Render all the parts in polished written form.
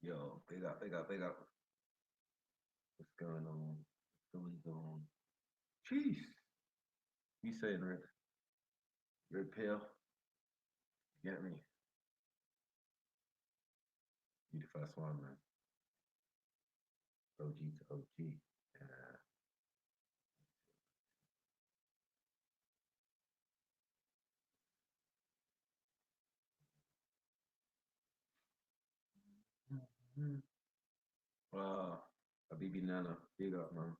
Yo, big up, big up, big up. What's going on? What's going on? Jeez. You saying red? Red pill? You get me? You the first one, man. OG to OG. Wow. Habibi Nana. Big up, man.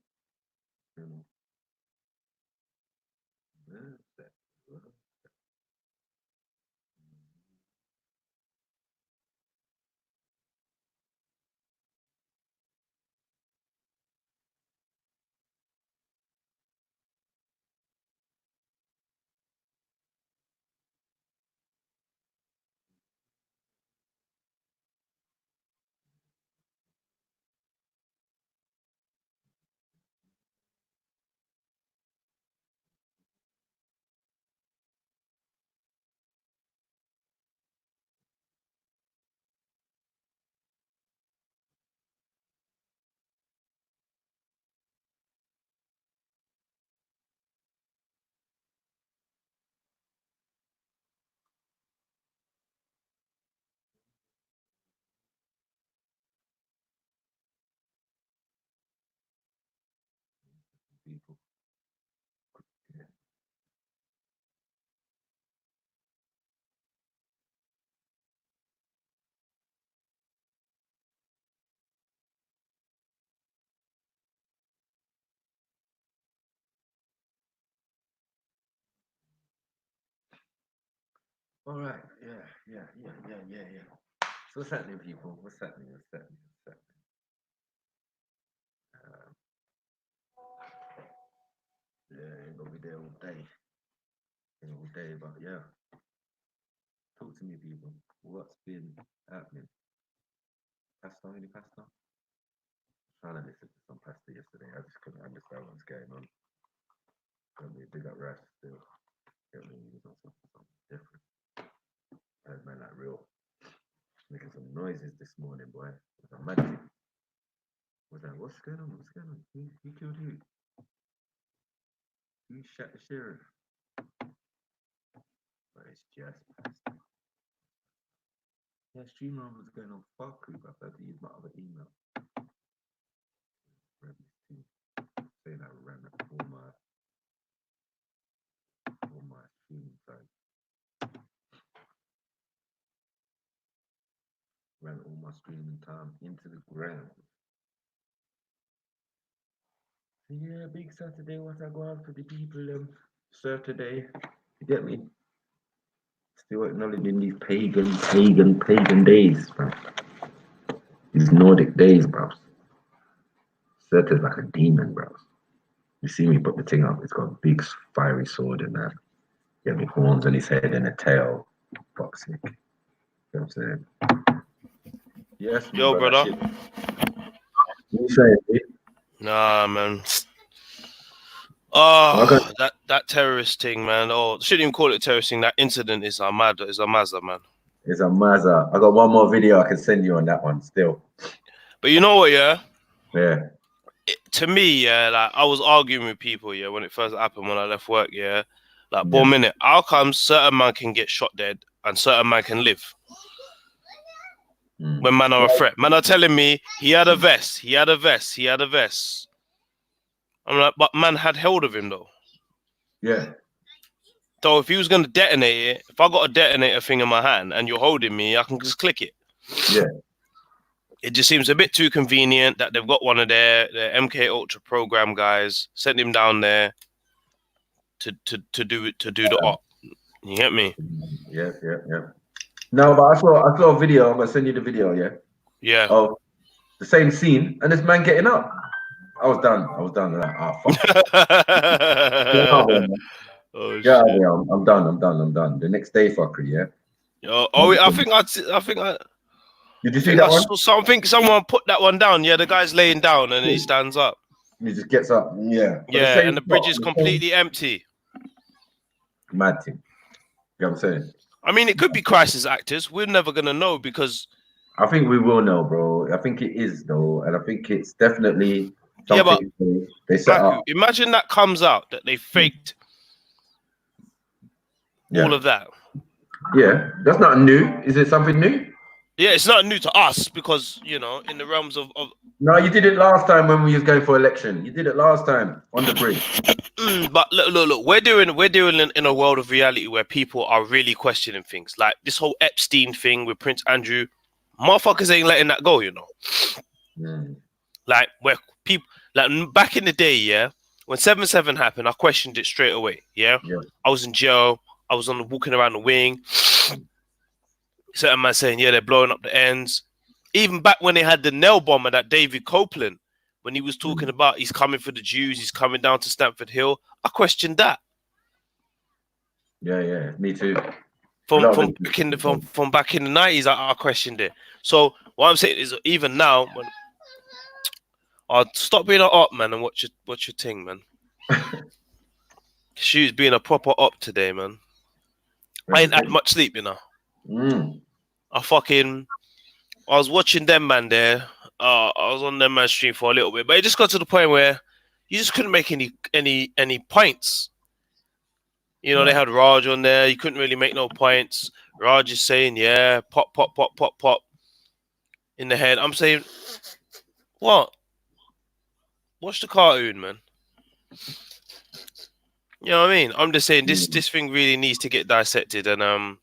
People. Yeah. All right. Yeah. So what's happening, people? What's happening? What's happening? What's happening? Um, yeah, ain't gonna be there all day. Ain't all day, but yeah. Talk to me, people. What's been happening? Pasta? Any pasta? Trying to listen to some pasta yesterday. I just couldn't understand what's going on. Got me big up Rash still. Got me using something different. I heard man like real making some noises this morning, boy. Was that magic? Was that what's going on? What's going on? Who killed who? Who shot the sheriff? But it's just pasta. Yeah, Streamline was going on far creep. I had to use my other email. Saying I ran all my streaming sites. Ran all my streaming time into the ground. So yeah, big Saturday. What I go on for the people Saturday. You get me? Still acknowledging these pagan days, bro. These Nordic days, bro. Saturday's like a demon, bro. You see me put the thing up, it's got a big fiery sword in there. Get me horns on his head and a tail. Fuck's sake. You know what I'm saying? Yes, Yo, brother. What you saying, dude? Nah, man. Oh, that terrorist thing, man. Oh, shouldn't even call it terrorist thing. That incident is a mazza, man. It's a mazza. I got one more video I can send you on that one still. But you know what, yeah? Yeah. To me, yeah, like I was arguing with people, yeah, when it first happened when I left work, yeah. Like, yeah. 1 minute, how come certain man can get shot dead and certain man can live? When man are a threat. Man are telling me he had a vest. I'm like, but man had held of him though. Yeah. So if he was going to detonate it, if I got a detonator thing in my hand and you're holding me, I can just click it. Yeah. It just seems a bit too convenient that they've got one of their MK Ultra program guys, sent him down there. to do the op. You get me? Yeah. No, but I saw a video. I'm gonna send you the video. Yeah. Yeah. Of the same scene, and this man getting up. I was done. Like, fuck. Get out of there, man. Oh Get out of shit. there. I'm done. The next day, fuckery. Yeah. I think Did you see that one? saw something. Someone put that one down. Yeah, the guy's laying down and he stands up. He just gets up. Yeah. But Yeah, and the bridge is completely empty. Mad thing. You know what I'm saying? I mean, it could be crisis actors. We're never gonna know because I think we will know, bro. I think it is though, and I think it's definitely something they set up. Imagine that comes out that they faked all of that. Yeah, that's not new. Is it something new? Yeah, it's not new to us because in the realms of. No, you did it last time when we was going for election. You did it last time on the bridge. But look, we're doing in a world of reality where people are really questioning things like this whole Epstein thing with Prince Andrew. Motherfuckers ain't letting that go, Like where people like back in the day, yeah, when 7/7 happened, I questioned it straight away. Yeah. I was in jail. I was walking around the wing. Certain man saying, yeah, they're blowing up the ends. Even back when they had the nail bomber, that David Copeland, when he was talking about he's coming for the Jews, he's coming down to Stamford Hill, I questioned that. Yeah, me too. From back in the 90s, I questioned it. So what I'm saying is, even now, when I'll stop being an op, man, and watch your thing, man. She's being a proper op today, man. I ain't had much sleep, I was watching them, man, there. I was on them man stream for a little bit, but it just got to the point where you just couldn't make any points. They had Raj on there. You couldn't really make no points. Raj is saying, yeah, pop, pop, pop, pop, pop in the head. I'm saying, what? Watch the cartoon, man. You know what I mean? I'm just saying this thing really needs to get dissected, and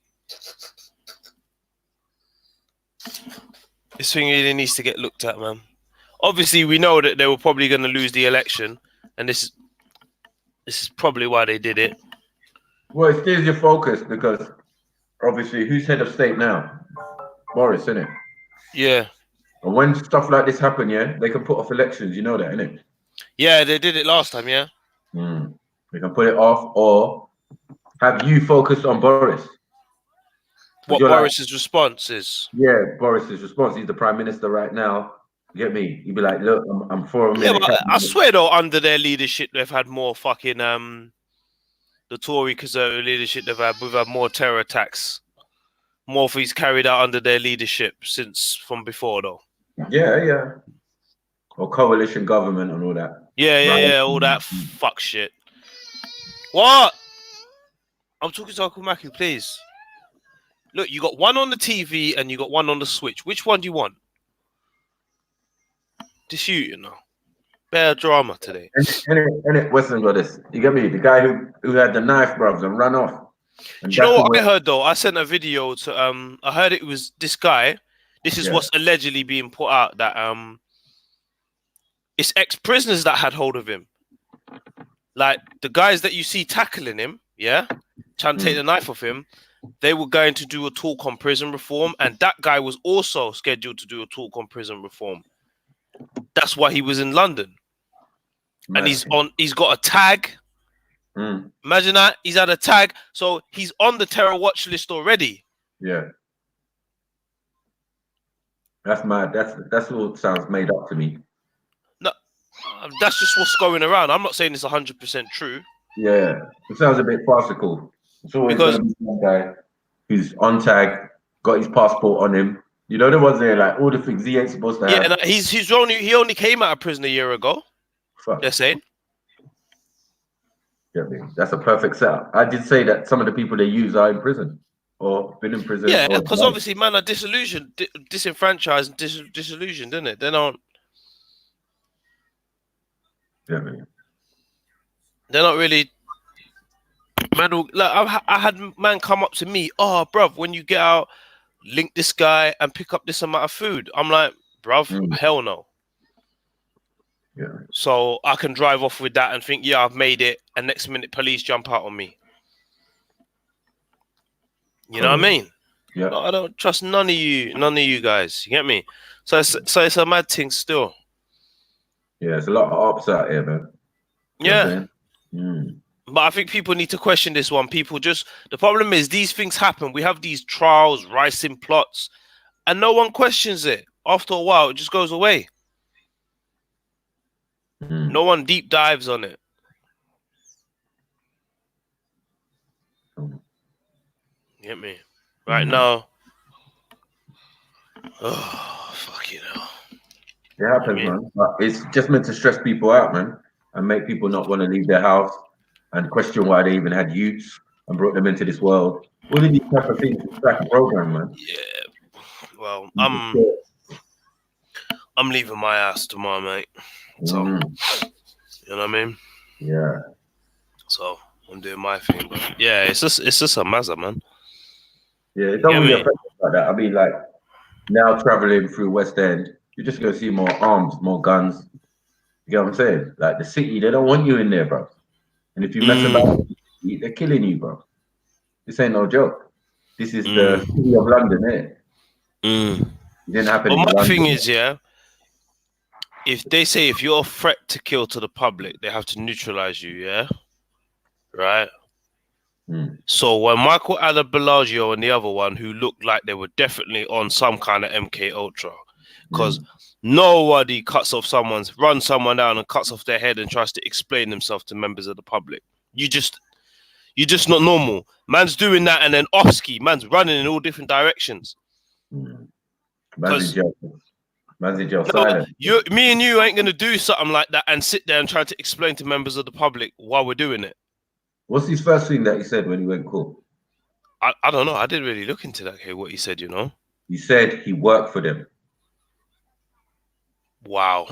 this thing really needs to get looked at, man. Obviously, we know that they were probably going to lose the election, and this is probably why they did it. Well, it steers your focus because obviously, who's head of state now? Boris, isn't it? Yeah. And when stuff like this happen, they can put off elections. You know that, innit? Yeah, they did it last time, yeah. They can put it off or have you focused on Boris. What Boris's response is? Yeah, Boris's response. He's the prime minister right now. You get me? He'd be like, look, I'm for a minute. Yeah, but I swear though, under their leadership, they've had more fucking the Tory Conservative leadership. We've had more terror attacks, more things carried out under their leadership from before though. Yeah. Or coalition government and all that. Yeah, all that fuck shit. What? I'm talking to Uncle Mackie, please. Look, you got one on the TV and you got one on the Switch. Which one do you want? Dispute, Bear drama today. And it Western Brothers. You get me? The guy who had the knife, bros, and ran off. Do you know what I heard though? I sent a video to I heard it was this guy. This is what's allegedly being put out that it's ex-prisoners that had hold of him. Like the guys that you see tackling him, trying to take the knife off him. They were going to do a talk on prison reform, and that guy was also scheduled to do a talk on prison reform. That's why he was in London. And he's got a tag. Imagine that. He's had a tag. So he's on the terror watch list already. Yeah. That's mad. That's all sounds made up to me. No, that's just what's going around. I'm not saying it's 100% true. Yeah. It sounds a bit farcical. It's always going to be one guy who's on tag, got his passport on him. You know the ones there, like all the things he ain't supposed to have. Yeah, and he only came out of prison a year ago. Fuck. They're saying. Yeah, that's a perfect setup. I did say that some of the people they use are in prison or been in prison. Yeah, because obviously, man, are disillusioned, disenfranchised, and disillusioned, isn't it? They don't. Yeah, man. They're not really. Man, like I had man come up to me, oh, bruv, when you get out, link this guy and pick up this amount of food. I'm like, bruv, hell no. Yeah. So I can drive off with that and think, yeah, I've made it, and next minute police jump out on me. You know what I mean? Yeah. I don't trust none of you guys. You get me? So it's a mad thing still. Yeah, there's a lot of ops out here, man. You know what I'm Yeah. saying? Mm. But I think people need to question this one. People just, the problem is these things happen. We have these trials, rising plots, and no one questions it. After a while, it just goes away. Mm. No one deep dives on it. Mm. You get me? Right now. Oh, fuck you know. It happens, man. But it's just meant to stress people out, man, and make people not want to leave their house and question why they even had youths and brought them into this world. All of these type of things, it's like a program, man. Yeah. Well, You just get- I'm leaving my ass tomorrow, mate. So, you know what I mean? Yeah. So I'm doing my thing, but yeah, it's just a mazza, man. Yeah, it You don't get really me? affect us like that. I mean, like now traveling through West End, you're just gonna see more arms, more guns. You get what I'm saying? Like the city, they don't want you in there, bro. And if you mess about, Mm, they're killing you, bro. This ain't no joke. This is the mm, city of London, eh? mm. It didn't happen But in my thing London. is, yeah, if they say if you're a threat to kill to the public, they have to neutralize you, yeah, right. Mm. So when Michael Bellagio and the other one, who looked like they were definitely on some kind of MK Ultra, because Mm. nobody runs someone down and cuts off their head and tries to explain themselves to members of the public. You're just not normal. Man's doing that, and then off-ski, man's running in all different directions. Mm. Man's in Because jail. Man's in jail no, silent. me and you ain't gonna do something like that and sit there and try to explain to members of the public why we're doing it. What's his first thing that he said when he went court? I don't know. I didn't really look into that. Okay, what he said, you know. He said he worked for them. Wow.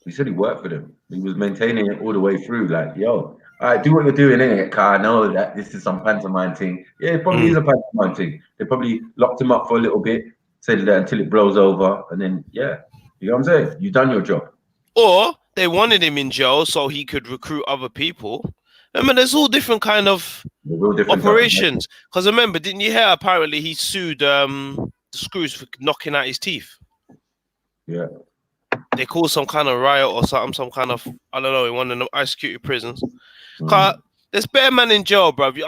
He said he worked for them. He was maintaining it all the way through. Like, yo, all right, do what you're doing in it, car. I know that this is some pantomime thing. Yeah, it probably is Mm. a pantomime thing. They probably locked him up for a little bit, said that until it blows over, and then yeah, you know what I'm saying? You done your job. Or they wanted him in jail so he could recruit other people. I mean, there's all different kind of A real different type of operations. Because remember, didn't you hear? Apparently, he sued the Screws for knocking out his teeth. yeah. They called some kind of riot or something, some kind of, I don't know, in one of the high security prisons. Mm. There's better man in jail, bro. They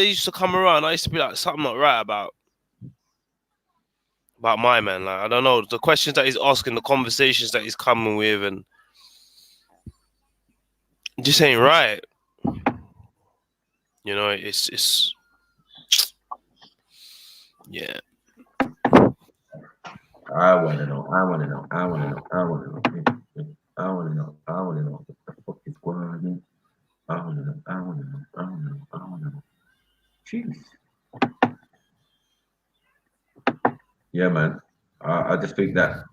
used to come around, I used to be like, something not right about my man. Like, I don't know, the questions that he's asking, the conversations that he's coming with, and it just ain't right. You know, it's yeah. I want to know. I want to know. I want to know. I want to know. I want to know. I want to know what the fuck is going on. I want to know. I want to know. I want to know. I want to know. Jeez. Yeah, man. I just think that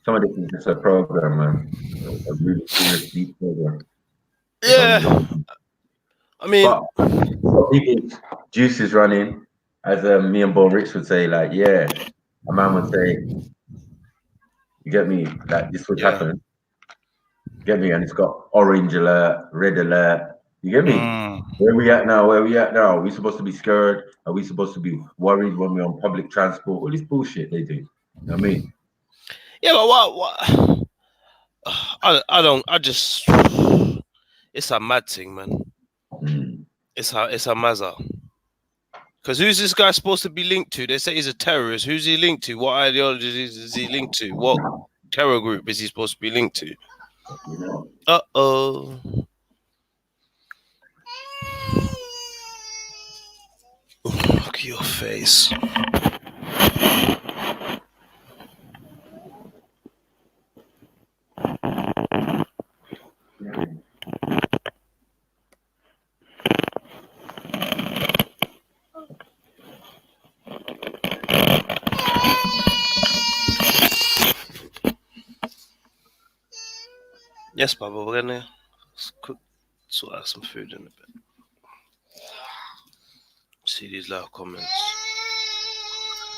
some of this is just a program, man. A really serious, deep program. They don't Yeah. even. I mean, But people's juice is running, as me and Bo Rich would say, like, yeah, a man would say, you get me, like this would yeah. happen. You get me? And it's got orange alert, red alert. You get me? Mm. Where we at now? Where we at now? Are we supposed to be scared? Are we supposed to be worried when we're on public transport? All this bullshit they do. You know what I mean? Yeah, but what? I don't. I just. It's a mad thing, man. Mm. It's a mazza. Because who's this guy supposed to be linked to? They say he's a terrorist. Who's he linked to? What ideologies is he linked to? What terror group is he supposed to be linked to? You know? Uh-oh. Look at your face. Yes, Baba, we're gonna sort out some food in a bit. See these live comments.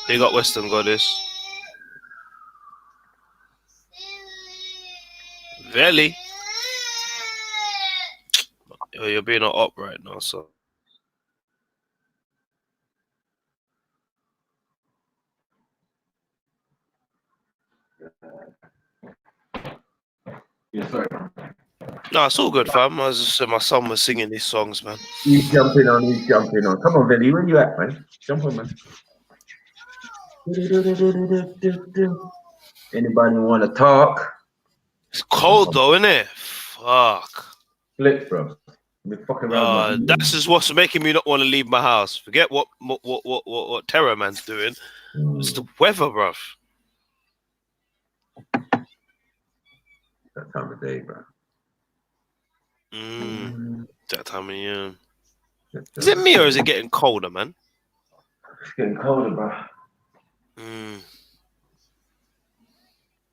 Big up Western Goddess. Barely. Yo, you're being an op right now, so. Yeah, sorry. No, it's all good, fam. I was just my son was singing these songs, man. He's jumping on. He's jumping on. Come on, Vinny. Where you at, man? Jump on, man. Anybody want to talk? It's cold though, isn't it? Fuck. Flip, bro. Be fucking around my. That's just what's making me not want to leave my house. Forget what Terror Man's doing. It's the weather, bruv. That time of day, bro. That time of year. Is it me or is it getting colder, man? It's getting colder, bro.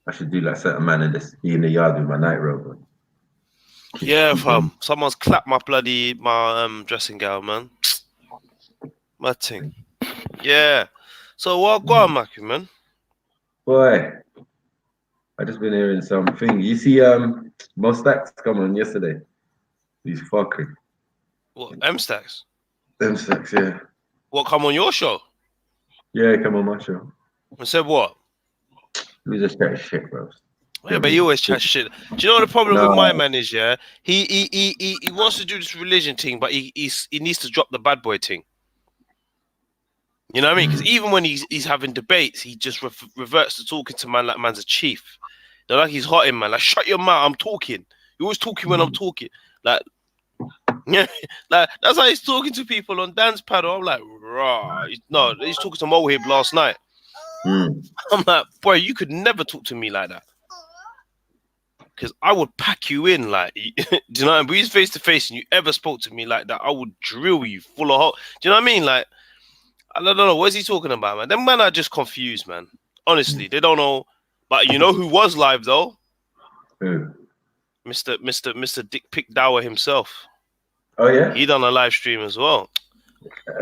I should do like certain man and just be in the yard with my night robe on. Yeah, fam. Someone's clapped my dressing gown, man. My thing. Yeah. So what go on, Mackie, man? Boy, I just been hearing something. You see, most stacks come on yesterday. He's fucking. What, M-Stacks? M-Stacks, yeah. What, come on your show? Yeah, come on my show. I said what? We just chat shit, bro. Yeah, but you always chat shit. Do you know what the problem with my man is, yeah? He wants to do this religion thing, but he needs to drop the bad boy thing. You know what I mean? Because even when he's having debates, he just reverts to talking to man like man's a chief. They're like he's hotting, man. Like, shut your mouth, I'm talking. You're always talking when I'm talking. Like, yeah, like that's how he's talking to people on dance paddle. I'm like, rah. No, he's talking to Mohib last night. I'm like, boy, you could never talk to me like that. Because I would pack you in, like, do you know what I mean? We was face to face and you ever spoke to me like that, I would drill you full of hot. Do you know what I mean? Like, I don't know. What is he talking about, man? Them men are just confused, man. Honestly, they don't know. But you know who was live, though? Mr. Dick Pick Dower himself. Oh, yeah? He done a live stream as well.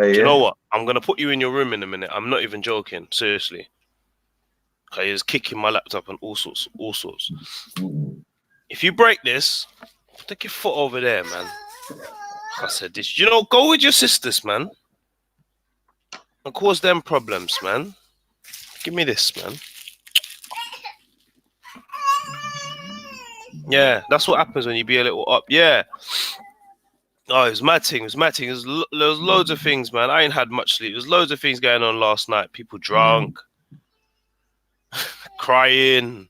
Do you know what? I'm going to put you in your room in a minute. I'm not even joking. Seriously. Okay, he was kicking my laptop and all sorts. If you break this, take your foot over there, man. I said this. You know, go with your sisters, man. And cause them problems, man. Give me this, man. Yeah, that's what happens when you be a little up. Yeah. Oh, it was mad thing. There was loads of things, man. I ain't had much sleep. There's loads of things going on last night. People drunk, crying.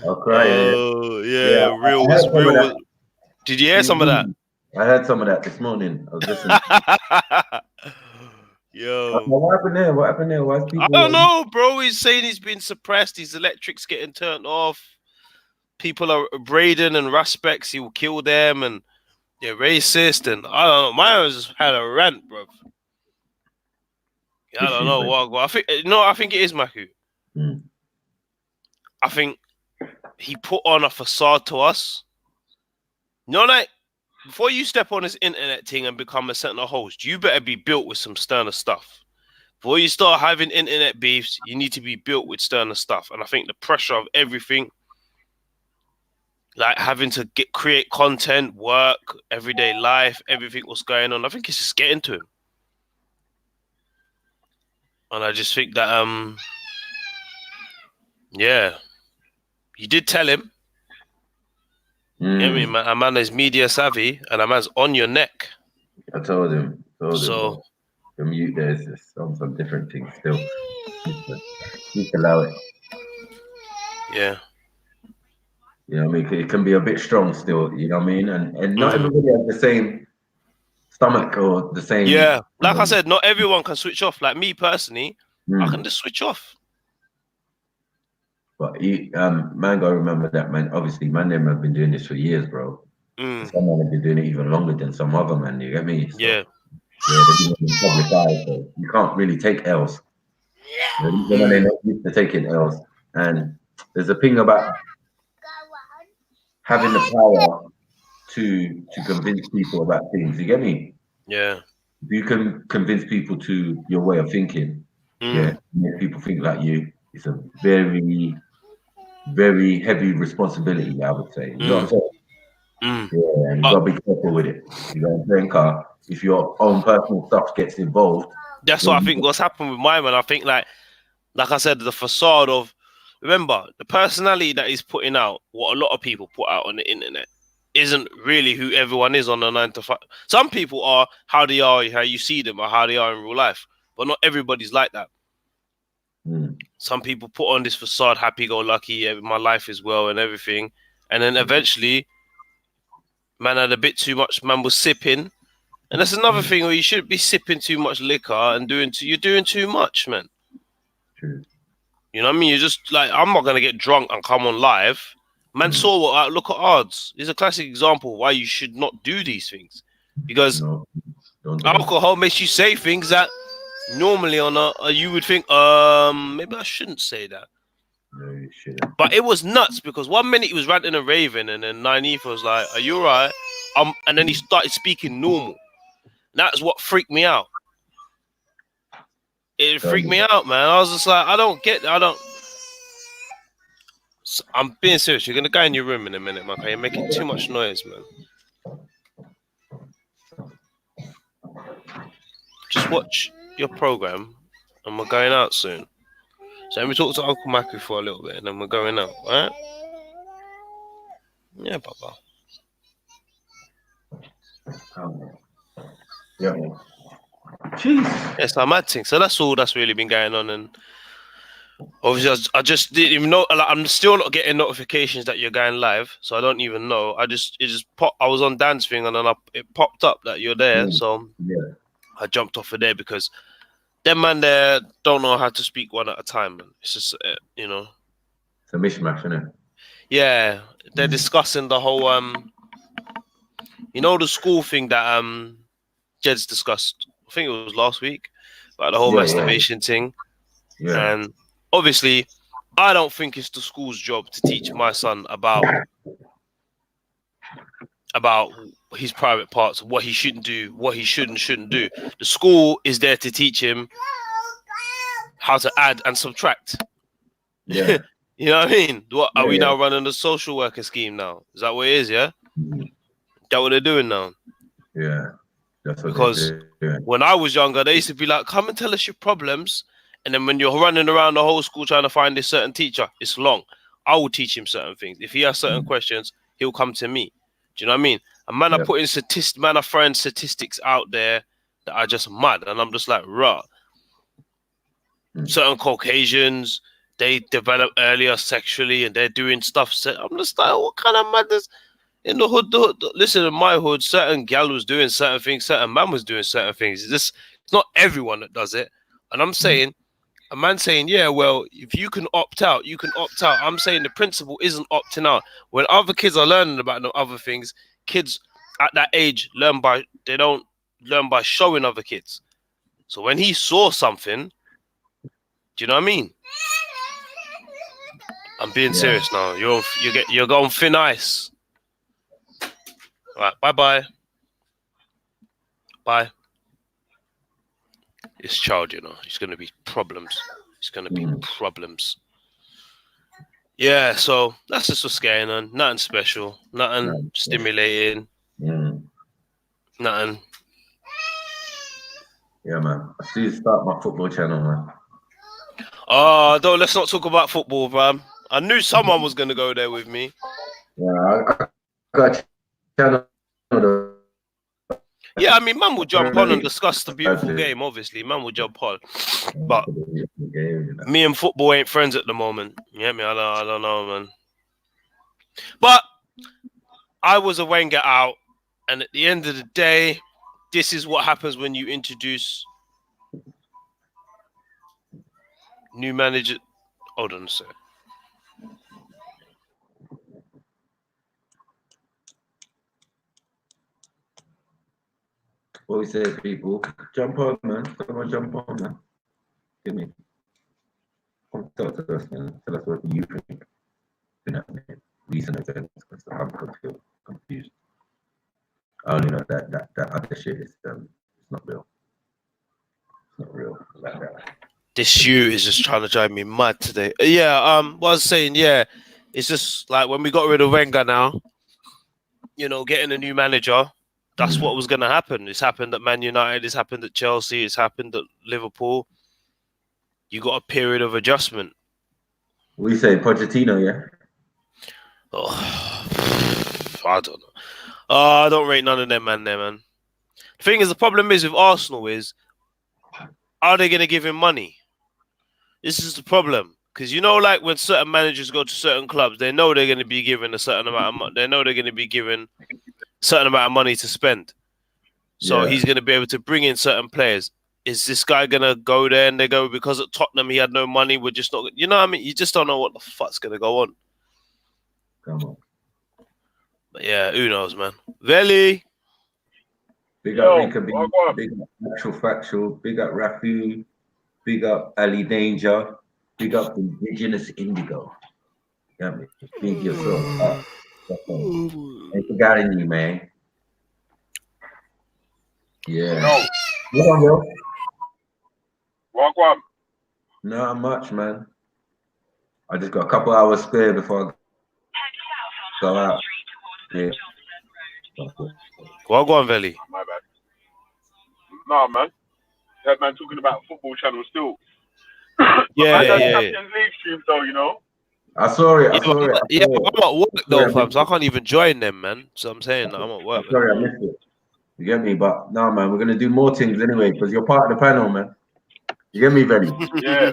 Crying. Oh, yeah. Real. Did you hear some of that? I heard some of that this morning. I was listening. Yo. What happened there? Why is people... I don't know, bro. He's saying he's been suppressed. His electric's getting turned off. People are Braden and Raspecs. He will kill them, and they're racist. And I don't know. Mine just had a rant, bro. I don't know what. I think I think it is Maku. I think he put on a facade to us. You know, like, before you step on this internet thing and become a centre host, you better be built with some sterner stuff. Before you start having internet beefs, you need to be built with sterner stuff. And I think the pressure of everything, like having to create content, work, everyday life, everything was going on, I think it's just getting to him. And I just think that, yeah, you did tell him. You know what I mean, man? A man is media savvy and a man's on your neck. I told him. So the mute there's some different things still. You can allow it. Yeah. You know what I mean? It can be a bit strong still, you know what I mean? And not everybody has the same stomach or the same... Yeah. Like I said, not everyone can switch off. Like me personally, I can just switch off. But man, gotta remember that, man. Obviously, man, them have been doing this for years, bro. Some men have been doing it even longer than some other men. You get me? So, yeah. Yeah, they've been in public eye, so you can't really take L's. They're not used to taking L's, and there's a thing about having the power to convince people about things. You get me? Yeah. If you can convince people to your way of thinking, yeah, make people think like you. It's a very very heavy responsibility, I would say. You know what I'm Mm, saying? mm. Yeah, and you But gotta be careful with it. You know what I'm saying? 'Cause if your own personal stuff gets involved, that's what when I you think what's happened with my man. I think like I said, the facade of, remember, the personality that he's putting out, what a lot of people put out on the internet, isn't really who everyone is on the 9 to 5. Some people are how they are, how you see them, or how they are in real life, but not everybody's like that. mm, Some people put on this facade, happy-go-lucky, yeah, my life is well and everything, and then eventually, man had a bit too much. Man was sipping, and that's another mm, thing where you shouldn't be sipping too much liquor and you're doing too much, man. true. You know what I mean? You're just like, I'm not gonna get drunk and come on live. Man Mm, saw what look at odds. It's a classic example why you should not do these things. Because no, don't do them. alcohol makes you say things that normally on you would think, maybe I shouldn't say that. No, you shouldn't. But it was nuts because 1 minute he was ranting and raving, and then 9 was like, "Are you alright?" And then he started speaking normal. That's what freaked me out. It Don't freaked do me that. out, man. I was just like, I don't get, I don't. I'm being serious. You're gonna go in your room in a minute, man. You're making too much noise, man. Just watch your program, and we're going out soon. So let me talk to Uncle Maku for a little bit, and then we're going out, alright? Yeah, Papa. Yeah, man. Jeez. Yes, I'm acting. So that's all that's really been going on, and obviously I just didn't even know. Like, I'm still not getting notifications that you're going live, so I don't even know. It just popped. I was on dance thing, and then it popped up that you're there, Mm, so yeah, I jumped off of there because them man there don't know how to speak one at a time, man. It's just it's a mishmash, isn't it? yeah, they're discussing the whole the school thing that Jed's discussed. I think it was last week, about the whole Yeah, yeah, masturbation thing. yeah, And obviously, I don't think it's the school's job to teach my son about his private parts, what he shouldn't do, what he shouldn't do. The school is there to teach him how to add and subtract. yeah, You know what I mean? What are yeah, we yeah. now running a social worker scheme now? Is that what it is? Yeah, Mm, that what they're doing now? yeah. That's what Because they're doing. when I was younger, they used to be like, "Come and tell us your problems," and then when you're running around the whole school trying to find this certain teacher, it's long. I will teach him certain things. If he has certain Mm, questions, he'll come to me. Do you know what I mean? And man, yeah. are throwing statistics out there that are just mad, and I'm just like, rah. Mm, Certain Caucasians, they develop earlier sexually, and they're doing stuff. I'm just like, what kind of madness? In the hood, listen, in my hood, certain gal was doing certain things, certain man was doing certain things. It's not everyone that does it. And I'm mm, saying, a man saying, yeah, well, if you can opt out, you can opt out. I'm saying the principle isn't opting out. When other kids are learning about the other things, kids at that age they don't learn by showing other kids. So when he saw something, do you know what I mean? I'm being yeah. serious now. You're going thin ice. All right, bye. Bye. This child, it's gonna be problems. It's gonna be Mm, problems. Yeah, so that's just what's going on. Nothing special, nothing nice. stimulating, Mm, nothing. yeah, man. I see you start my football channel, man. Oh, don't let's not talk about football, bro. I knew someone was gonna go there with me. Yeah, I got a channel. Yeah, I mean, man will jump on and Already. discuss the beautiful Game, game. Obviously, man will jump on, but you know. me and football ain't friends at the moment. You get me? I don't know, man. But I was a Wenger out, and at the end of the day, this is what happens when you introduce new manager. Hold on a sec. What we say, people, jump on, man. Someone jump on, man. Give me. Come talk to us, man. Tell us what you think. Recent events, because I'm confused. I only know that other shit is it's not real. It's not real like that. This you is just trying to drive me mad today. Yeah, what I was saying, yeah, It's just like when we got rid of Wenger now, getting a new manager, that's what was going to happen. It's happened at Man United, it's happened at Chelsea, it's happened at Liverpool. You got a period of adjustment. What do you say, Pochettino, yeah? Oh, I don't know. I don't rate none of them, man. The thing is, the problem is with Arsenal is, are they going to give him money? This is the problem. Because like when certain managers go to certain clubs, they know they're going to be given a certain amount of money. They know they're going to be given a certain amount of money to spend. So he's going to be able to bring in certain players. Is this guy going to go there and they go, because at Tottenham he had no money, we're just not... You know what I mean? You just don't know what the fuck's going to go on. Come on. But yeah, who knows, man. Veli. Big up Rika B. Big up Actual Factual. Big up Rafi. Big up Ali Danger. Big up Indigenous Indigo. Yeah, man. Big yourself. Ain't forgotten you, man. Yeah. What on, yo? Walk. Not much, man. I just got a couple hours spare before I go out. Yeah. Go on, Veli. My bad. Nah, man. That man talking about football channel still. Yeah. Champions League stream though, I saw it. I'm at work though, fam, so I can't even join them, man. So I'm saying I'm at work. Sorry, I missed it. You get me? But no, man, we're gonna do more things anyway because you're part of the panel, man. You get me, Veli? Yeah.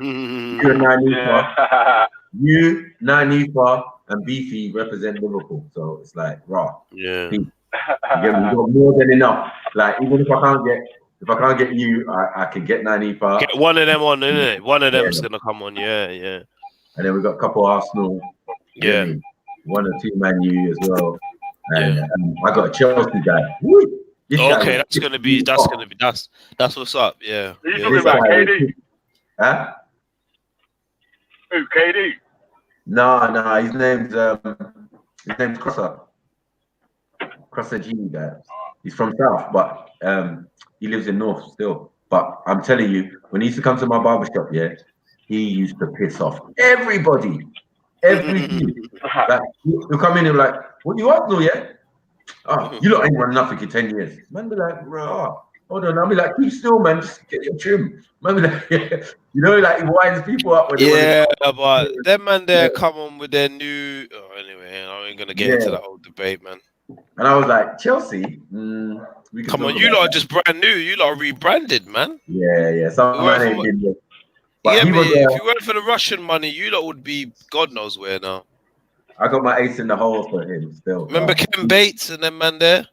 You, Nanifa, and Beefy represent Liverpool, so it's like raw. Yeah. You get me? You got more than enough. Like even if I can't get you, I can get Nanifa. Get one of them on, innit? One of them's gonna come on. Yeah. And then we got a couple Arsenal. Yeah. One or two Man U as well. And I got a Chelsea guy. Woo! Okay, that's what's up. Yeah. Who you talking about, KD? Huh? Who, KD? No, his name's Crosser G guy. He's from South, but he lives in North still. But I'm telling you, when he used to come to my barbershop, he used to piss off everybody. Everything. Like, he'll come in and be like, what you up to, yeah? Oh, you lot ain't run nothing in 10 years. Man be like, bro, hold on. I'll be like, keep still, man. Just get your trim. Man be like, like he winds people up. When but them man there come on with their new... Oh, anyway, I ain't going to get into that whole debate, man. And I was like, Chelsea? Come on, you lot are just brand new. You lot are rebranded, man. Yeah. Some man ain't been there. But if you went for the Russian money, you lot would be God knows where now. I got my ace in the hole for him still. Remember Ken Bates and them man there?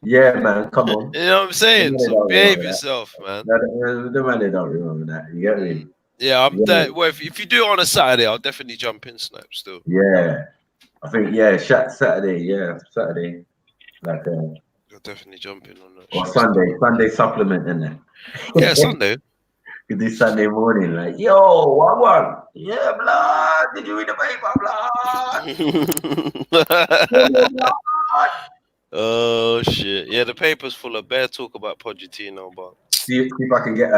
Yeah, man, come on. You know what I'm saying? So behave yourself, man. The man, they don't remember that. You get me? Yeah, I'm there. Well, if you do it on a Saturday, I'll definitely jump in, Snap, still. Yeah. I think, Saturday. Yeah, Saturday. Like, I'll definitely jump in on that. Or Sunday supplement, isn't it? Yeah, Sunday. This Sunday morning, like, yo, what one? Yeah, blood. Did you read the paper, blood? Oh shit! Yeah, the paper's full of bare talk about Pochettino, but see if I can get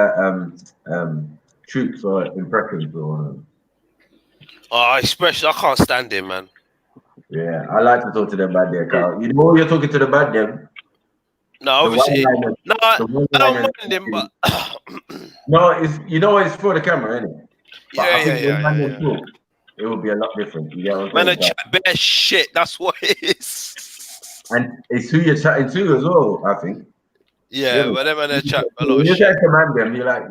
troops or impressions or. Especially I can't stand him, man. Yeah, I like to talk to them bad there, Carl. You know, you're talking to the bad them. No, obviously, I don't mind him, but no, it's for the camera, isn't it? But yeah. Talk, it will be a lot different. You get what I'm man, saying? a chat bare shit. That's what it is. And it's who you're chatting to as well, I think. Yeah, but them and chat a lot of shit. You command them, you're like,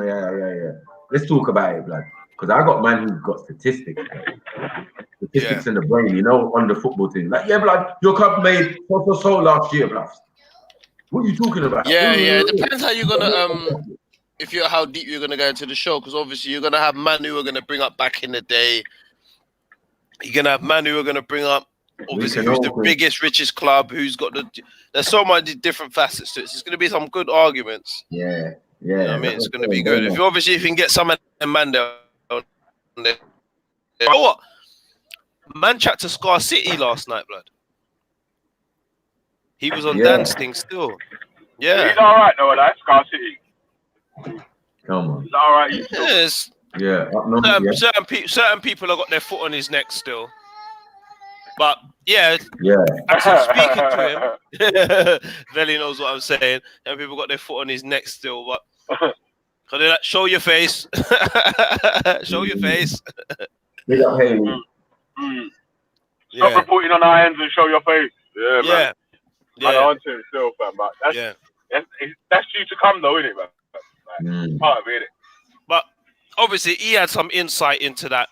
yeah. Let's talk about it, like, because I got man who's got statistics. Statistics in the brain, on the football thing. Like, blood, your club made so last year, blood. What are you talking about? Yeah. It depends how you're gonna how deep you're gonna go into the show, because obviously you're gonna have man who are gonna bring up back in the day. You're gonna have man who are gonna bring up obviously who's the biggest, richest club, who's got there's so many different facets to it. So it's gonna be some good arguments. Yeah. You know what I mean, it's gonna be good. If you can get some of them man there. You know what? Man chat to Scar City last night, blood. He was on dance thing still. Yeah. He's all right though, that Scar City. Come on. He's all right. Yes. Yeah. Certain people have got their foot on his neck still. But yeah, Yeah. actually speaking to him, Velly knows what I'm saying. And people got their foot on his neck still, but can they like, show your face? Show your face. Big up Haley. Stop Yeah, reporting on our ends and show your face. Yeah, man. yeah, Man, yeah, on to himself, man. But yeah. that's due to come, though, isn't it, man? Like, part of it. But obviously, he had some insight into that.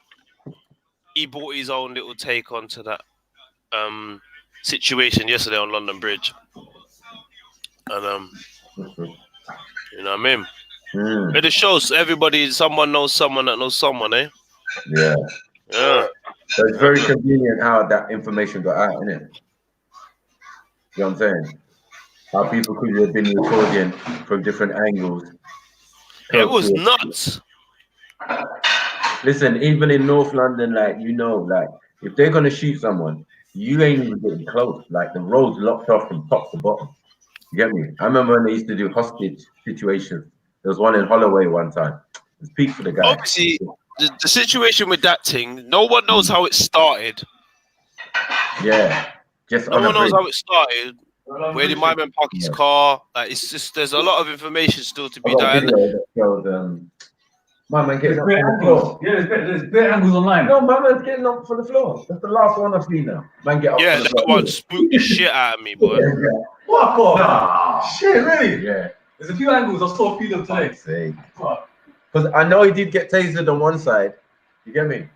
He brought his own little take onto that situation yesterday on London Bridge, and you know what I mean. But it shows everybody, someone knows someone that knows someone, eh? Yeah. Yeah. So it's very convenient how that information got out, isn't it? You know what I'm saying? How people could have been recording from different angles. It was nuts. Listen, even in North London, like, you know, like, if they're gonna shoot someone, you ain't even getting close. Like, the road's locked off from top to bottom. You get me? I remember when they used to do hostage situations. There was one in Holloway one time. It's peak for the guy. Obviously, the situation with that thing, no one knows how it started. Yeah. Just No on one a knows bridge. how it started. Where did my man park his car? Like, it's just, there's a lot of information still to I be got a done. video that shows, my man getting There's up great from the angles. floor. Yeah, there's great angles online. No, my man's getting up from the floor. That's the last one I've seen now. Man, get up Yeah, from the that floor. one spooked the shit out of me, boy. Yeah. Fuck off. Nah. Shit, really? Yeah. There's a few angles I saw a few of them today. Because I know he did get tasered on one side. You get me?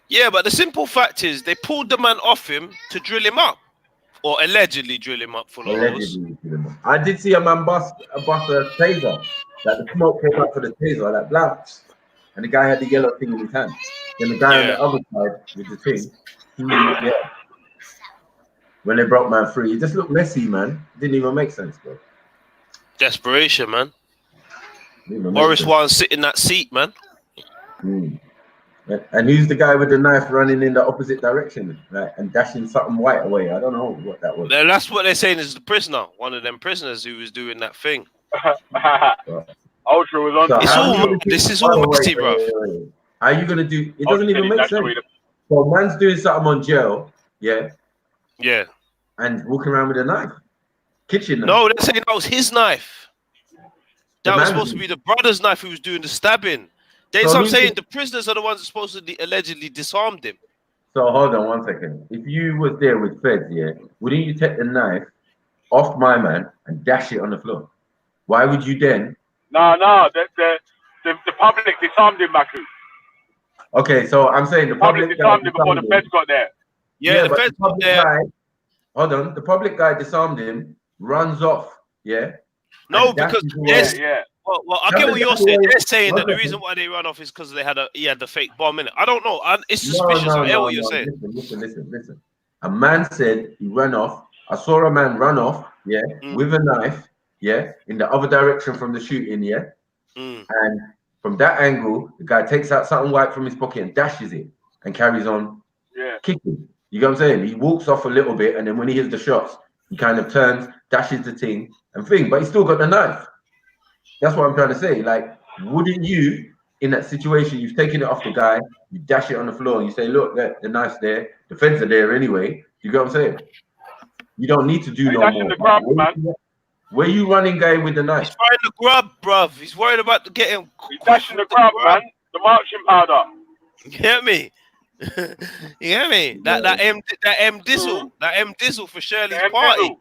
Yeah, but the simple fact is they pulled the man off him to drill him up. Or allegedly drill him up full of holes. Allegedly. I did see a man bust a taser. Like, the smoke came out for the taser, like, blast. And the guy had the yellow thing in his hand. Then the guy on the other side with the thing, yeah. When they broke man free, it just looked messy, man. It didn't even make sense, bro. Desperation, man. Morris One sit in that seat, man. And who's the guy with the knife running in the opposite direction, right, and dashing something white away? I don't know what that was. That's what they're saying is the prisoner, one of them prisoners who was doing that thing. Ultra was on. So It's all, this is all messy, bro. How are you gonna do? It doesn't even make sense. So man's doing something on jail, yeah, and walking around with a knife, kitchen knife. No, they're saying that was his knife. That was supposed to be the brother's knife who was doing the stabbing. So I'm saying the prisoners are the ones that supposedly allegedly disarmed him. So hold on 1 second. If you was there with feds, yeah, wouldn't you take the knife off my man and dash it on the floor? Why would you then? No, the public disarmed him, Maku. Okay, so I'm saying the public disarmed him before the feds got there. Yeah, the feds got there. Guy, hold on, the public guy disarmed him, runs off, yeah? No, because well, I get what you're saying. They're saying that the reason why they run off is because he had the fake bomb in it. I don't know. It's suspicious. I hear what you're saying. Listen. A man said he ran off. I saw a man run off, yeah, with a knife, yeah, in the other direction from the shooting, yeah. And from that angle, the guy takes out something white from his pocket and dashes it and carries on kicking. You know what I'm saying? He walks off a little bit, and then when he hears the shots, he kind of turns, dashes the thing and thing, but he's still got the knife. That's what I'm trying to say. Like, wouldn't you, in that situation, you've taken it off the guy, you dash it on the floor, and you say, look, the knife's there, the feds are there anyway. You get what I'm saying? You don't need to do no more. The grub, man. Where you running, guy, with the knife? He's trying to grub, bruv. He's worried about getting. He's dashing the grub, man. The marching powder. You get me? You get me? That M Dizzle for Shirley's party.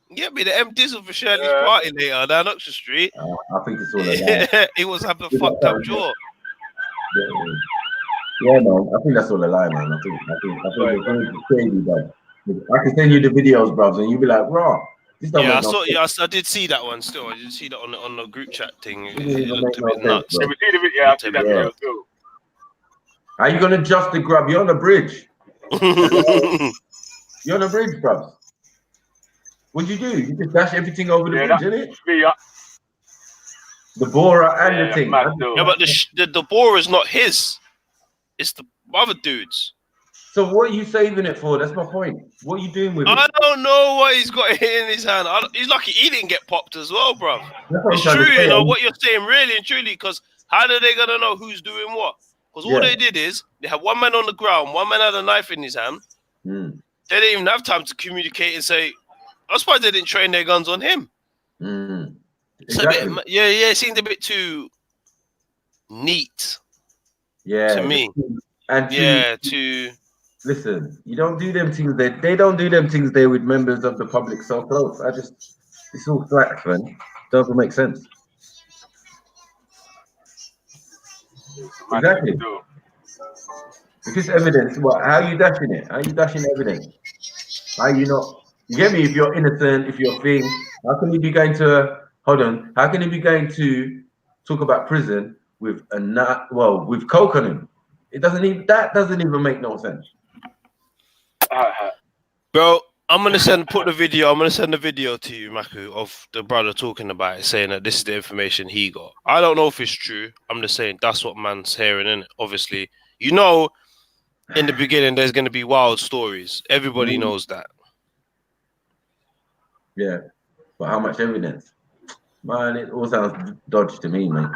You get me? The M Dizzle for Shirley's party later down Oxford Street. I think it's all a lie. He was having a fucked up jaw. Yeah, man. I think that's all a lie, man. I think it's crazy, bro. I can send you the videos, bro, and you'll be like, raw. I did see that one still. I did see that on the group chat thing. It looked a bit nuts. Yeah, we see the video. I see that video too. How you gonna adjust the grub? You're on the bridge. You're on the bridge, bro. What'd you do? You just dash everything over the bridge, innit? The borer and the thing. Yeah, but the borer is not his. It's the other dude's. So what are you saving it for? That's my point. What are you doing with it? I don't know what he's got in his hand. He's lucky he didn't get popped as well, bro. It's true, you know what you're saying, really and truly. Because how are they gonna know who's doing what? Because all they did is they had one man on the ground, one man had a knife in his hand. Mm. They didn't even have time to communicate and say, I'm surprised they didn't train their guns on him. Mm. Exactly. It seemed a bit too neat. Yeah. To me. And to listen, you don't do them things. They don't do them things there with members of the public so close. It's all flat, man. Doesn't make sense. Exactly. If it's evidence, how are you dashing it? How are you dashing evidence? How are you not? You get me? If you're innocent, if you're how can you be going to hold on? How can you be going to talk about prison with with coke on him? That doesn't even make no sense. Bro, I'm gonna send the video to you, Maku, of the brother talking about it, saying that this is the information he got. I don't know if it's true. I'm just saying that's what man's hearing, innit? Obviously, in the beginning there's gonna be wild stories. Everybody knows that. Yeah, but how much evidence? Man, it all sounds dodgy to me, mate.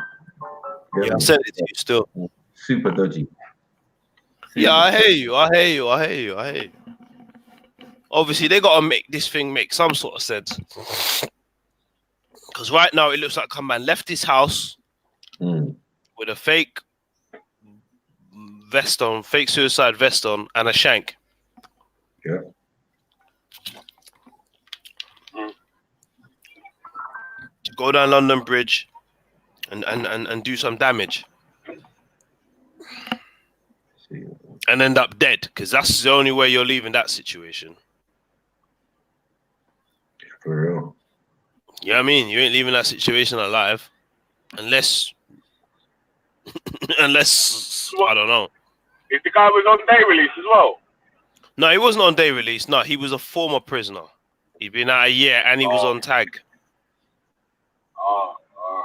Yeah, I said it to you still. Super dodgy. Yeah, I hear you. Obviously, they gotta make this thing make some sort of sense. Because right now it looks like a man left his house with a fake vest on, fake suicide vest on, and a shank. Yeah. To go down London Bridge and do some damage. And end up dead, because that's the only way you're leaving that situation. For real. You know what I mean? You ain't leaving that situation alive. Unless I don't know. If the guy was on day release as well? No, he wasn't on day release. No, he was a former prisoner. He'd been out a year and he was on tag.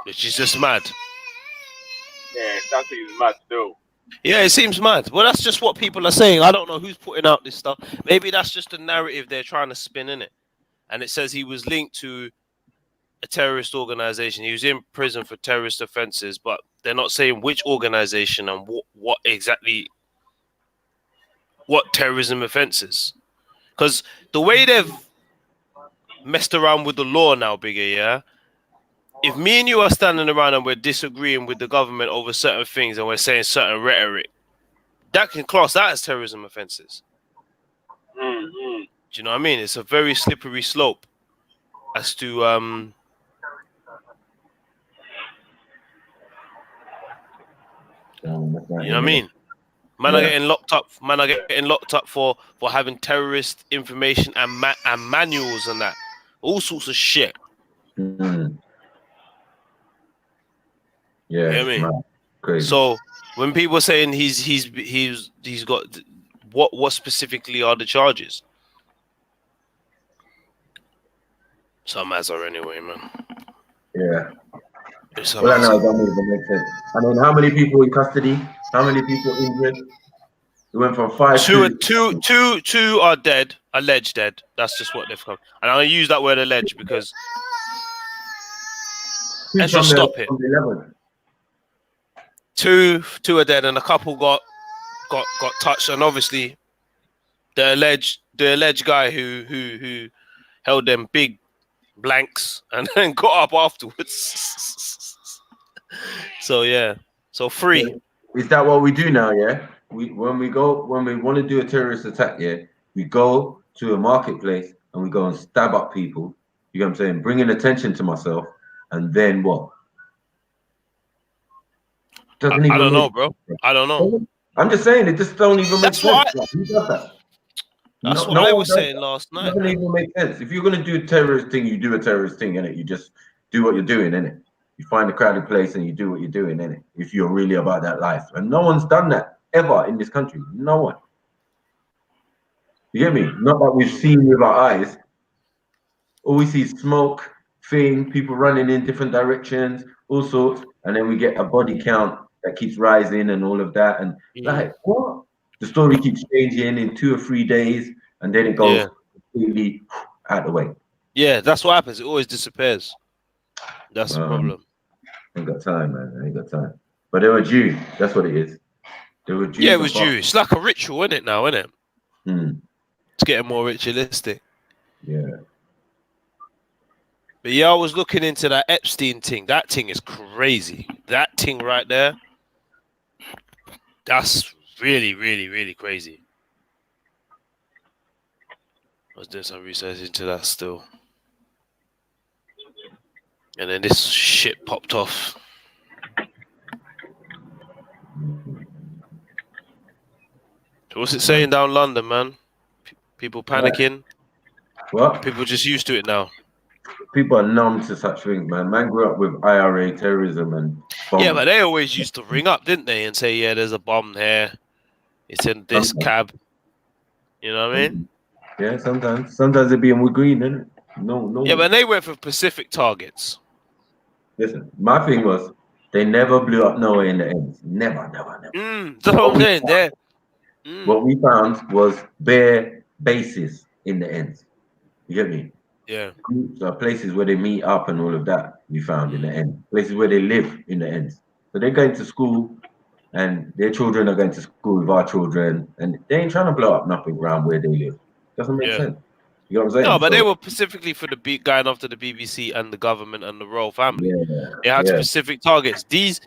Which is just mad. Yeah, that seems mad still. Yeah, it seems mad. Well, that's just what people are saying. I don't know who's putting out this stuff. Maybe that's just the narrative they're trying to spin in it. And it says he was linked to a terrorist organization. He was in prison for terrorist offenses, but they're not saying which organization and what exactly what terrorism offenses. Because the way they've messed around with the law now, Bigger, yeah? If me and you are standing around and we're disagreeing with the government over certain things and we're saying certain rhetoric, that can class that as terrorism offenses. Mm-hmm. Do you know what I mean? It's a very slippery slope as to you know what I mean? Man are getting locked up. Man are getting locked up for having terrorist information and manuals and that, all sorts of shit. Mm-hmm. Yeah, you know what I mean? Crazy. So when people are saying he's got what specifically are the charges? Some as are anyway, man. Yeah. Well, I know it doesn't even make sense. I mean, how many people in custody? How many people injured? It went from 5 to... Two are dead, alleged dead. That's just what they've come. And I use that word alleged because let's just stop it. Two are dead, and a couple got touched, and obviously the alleged guy who held them big blanks and then got up afterwards. So yeah, so 3. Is that what we do now? Yeah, when we want to do a terrorist attack, yeah, we go to a marketplace and we go and stab up people. You know what I'm saying? Bringing attention to myself, and then what? I don't know, bro. I don't know. I'm just saying it just don't even make sense. Who does that? That's what I was saying last night. It doesn't even make sense. If you're gonna do a terrorist thing, you do a terrorist thing, innit? You just do what you're doing, innit? You find a crowded place and you do what you're doing, innit? If you're really about that life. And no one's done that ever in this country. No one. You get me? Not that we've seen with our eyes. All we see is smoke, people running in different directions, all sorts, and then we get a body count that keeps rising and all of that. And like, what? The story keeps changing in 2 or 3 days, and then it goes completely out of the way. Yeah, that's what happens. It always disappears. That's the problem. I ain't got time, man. I ain't got time. But they were due. That's what it is. They were due Yeah, it to was fuck. due. It's like a ritual, isn't it? Now, isn't it? Mm, It's getting more ritualistic. yeah. But yeah, I was looking into that Epstein thing. That thing is crazy. That thing right there. That's really, really, really crazy. I was doing some research into that still. And then this shit popped off. So what's it saying down London, man? People panicking? What? People just used to it now. People are numb to such things, man. Man grew up with IRA terrorism and bombs. Yeah, but they always used to ring up, didn't they? And say, yeah, there's a bomb here. It's in this cab. You know what I mean? Yeah, sometimes. Sometimes they're being with green, innit? No. Yeah, but they went for specific targets. Listen, my thing was they never blew up nowhere in the end. Never. That's what I'm saying. There. What we found was bare bases in the ends. You get me? Yeah. Groups are places where they meet up and all of that we found in the end. Places where they live in the ends. So they're going to school and their children are going to school with our children and they ain't trying to blow up nothing around where they live. Doesn't make sense. You know what I'm saying? No, but So, they were specifically for the going after the BBC and the government and the royal family. yeah, They had specific targets. These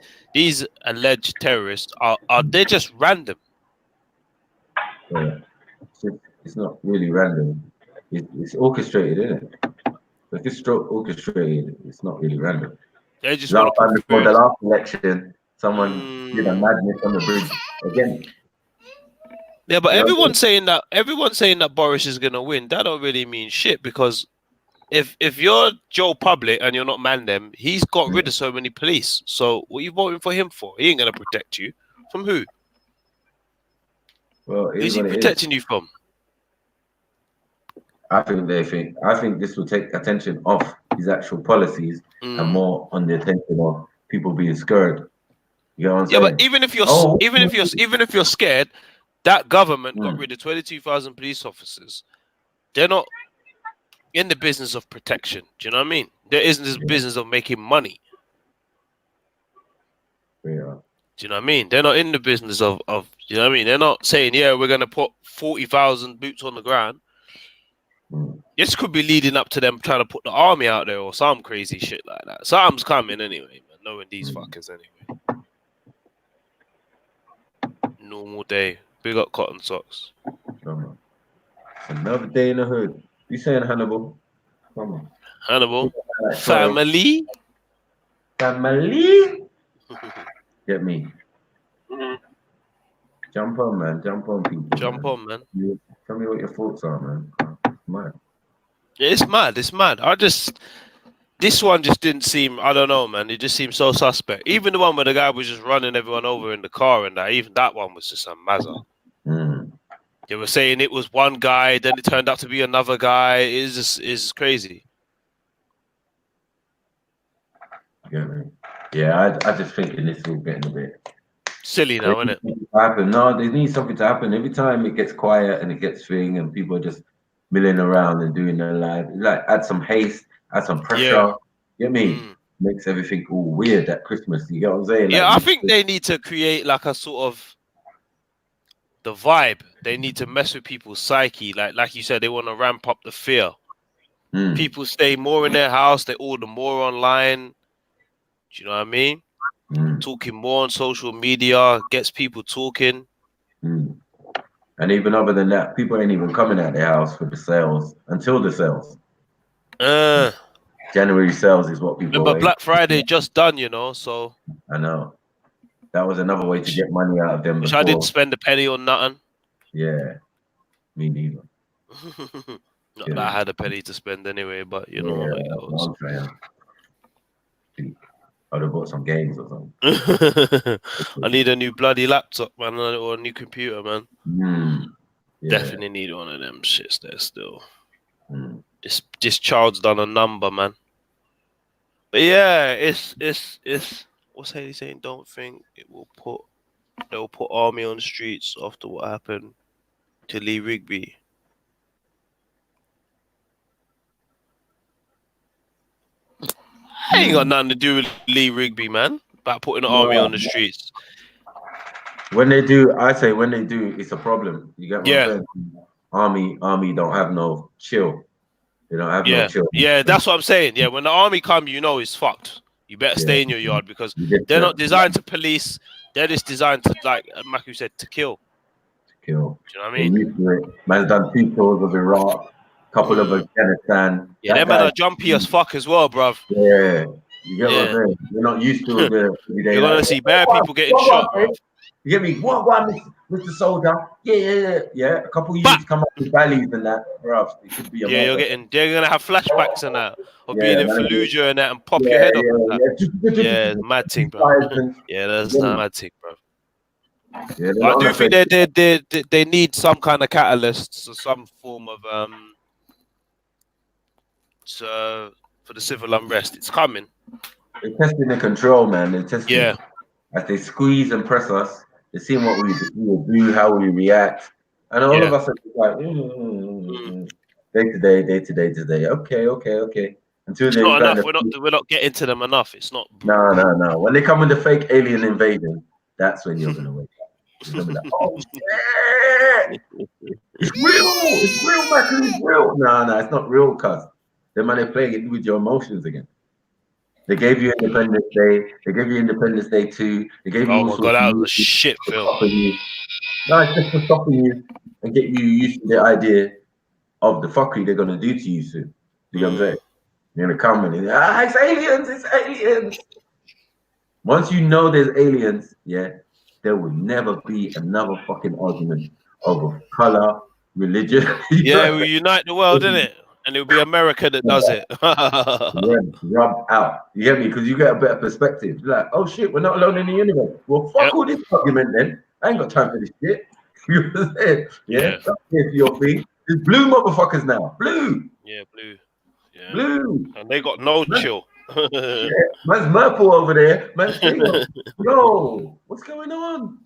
alleged terrorists are they just random? Yeah. It's not really random. It's orchestrated, isn't it? If it's orchestrated, it's not really random. They just want to put before food. the last election, someone did a madness on the bridge again. Yeah, but everyone's saying that Boris is gonna win. That don't really mean shit because if you're Joe Public and you're not man them, he's got rid of so many police. So what are you voting for him for? He ain't gonna protect you. From who? Well, who's he protecting you from? I think this will take attention off his actual policies and more on the attention of people being scared. You know what I'm saying? But even if you're scared, that government got rid of 22,000 police officers. They're not in the business of protection. Do you know what I mean? There isn't this business of making money. Yeah. Do you know what I mean? They're not in the business of you know what I mean? They're not saying, yeah, we're gonna put 40,000 boots on the ground. This could be leading up to them trying to put the army out there or some crazy shit like that. Something's coming anyway, man. Knowing these fuckers anyway. Normal day. Big up cotton socks. Come on. Another day in the hood. You saying Hannibal? Come on. Hannibal. FAMILEE. FAMILEE. Get me. Jump on, man. Jump on, people. Jump on, man. Tell me what your thoughts are, man. Mad. It's mad. It's mad. This one just didn't seem. I don't know, man. It just seemed so suspect. Even the one where the guy was just running everyone over in the car and that. Even that one was just a mazza. They were saying it was one guy, then it turned out to be another guy. It's crazy. Yeah, I just think this is getting a bit silly now, isn't it? Happen. No, there needs something to happen. Every time it gets quiet and it gets thing and people are just milling around and doing their life, like add some haste, add some pressure. You get me? Makes everything all weird at Christmas. You get what I'm saying? Yeah, I think they need to create like a sort of the vibe. They need to mess with people's psyche. Like you said, they want to ramp up the fear. People stay more in their house. They order more online. Do you know what I mean? Talking more on social media gets people talking. And even other than that, people ain't even coming out their house for the sales until the sales. January sales is what people. Remember, Black Friday just done, you know. So I know that was another way to get money out of them. Which I didn't spend a penny on nothing. Yeah, me neither. Not that I had a penny to spend anyway, but you know how it goes. I'd have bought some games or something. I need a new bloody laptop, man, or a new computer, man. Definitely need one of them shits there still. This child's done a number, man. But yeah, it's what's Haley saying? Don't think they'll put army on the streets after what happened to Lee Rigby. Ain't got nothing to do with Lee Rigby, man. About putting the army on the streets. When they do, I say when they do, it's a problem. You get what I'm Yeah, saying? Army don't have no chill. They don't have no yeah, chill. yeah. That's what I'm saying. Yeah, when the army come, you know it's fucked. You better Yeah, stay in your yard because you get they're to not designed to police. They're just designed to, like Maku said, to kill. kill. Do you know what I They're mean? used to it. Man's done 2 tours of Iraq, couple of Afghanistan. Yeah, That them men guy, are jumpy as fuck as well, bruv. yeah. You get what I'm Yeah, saying? You're not used to the everyday you're life. gonna see bare people getting What, shot, man? bruv. You get me? What, Mr. Soldier? Yeah. A couple But youths come up with valleys and that, bruv. It could be a yeah, mother. they're gonna have flashbacks and that of being Yeah, in man. Fallujah and that and pop your Yeah, head off and that. Yeah, yeah. mad thing, bro. Fires and- Yeah, that's yeah, a mad thing, bro. they're But I not do afraid. think they need some kind of catalyst or some form of so for the civil unrest. It's coming. They're testing the control, man. They're testing Yeah, it. As they squeeze and press us, they're seeing what we do, how we react. And all of yeah. us are just like, day to day. Okay. Until It's they not kind enough. of, We're not getting to them enough. It's not. no. When they come with the fake alien invasion, that's when you're going to wake up. You're going to be like, oh, shit! It's real, man. It's real. No, it's not real, cuz. Then man, they're playing it with your emotions again. They gave you Independence Day. They gave you Independence Day 2. They gave you Oh all my sorts god, of that was a movies shit to film. stop you. No, it's just for stopping you and get you used to the idea of the fuckery they're gonna do to you soon. You know what I'm saying? You're gonna come and it's aliens. Once you know there's aliens, yeah, there will never be another fucking argument over color, religion. Yeah, we unite the world, innit? And it'll be America that does it. Yeah, rubbed out. You get me? Because you get a better perspective. You're like, oh shit, we're not alone in the universe. Well, fuck Yep. all this argument then. I ain't got time for this shit. You know what I'm saying? Yeah, Yeah. that's here for your thing. There's blue motherfuckers now. Blue. Yeah, blue. Yeah. Blue. And they got no Man, chill. yeah. Man's Merple over there. Man's Taylor. Yo, what's going on?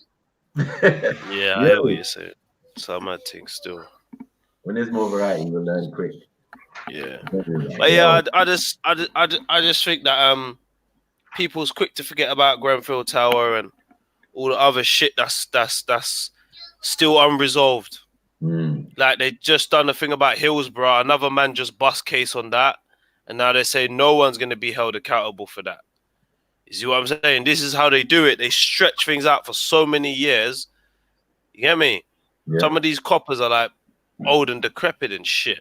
Yeah, I hear what you're saying. Some mad thing still. When there's more variety, you'll learn quick. Yeah. But yeah, I just think that people's quick to forget about Grenfell Tower and all the other shit that's still unresolved. Like they just done the thing about Hillsborough, another man just bust case on that, and now they say no one's gonna be held accountable for that. You see what I'm saying? This is how they do it. They stretch things out for so many years. You get me? Yeah. Some of these coppers are like old and decrepit and shit.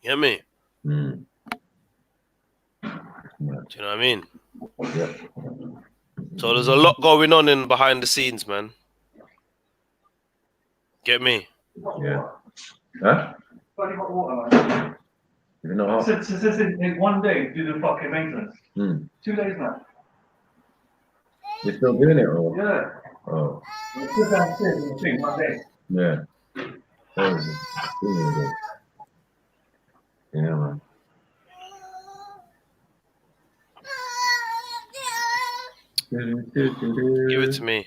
You get me? Do you know what I mean? Yeah. So there's a lot going on in behind the scenes, man. Get me? Yeah. Huh? Bloody hot water, man. Is it not hot? Since in 1 day, do the fucking maintenance. 2 days now. You're still doing it, or? Yeah. Oh. It's just downstairs in the thing, 1 day. Yeah. Yeah, man. Give it to me.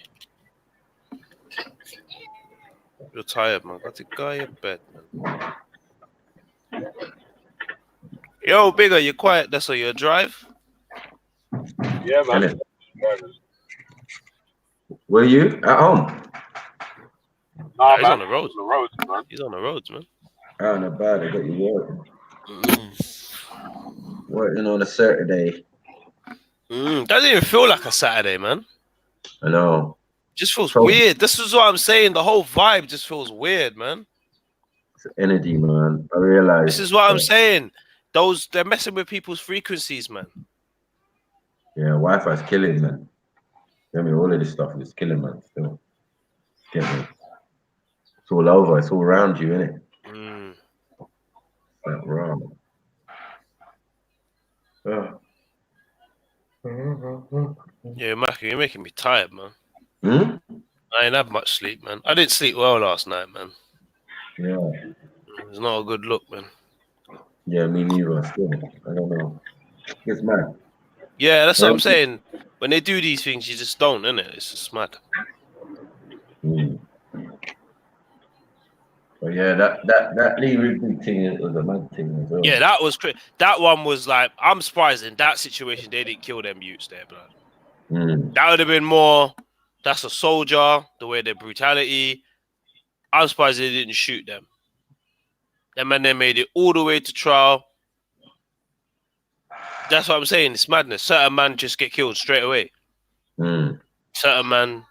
You're tired, man. Got to go in bed, man. Yo, Bigger, you quiet. That's all your drive? Yeah, man. Were you at home? Nah, He's man. on the roads. On the roads, man. He's on the roads, man. Oh, not bad. I got you working. Working on a Saturday. Doesn't even feel like a Saturday, man. I know. Just feels weird. This is what I'm saying. The whole vibe just feels weird, man. It's energy, man. I realize. This is what I'm saying. They're messing with people's frequencies, man. Yeah, Wi-Fi's killing, man. I mean, all of this stuff is killing, man. Still. Get me? It's all over. It's all around you, innit? That's wrong. Yeah, Mackie, you're making me tired, man. I ain't had much sleep, man. I didn't sleep well last night, man. Yeah. It's not a good look, man. Yeah, me neither. Still, I don't know. It's mad. Yeah, that's what I'm saying. When they do these things, you just don't, innit? It's just mad. But yeah, that Lee Ridley thing was a mad thing as well. Yeah, that was that one was like, I'm surprised in that situation they didn't kill them youths there, blood. That would have been more That's a soldier. The way their brutality. I'm surprised they didn't shoot them. Them man, they made it all the way to trial. That's what I'm saying. It's madness. Certain man just get killed straight away. Certain man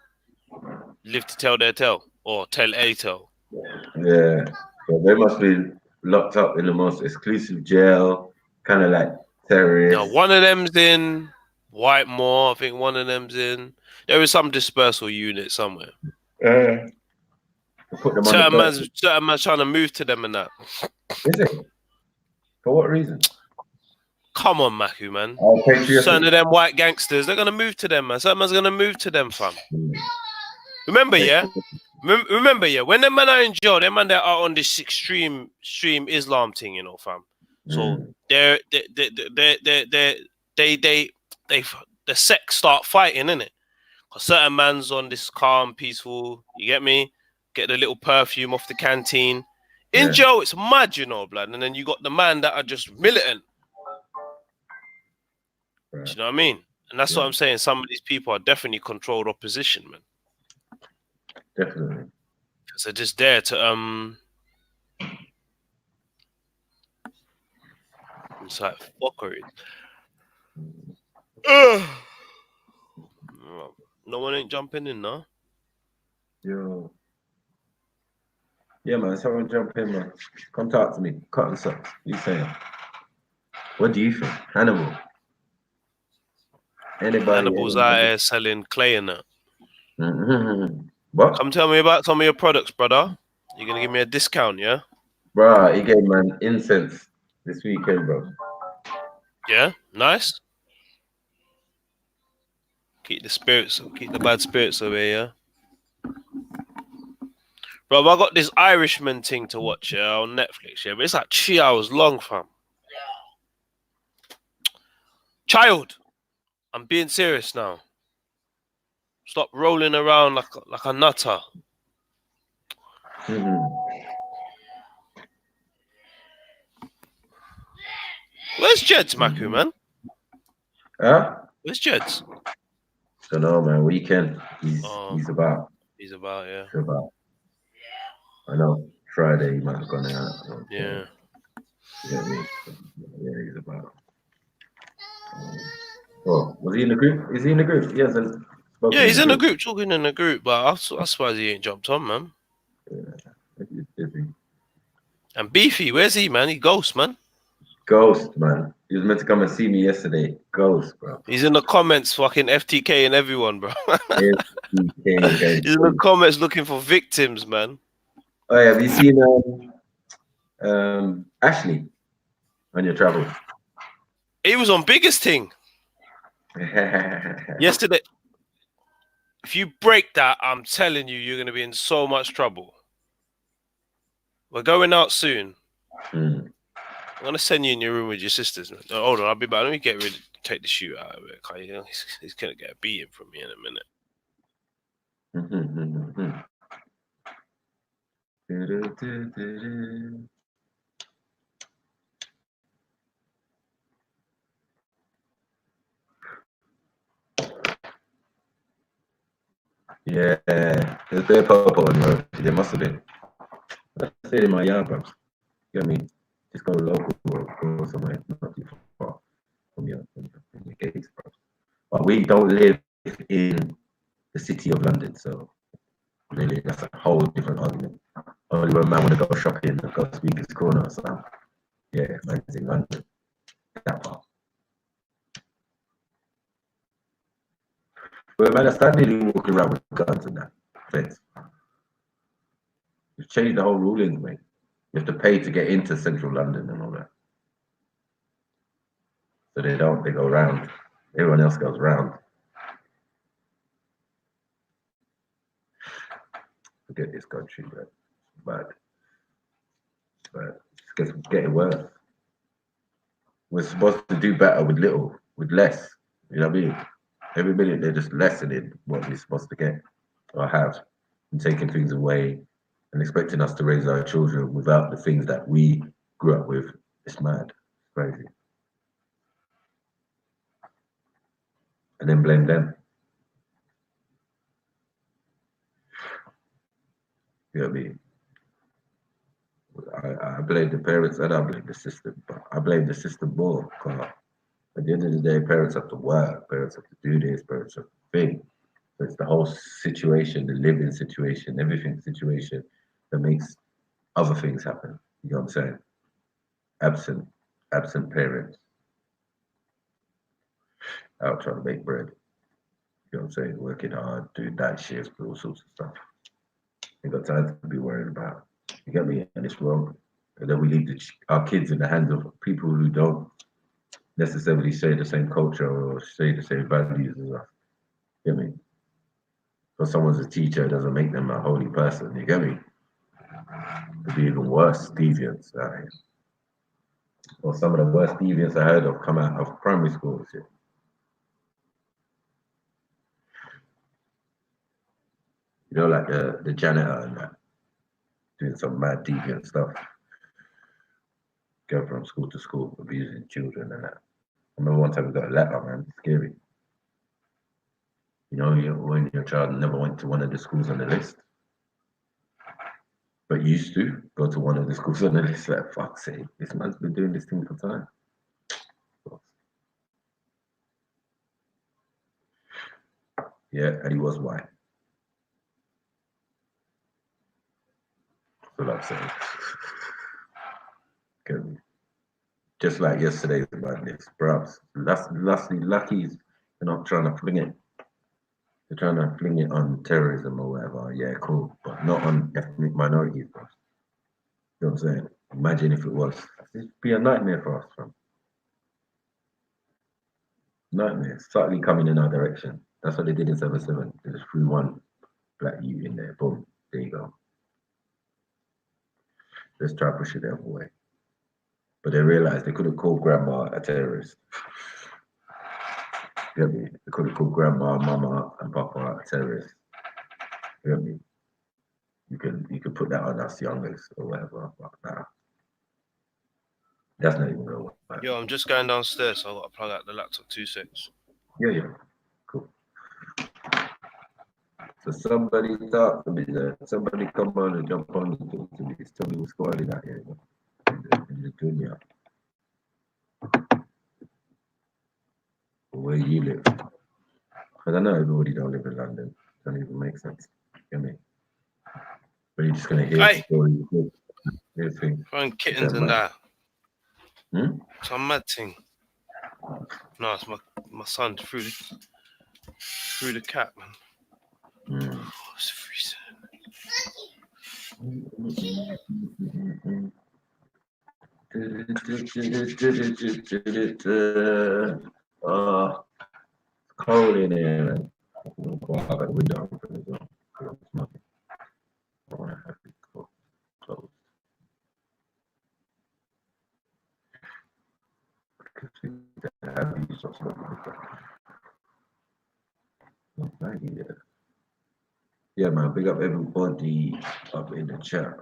live to tell their tale or tell a tale. Yeah, but they must be locked up in the most exclusive jail, kind of like Now, terrorists. one of them's in Whitemore. I think one of them's in. There is some dispersal unit somewhere. Put them on the Certain man's trying to move to them and that. Is it? For what reason? Come on, Maku, man. Oh, patriotic. Certain of them white gangsters, they're gonna move to them, man. Certain man's gonna move to them, fam. Remember, yeah. Remember, yeah. When them man are in jail, them man they are on this extreme Islam thing, you know, fam. So the sect start fighting, innit? Cause certain man's on this calm, peaceful. You get me? Get the little perfume off the canteen. In jail, it's mad, you know, blood. And then you got the man that are just militant. Right. Do you know what I mean? And that's what I'm saying. Some of these people are definitely controlled opposition, man. Definitely. Because they're just there to it's like fuckery. No one ain't jumping in, no? Yo. Yeah, man. Someone jump in, man. Come talk to me. Cut and suck. You saying? What do you think? Hannibal. Anybody? Hannibal's out here selling clay and that. What? Come tell me about some of your products, brother. You're gonna give me a discount, yeah? Bruh, he gave man incense this weekend, bro. Yeah, nice. Keep the bad spirits away, yeah. Bro, I got this Irishman thing to watch, yeah, on Netflix, yeah, but it's like 3 hours long, fam. Child, I'm being serious now. Stop rolling around like a nutter. Where's Jed's, Maku, man? Huh? Where's Jed's? Don't know, man. Weekend. He's about. He's about, yeah. He's about. I know. Friday he might have gone out. Yeah. Yeah, he's about. Oh, was he in the group? Is he in the group? He hasn't spoken. Yeah, he's in the group, talking in the group, but I suppose he ain't jumped on, man. Yeah, he's busy. And Beefy, where's he, man? He ghost, man. Ghost, man. He was meant to come and see me yesterday. Ghost, bro. He's in the comments, fucking FTK and everyone, bro. FTK, he's in the comments looking for victims, man. Oh, yeah, have you seen Ashley on your travels? He was on Biggest Thing yesterday. If you break that, I'm telling you, you're going to be in so much trouble. We're going out soon. I'm going to send you in your room with your sisters. Man. Oh, hold on, I'll be back. Let me take the shoe out of it. He's going to get a beating from me in a minute. Yeah, there's a bit of purple on the road. There must have been. I stayed in my yard, bro. You know what I mean? Just go local or go somewhere not too far from your gates, bro. But we don't live in the city of London, so really that's a whole different argument. Only when man want to go shopping and go Speaker's Corner or something. Yeah, man's in London. That part. But man, I started walking around with guns and that. Fence. You've changed the whole rulings, mate. You have to pay to get into central London and all that. So they go round. Everyone else goes round. Forget this country, but it's getting worse. We're supposed to do better with less. You know what I mean? Every minute they're just lessening what we're supposed to get or have and taking things away and expecting us to raise our children without the things that we grew up with. It's mad. It's crazy. And then blame them. You know what I mean? I blame the parents and I blame the system, but I blame the system more because at the end of the day, parents have to work, parents have to do this, parents have to think. So it's the whole situation, the living situation, everything situation that makes other things happen. You know what I'm saying? Absent, absent parents out trying to make bread. You know what I'm saying? Working hard, doing that shit, all sorts of stuff. Ain't got time to be worried about. You get me? And it's wrong. And then we leave our kids in the hands of people who don't necessarily share the same culture or share the same values as us. You get me? Because someone's a teacher doesn't make them a holy person. You get me? It'd be even worse, deviants. Or some of the worst deviants I heard of come out of primary schools. Yeah. You know, like the janitor and that, doing some mad deviant stuff, going from school to school, abusing children and that. I remember one time we got a letter, man, scary. You know, when your child never went to one of the schools on the list, but used to go to one of the schools on the list, like, fuck's sake, this man's been doing this thing for time. Yeah, and he was white. That's what I'm saying. Okay. Just like yesterday's madness, perhaps. Lucky's they're not trying to fling it. They're trying to fling it on terrorism or whatever. Yeah, cool. But not on ethnic minorities, bro. You know what I'm saying? Imagine if it was. It'd be a nightmare for us, fam. Nightmare. Slightly coming in our direction. That's what they did in 7-7. They just threw one black youth in there. Boom. There you go. Let's try to push it the other way. But they realized they could have called grandma a terrorist. You get me? They could have called grandma, mama, and papa a terrorist. You get me? You can put that on us youngers or whatever, but nah. That's not even gonna work. Yo, I'm just going downstairs, so I've got to plug out the laptop 2 seconds. Yeah. Cool. So somebody talk to me there. Somebody come on and jump on and talk to me. Tell me what's going on in that area. In the dunya. Where you live. Because I know everybody don't live in London. Doesn't even make sense. You know what I mean? But you're just gonna hear Hey! stories. Hear things. Throwing kittens and that. Hmm? Some mad thing. No, it's my son threw the cat, man. Mm. Oh, it's freezing. Cold in here, man. I'll got the window open as well. I want to have it closed. Yeah, man, big up everybody up in the chat.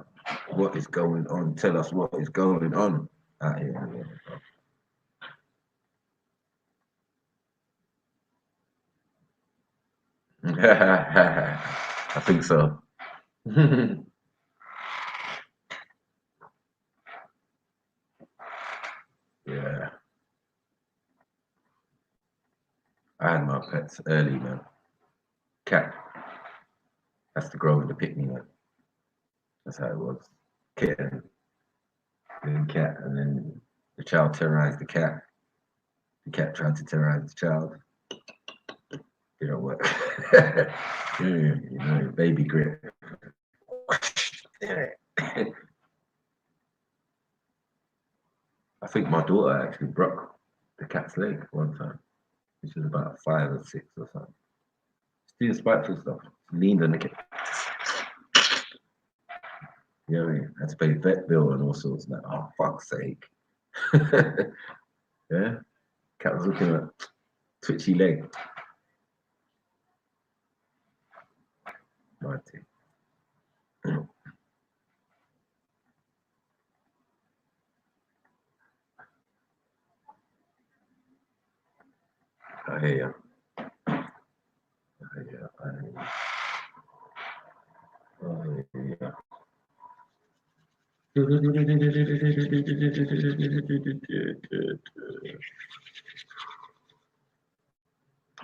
What is going on? Tell us what is going on out here. I think so. Yeah. I had my pets early, man. Cat has to grow in the picnic, man. That's how it was. Kitten, then cat, and then the child terrorized the cat. The cat tried to terrorize the child. You know what? Baby grip. I think my daughter actually broke the cat's leg one time. She was about 5 or 6 or something. She's doing spiteful stuff. She leaned on the cat. You know what I mean? Had to pay vet bill and all sorts. Like, oh, fuck's sake. Yeah? Cat was looking at twitchy leg. Mighty. I hear you. I hear you.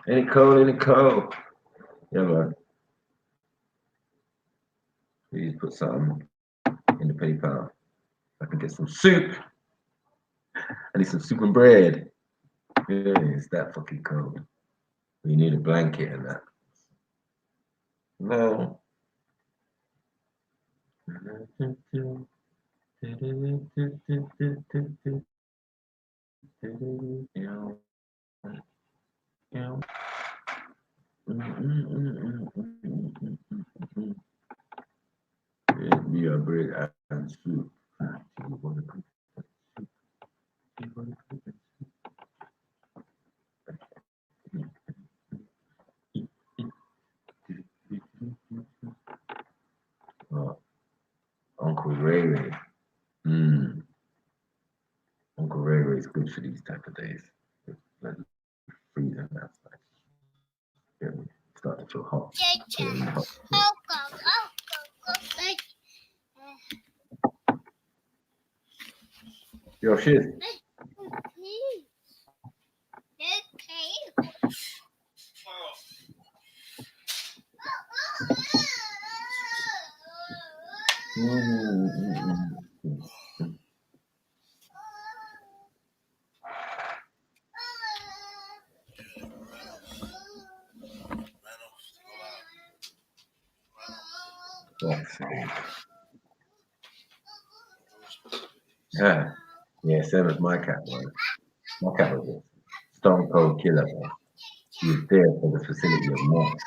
Ain't it cold? Ain't it cold? Yeah, man. Please put something in the PayPal. I can get some soup. I need some soup and bread. Yeah, it's that fucking cold. You need a blanket and that. No. Be a bread and soup. Oh, Uncle Ray Ray. Uncle Ray Ray is good for these type of days. Like freezing outside. Get me? Start to feel hot. Yo, shit. Yeah, same as my cat, man. My cat was a stone cold killer, man. He was there for the facility of months.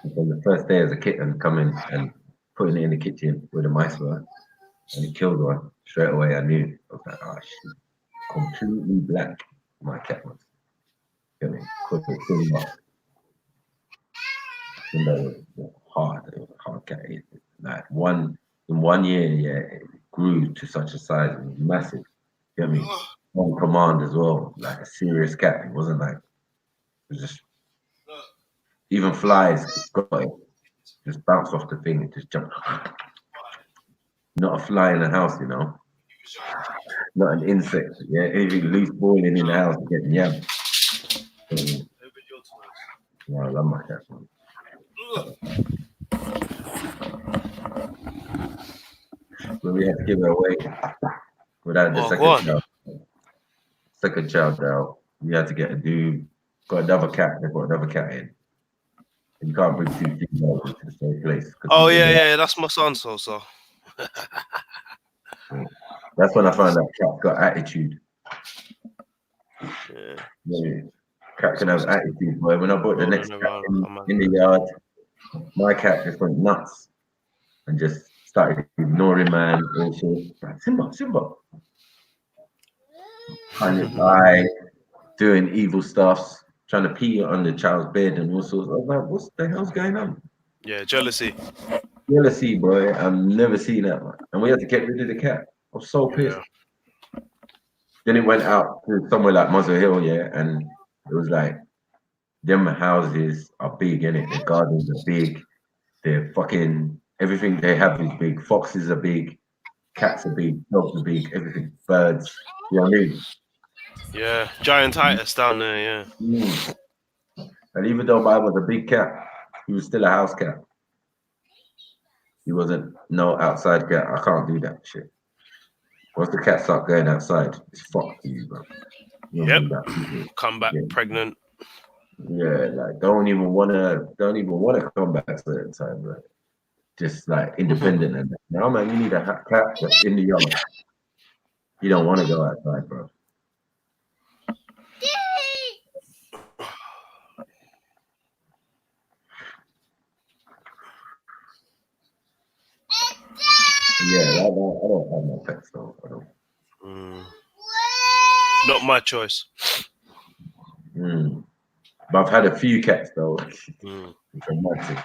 And from the first day as a kitten, coming and putting it in the kitchen where the mice were, and he killed one. Straight away, I knew. I was like, oh shit. Completely black, my cat was. Get me? Could have killed him up. It was hard. It was a hard cat. Like in 1 year, yeah, it grew to such a size. It was massive. Get me? On command as well, like a serious cat. It wasn't like, it was just, even flies got it. Just bounced off the thing. It just jumped. Not a fly in the house, you know. Not an insect. Yeah, anything loose boiling in the house getting yammed. Yeah, I love my cat, man. But we had to give it away without the second child out. We had to get a dude. Got another cat. They got another cat in. And you can't bring two females into the same place. Oh yeah, that's my son, so. That's when I found out cat got attitude. Yeah. Cat can have attitude, boy. When I brought the next cat in the yard, my cat just went nuts and just started ignoring man. Also, Simba. Kind of eye, doing evil stuffs, trying to pee on the child's bed and all sorts. I was like, what the hell's going on? Yeah, jealousy. Jealousy, boy. I've never seen that, man. And we had to get rid of the cat. I was so pissed. Yeah. Then it went out to somewhere like Muswell Hill, yeah, and it was like, them houses are big, innit? The gardens are big. They're fucking, everything they have is big. Foxes are big. Cats are big. Dogs are big. Everything. Birds. You know what I mean? Yeah, giantitis down there, yeah. And even though mine was a big cat, he was still a house cat. He wasn't no outside cat. I can't do that shit. Once the cat start going outside, it's fucked to you, bro. Yep. Come back pregnant. Yeah, like don't even wanna come back at certain time, bro. Just like independent and that. No man, you need a cat that's in the yard. You don't want to go outside, bro. Yeah, I don't have no pets though. I don't. Not my choice. But I've had a few cats though. Dramatic.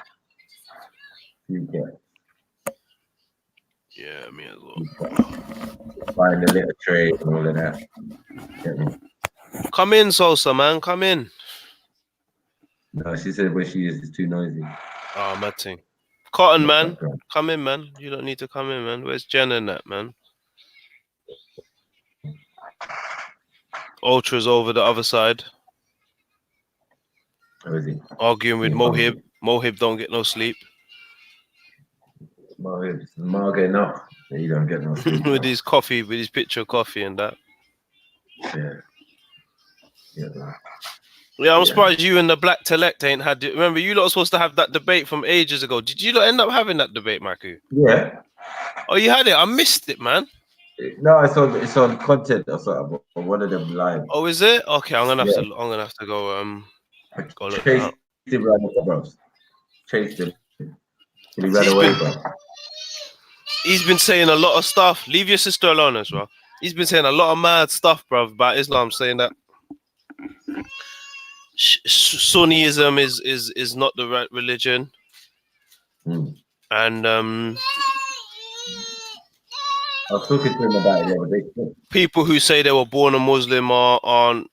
Few cats. Yeah, me as well. Find the litter tray and all of that. Come in, Sosa, man. Come in. No, she said where she is too noisy. Oh, mad thing. Cotton, man. Come in, man. You don't need to come in, man. Where's Jen and that, man? Ultra's over the other side. Where is he? Arguing with Mohib. Mohib don't get no sleep. Mohib getting up. You don't get no sleep. With his coffee, with his picture of coffee and that. Yeah. Yeah, I'm surprised you and the Black Telect ain't had it. Remember, you lot were supposed to have that debate from ages ago. Did you lot end up having that debate, Maku? Yeah. Oh, you had it? I missed it, man. No, it's on content or something. Or one of them live. Oh, is it? Okay, I'm gonna have to go. Go look that up. Him ran away, bro. Chased him. He ran away, bro. He's been saying a lot of stuff. Leave your sister alone as well. He's been saying a lot of mad stuff, bro, about Islam, saying that Sunniism is not the right religion, and I was talking to him about it the other day. people who say they were born a Muslim aren't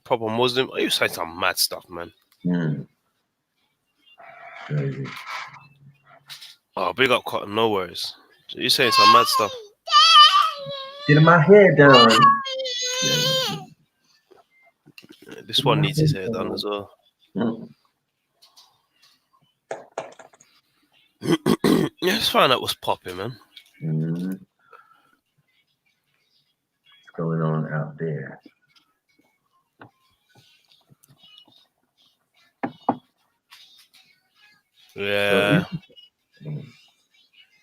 proper Muslim. You say some mad stuff, man. Crazy. Oh, big up Cotton, no worries. You saying some mad stuff. Get my hair done. This one needs his hair done as well. Yeah, let's find out what's popping, man. What's going on out there? Yeah.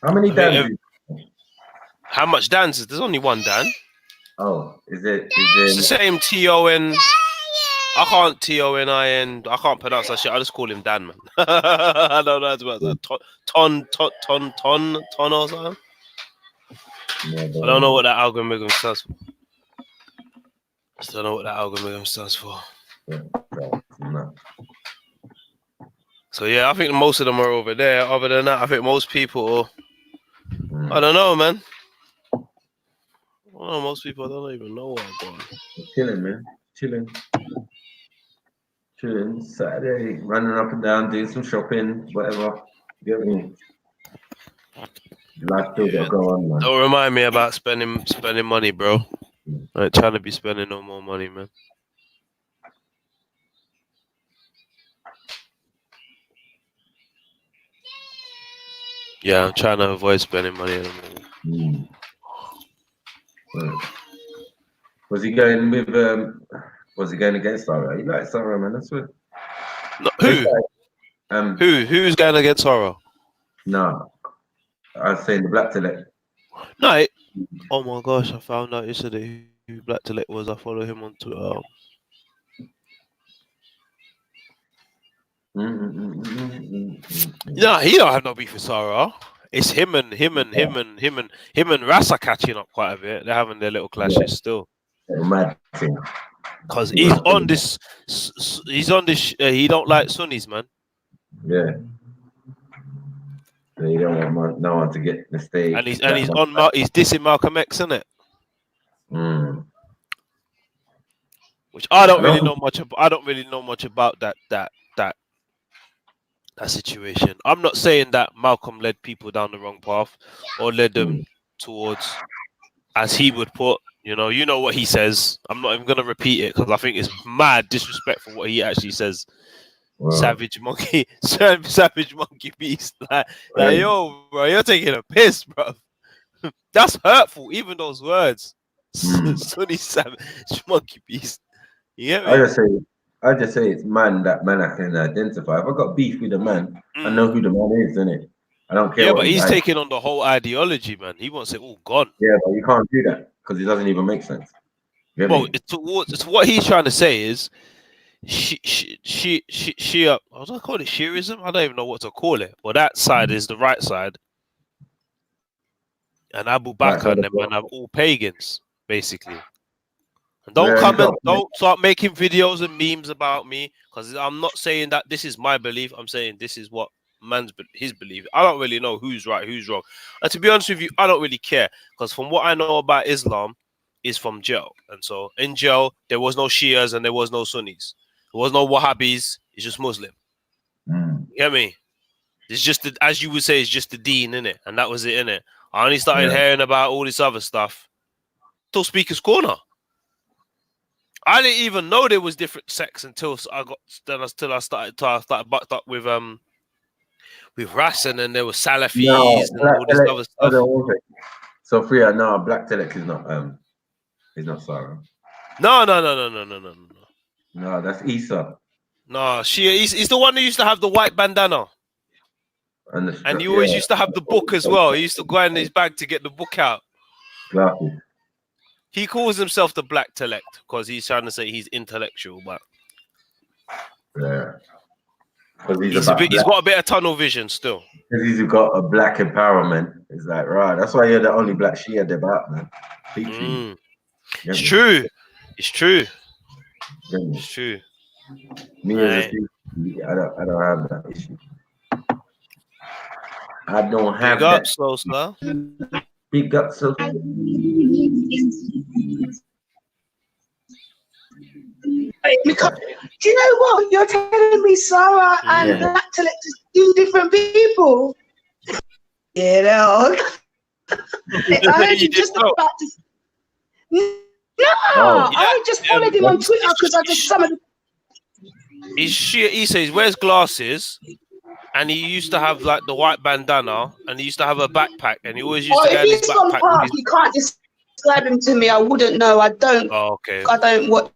How many Dans? How much Dans is? There's only one Dan. Oh, is it? It's the same Ton. I can't Ton. I can't pronounce that shit. I just call him Dan, man. I don't know about that. Ton or something. I don't know what that algorithm stands for. I don't know what that algorithm stands for. So yeah, I think most of them are over there. Other than that, I think most people. I don't know, man. Well, most people don't even know what I'm doing. Chilling, man. Chilling. Saturday, running up and down, doing some shopping, whatever. You get me? Life still got to go on, man. Don't remind me about spending money, bro. I ain't trying to be spending no more money, man. Yeah, I'm trying to avoid spending money anymore. Was he going with? Was he going against Sarah? You like Sarah, man? That's what. No, who? Who's going against Sarah? No, I was saying the Black Telect. No. Oh my gosh! I found out yesterday who Black Telect was. I follow him on Twitter. No, he don't have no beef with Sarah. It's him and Ras are catching up quite a bit. They're having their little clashes still. Mad thing. Because he's on this. He don't like Sunnis, man. Yeah. So you don't want no one to get the stage. And he's dissing Malcolm X, isn't it? Which I don't really know much about. I don't really know much about that situation. I'm not saying that Malcolm led people down the wrong path or led them towards, as he would put, you know what he says. I'm not even gonna repeat it because I think it's mad disrespectful what he actually says. Wow. Savage monkey beast. Like yo, bro, you're taking a piss, bro. That's hurtful. Even those words. Sunny savage monkey beast. You get me? I just say it's man that man I can identify. If I got beef with a man, I know who the man is, innit? I don't care. Yeah, but he's taking on the whole ideology, man. He wants it all gone. Yeah, but you can't do that because it doesn't even make sense. Well, it's what he's trying to say is she I was gonna call it Shiism. I don't even know what to call it. But that side is the right side, and Abu Bakr and them man are all pagans, basically. And don't start making videos and memes about me because I'm not saying that this is my belief. I'm saying this is what his belief. I don't really know who's right, who's wrong. And to be honest with you, I don't really care because from what I know about Islam is from jail. And so in jail, there was no Shias and there was no Sunnis. There was no Wahhabis. It's just Muslim. You get me? It's just as you would say, it's just the dean, innit? And that was it, innit? I only started hearing about all this other stuff till Speaker's Corner. I didn't even know there was different sects until I started bucked up with Ras, and then there was Salafis and all this other stuff. So Freya, no, Black Telek is not Sarah. No. No, that's Isa. No, he's the one who used to have the white bandana. And he always used to have the book as well. He used to go in his bag to get the book out. Glasses. He calls himself the Black Telect because he's trying to say he's intellectual, but yeah, he's got a bit of tunnel vision still. Because he's got a black empowerment. It's like, right, that's why you're the only black Shia about, man. It's true. It's true. It's true. Me as a Shia, I don't have that issue. I don't have Big that. up, slow star. Big up, so. Do you know what? You're telling me Sarah and Black Telek are two different people? You know. I heard you just about to. No, I just followed him on Twitter because I just some of the. He says, wears glasses, and he used to have like the white bandana, and he used to have a backpack, and he always used to get his backpack. Park, you can't describe him to me. I wouldn't know. I don't. Oh, okay. I don't what.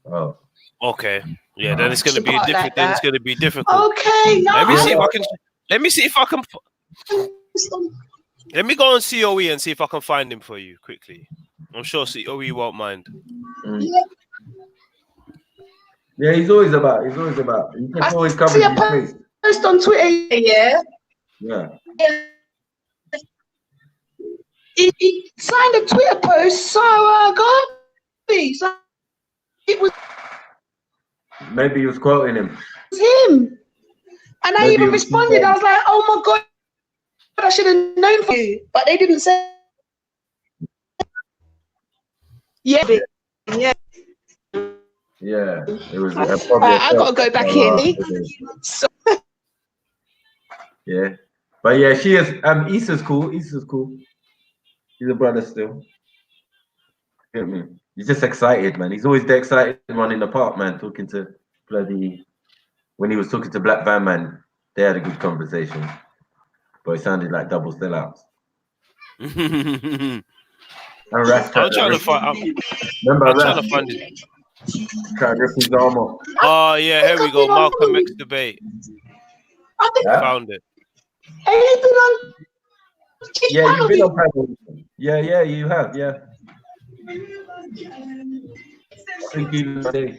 Oh. Okay. Yeah. Then it's gonna be different. Like then it's gonna be difficult. Okay. No. Let me see if I can. Let me go on COE and see if I can find him for you quickly. I'm sure COE won't mind. Yeah, he's always about. You can always cover his face. Post on Twitter, yeah. He signed a Twitter post, so so it was. Maybe he was quoting him. It was him, and I even responded. I was like, "Oh my god, I should have known for you," but they didn't say. Yeah. Yeah, it was. I gotta go back in. So. Yeah, but yeah, she is. Issa's cool. Issa's cool. He's a brother still. Get me? He's just excited, man. He's always the excited one in the park, man. Talking to bloody. When he was talking to Black Van Man, they had a good conversation, but it sounded like double sellouts. I'm trying to find. Remember, I'm trying to find it. Oh yeah, here we go. Malcolm X debate. Found it. Yeah, you've been on panel. Yeah, you have. Yeah.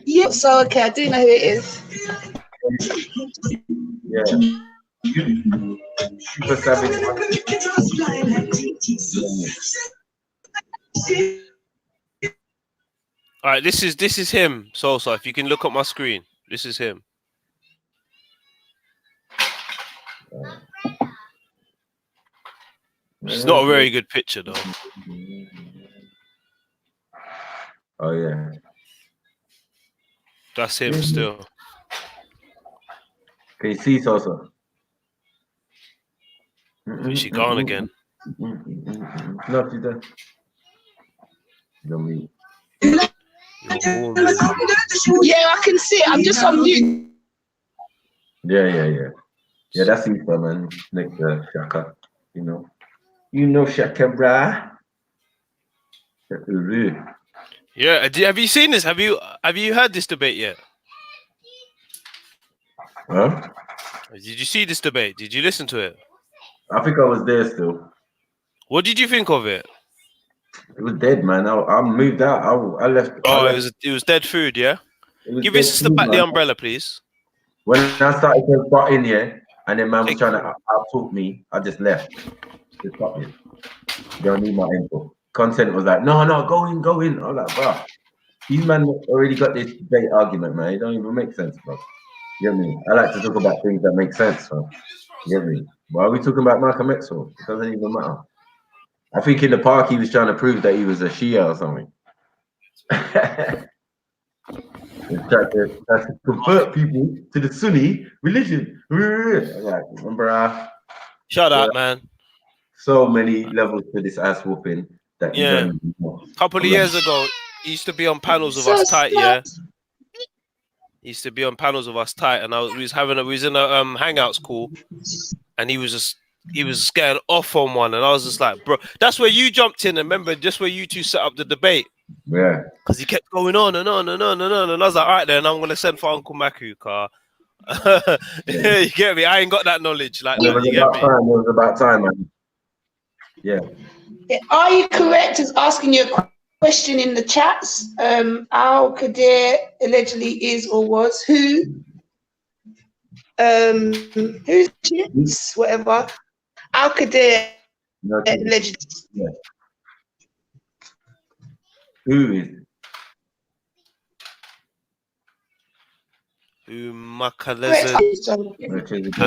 Yeah. So okay, I do know who it is. Yeah. Super Savage. All right, this is him. So if you can look at my screen, this is him. It's not a very good picture though. Oh yeah. That's him still. Can you see Sosa? Is she gone again? No, she's there. Yeah, I can see it. I'm just on mute. Yeah, that's Issa, man. Next to Shaka, you know Shaka, brah. Yeah, have you seen this? Have you heard this debate yet? Huh? Did you see this debate? Did you listen to it? I think I was there still. What did you think of it? It was dead, man. I moved out. I left. Oh, it was dead food, yeah. Give your sister back the umbrella, please. When I started to butt in here, and then man was trying to out-talk me, I just left. Just fuck it. They don't need my info. Content was like, no, go in. I was like, bro, these man already got this debate argument, man. It don't even make sense, bro. You get me? I like to talk about things that make sense, bro. You get me? Why are we talking about Malcolm X for? It doesn't even matter. I think in the park he was trying to prove that he was a Shia or something. That's to convert people to the Sunni religion. Like, remember, Shut up, man. so many levels to this ass whooping that you don't even know. Couple of years ago, he used to be on panels with us tight, yeah. He used to be on panels with us tight, and we was in a hangouts call, and he was getting off on one, and I was just like, bro, that's where you jumped in, and remember, just where you two set up the debate. Yeah. Because he kept going on and on and on and on, and I was like, all right, then I'm gonna send for Uncle Maku, car. You get me? I ain't got that knowledge like that. You get me? It was about time, man. Yeah. Are you correct as asking you a question in the chats? Al Qadir allegedly is or was who? Who's whatever? Al Qadir allegedly. Yeah. Who is?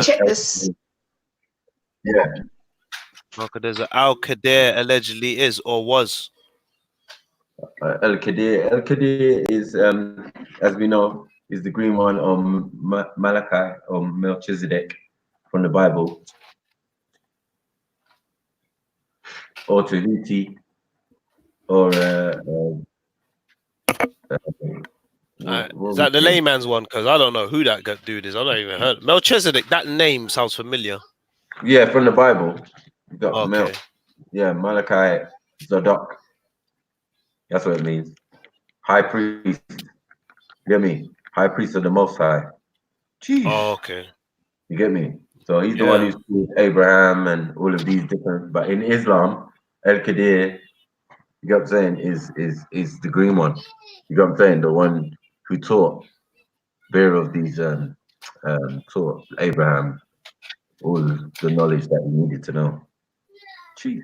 Check this. Yeah. Al Qadir allegedly is or was. Al Qadir is, as we know, is the green one on Malachi or Melchizedek from the Bible, or Tahuti, or is that the layman's one? Because I don't know who that dude is. I don't even heard Melchizedek. That name sounds familiar. Yeah, from the Bible. You got okay. Yeah, Malachi Zadok. That's what it means. High priest. You get me? High priest of the Most High. Jeez. Oh, okay. You get me? So he's the one who's called Abraham and all of these different. But in Islam, Al Qadir, you get what I'm saying, is the green one. You get what I'm saying? The one who taught various of these taught Abraham all the knowledge that he needed to know. Jeez.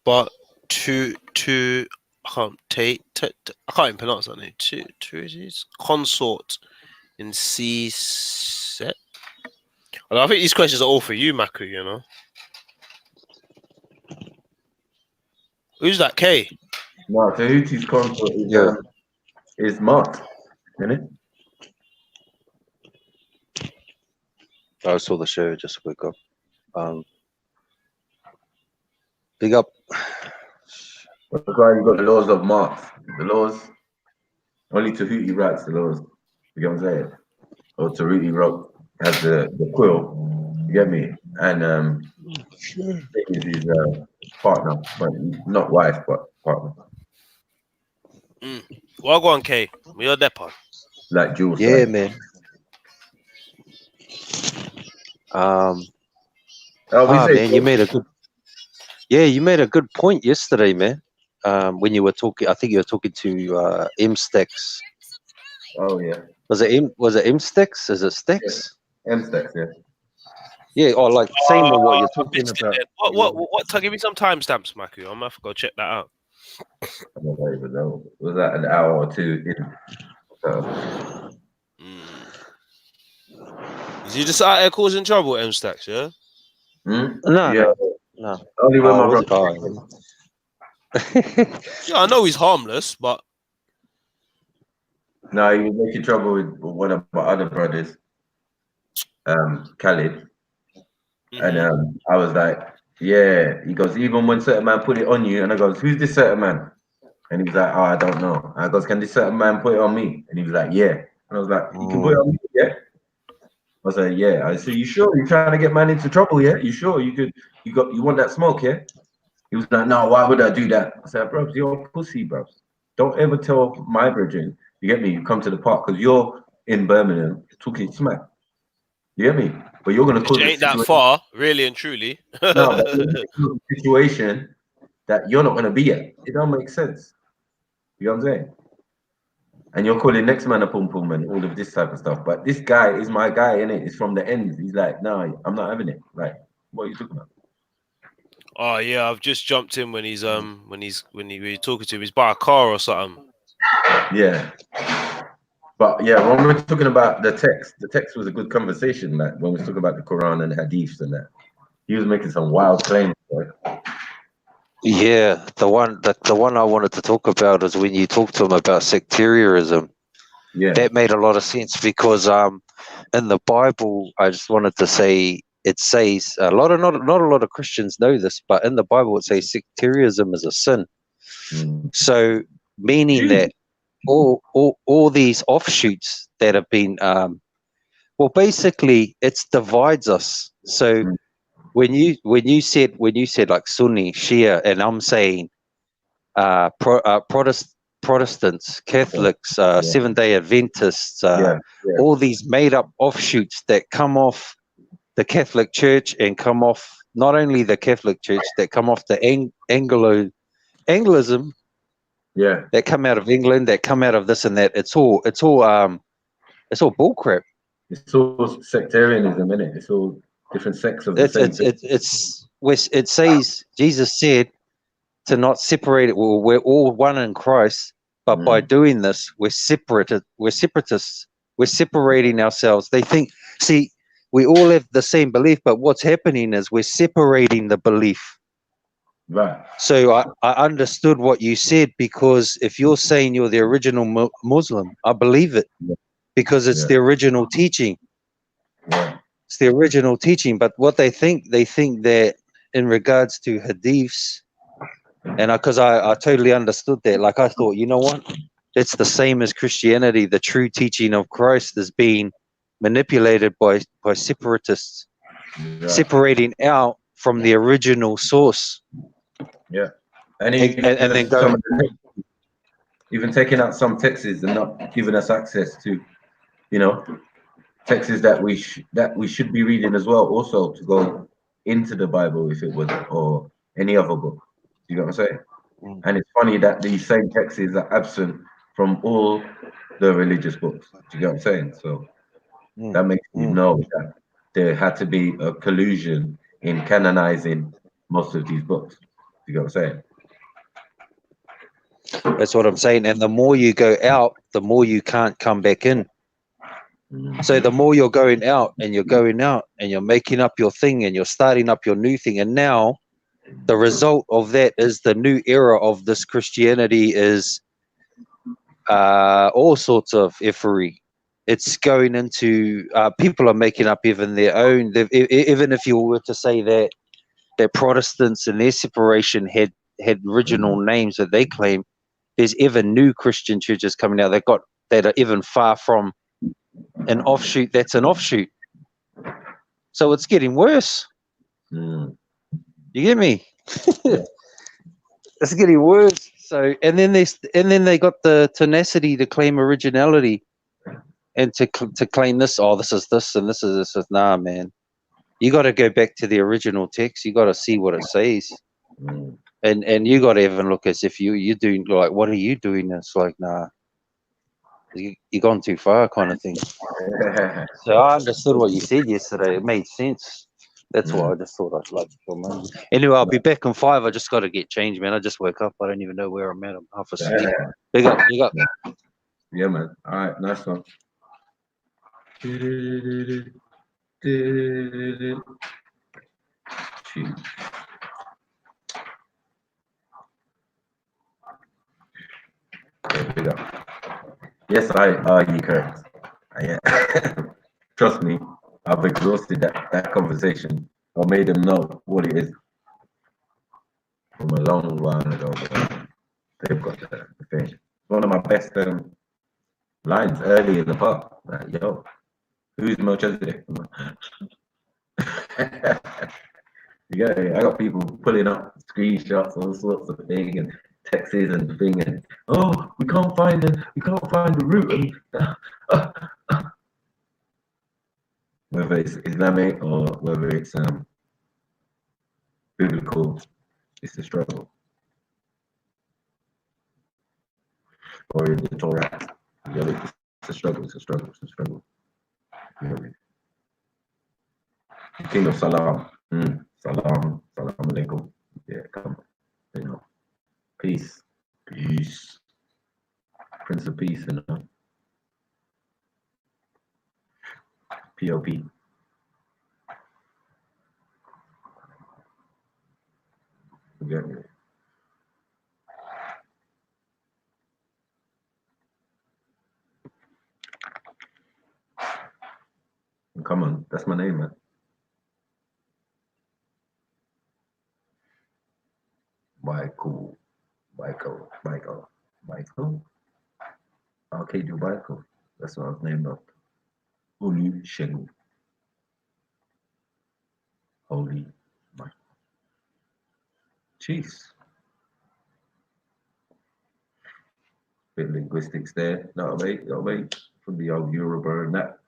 But to I can't even pronounce that name. To consort in C set. I think these questions are all for you, Maku. You know. Who's that? K. No, Tahuti's consort is Mart, isn't it? I saw the show just a quick up. Big up. That's why you got the laws of Mart. The laws, only Tahuti writes the laws. You get what I'm saying? Or Tahuti wrote, has the quill. You get me? And is his partner, but not wife, but partner. Well, go on, K. You're Depa. Like Jules. Yeah, said. man. Man, you made a good. Yeah, you made a good point yesterday, man. When you were talking, I think you were talking to M-Stex. Oh yeah. Was it M-Stex? Is it Stex? Yeah. M-Stex, yeah. Yeah, or like same with what you're talking about. What? Give me some timestamps, Maku. I'm gonna have to go check that out. I don't even know. Was that an hour or two in? Is he just out there causing trouble, M-Stacks, yeah? No. Only when my brother. Yeah, I know he's harmless, but no, he was making trouble with one of my other brothers, Khalid. And I was like, yeah. He goes, even when certain man put it on you, and I goes, who's this certain man? And he was like, oh, I don't know. I goes, can this certain man put it on me? And he was like, yeah. And I was like, you can put it on me, yeah? I was like, yeah. I said, you sure you're trying to get man into trouble, yeah? You sure you want that smoke, yeah? He was like, no, why would I do that? I said, bro, you're a pussy, bro. Don't ever tell my brethren, you get me, you come to the park, because you're in Birmingham talking smack. You get me? But you're going to cause it ain't that far, really and truly. No, but a situation that you're not going to be at. It don't make sense. You know what I'm saying? And you're calling next man a pum pum and all of this type of stuff. But this guy is my guy, innit? It's from the end. He's like, no, I'm not having it. Like, what are you talking about? Oh yeah, I've just jumped in when he's when you're talking to him. He's by a car or something. Yeah. But yeah, when we're talking about the text was a good conversation. Like when we talking about the Quran and the Hadiths and that, he was making some wild claims. Boy. Yeah, the one I wanted to talk about is when you talk to him about sectarianism. Yeah. That made a lot of sense because in the Bible, I just wanted to say it says not a lot of Christians know this, but in the Bible it says sectarianism is a sin. So meaning that all these offshoots that have been well, basically it's divides us. So when you said like Sunni, Shia, and I'm saying Protestants, Catholics, Seventh-day Adventists, all these made-up offshoots that come off the Catholic Church and come off not only the Catholic Church, that come off the Anglism, that come out of England, that come out of this and that. It's all bullcrap. It's all sectarianism, isn't it? It's all different sects of the same thing. It says Jesus said to not separate it. Well, we're all one in Christ, but by doing this, we're separated. We're separatists. We're separating ourselves. They think, see, we all have the same belief, but what's happening is we're separating the belief. Right. So I understood what you said, because if you're saying you're the original Muslim, I believe it, because it's the original teaching. Yeah. It's the original teaching. But what they think that in regards to hadiths, and because I totally understood that. Like I thought, you know what? It's the same as Christianity. The true teaching of Christ is being manipulated by separatists, separating out from the original source. Yeah. And then going. Even taking out some texts and not giving us access to, texts that we should be reading as well, also to go into the Bible if it was, or any other book. You know what I'm saying? And it's funny that these same texts are absent from all the religious books. Do you get what I'm saying? So that makes me know that there had to be a collusion in canonizing most of these books. Do you get what I'm saying? That's what I'm saying. And the more you go out, the more you can't come back in. So the more you're going out and you're making up your thing and you're starting up your new thing. And now the result of that is the new era of this Christianity is all sorts of effery. It's going into people are making up even their own. Even if you were to say that Protestants and their separation had original names that they claim, there's even new Christian churches coming out that are even far from an offshoot. That's an offshoot. So it's getting worse. You get me? It's getting worse. So and then they got the tenacity to claim originality and to claim this. Oh, this is this and this is this. Nah, man. You got to go back to the original text. You got to see what it says, and you got to even look as if you're doing like, what are you doing? It's like, nah, you gone too far, kind of thing. So I understood what you said yesterday. It made sense. That's why I just thought I'd like to film on. Anyway, I'll be back in 5. I just got to get changed, man. I just woke up. I don't even know where I'm at. I'm half asleep. Big up. Yeah, man. All right, nice one. Big up. Yes, are you correct? Yeah. Trust me, I've exhausted that conversation or made them know what it is from a long while ago. But they've got the thing. It's one of my best lines early in the part. Like, yo, who's Melchizedek? Yeah, I got people pulling up screenshots, all sorts of things, and texts and thing, and we can't find the root, and whether it's Islamic or whether it's biblical, it's a struggle. Or in the Torah, it's a struggle. It's a struggle. You know what I mean? The King of Salam, Salam alaikum. Yeah, come on, peace, Prince of Peace, P.O.P. Forget me. Come on, that's my name, man. Michael. Arcadial Michael. That's what I was named after. Olusegun. Holy Michael. Jeez. Bit of linguistics there. No, mate. From the old Yoruba and that.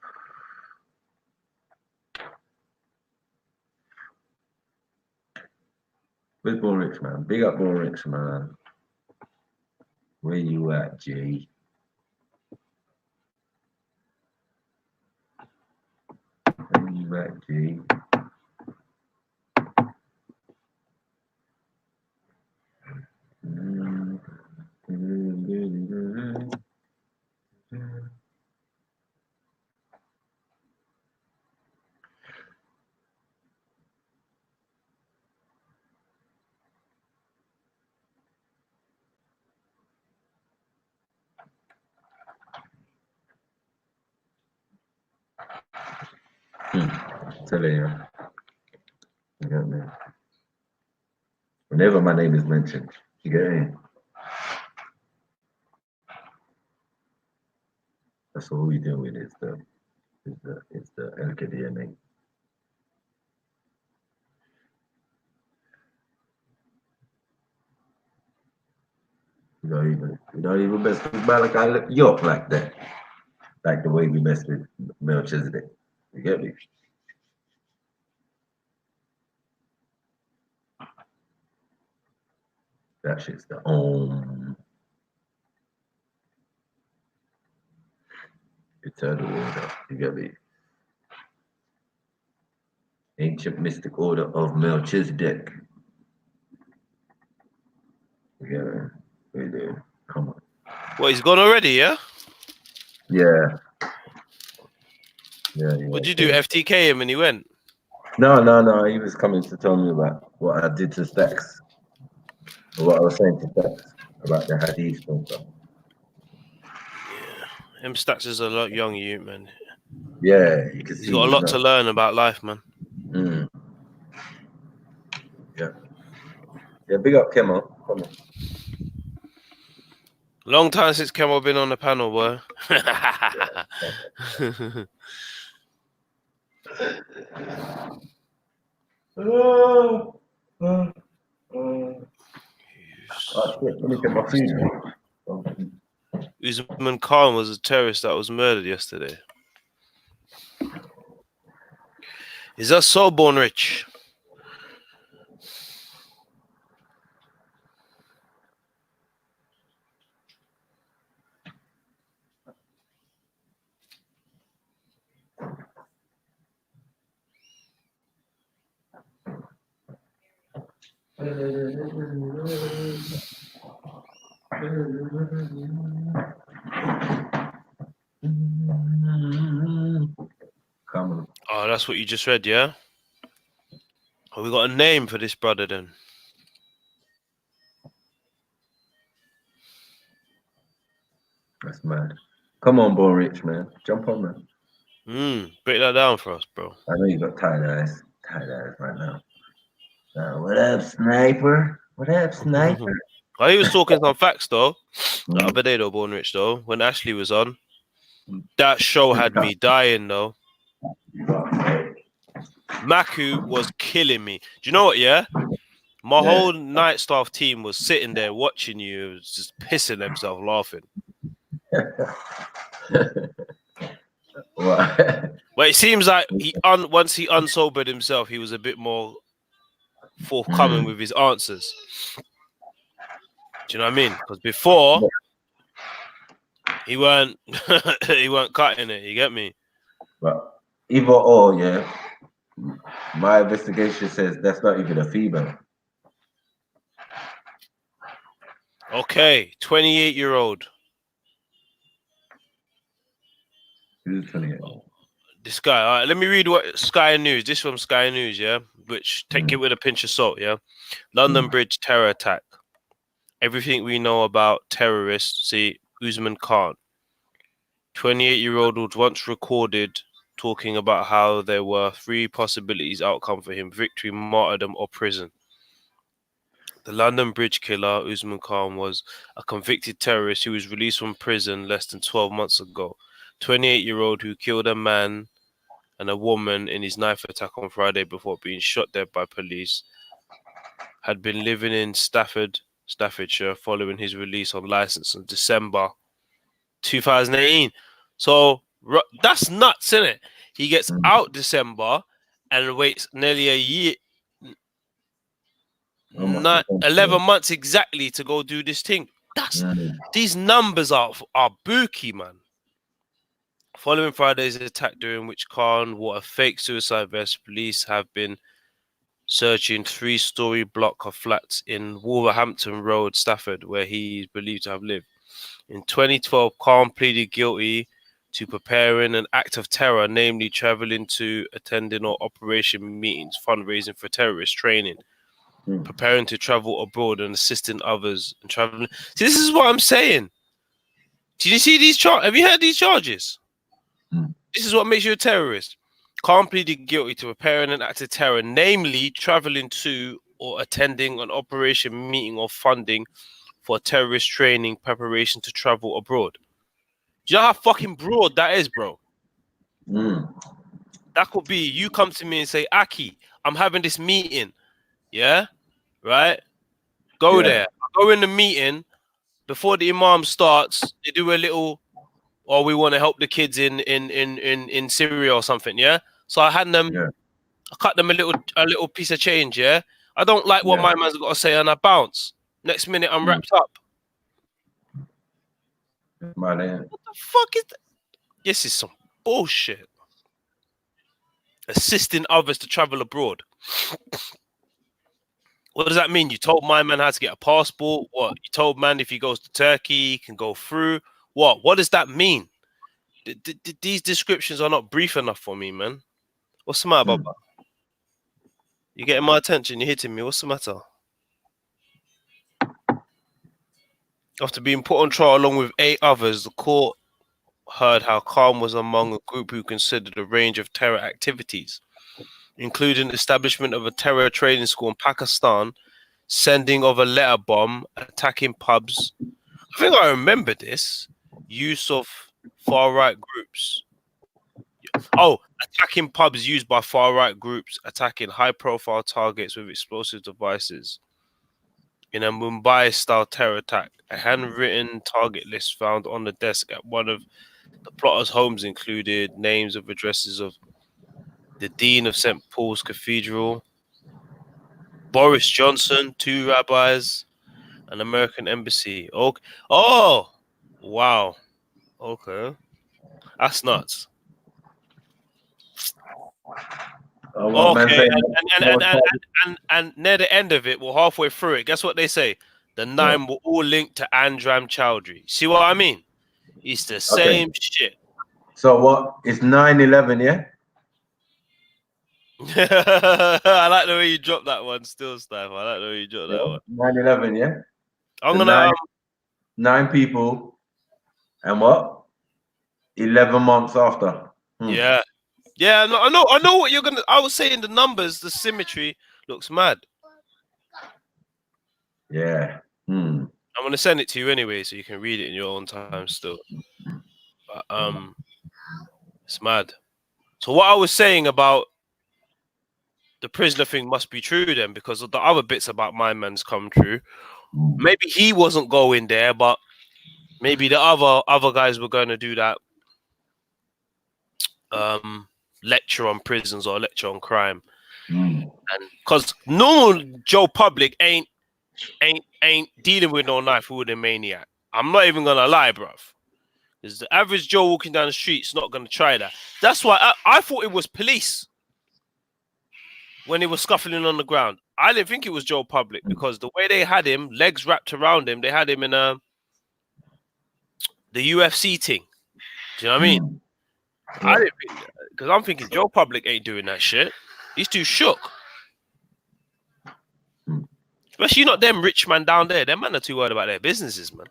Where's Born Rich, man? Big up Born Rich, man. Where you at, G? Where you at, G? Telling you. You get me? Whenever my name is mentioned, you get me? That's all we deal with is the LKDNA. You don't even mess with Malachi York like that. Like the way we mess with Melchizedek. You get me? That shit's the eternal order. You get me? Ancient mystic order of Melchizedek. You get me? We do. Come on. Well, he's gone already, yeah? Yeah. What'd you do? FTK him and he went? No. He was coming to tell me about what I did to Stacks. Or what I was saying to Stacks about the hadith and stuff. Yeah. Him Stacks is a lot young youth, man. Yeah, you can see. He's got a lot to learn about life, man. Yeah. Yeah, big up Kemo. Come on. Long time since Kemo been on the panel, boy. Let me get my food. Usman Khan was a terrorist that was murdered yesterday. Is that so, Born Rich? Come on. Oh, that's what you just read, yeah? Oh, we got a name for this brother then. That's mad. Come on, Born Rich, man. Jump on, man. Break that down for us, bro. I know you got tired eyes right now. What up, Sniper? What up, Sniper? Oh, he was talking some facts though. The other day though, Born Rich though, when Ashley was on. That show had me dying though. Maku was killing me. Do you know what, yeah? My whole night staff team was sitting there watching you. It was just pissing themselves laughing. But it seems like once he unsobered himself, he was a bit more forthcoming with his answers. Do you know what I mean? Because before he weren't cutting it. You get me? But either or, yeah. My investigation says that's not even a female. Okay, 28-year-old. Who's 28? This guy. All right, let me read what Sky News. This from Sky News, yeah. Which take it with a pinch of salt, yeah. London Bridge terror attack. Everything we know about terrorists. See Usman Khan. 28-year-old was once recorded talking about how there were 3 possibilities outcome for him: victory, martyrdom, or prison. The London Bridge killer, Usman Khan, was a convicted terrorist who was released from prison less than 12 months ago. 28-year-old who killed a man and a woman in his knife attack on Friday before being shot dead by police had been living in Staffordshire following his release on license in December 2018. So that's nuts, isn't it? He gets out December and waits nearly a year, 11 months exactly to go do this thing. These numbers are booky, man. Following Friday's attack, during which Khan wore a fake suicide vest, police have been searching 3-story block of flats in Wolverhampton Road, Stafford, where he is believed to have lived. In 2012, Khan pleaded guilty to preparing an act of terror, namely traveling to attending or operation meetings, fundraising for terrorist training, preparing to travel abroad and assisting others and traveling. See, this is what I'm saying. Did you see these charges? Have you heard these charges? This is what makes you a terrorist. Khan pleaded guilty to preparing an act of terror, namely traveling to or attending an operation meeting or funding for terrorist training, preparation to travel abroad. Do you know how fucking broad that is, bro? That could be you come to me and say, Aki, I'm having this meeting. Yeah? Right? Go there. I go in the meeting. Before the imam starts, they do a little, we want to help the kids in Syria or something, yeah? So I had them, I cut them a little piece of change, yeah? I don't like what my man's got to say and I bounce. Next minute, I'm wrapped up. What the fuck is that? This is some bullshit. Assisting others to travel abroad. What does that mean? You told my man how to get a passport? What? You told man if he goes to Turkey, he can go through? What? What does that mean? These descriptions are not brief enough for me, man. What's the matter, Baba? You're getting my attention. You're hitting me. What's the matter? After being put on trial along with 8 others, the court heard how Khan was among a group who considered a range of terror activities, including establishment of a terror training school in Pakistan, sending of a letter bomb, attacking pubs. I think I remember this. Use of far-right groups. Attacking pubs used by far-right groups, attacking high-profile targets with explosive devices. In a Mumbai-style terror attack, a handwritten target list found on the desk at one of the plotters' homes included names of addresses of the Dean of St. Paul's Cathedral, Boris Johnson, 2 rabbis, an American embassy. Okay. Oh, wow. Okay. That's nuts. Okay, and near the end of it, well, halfway through it, guess what they say? The 9 were all linked to Andram Chowdhury. See what I mean? It's the same shit. So what? It's 9/11, yeah? I like the way you dropped that one still, Steph. I like the way you dropped that one. 9/11, yeah? I'm gonna 9 people and what? 11 months after. Yeah. Yeah, no, I know what you're gonna. I was saying the numbers, the symmetry looks mad. Yeah. I'm gonna send it to you anyway, so you can read it in your own time still. But, it's mad. So what I was saying about the prisoner thing must be true then, because of the other bits about my man's come true. Maybe he wasn't going there, but maybe the other guys were going to do that. Lecture on prisons or lecture on crime, and because normal Joe Public ain't dealing with no knife wielding maniac. I'm not even gonna lie, bruv. Because the average Joe walking down the street's not gonna try that. That's why I thought it was police when he was scuffling on the ground. I didn't think it was Joe Public because the way they had him, legs wrapped around him, they had him in the UFC thing. Do you know what I mean? I didn't think that, because I'm thinking Joe Public ain't doing that shit. He's too shook. Especially not them rich man down there. Them man are too worried about their businesses, man.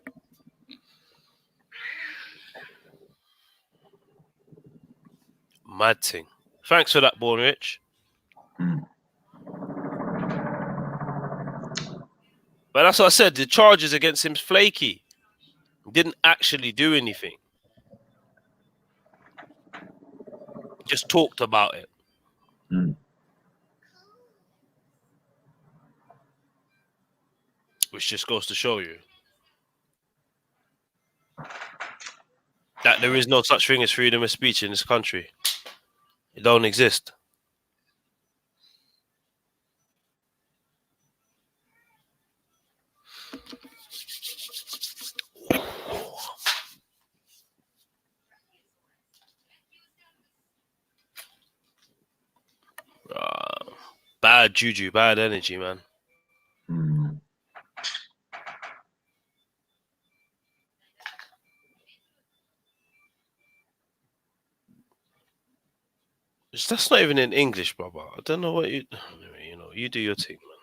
Mad thing. Thanks for that, Born Rich. But that's what I said. The charges against him's flaky. He didn't actually do anything. Just talked about it. Which just goes to show you that there is no such thing as freedom of speech in this country. It don't exist. Bad juju, bad energy, man. That's not even in English, brother. I don't know what you know. You do your thing, man.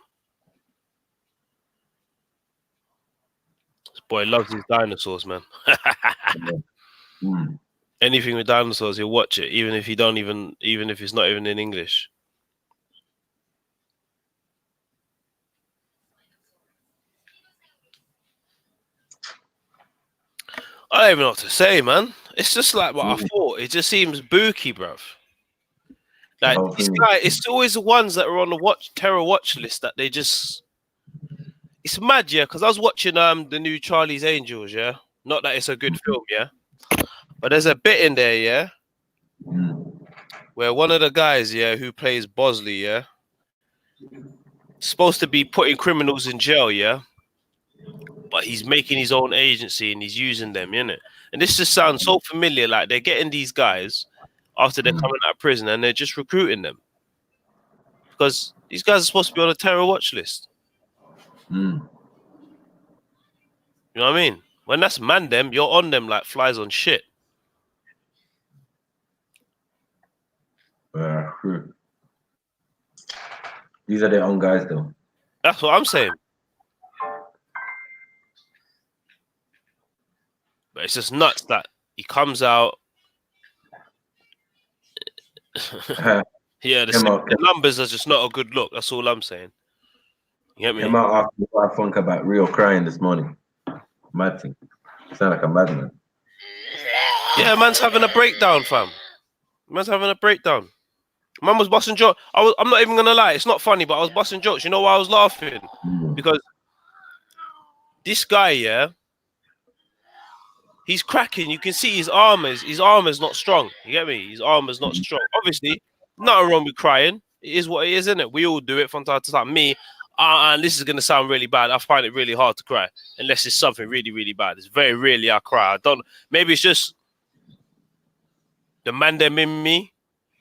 This boy loves his dinosaurs, man. Anything with dinosaurs, he'll watch it, even if it's not even in English. I don't even know what to say, man. It's just like what I thought. It just seems booky, bruv. Like this guy, it's always the ones that are on the terror watch list that they just. It's mad, yeah. Because I was watching the new Charlie's Angels, yeah. Not that it's a good film, yeah. But there's a bit in there, yeah, where one of the guys, yeah, who plays Bosley, yeah, supposed to be putting criminals in jail, yeah. But he's making his own agency and he's using them, innit? And this just sounds so familiar. Like they're getting these guys after they're coming out of prison and they're just recruiting them. Because these guys are supposed to be on a terror watch list. You know what I mean? When that's man them, you're on them like flies on shit. These are their own guys, though. That's what I'm saying. But it's just nuts that he comes out. Yeah, the numbers are just not a good look. That's all I'm saying. You get me? Came out after I think about Rio crying this morning. Mad thing. Sound like a madman. Yeah, man's having a breakdown, fam. Man's having a breakdown. Man was busting jokes. I'm not even gonna lie. It's not funny, but I was busting jokes. You know why I was laughing? Because this guy, yeah. He's cracking. You can see his armor's not strong. You get me? His armor's not strong. Obviously, nothing wrong with crying. It is what it is, isn't it? We all do it from time to time. Me, and this is going to sound really bad. I find it really hard to cry unless it's something really, really bad. It's very rarely I cry. Maybe it's just the man them in me.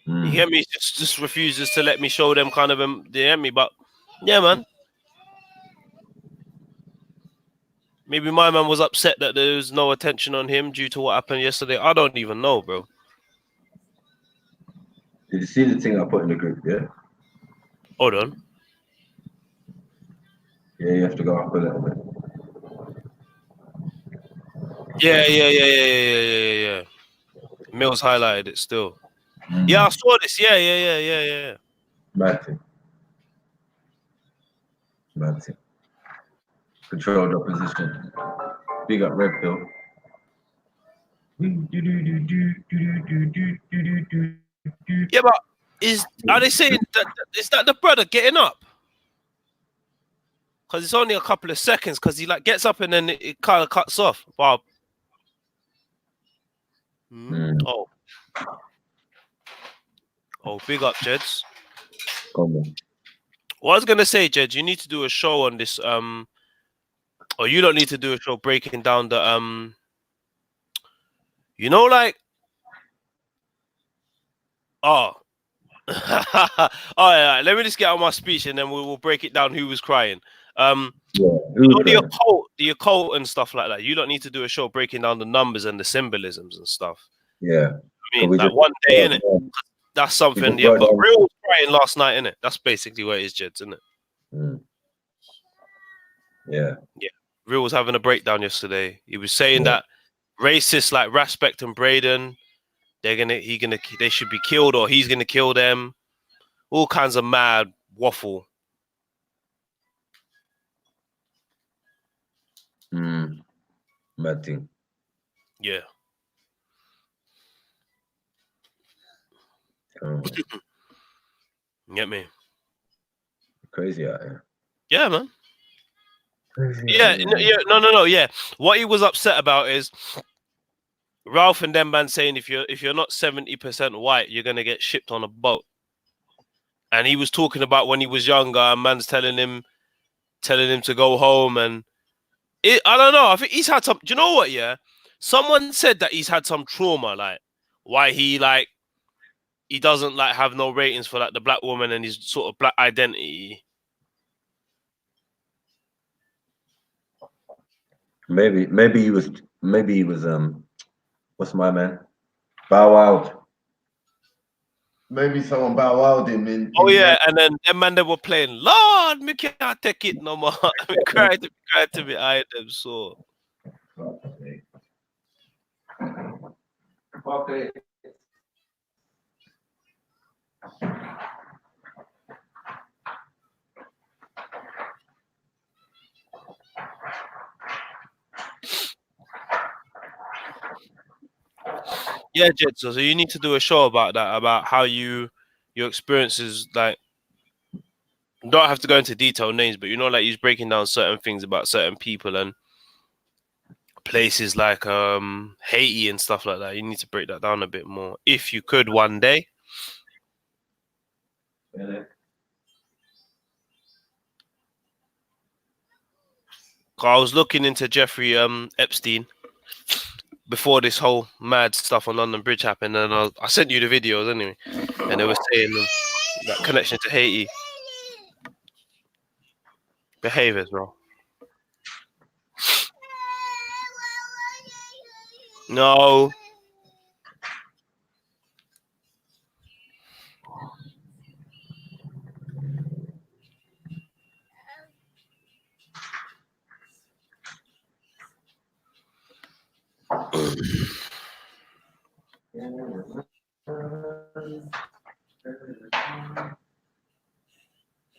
You hear me? Just refuses to let me show them kind of you hear me? But yeah, man. Maybe my man was upset that there was no attention on him due to what happened yesterday. I don't even know, bro. Did you see the thing I put in the group? Yeah. Hold on. Yeah, you have to go up a little bit. Yeah. Mills highlighted it still. Yeah, I saw this. Yeah. Mad thing. Controlled opposition. Big up Red Pill. Yeah, but are they saying that is that the brother getting up? Because it's only a couple of seconds. Because he like gets up and then it kind of cuts off. Wow. Oh, big up, Jeds. What I was gonna say, Jed, you need to do a show on this. Or you don't need to do a show breaking down the you know, like oh yeah. Let me just get out my speech and then we'll break it down. Who was crying? You know, the occult and stuff like that. You don't need to do a show breaking down the numbers and the symbolisms and stuff. Yeah, I mean, like one day in it. That's something. Yeah, but Real was crying last night, innit? That's basically what it is, Jeds, isn't it? Yeah. Real was having a breakdown yesterday. He was saying that racists like Raspect and Braden they should be killed or he's gonna kill them. All kinds of mad waffle. Mad thing. Yeah. Oh, Get me? crazy out here. Yeah, man. Crazy Yeah, out here. no. Yeah. What he was upset about is Ralph and them man saying if you're not 70% white, you're gonna get shipped on a boat. And he was talking about when he was younger, and man's telling him to go home, and I don't know. I think he's had some. Do you know what? Yeah, someone said that he's had some trauma, like why he doesn't like have no ratings for like the black woman and his sort of black identity. Maybe he was what's my man? Bow Wow. Maybe someone bow wowed him in. Oh yeah, and then them man they were playing. Lord, me can't take it no more. Me cried to me. I them so. Okay. Yeah, Jed. So you need to do a show about that, about how your experiences like. You don't have to go into detailed names, but like he's breaking down certain things about certain people and places like Haiti and stuff like that. You need to break that down a bit more, if you could one day. Really? I was looking into Jeffrey Epstein before this whole mad stuff on London Bridge happened, and I sent you the videos anyway, and they were saying that connection to Haiti. Behaviors, bro. No.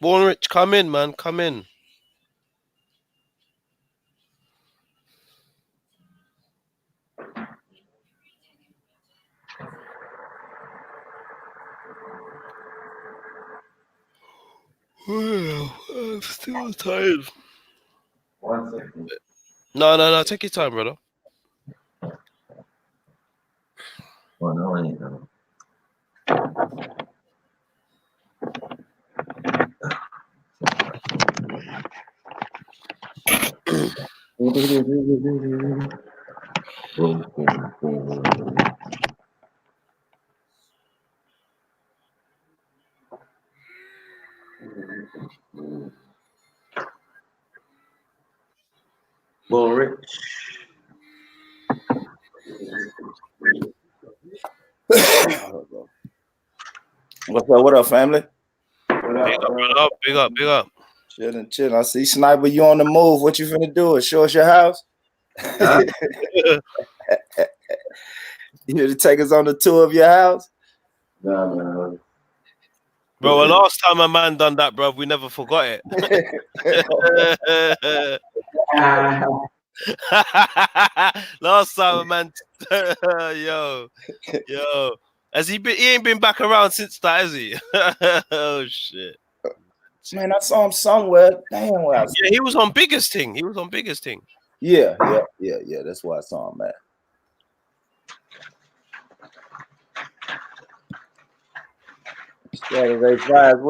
Born Rich, come in, man. Come in. I'm still tired. 1 second. No. Take your time, brother. Oh, no, I ain't know. Born Rich. What up, family? Big up. Chilling. I see Sniper, you on the move. What you finna do? Show us your house? Huh? You here to take us on the tour of your house? No. Bro, the last time a man done that, bro, we never forgot it. Last time a man, yo, he ain't been back around since that, has he? Oh shit, man! I saw him somewhere. Damn, yeah, he was on Biggest Thing. Yeah. That's why I saw him at. Surturday Vibes.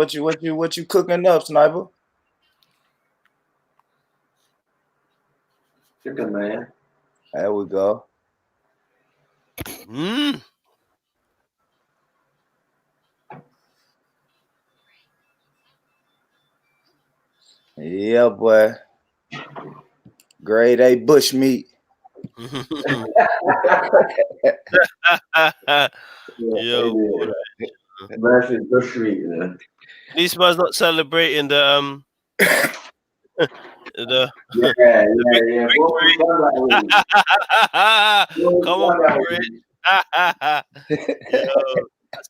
What you cooking up, Sniper? Chicken, man. There we go. Yeah, boy. Grade A bush meat. Yo, Versus bush meat, man. these man's not celebrating the Yeah. Come on, Rich.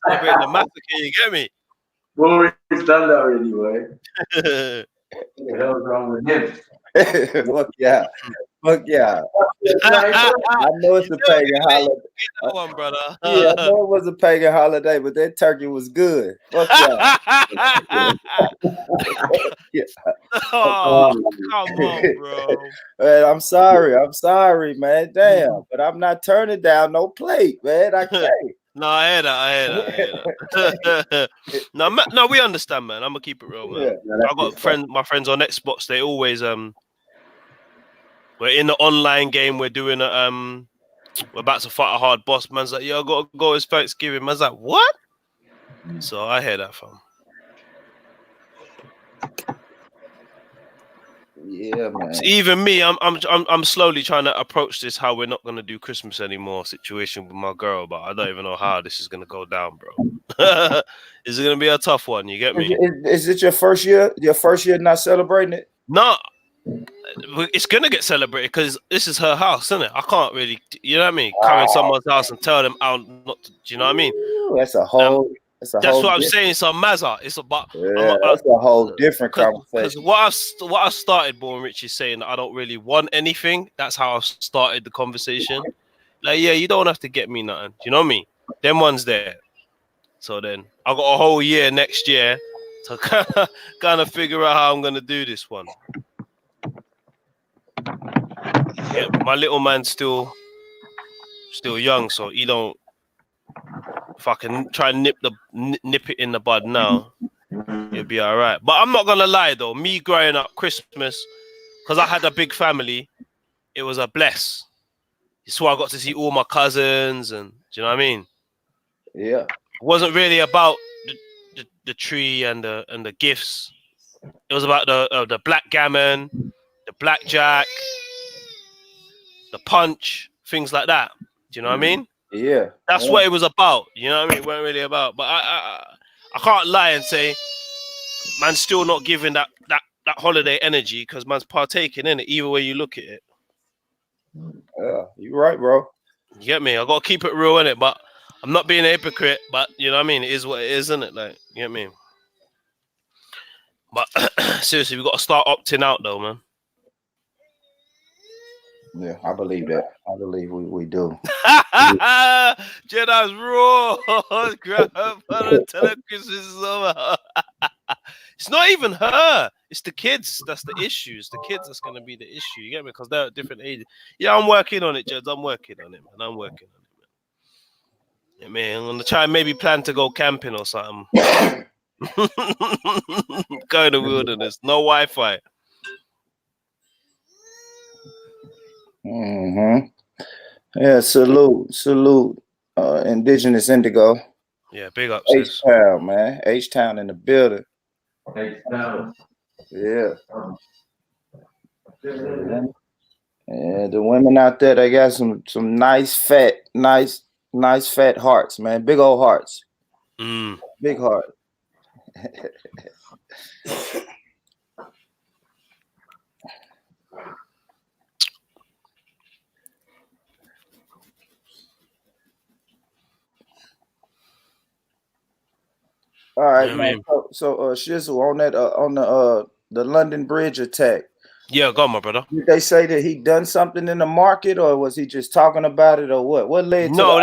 Celebrating the massacre, you get me? Boris done that already, boy. What the hell's wrong with him? Fuck yeah. Fuck yeah. I know it's a pagan holiday. That one, brother. Yeah, I know it was a pagan holiday, but that turkey was good. Fuck yeah. Yeah. Oh, come on, bro. Man, I'm sorry, man. Damn, but I'm not turning down no plate, man. I can't. No, I hear that. No, we understand, man. I'm gonna keep it real, man. Yeah. I got my friends on Xbox. They always we're in the online game. We're doing we're about to fight a hard boss. Man's like, yo, I gotta go. It's Thanksgiving. Man's like, what? So I hear that, fam. Yeah, man. So even me, I'm slowly trying to approach this how we're not gonna do Christmas anymore situation with my girl, but I don't even know how this is gonna go down, bro. Is it gonna be a tough one? You get me? Is it your first year? Your first year not celebrating it? No, it's gonna get celebrated because this is her house, isn't it? I can't really, you know what I mean? Come in someone's house and tell them out not to, do you know what I mean? Ooh, that's a whole. That's what I'm saying. It's a mazza. It's about. Yeah, that's a whole different conversation. Because what I started, Born Rich, is saying that I don't really want anything. That's how I started the conversation. Like, yeah, you don't have to get me nothing. Do you know what I mean? Them ones there. So then I got a whole year next year to kind of figure out how I'm gonna do this one. Yeah, my little man's still young, so he don't. If I can try and nip it in the bud now, it'll be all right. But I'm not gonna lie though, me growing up Christmas, because I had a big family, it was a bless. So I got to see all my cousins, and do you know what I mean? Yeah. It wasn't really about the tree and the gifts. It was about the blackgammon, the blackjack, the punch, things like that. Do you know what I mean? Yeah. That's what it was about. You know what I mean? It wasn't really about. But I can't lie and say man's still not giving that holiday energy because man's partaking in it, either way you look at it. Yeah, you're right, bro. You get me? I gotta keep it real in it, but I'm not being a hypocrite, but you know what I mean? It is what it is, isn't it? Like, you get me? But seriously, we gotta start opting out though, man. Yeah, I believe that. I believe we do. Jedi's raw. Tell her Christmas is over. It's not even her. It's the kids. That's the issue. It's the kids that's gonna be the issue. You get me? Because they're at different ages. Yeah, I'm working on it, Jed. I'm working on it, man. I'm working on it, man. Yeah, man. I'm gonna try and maybe plan to go camping or something. Go in the wilderness. No Wi-Fi. Mm-hmm. Yeah, salute. Indigenous Indigo. Yeah, big up, H-Town, man. H-Town in the building. H-Town. Yeah. Yeah, the women out there, they got some nice fat hearts, man. Big old hearts. Big heart. All right, yeah, man. So Shizzle, on that on the London Bridge attack. Yeah, go on, my brother. Did they say that he done something in the market, or was he just talking about it, or what? What led to? No,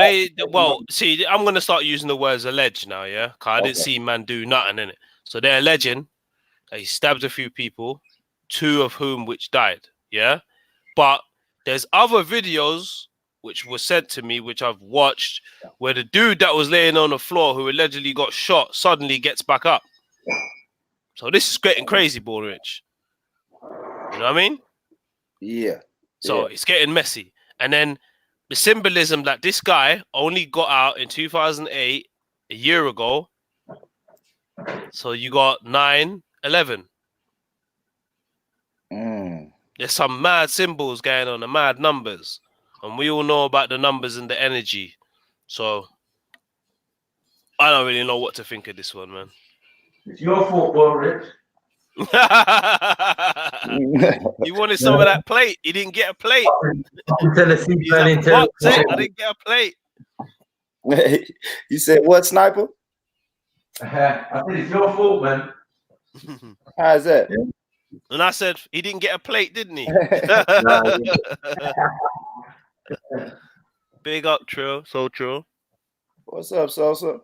see, I'm gonna start using the words alleged now, yeah. Cause I didn't see man do nothing in it. So they're alleging that he stabbed a few people, 2 of whom which died, yeah. But there's other videos which were sent to me, which I've watched, where the dude that was laying on the floor who allegedly got shot suddenly gets back up. So this is getting crazy, Born Rich. You know what I mean? Yeah. So it's getting messy. And then the symbolism that this guy only got out in 2008, a year ago. So you got 9/11. There's some mad symbols going on, the mad numbers. And we all know about the numbers and the energy. So I don't really know what to think of this one, man. It's your fault, Born Rich. He wanted some of that plate. He didn't get a plate. I didn't get a plate. You said what, Sniper? I said it's your fault, man. How is that? And I said he didn't get a plate, didn't he? Big up, true. So true. What's up, Sosa?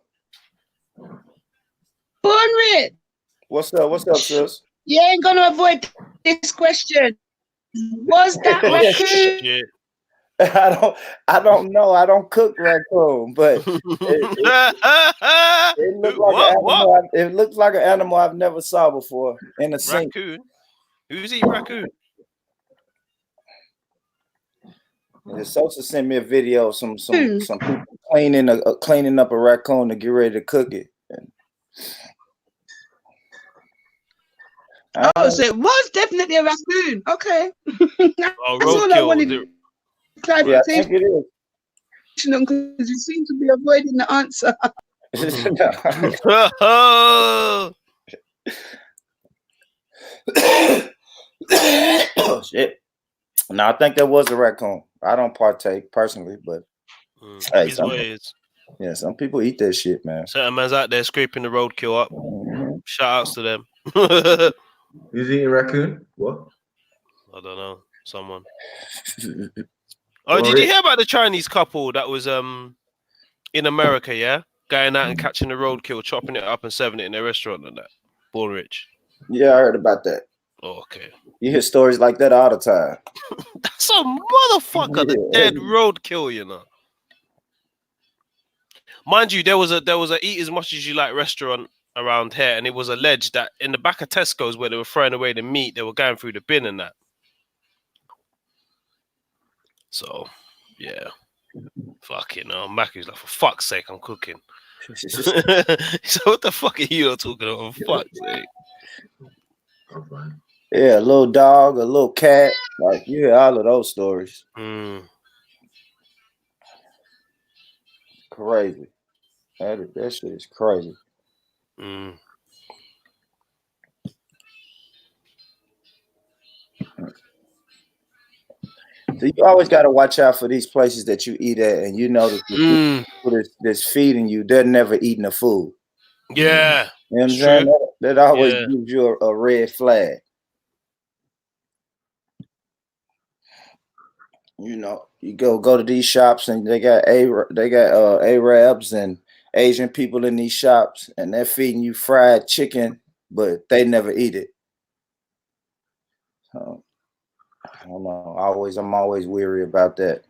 Born What's up? What's up, sis? you ain't gonna avoid this question. Was that Oh, raccoon? shit. I don't know. I don't cook raccoon, but it looked like an animal. It looks like an animal I've never saw before in a sink. Raccoon? Who's eating raccoon? Sosa sent me a video of some people cleaning up a raccoon to get ready to cook it. Oh, so it was definitely a raccoon. Okay. Oh, That's all I wanted. roadkill. Yeah, I think it is. Because you seem to be avoiding the answer. Oh shit! No, I think that was a raccoon. I don't partake personally, but hey, some people eat that shit, man. Certain man's out there scraping the roadkill up. Shout outs to them. Who's eating raccoon? What? I don't know. Someone. Oh, did you hear about the Chinese couple that was in America? Yeah, going out and catching the roadkill, chopping it up and serving it in their restaurant and that. Born rich. Yeah, I heard about that. Oh, okay. You hear stories like that all the time. That's a motherfucker. The dead roadkill, you know. Mind you, there was a eat as much as you like restaurant around here, and it was alleged that in the back of Tesco's where they were throwing away the meat, they were going through the bin and that. So, yeah. Fucking Mackie's like, for fuck's sake, I'm cooking. So what the fuck are you talking about? For fuck's sake. Yeah, a little dog, a little cat. Like, you hear all of those stories. Crazy. That shit is crazy. So you always got to watch out for these places that you eat at, and you know that the people that's feeding you, they're never eating the food. Yeah, you know what I'm saying? That always gives you a red flag. You know, you go to these shops and they got Arabs and Asian people in these shops, and they're feeding you fried chicken, but they never eat it. So I don't know. I'm always weary about that.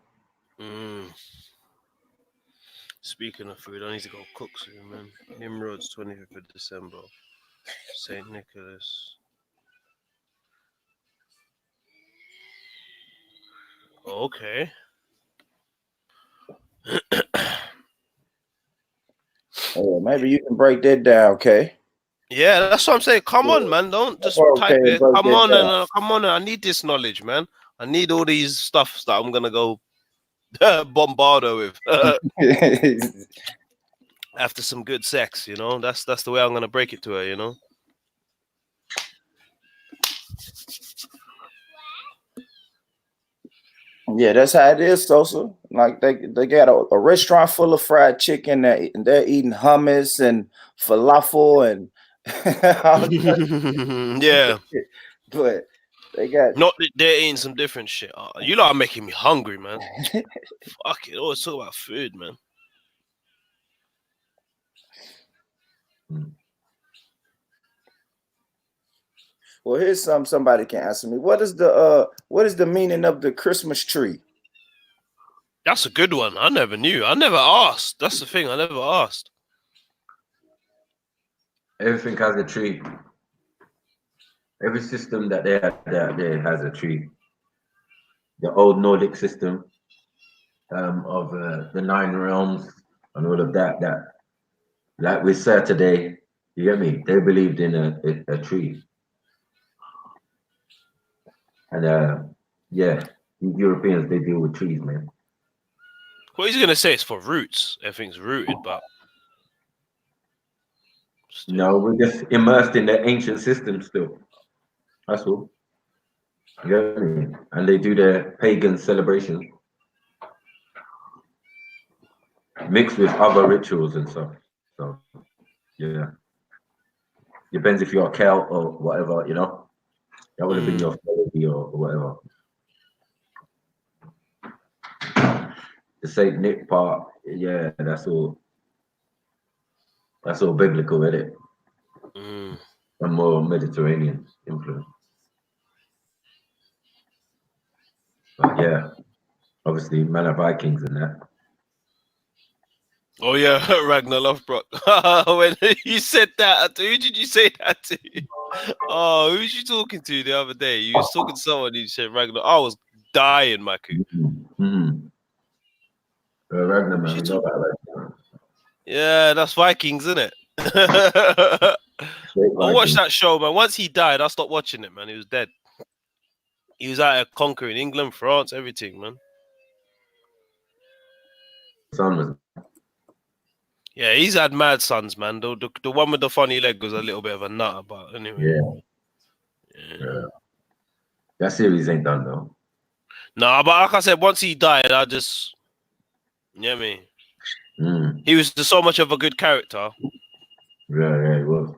Speaking of food, I need to go cook soon, man. Nimrod's 25th of December. St. Nicholas. Okay. Maybe you can break that down, okay? Yeah, that's what I'm saying. Come on, man. Don't just type it. Come on, and I need this knowledge, man. I need all these stuff that I'm gonna go bombardo with. After some good sex, you know. That's the way I'm gonna break it to her, you know. Yeah, that's how it is, Sosa. Like they got a restaurant full of fried chicken, and they're eating hummus and falafel and yeah. But they got they're eating some different shit. You lot are making me hungry, man. Fuck it. Always talk about food, man. Well, here's somebody can answer me. What is the meaning of the Christmas tree? That's a good one. I never knew. I never asked. That's the thing. I never asked. Everything has a tree. Every system that they have there has a tree. The old Nordic system of the 9 realms and all of that. That, like with Saturday, you get me? They believed in a tree. And yeah, Europeans, they deal with trees, man. What he's gonna say is for roots. Everything's rooted, but still. No, we're just immersed in the ancient system still. That's all. You get me? And they do their pagan celebrations. mixed with other rituals and stuff. So yeah, depends if you're a Celt or whatever, you know. That would have been your melody or whatever. The Saint Nick part, yeah, that's all biblical, isn't it? And more Mediterranean influence. But yeah, obviously, man of Vikings and that. Oh yeah, Ragnar Lothbrok. When you said that, who did you say that to? Oh, who was you talking to the other day? You was talking to someone who said Ragnar. I was dying, Maku. Ragnar, man, we know about Ragnar. Yeah, that's Vikings, isn't it? I watched that show, man. Once he died, I stopped watching it, man. He was dead. He was out there conquering England, France, everything, man. Son was. Yeah, he's had mad sons, man. The one with the funny leg was a little bit of a nutter, but anyway. Yeah. That series ain't done though. Nah, but like I said, once he died, I just, me. He was just so much of a good character. Yeah, he was.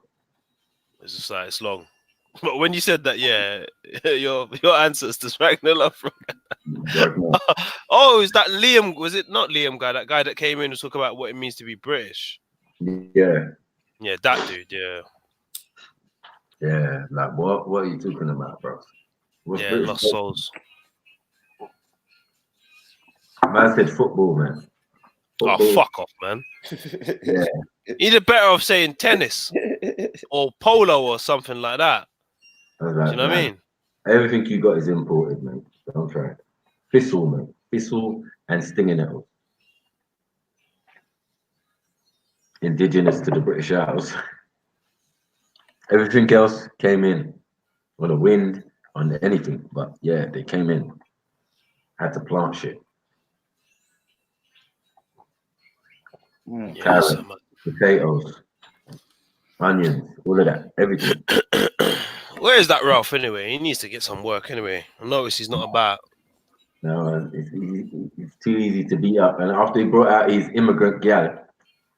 It's just like it's long. But when you said that, yeah, your ancestors, Ragnar Lothbrok. Oh, is that Liam? Was it not Liam guy? That guy that came in to talk about what it means to be British. Yeah. Yeah, that dude. Yeah. Yeah, like what are you talking about, bro? What's yeah, British Lost football? Souls. Man said football, man. Football. Oh, fuck off, man. Yeah. You'd be better off saying tennis or polo or something like that. Like, do you know what I mean? Everything you got is imported, mate. Don't try it. Thistle, mate. Thistle and stinging nettles. Indigenous to the British Isles. Everything else came in on the wind, on anything. But yeah, they came in. Had to plant shit. Carrots, potatoes, onions, all of that. Everything. Where is that Ralph anyway? He needs to get some work anyway. I notice he's not about. No, it's too easy to beat up. And after he brought out his immigrant gal.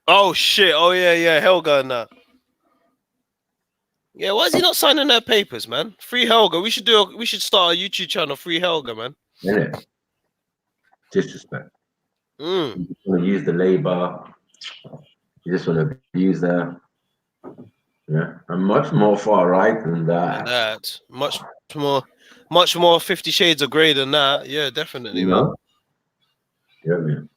Oh shit! Oh yeah, Helga and that. Yeah, why is he not signing her papers, man? Free Helga. We should start a YouTube channel. Free Helga, man. Innit? Disrespect. You just want to use the labor. You just want to abuse her. Yeah, I'm much more far right than that. Much more 50 Shades of Grey than that. Yeah, definitely, man. Yeah, man.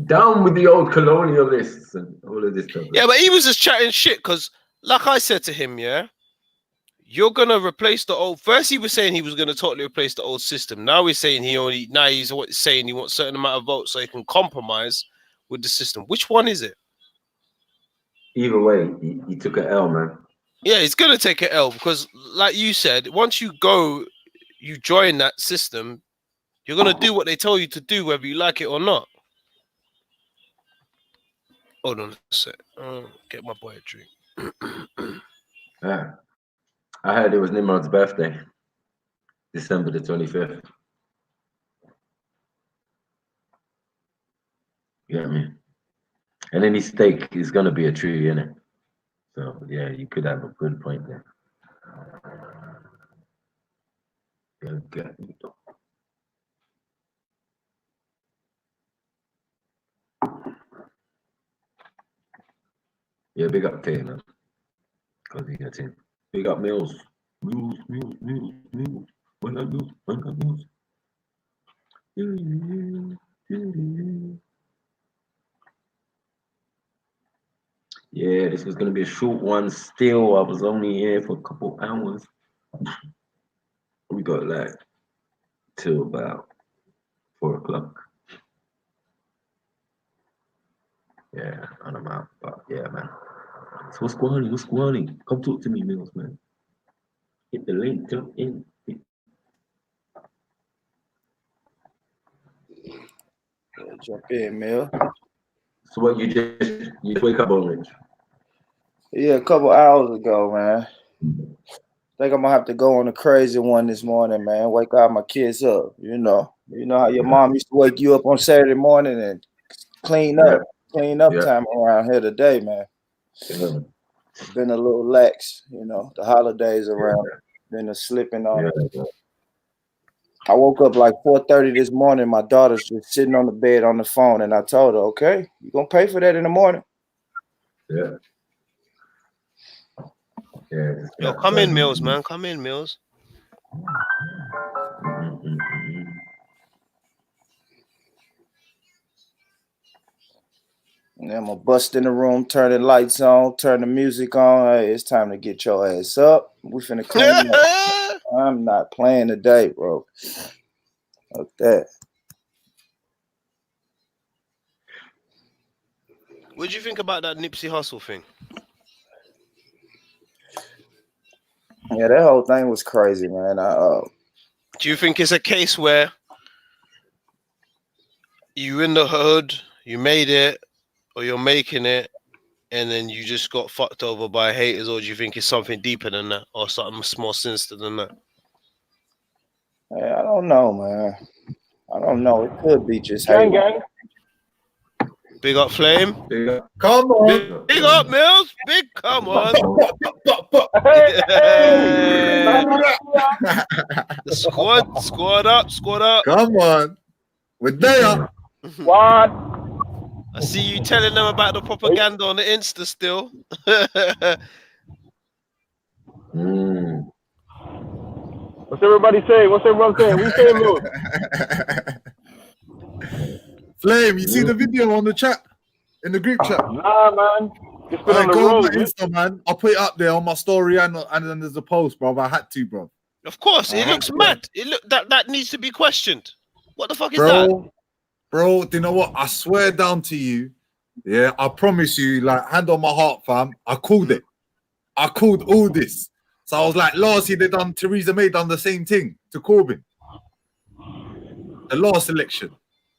Down with the old colonialists and all of this stuff. Yeah, but he was just chatting shit because, like I said to him, yeah, you're gonna replace the old. First, he was saying he was gonna totally replace the old system. Now he's saying he's saying he wants a certain amount of votes so he can compromise with the system. Which one is it? Either way, he took an L, man. Yeah, he's gonna take an L because, like you said, once you join that system, you're gonna do what they tell you to do, whether you like it or not. Hold on a sec. Get my boy a drink. Yeah. I heard it was Nimrod's birthday, December the 25th. You get me? And any steak is gonna be a tree, innit? So yeah, you could have a good point there. Yeah, big up K, man. Cause he gets in. Big up Mills. Mills. When I Mills. Yeah, this was gonna be a short one still. I was only here for a couple hours. We got like till about 4 o'clock. Yeah, and I'm out. But yeah, man. So what's going on? Come talk to me, Mills, man. Hit the link, jump in. Jump in, Mill. So what you just wake up on, Rich? Yeah, a couple hours ago, man. Think I'm gonna have to go on a crazy one this morning, man. Wake all my kids up. You know how your mom used to wake you up on Saturday morning and clean up Yeah. time around here today, man. Yeah. It's been a little lax, you know. The holidays around, been a slipping on it. Yeah. I woke up like 4:30 this morning. My daughter's just sitting on the bed on the phone, and I told her, "Okay, you're gonna pay for that in the morning." Yeah. Yeah. Yo, come in, Mills, man. Come in, Mills. And I'm gonna bust in the room, turn the lights on, turn the music on. Hey, it's time to get your ass up. We finna clean up. I'm not playing today, bro. Like that. What do you think about that Nipsey Hussle thing? Yeah, that whole thing was crazy, man. Do you think it's a case where you in the hood, you made it, or you're making it, and then you just got fucked over by haters, or do you think it's something deeper than that, or something more sinister than that? I don't know, man. I don't know. It could be just Gang, hate. gang. Big up, Flame. Come on. Big up, Mills. Big, come on. Hey, The squad up. Come on. We're there. what? I see you telling them about the propaganda on the Insta still. What's everybody saying? What's everyone saying? We saying, Mills? Flame, you see the video on the chat? In the group chat? Nah, man. Just been on the Go on my road. Insta, man. I'll put it up there on my story and then there's a post, bro. I had to, bro. Of course, it looks mad. It look that needs to be questioned. What the fuck is Bro, that? Bro, do you know what? I swear down to you. Yeah, I promise you, like, hand on my heart, fam. I called it. I called all this. So I was like, last year Theresa May done the same thing to Corbyn. The last election.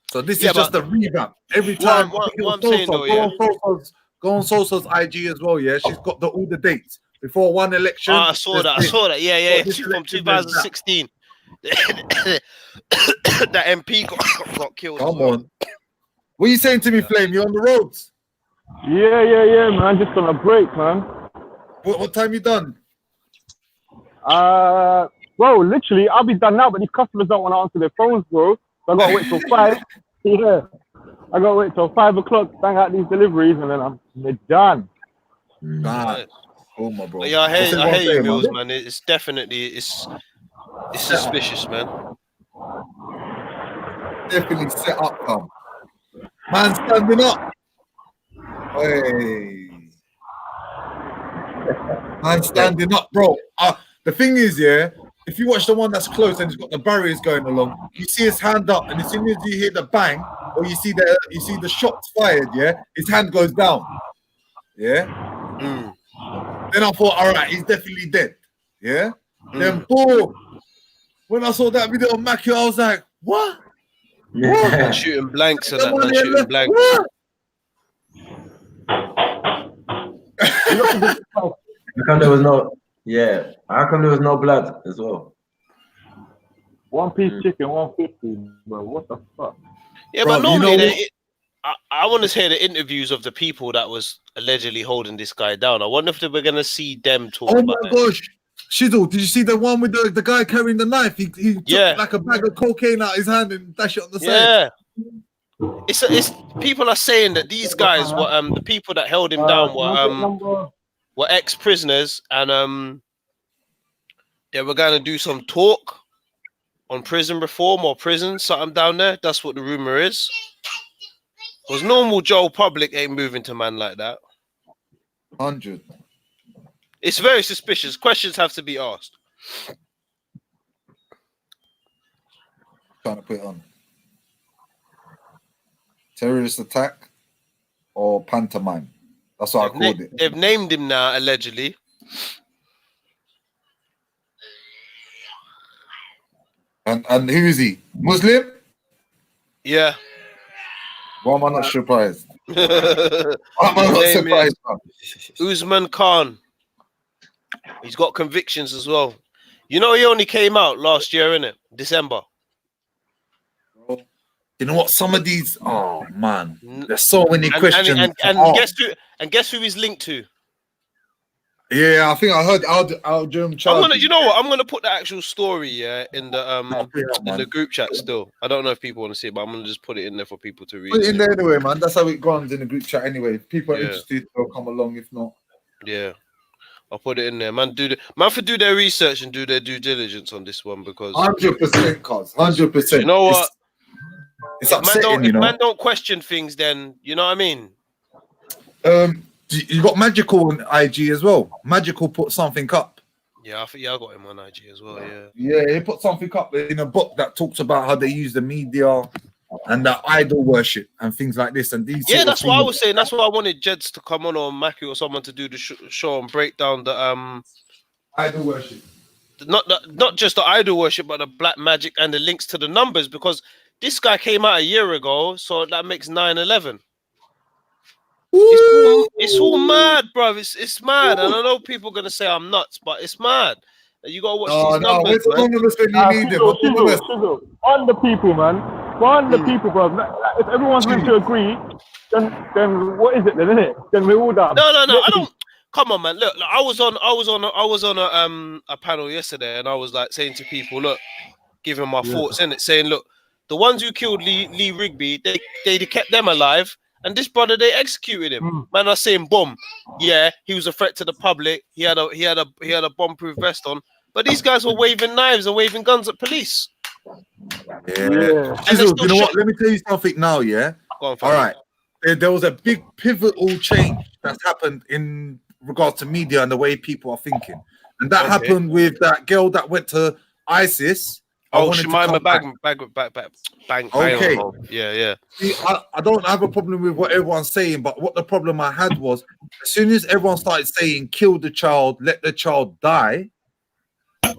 So this is just a revamp. Every time what I'm saying though, go on Sosa's IG as well, yeah. She's got all the dates. Before one election. I saw that. Yeah. From 2016. That MP got killed. Come on. What are you saying to me, Flame? You on the roads? Yeah, man. Just on a break, man. What time you done? Bro, literally, I'll be done now, but these customers don't want to answer their phones, bro. So I gotta wait till 5. Yeah. I gotta wait till 5 o'clock, bang out these deliveries, and then I'm done. Nice. Oh my bro. But yeah, I hear you, Mills, man. It's definitely it's suspicious, man. Definitely set up, fam. Man standing up. Hey. Man standing up, bro. The thing is, yeah, if you watch the one that's close and it's got the barriers going along, you see his hand up, and as soon as you hear the bang or you see the shots fired, yeah, his hand goes down. Yeah. Then I thought, all right, he's definitely dead. Yeah. Then boom. When I saw that video of Mackie, I was like, what? What? Shooting blanks and that, man. Shooting blanks. How come there was no? Yeah. How come there was no blood as well? 1 piece chicken, 150, bro. What the fuck? Yeah, bro, but normally I want to hear the interviews of the people that was allegedly holding this guy down. I wonder if we're gonna see them talk about it. Oh my gosh. Shizzle, did you see the one with the guy carrying the knife? He took like a bag of cocaine out of his hand and dashed it on the side. Yeah. It's people are saying that these guys were the people that held him down were ex-prisoners, and they were gonna do some talk on prison reform or prison, something down there. That's what the rumor is. Because normal Joe Public ain't moving to man like that. 100. It's very suspicious. Questions have to be asked. Trying to put it on. Terrorist attack or pantomime. That's what I called it. They've named him now, allegedly. And who is he? Muslim? Yeah. Why am I not surprised? Why am I not surprised? Usman Khan. He's got convictions as well. You know, he only came out last year, innit? December. Bro, You know what? Some of these, oh man, there's so many And questions. and, to and, ask. guess who he's linked to? Yeah, I think I heard Al Jim I'm gonna, Charlie. you know what? I'm gonna put the actual story in the man. group chat still. I don't know if people want to see it, but I'm gonna just put it in there for people to read. Put it in there anyway, man. That's how it runs in the group chat anyway. If people are Yeah. interested, they'll come along. If not, Yeah, I'll put it in there. Man, do their research and do their due diligence on this one because 100%, cuz 100%. you know what? It's upsetting, If man don't question things, then you know what I mean. You got Magical on IG as well. Magical put something up. Yeah, I think I got him on IG as well. Yeah. Yeah, he put something up in a book that talks about how they use the media and the idol worship and things like this. And these, Yeah, that's what I was saying. That's why I wanted Jeds to come on or Mackie or someone to do the show and break down the idol worship. Not just the idol worship, but the black magic and the links to the numbers, because this guy came out a year ago, so that makes 9/11. It's all mad, bro. It's mad, and I know people are gonna say I'm nuts, but it's mad. You gotta watch these numbers, man. On the people, man. On the people, bro. If everyone's going to agree, then what is it then, isn't it? Then we're all done. No. I don't. Come on, man. Look, I was on a panel yesterday, and I was like saying to people, look, giving my thoughts in it, saying, look, the ones who killed Lee Rigby, they kept them alive. And this brother, they executed him. Man, are saying, boom, yeah, he was a threat to the public. He had a bomb-proof vest on, but these guys were waving knives and waving guns at police. Yeah. Chisel, you know what? Let me tell you something now. Yeah. All right. There was a big pivotal change that's happened in regards to media and the way people are thinking, and that happened with that girl that went to ISIS. Oh, Shemima bang. Okay. Yeah. See, I don't have a problem with what everyone's saying, but what the problem I had was as soon as everyone started saying kill the child, let the child die.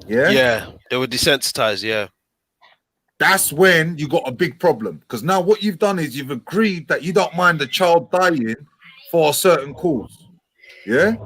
Yeah, they were desensitized. Yeah, that's when you got a big problem, because now what you've done is you've agreed that you don't mind the child dying for a certain cause. Yeah.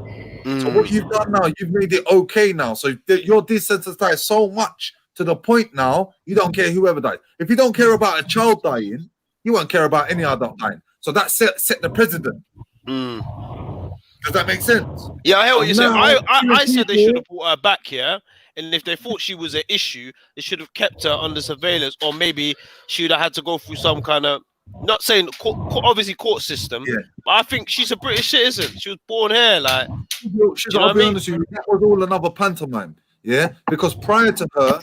So what you've done now, you've made it okay now. So you're desensitized so much to the point now you don't care whoever dies. If you don't care about a child dying, you won't care about any adult dying. So that set the precedent. Does that make sense? Yeah, I hear what you're saying. I said they should have brought her back here, and if they thought she was an issue, they should have kept her under surveillance, or maybe she would have had to go through some kind of, not saying obviously court system, but I think she's a British citizen. She was born here, like. I'll be honest with you, that was all another pantomime. Yeah, because prior to her,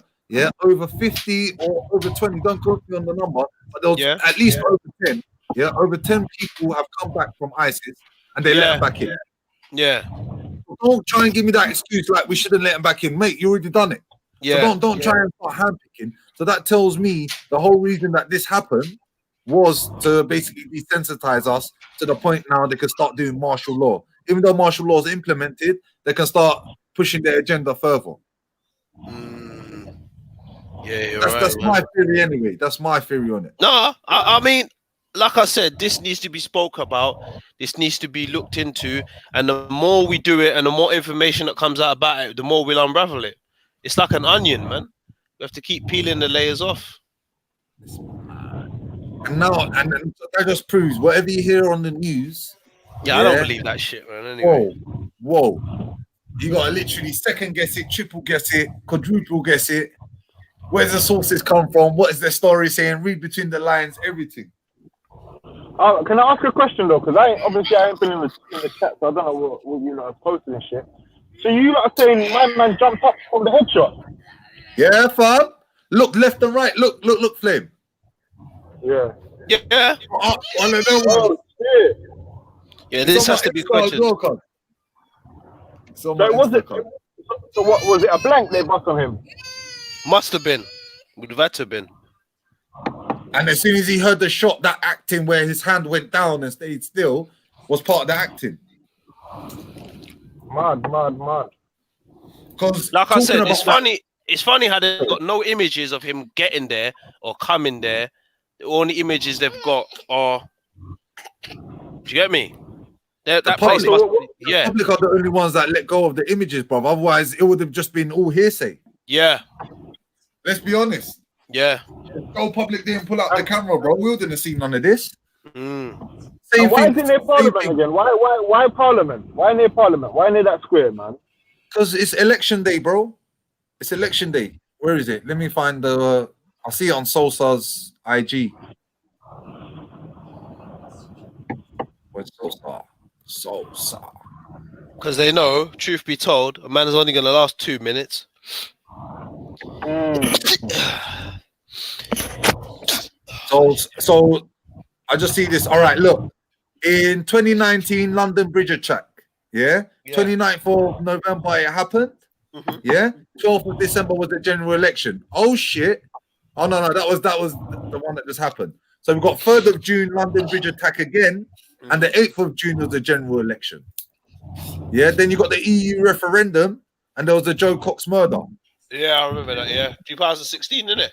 over 50 or over 20, don't quote me on the number, but there was at least over 10. Yeah, over 10 people have come back from ISIS and they let them back in. Yeah. Don't try and give me that excuse like we shouldn't let them back in, mate. You already done it. Yeah. So don't try and start handpicking. So that tells me the whole reason that this happened was to basically desensitize us to the point now they can start doing martial law. Even though martial law is implemented, they can start pushing their agenda further. Yeah, that's my theory anyway. That's my theory on it. No, I mean, like I said, this needs to be spoke about. This needs to be looked into, and the more we do it, and the more information that comes out about it, the more we'll unravel it. It's like an onion, man. We have to keep peeling the layers off. And now, and that just proves whatever you hear on the news. Yeah, I don't believe that shit, man. Anyway. Whoa. You gotta literally second guess it, triple guess it, quadruple guess it. Where's the sources come from? What is their story saying? Read between the lines, everything. Can I ask a question though? Because I ain't been in the chat, so I don't know what you lot are posting and shit. So you lot are saying my man jumped up from the headshot? Yeah, fam. Look left and right. Look, Flame. Yeah. One of them ones. Yeah, this has to be questioned. So what was it? A blank they bust on him? Must have been. Would have had to have been. And as soon as he heard the shot, that acting where his hand went down and stayed still was part of the acting. Mad. Because like I said, it's funny. It's funny how they've got no images of him getting there or coming there. The only images they've got are. Do you get me? The public are the only ones that let go of the images, bro. Otherwise, it would have just been all hearsay. Yeah. Let's be honest. Yeah. Go public didn't pull out the camera, bro. We wouldn't have seen none of this. Mm. Same And why thing. isn't there Parliament again? Why Parliament? Why near Parliament? Why near that square, man? Because it's election day, bro. It's election day. Where is it? Let me find the. I'll see it on Sosa's IG. Where's Sosa? Sosa. Because they know, truth be told, a man is only going to last 2 minutes. So I just see this. All right, look. In 2019, London Bridge attack. Yeah. 29th of November, it happened. Mhm. Yeah. 12th of December was the general election. Oh shit. Oh no, that was the one that just happened. So we've got 3rd of June, London Bridge attack again, and the 8th of June was the general election. Yeah. Then you got the EU referendum, and there was the Joe Cox murder. Yeah, I remember that. Yeah, 2016, isn't it?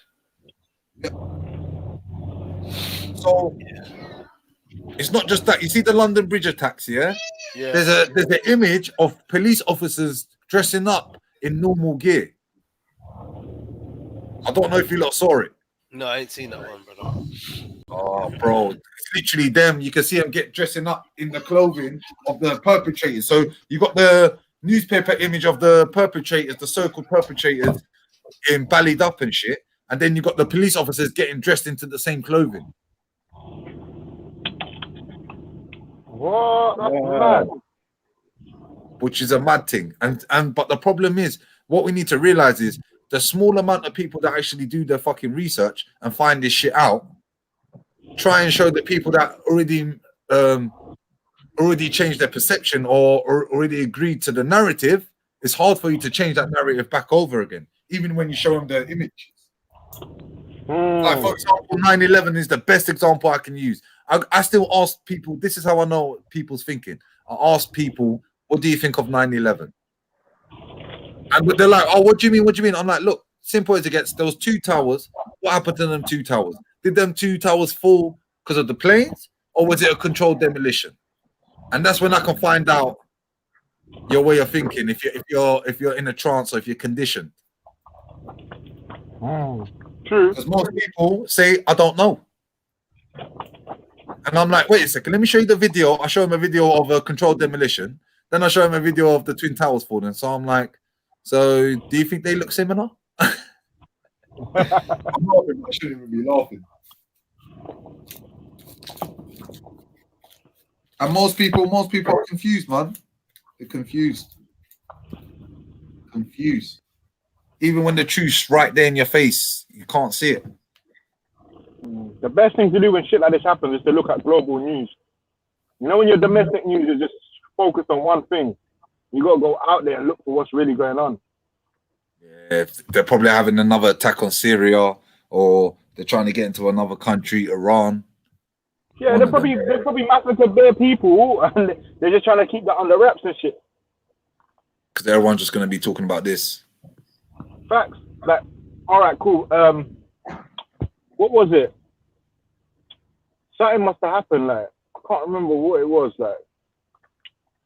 So it's not just that. You see the London Bridge attacks, yeah? Yeah. There's an image of police officers dressing up in normal gear. I don't know if you lot saw it. No, I ain't seen that one, brother. Oh, bro, it's literally them. You can see them dressing up in the clothing of the perpetrators. So you got the newspaper image of the perpetrators, the so-called perpetrators, in ballied up and shit, and then you got the police officers getting dressed into the same clothing. What? That's mad. Which is a mad thing. But the problem is, what we need to realize is the small amount of people that actually do their fucking research and find this shit out, try and show the people that already changed their perception or already agreed to the narrative. It's hard for you to change that narrative back over again, even when you show them the images. Like, for example, 9/11 is the best example I can use. I still ask people, this is how I know people's thinking. I ask people, what do you think of 9/11? And they're like, oh, what do you mean? What do you mean? I'm like, look, simple as it gets. There was 2 towers. What happened to them 2 towers? Did them 2 towers fall because of the planes, or was it a controlled demolition? And that's when I can find out your way of thinking. If you're in a trance or if you're conditioned. True. Because most people say, I don't know. And I'm like, wait a second, let me show you the video. I show him a video of a controlled demolition. Then I show him a video of the Twin Towers falling. So I'm like, so do you think they look similar? I'm laughing. I shouldn't even be laughing. And most people are confused, man. They're confused. Confused. Even when the truth's right there in your face, you can't see it. The best thing to do when shit like this happens is to look at global news. You know, when your domestic news is just focused on one thing, you got to go out there and look for what's really going on. Yeah, they're probably having another attack on Syria, or they're trying to get into another country, Iran. Yeah, they probably massacred bare people, and they're just trying to keep that under wraps and shit. Because everyone's just going to be talking about this. Facts. Like, all right, cool. What was it? Something must have happened. Like, I can't remember what it was. Like,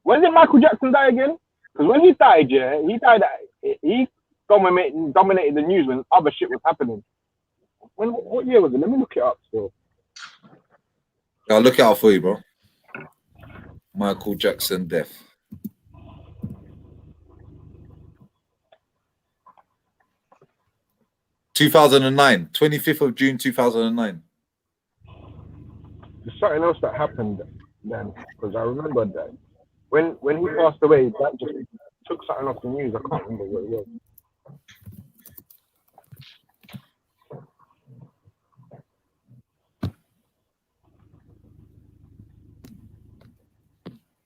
when did Michael Jackson die again? Because when he died, yeah, he dominated the news when other shit was happening. What year was it? Let me look it up still. I'll look it out for you, bro. Michael Jackson death. (2009), 25th of June, 2009. There's something else that happened then, because I remember that when he passed away, that just took something off the news. I can't remember what it was.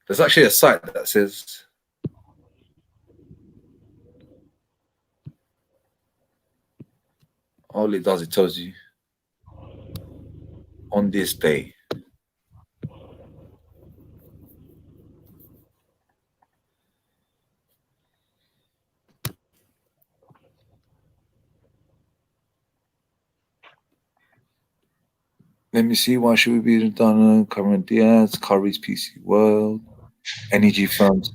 There's actually a site that says all it does, it tells you on this day. Let me see. Why should we be done? Cameron Diaz, Curry's PC World, energy firms.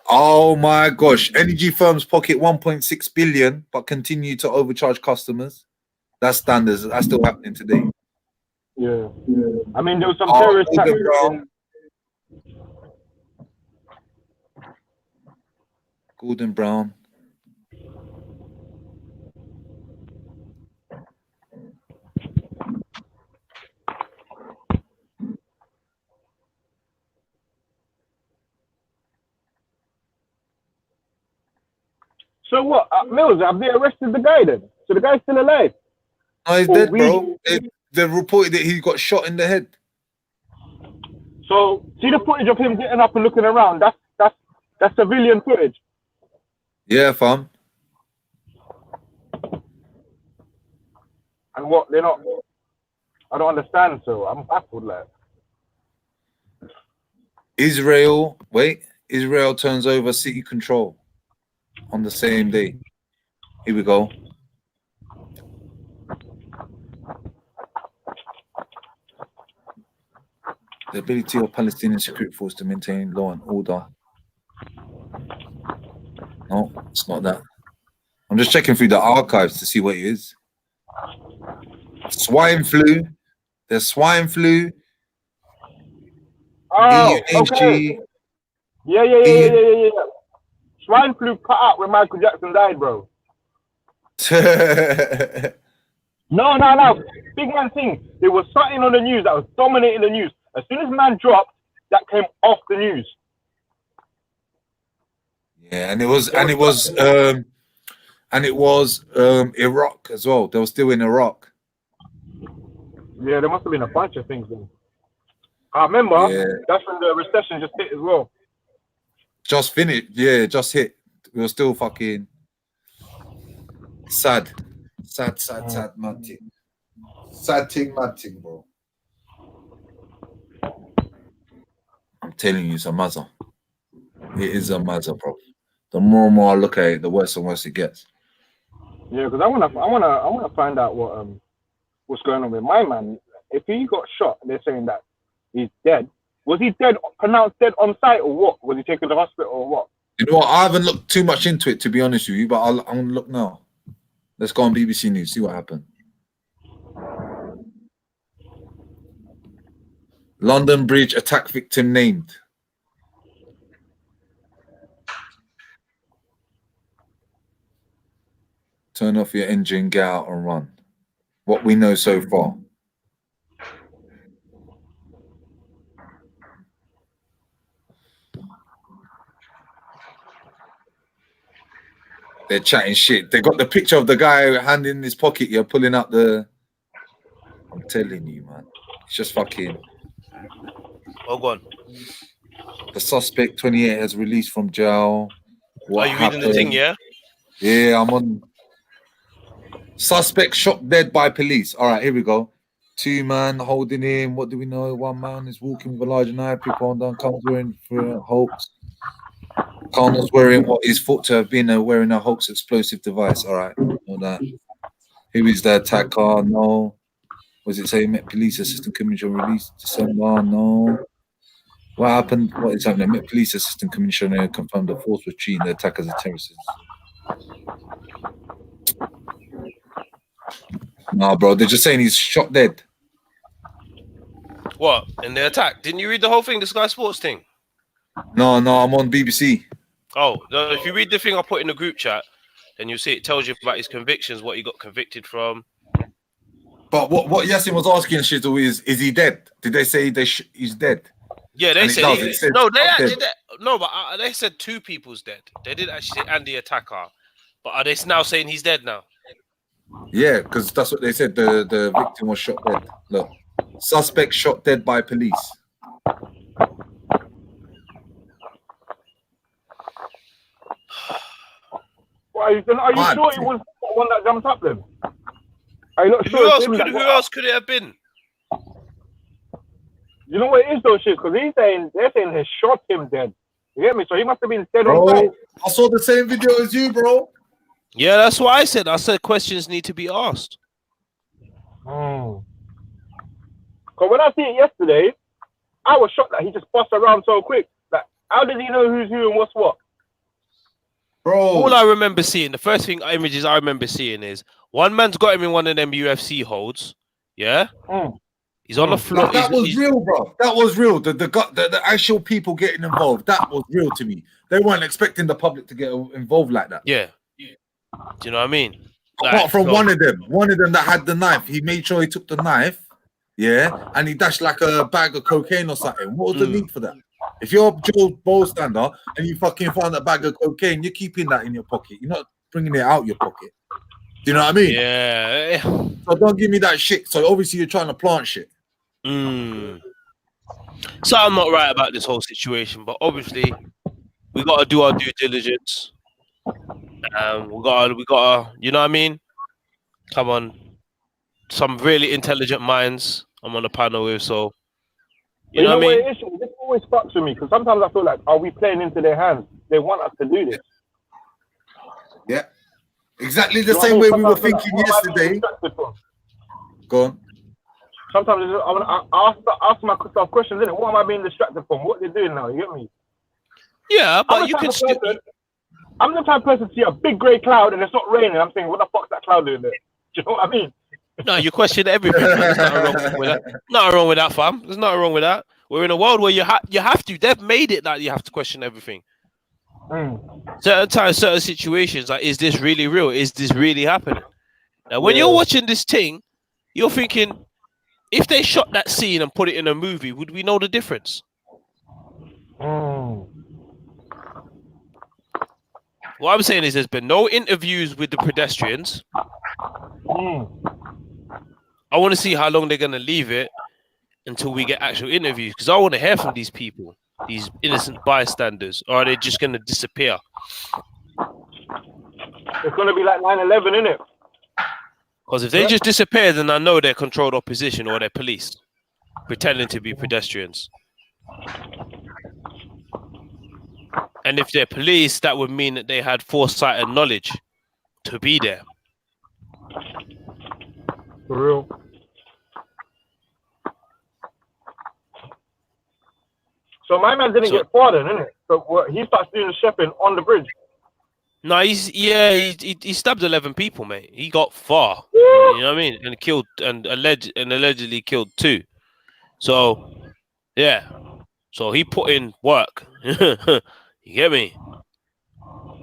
Oh my gosh. Energy firms pocket 1.6 billion, but continue to overcharge customers. That's standards. That's still happening today. Yeah. I mean, there was some Oh, terrorist attacks Gordon Brown. in. Gordon Brown. So what? Mills, have they arrested the guy then? So the guy's still alive? Oh, he's Or dead, we- bro. They reported that he got shot in the head. So see the footage of him getting up and looking around. That's civilian footage. Yeah, fam. And what they're not. I don't understand. So I'm baffled. Like, Israel turns over city control on the same day. Here we go. The ability of Palestinian security force to maintain law and order. No, it's not that. I'm just checking through the archives to see what it is. Swine flu. There's swine flu. oh, okay. Yeah. Swine flu cut out when Michael Jackson died, bro. No. Big man thing. There was something on the news that was dominating the news. As soon as man dropped, that came off the news. Yeah, and it was Iraq as well. They were still in Iraq. Yeah, there must have been a bunch of things then. I remember that's when the recession just hit as well. Just finished. Yeah, just hit. We were still fucking sad, mad thing. Sad thing, mad thing, bro. I'm telling you, it's a mazza. It is a mazza, bro. The more and more I look at it, the worse and worse it gets. Yeah, because I wanna find out what's going on with my man. If he got shot, they're saying that he's dead. Was he dead? Pronounced dead on site or what? Was he taken to the hospital or what? You know what? I haven't looked too much into it, to be honest with you, but I'm gonna look now. Let's go on BBC News, see what happened. London Bridge attack victim named. Turn off your engine, get out and run. What we know so far. They're chatting shit. They got the picture of the guy hand in his pocket. You're pulling out the. I'm telling you, man. It's just fucking. Oh, go on. The suspect, 28, has released from jail. What Are you reading the thing? Yeah. Yeah, I'm on. Suspect shot dead by police. All right, here we go. 2 man holding him. What do we know? 1 man is walking with a large knife. People on down. Comes wearing for hoax. Connell's wearing what is thought to have been wearing a hoax explosive device. All right, know that. Who is the attacker? No. Was it say Met Police Assistant Commissioner released December? No. What happened? What is happening? Met Police Assistant Commissioner confirmed the force was treating the attackers as terrorists. Nah, bro, they're just saying he's shot dead. What? In the attack? Didn't you read the whole thing, the Sky Sports thing? No, I'm on BBC. Oh, no, if you read the thing I put in the group chat, then you'll see it tells you about his convictions, what he got convicted from. But what Yasin was asking Shizzle is he dead? Did they say he's dead? Yeah, they And said, it said no, they dead. no, but they said 2 people's dead. They didn't actually say and the attacker. But are they now saying he's dead now? Yeah, because that's what they said. The victim was shot dead. Look, suspect shot dead by police. Well, are you sure it was the one that jumped up then? Are you not sure? Who else could it have been? You know what it is though, shit? Because they're saying they shot him dead. You get me? So he must have been dead on site. I saw the same video as you, bro. Yeah, that's what I said. I said questions need to be asked. Because when I see it yesterday, I was shocked that he just bust around so quick. Like, how does he know who's who and what's what? bro. All I remember seeing, the first images I remember seeing is one man's got him in one of them UFC holds. Yeah, he's on the floor. Like, that was real, bro. That was real. The actual people getting involved. That was real to me. They weren't expecting the public to get involved like that. Yeah. Do you know what I mean? Apart from one of them that had the knife. He made sure he took the knife, yeah, and he dashed like a bag of cocaine or something. What was the need for that? If you're a Joe bystander and you fucking found a bag of cocaine, you're keeping that in your pocket. You're not bringing it out your pocket. Do you know what I mean? Yeah. So don't give me that shit. So obviously you're trying to plant shit. So I'm not right about this whole situation, but obviously we gotta do our due diligence. We gotta, you know what I mean? Come on, some really intelligent minds I'm on the panel with, so you know what I mean? This always fucks with me because sometimes I feel like, are we playing into their hands? They want us to do this. Yeah, exactly the same way we were thinking yesterday. Go on. Sometimes I ask myself questions, innit? What am I being distracted from? What they're doing now? You get me? Yeah, but you can still. I'm the type of person to see a big grey cloud and it's not raining. I'm thinking, what the fuck's that cloud doing there? Do you know what I mean? No, you question everything. There's nothing wrong with that. Nothing wrong with that, fam. There's nothing wrong with that. We're in a world where you have to. They've made it that you have to question everything. Certain times, certain situations, like, is this really real? Is this really happening? Now, when you're watching this thing, you're thinking, if they shot that scene and put it in a movie, would we know the difference? What I'm saying is there's been no interviews with the pedestrians. I want to see how long they're going to leave it until we get actual interviews, because I want to hear from these people, these innocent bystanders, or are they just going to disappear? It's going to be like 9/11, isn't it? Because if they just disappear, then I know they're controlled opposition or they're police pretending to be pedestrians. And if they're police, that would mean that they had foresight and knowledge to be there. For real. So my man didn't get far then, innit? So he starts doing the shepherding on the bridge. No, he stabbed 11 people, mate. He got far. You know what I mean? And killed and allegedly killed 2. So yeah. So he put in work. You get me?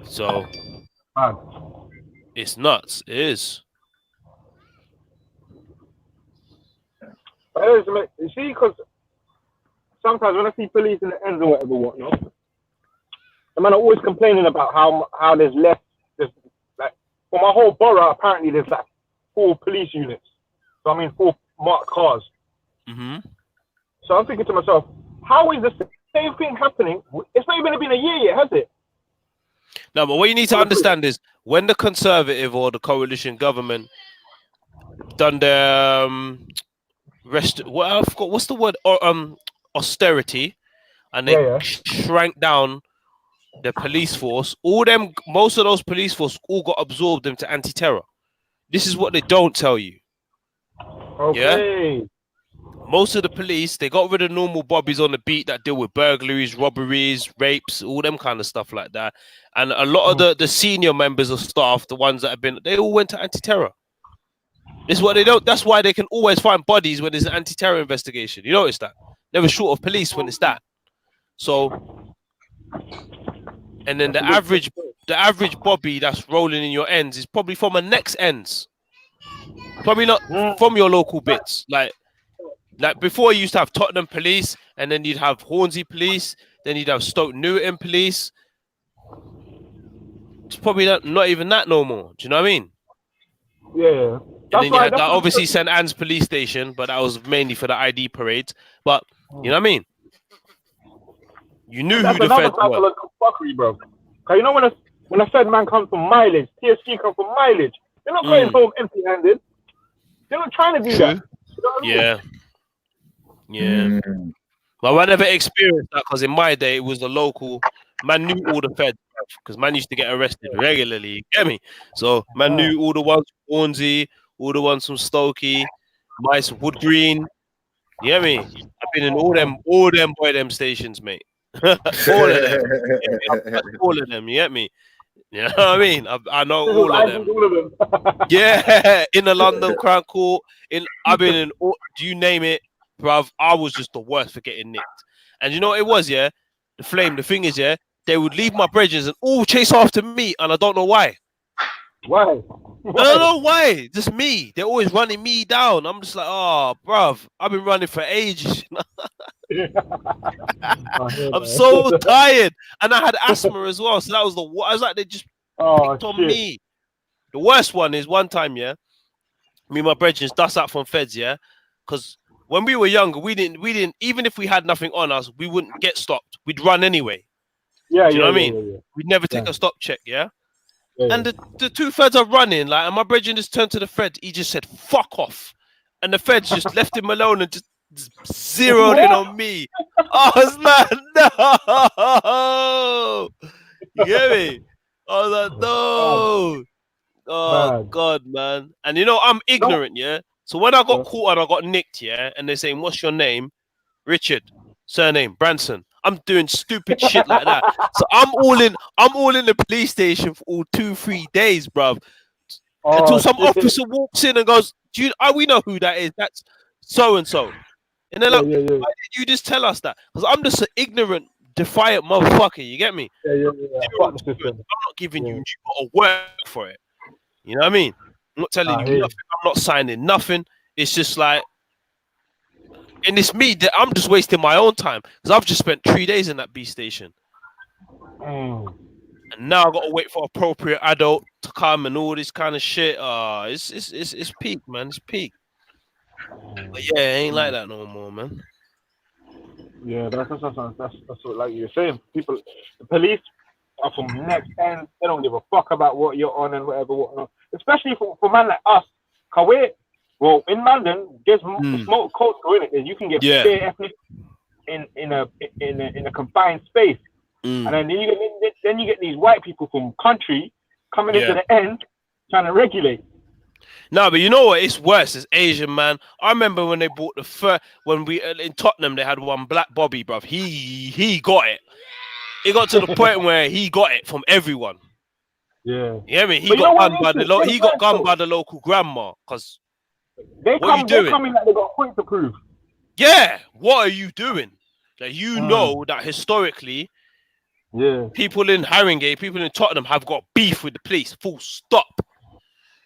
So it's nuts. It is. You see, because sometimes when I see police in the ends or whatnot, the man are always complaining about how there's less. There's like for my whole borough, apparently there's like 4 police units. So I mean 4 marked cars. So I'm thinking to myself, how is the same thing happening? It's not even been a year yet, has it? No, but what you need to understand is when the Conservative or the coalition government done their what's the word? Austerity, and they shrank down the police force. Most of those police force all got absorbed into anti-terror. This is what they don't tell you. Okay. Yeah? Most of the police, they got rid of normal bobbies on the beat that deal with burglaries, robberies, rapes, all them kind of stuff like that. And a lot of the senior members of staff, the ones that have been, they all went to anti-terror. This is what they don't. That's why they can always find bodies when there's an anti-terror investigation. You notice that? Never short of police when it's that. So, and then the average bobby that's rolling in your ends is probably from a next ends. Probably not from your local bits. Like before, you used to have Tottenham police, and then you'd have Hornsey police, then you'd have Stoke Newton police. It's probably not even that no more. Do you know what I mean? Yeah. And then you had obviously St. Anne's police station, but that was mainly for the ID parades. But you know what I mean? You knew who the feds were. Fuckery, bro. Cause you know when a Fed man comes from mileage, TSG come from mileage. They're not going home empty-handed. They're not trying to do that. You know what I mean? Yeah. But I never experienced that because in my day it was the local man knew all the feds because man used to get arrested regularly. You get me? So man knew all the ones from Hornsey, all the ones from Stokey, Mice Wood Green. You get me? I've been in all them stations, mate. All of them. You get me? You know what I mean? I know This is all of I them. think all of them. Yeah, in the London Crown Court. I've been in. Do you name it, bruv? I was just the worst for getting nicked. And you know what it was? Yeah, the flame. The thing is, yeah, they would leave my bridges and all chase after me, and I don't know why. Why? I don't know why. Just me. They're always running me down. I'm just like, oh, bruv, I've been running for ages. I'm so tired, and I had asthma as well. So that was I was like, they just picked on me. The worst one is one time, yeah. Me and my brethren dust out from feds, yeah, because when we were younger, we didn't even if we had nothing on us, we wouldn't get stopped. We'd run anyway. Yeah, do you know what I mean? Yeah. We'd never take a stop check, yeah. Yeah, And the two feds are running, like, and my brethren just turned to the fed. He just said, "Fuck off," and the feds just left him alone and just zeroed in on me. I was like, no, you get me? I was like, no. Oh God, man. And you know, I'm ignorant, yeah. So when I got caught and I got nicked, yeah, and they're saying, "What's your name?" Richard, surname Branson. I'm doing stupid shit like that. So I'm all in the police station for all 2-3 days, bruv. Until some officer walks in and goes, we know who that is. That's so and so. And they're like, why did you just tell us that? Because I'm just an ignorant, defiant motherfucker. You get me? Yeah. I'm not giving you. You gotta work for it. You know what I mean? I'm not telling you nothing. I'm not signing nothing. It's just like, and it's me that I'm just wasting my own time because I've just spent 3 days in that B station, and now I got to wait for appropriate adult to come and all this kind of shit. It's peak, man. It's peak. But yeah, it ain't like that no more, man. Yeah, that's what, like you're saying. People, the police are from next end. They don't give a fuck about what you're on and whatever. Especially for man like us, cause well, in London, there's smoke culture in it. You can get bare ethnic in a confined space, and then you get these white people from country coming into the end trying to regulate. No, but you know what? It's worse. It's Asian, man. I remember when they bought the first, when we in Tottenham, they had one black Bobby, bruv. He got it. It got to the point where he got it from everyone. Yeah. You hear me? He got gunned by the local grandma because they come in like they got a point to prove. Yeah. What are you doing? Like know that historically, people in Haringey, people in Tottenham have got beef with the police. Full stop.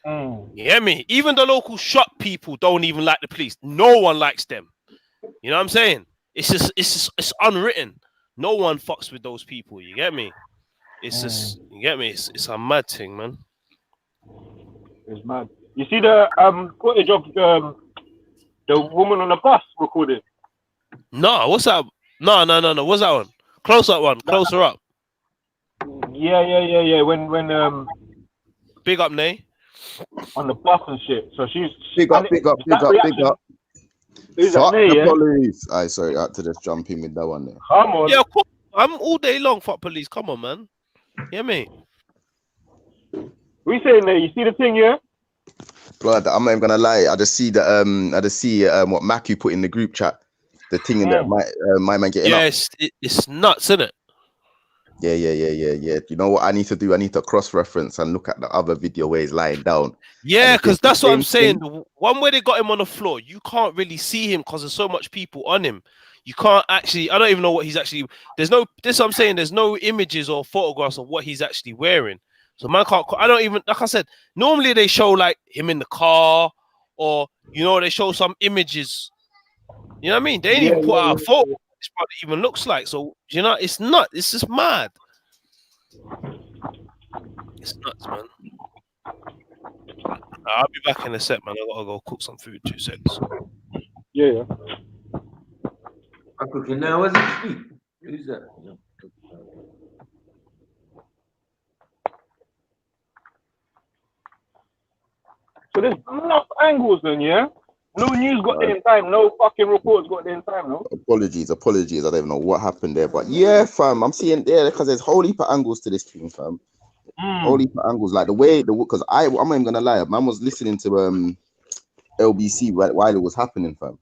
You hear me? Even the local shop people don't even like the police. No one likes them. You know what I'm saying? It's unwritten. No one fucks with those people. You get me? It's just, you get me? It's a mad thing, man. It's mad. You see the footage of the woman on the bus recorded? No, what's that? No. What's that one? Closer up. Yeah. When big up, Nay. On the bus and shit. So she's big up. Who's Fuck that, the police. Sorry, I had to just jump in with that one there. Come on. Yeah, I'm all day long. Fuck police. Come on, man. Yeah, mate. We saying there. You see the thing, yeah? Blood, I'm not even gonna lie. I just see that. What Macu put in the group chat. The thing in there, my man getting up. It's nuts, isn't it? Yeah. You know what I need to do? I need to cross-reference and look at the other video where he's lying down. Yeah, because that's what I'm saying. The one where they got him on the floor, you can't really see him because there's so much people on him. You can't actually. I don't even know what he's actually. This is what I'm saying. There's no images or photographs of what he's actually wearing. So man can't. I don't even. Like I said, normally they show like him in the car, or they show some images. You know what I mean? They didn't even put out a photo. It's what it even looks like. So it's not. It's just mad. It's nuts, man. I'll be back in a sec, man. I gotta go cook some food. 2 seconds. Yeah. I'm cooking now. Where's the sweet? Who's that? So there's enough angles then, yeah? No news got there in time. No fucking reports got there in time, no? Apologies. I don't even know what happened there. But yeah, fam, I'm seeing there because there's whole heap of angles to this thing, fam. Whole heap of angles. Like because I'm not even going to lie. Man was listening to LBC while it was happening, fam.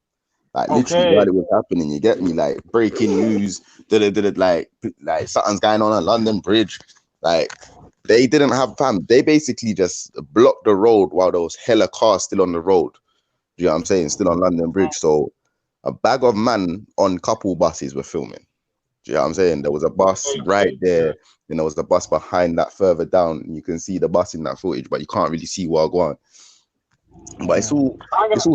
Like literally while it was happening, you get me? Like breaking news, like something's going on at London Bridge. Like They didn't have They basically just blocked the road while there was hella cars still on the road. Do you know what I'm saying? Still on London Bridge. So a bag of man on couple buses were filming. Do you know what I'm saying? There was a bus right there, and there was the bus behind that further down. And you can see the bus in that footage, but you can't really see where I go on. But it's all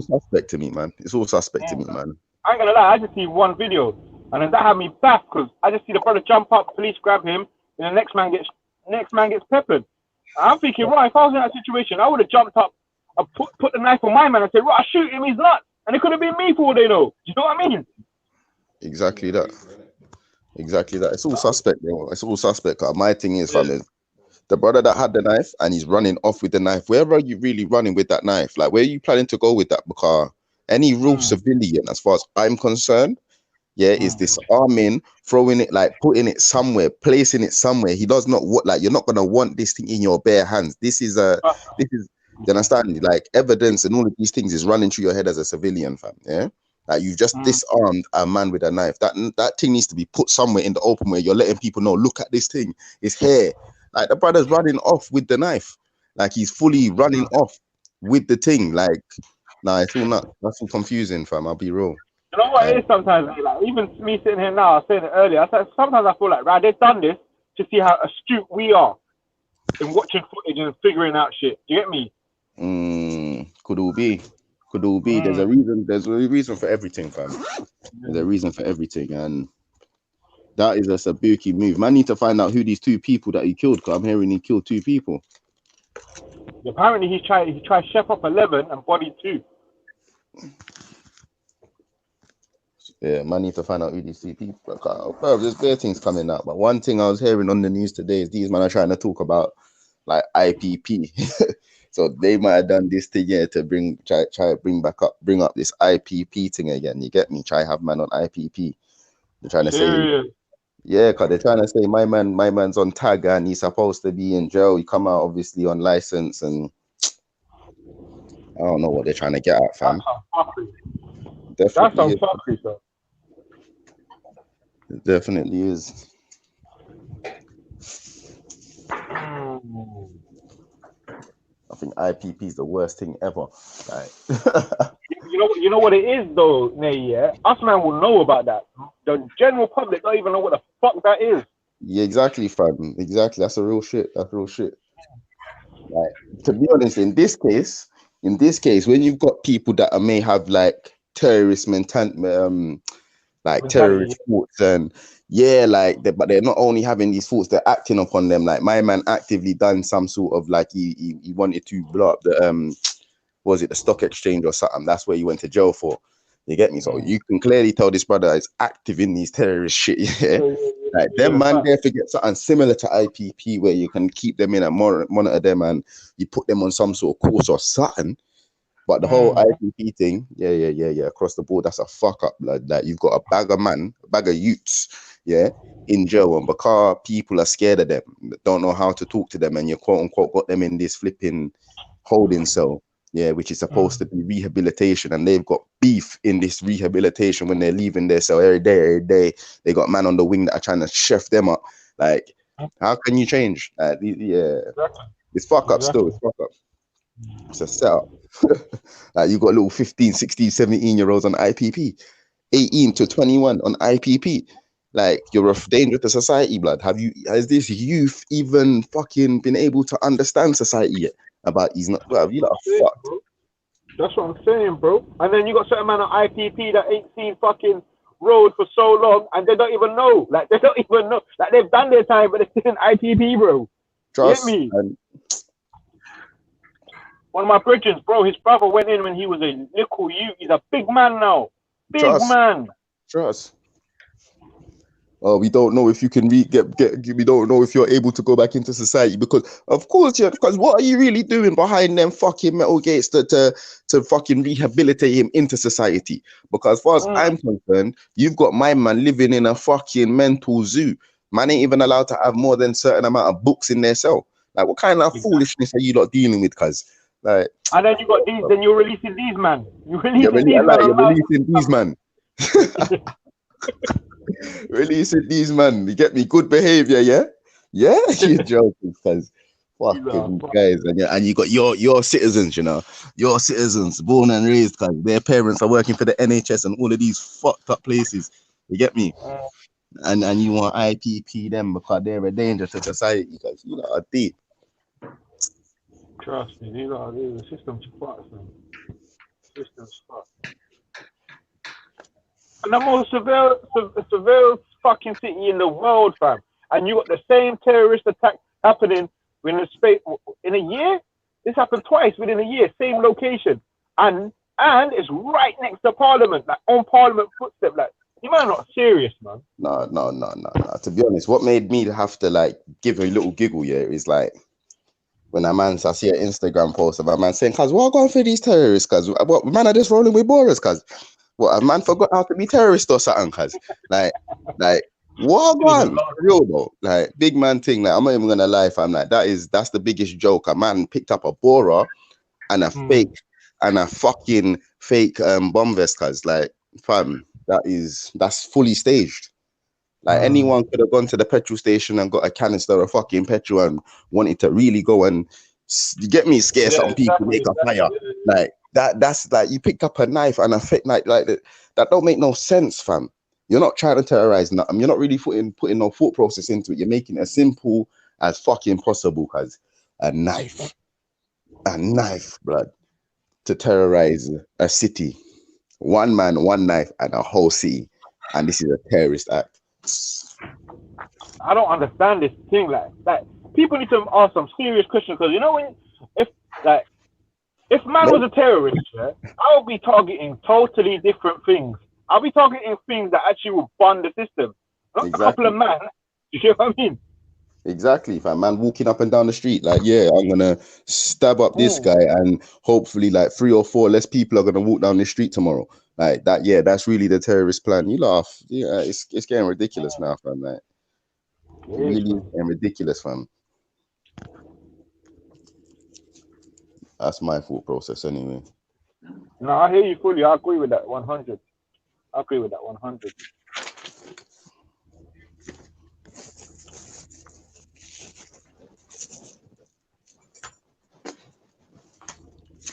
suspect to me, man. It's all suspect to me, man. I ain't gonna lie, I just see one video, and then that had me back because I just see the brother jump up, police grab him, and the next man gets peppered. I'm thinking, right, if I was in that situation, I would have jumped up and put the knife on my man and said, right, shoot him, he's nuts. And it could have been me for all they know. You know what I mean? Exactly that. It's all suspect, bro. It's all suspect. My thing is, fam, the brother that had the knife and he's running off with the knife. Where are you really running with that knife? Like, where are you planning to go with that? Because any real civilian, as far as I'm concerned, is disarming, throwing it, like putting it somewhere, placing it somewhere. He does not want, like, you're not gonna want this thing in your bare hands. This is you understand? Like, evidence and all of these things is running through your head as a civilian, fam. Yeah. Like, you've just disarmed a man with a knife. That thing needs to be put somewhere in the open where you're letting people know, look at this thing. It's here. Like, the brother's running off with the knife. Like, he's fully running off with the thing. Like, nah, it's all not. That's all confusing, fam. I'll be real. You know what it is sometimes? Like, even me sitting here now, I said it earlier. I said sometimes I feel like, right, they've done this to see how astute we are in watching footage and figuring out shit. Do you get me? Could all be. There's a reason. There's a reason for everything, fam. There's a reason for everything, and that is a Sabuki move. Man, need to find out who these two people that he killed. Because I'm hearing he killed 2 people. Apparently, he tried chef up 11 and bodied 2. Yeah, man, need to find out who these 2 people. Bro, there's bare things coming out. But one thing I was hearing on the news today is these men are trying to talk about like IPP. So they might have done this thing here to try bring up this IPP thing again. You get me? Try have man on IPP. They're trying to say, because they're trying to say my man's on tag and he's supposed to be in jail. He come out obviously on license, and I don't know what they're trying to get at, fam. That's some fuckery, sir. It definitely is. I think IPP is the worst thing ever. Like, you know what it is though, Nay, yeah? Us man will know about that. The general public don't even know what the fuck that is. Yeah, exactly, fam. Exactly. That's real shit. Like, to be honest, in this case, when you've got people that may have like terrorist mentality, terrorist thoughts, and but they're not only having these thoughts, they're acting upon them. Like, my man actively done some sort of, like, he wanted to blow up the was it the stock exchange or something? That's where he went to jail for. You get me? So you can clearly tell this brother is active in these terrorist shit. Yeah, like them man there forget something similar to IPP where you can keep them in and monitor them and you put them on some sort of course or something. But the whole IPP thing, across the board, that's a fuck up, blood. Like, you've got a bag of youths, in jail, and because people are scared of them, don't know how to talk to them, and you quote unquote got them in this flipping holding cell, which is supposed to be rehabilitation, and they've got beef in this rehabilitation when they're leaving their cell every day. They got man on the wing that are trying to chef them up. Like, how can you change? It's fuck up still. It's fuck up. It's a setup. Like, you got little 15, 16, 17-year-olds on IPP, 18 to 21 on IPP. Like, you're a danger to society, blood. Has this youth even fucking been able to understand society yet? About he's not, well, you lot are fucked. That's what I'm saying, bro. And then you got certain man on IPP that ain't seen fucking road for so long, and they don't even know. Like, they don't even know. Like, they've done their time, but they're still in IPP, bro. Trust me. One of my brethren, bro, his brother went in when he was a little youth. He's a big man now. Big man. Trust. Oh, we don't know if you can we don't know if you're able to go back into society, because of course, because what are you really doing behind them fucking metal gates to fucking rehabilitate him into society? Because as far as I'm concerned, you've got my man living in a fucking mental zoo. Man ain't even allowed to have more than a certain amount of books in their cell. Like, what kind of foolishness are you lot dealing with, cuz? Like, and then you got these, then you're releasing these man. You're releasing these man. Releasing these man. You get me? Good behavior, yeah? Yeah, you're joking, cuz You know, fucking guys, and you got your citizens, you know, your citizens, born and raised, cuz their parents are working for the NHS and all of these fucked up places. You get me? And you want IPP them because they're a danger to society, because you know are deep. trust me, you know, the system's fucked, man. System's fucked. And the most severe fucking city in the world, fam. And you got the same terrorist attack happening within a space in a year. This happened twice within a year, same location, and it's right next to Parliament, like on Parliament footstep. Like, you man, not serious, man. No. To be honest, what made me have to like give a little giggle, yeah, is like when I see an Instagram post of a man saying, "Cuz what going for these terrorists? Cuz what man are just rolling with Boris? Cuz what a man forgot how to be terrorist or something? Cuz like what one real though? Like big man thing. Like I'm not even gonna lie, fam. Like that's the biggest joke. A man picked up a Bora and a fake and a fucking fake bomb vest, cuz like fam, that's fully staged. Like anyone could have gone to the petrol station and got a canister of fucking petrol and wanted to really go and you get me, scare some people, make a fire. Like that's like you picked up a knife and a fake knife like that don't make no sense, fam. You're not trying to terrorize nothing. You're not really putting no thought process into it. You're making it as simple as fucking possible, cuz a knife, blood, to terrorize a city. One man, one knife, and a whole city. And this is a terrorist act. I don't understand this thing. Like people need to ask some serious questions, because you know if man was a terrorist, yeah, I would be targeting totally different things. I'll be targeting things that actually will bond the system, not a couple of men. You know what I mean? Exactly. If a man walking up and down the street, like, yeah, I'm gonna stab up this guy, and hopefully, like 3 or 4 less people are gonna walk down the street tomorrow. Like that, yeah, that's really the terrorist plan. You laugh, yeah, it's getting ridiculous now, fam. Like, it really is getting ridiculous, fam. That's my thought process, anyway. No, I hear you fully. I agree with that 100. I agree with that 100.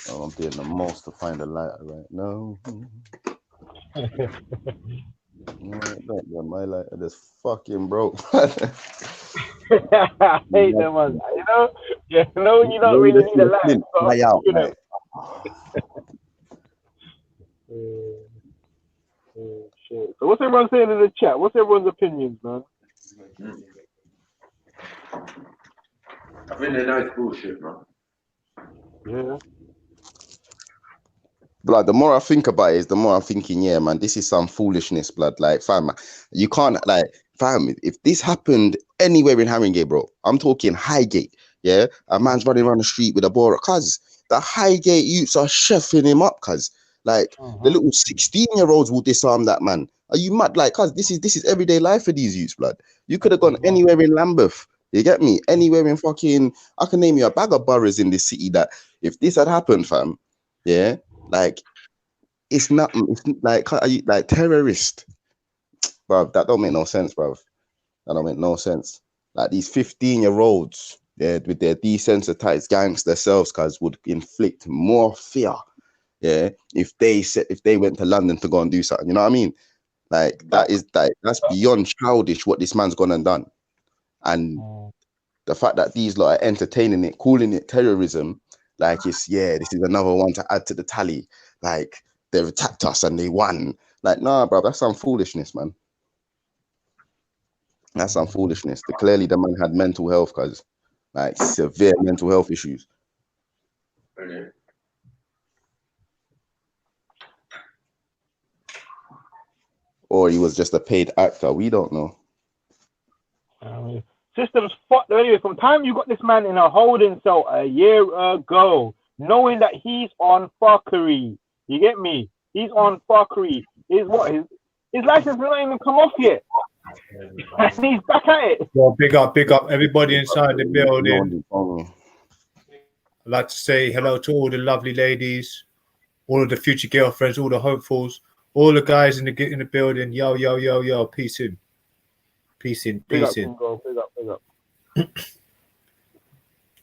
Oh, I'm doing the most to find a lighter right now. My lighter just fucking broke. I hate them ones. You know when you don't really need a light. Fly out, like. Shit. So what's everyone saying in the chat? What's everyone's opinions, man? I think they know it's bullshit, man. Yeah. Blood, the more I think about it, the more I'm thinking, yeah, man, this is some foolishness, blood. Like, fam, you can't, like, fam, if this happened anywhere in Haringey, bro, I'm talking Highgate, yeah? A man's running around the street with a Bora, cuz the Highgate youths are chefing him up, cuz. Like, the little 16-year-olds will disarm that man. Are you mad? Like, cuz this is everyday life for these youths, blood. You could have gone anywhere in Lambeth. You get me? Anywhere in fucking, I can name you a bag of boroughs in this city that if this had happened, fam, yeah, like, it's not, it's like, are you like terrorist, bro? That don't make no sense, bro. That don't make no sense. Like these 15-year-olds, yeah, with their desensitized gangster selves, cuz would inflict more fear, yeah, if they went to London to go and do something. You know what I mean? Like that's beyond childish what this man's gone and done, and the fact that these lot are entertaining it, calling it terrorism, like this is another one to add to the tally. Like they've attacked us and they won. Like, nah, bro, that's some foolishness, man. That's some foolishness. Clearly, the man had mental health, cuz like severe mental health issues. Okay. Or he was just a paid actor. We don't know. System's fucked. Anyway, from time you got this man in a holding cell a year ago, knowing that he's on fuckery. You get me? He's on fuckery. His license will not even come off yet. And he's back at it. Well, big up everybody inside the building. I'd like to say hello to all the lovely ladies, all of the future girlfriends, all the hopefuls, all the guys in the building. Yo, peace in. Peace in. Big up.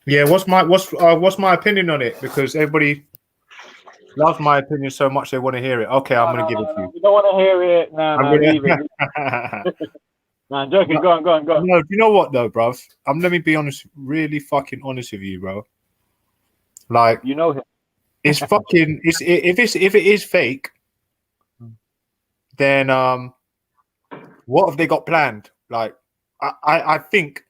Yeah, what's my opinion on it? Because everybody loves my opinion so much they want to hear it. Okay, I'm gonna give it to you. We don't want to hear it. No, I'm no, gonna- leave it. No, I'm joking. Go on. No, do you know what though, bruv? Let me be honest, really fucking honest with you, bro. Like, You know him. it's fucking. If it is fake, then what have they got planned? Like, I think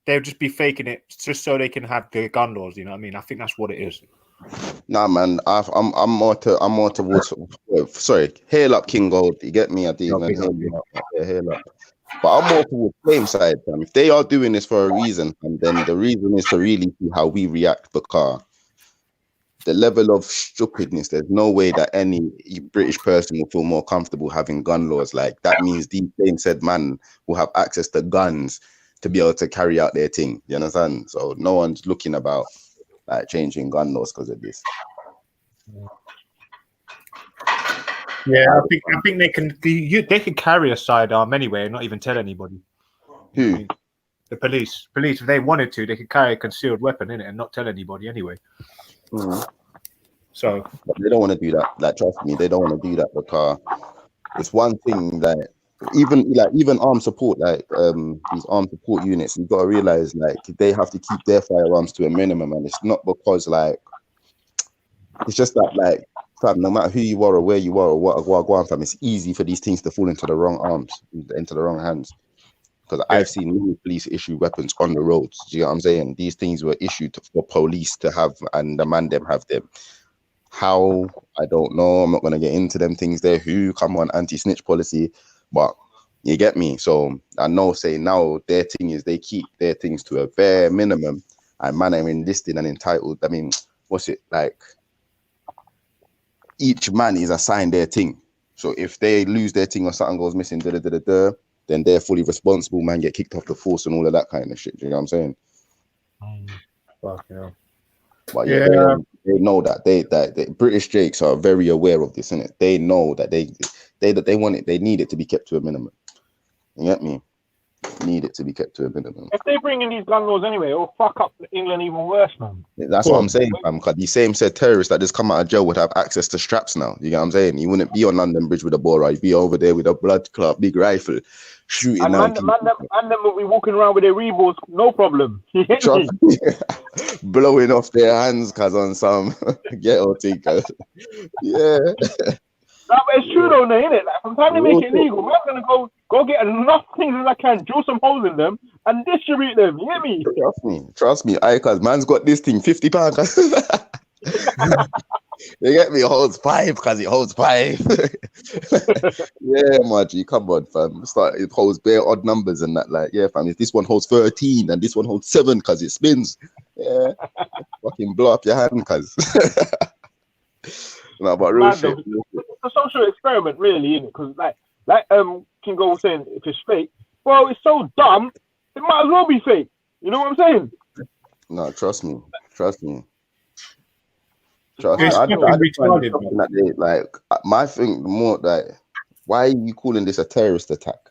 they'll just be faking it just so they can have the gun laws. You know what I mean? I think that's what it is. Nah, man, I'm more towards. Sorry, hail up, King Gold. You get me? I didn't even hail you up. Yeah, hail up. But I'm more towards flame side, fam. If they are doing this for a reason, and then the reason is to really see how we react, because the level of stupidness, there's no way that any British person will feel more comfortable having gun laws. Like, that means these same said man will have access to guns to be able to carry out their thing. You understand? So no one's looking about like changing gun laws because of this. Yeah, I think they can carry a sidearm anyway and not even tell anybody. Who? I mean, the police, if they wanted to, they could carry a concealed weapon in it and not tell anybody anyway. Mm-hmm. So but they don't want to do that. Like, trust me, they don't want to do that because it's one thing that even armed support, like these armed support units, you've got to realize like they have to keep their firearms to a minimum, and it's not because like it's just that like fam, no matter who you are or where you are or what go on, fam, it's easy for these things to fall into the wrong arms, into the wrong hands. Because I've seen many police issue weapons on the roads. Do you know what I'm saying? These things were issued for police to have, and the man them have them. How? I don't know. I'm not going to get into them things there. Who come on anti-snitch policy? But you get me. So I know, say now their thing is they keep their things to a bare minimum, and man are enlisted and entitled. I mean, what's it like? Each man is assigned their thing. So if they lose their thing or something goes missing, then they're fully responsible, man, get kicked off the force and all of that kind of shit. Do you know what I'm saying? Fuck yeah. But yeah, they know that the British Jakes are very aware of this, innit? They know that they want it, they need it to be kept to a minimum. You get me? Need it to be kept to a minimum. If they bring in these gun laws anyway, it'll fuck up England even worse, man. That's what I'm saying, fam. Because the same said terrorists that just come out of jail would have access to straps now. You get what I'm saying? You wouldn't be on London Bridge with a ball, right? You'd be over there with a blood clot, big rifle, shooting. And man them will be walking around with their reballs, no problem. Blowing off their hands, cause on some ghetto thinkers. Yeah. No, but it's true though, innit? Like, from the time they make it legal, man's gonna go get enough things as I can, drill some holes in them, and distribute them. You hear me? Trust me. Cause man's got this thing, £50. You get me? It holds 5 because it holds 5. Yeah, Margie, come on, fam. It holds bare odd numbers and that. Like, yeah, fam. If this one holds 13 and this one holds 7 because it spins, yeah, fucking blow up your hand, cuz. No, but real shit. It's a social experiment, really, isn't it? Because like King Gold was saying, if it's fake, well, it's so dumb, it might as well be fake. You know what I'm saying? No, trust me. Like, my thing more like, why are you calling this a terrorist attack?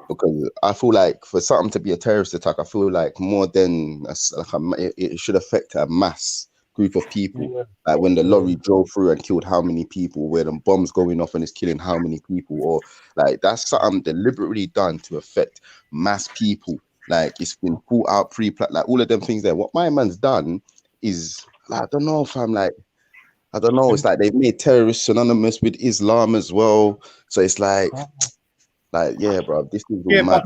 Because I feel like for something to be a terrorist attack, I feel like more than it should affect a mass group of people. Yeah. Like when the lorry drove through and killed how many people, where the bombs going off and it's killing how many people, or like that's something deliberately done to affect mass people. Like it's been pulled out pre-planned, like all of them things there. What my man's done is, like, I don't know if I'm like, I don't know. It's like they've made terrorists synonymous with Islam as well. So it's like yeah, bro, this is all mad.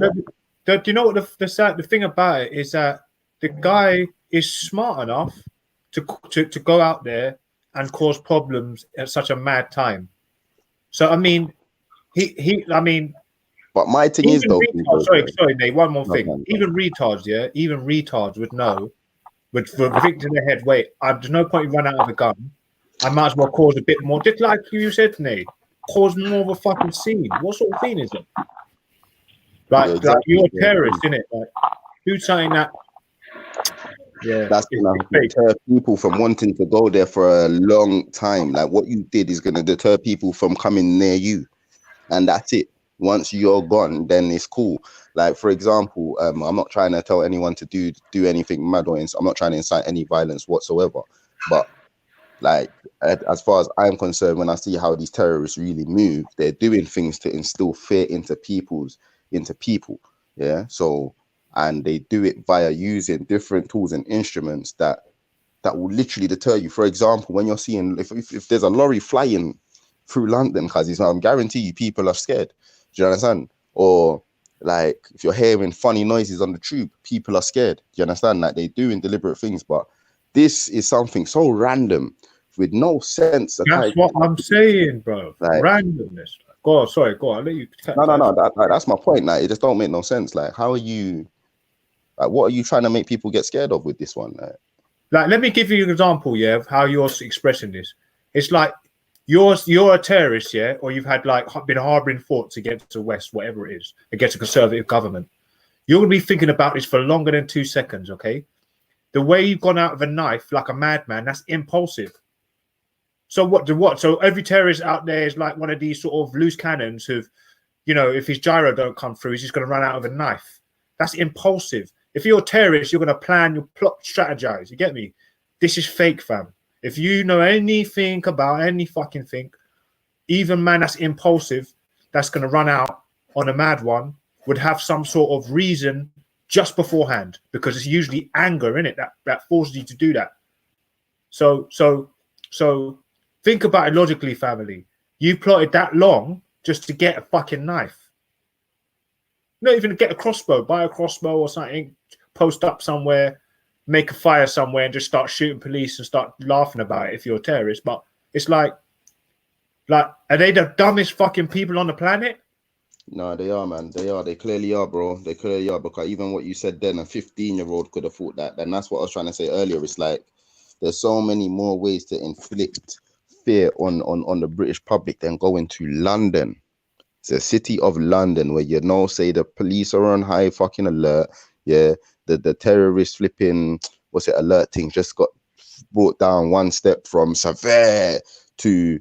Do you know what the thing about it is that the guy is smart enough to go out there and cause problems at such a mad time. So I mean, I mean. But my thing is though. Sorry, Nate. One more thing. Even retards would know. With think to their head, wait, there's no point in running out of a gun. I might as well cause a bit more. Just like you said, Nate, cause more of a fucking scene. What sort of scene is it? Like, yeah, exactly. Like you're a terrorist, innit? Like, who's saying that? Yeah, that's gonna deter people from wanting to go there for a long time. Like what you did is gonna deter people from coming near you, and that's it. Once you're gone, then it's cool. Like, for example, I'm not trying to tell anyone to do anything mad or I'm not trying to incite any violence whatsoever. But like, as far as I'm concerned, when I see how these terrorists really move, they're doing things to instill fear into people. Yeah. So, and they do it via using different tools and instruments that will literally deter you. For example, when you're seeing if there's a lorry flying through London, because I guarantee you people are scared. Do you understand? Or like if you're hearing funny noises on the tube, people are scared. Do you understand? Like they're doing deliberate things, but this is something so random with no sense. That's what I'm saying, bro. Like, randomness. Go on, sorry, go on. I'll let you. No. That's my point. Like, it just don't make no sense. Like, how are you? Like, what are you trying to make people get scared of with this one? Like, let me give you an example, yeah, of how you're expressing this. It's like you're a terrorist, yeah, or you've had like been harboring thoughts against the West, whatever it is, against a conservative government. You're gonna be thinking about this for longer than 2 seconds, okay? The way you've gone out of a knife like a madman, that's impulsive. So what? So every terrorist out there is like one of these sort of loose cannons who've, you know, if his gyro don't come through, he's just going to run out of a knife. That's impulsive. If you're a terrorist, you're going to plan, you plot, strategize. You get me? This is fake, fam. If you know anything about any fucking thing, even man that's impulsive, that's going to run out on a mad one, would have some sort of reason just beforehand, because it's usually anger in it that forces you to do that. So think about it logically, family. You plotted that long just to get a fucking knife. Not even to get a crossbow, buy a crossbow or something, post up somewhere, make a fire somewhere and just start shooting police and start laughing about it if you're a terrorist. But it's like, are they the dumbest fucking people on the planet? No, they are, man. They are. They clearly are, bro. They clearly are. Because even what you said then, a 15-year-old could have thought that. And that's what I was trying to say earlier. It's like there's so many more ways to inflict fear on the British public than going to London. It's a city of London where say the police are on high fucking alert. Yeah, the terrorist flipping alert thing just got brought down one step from severe to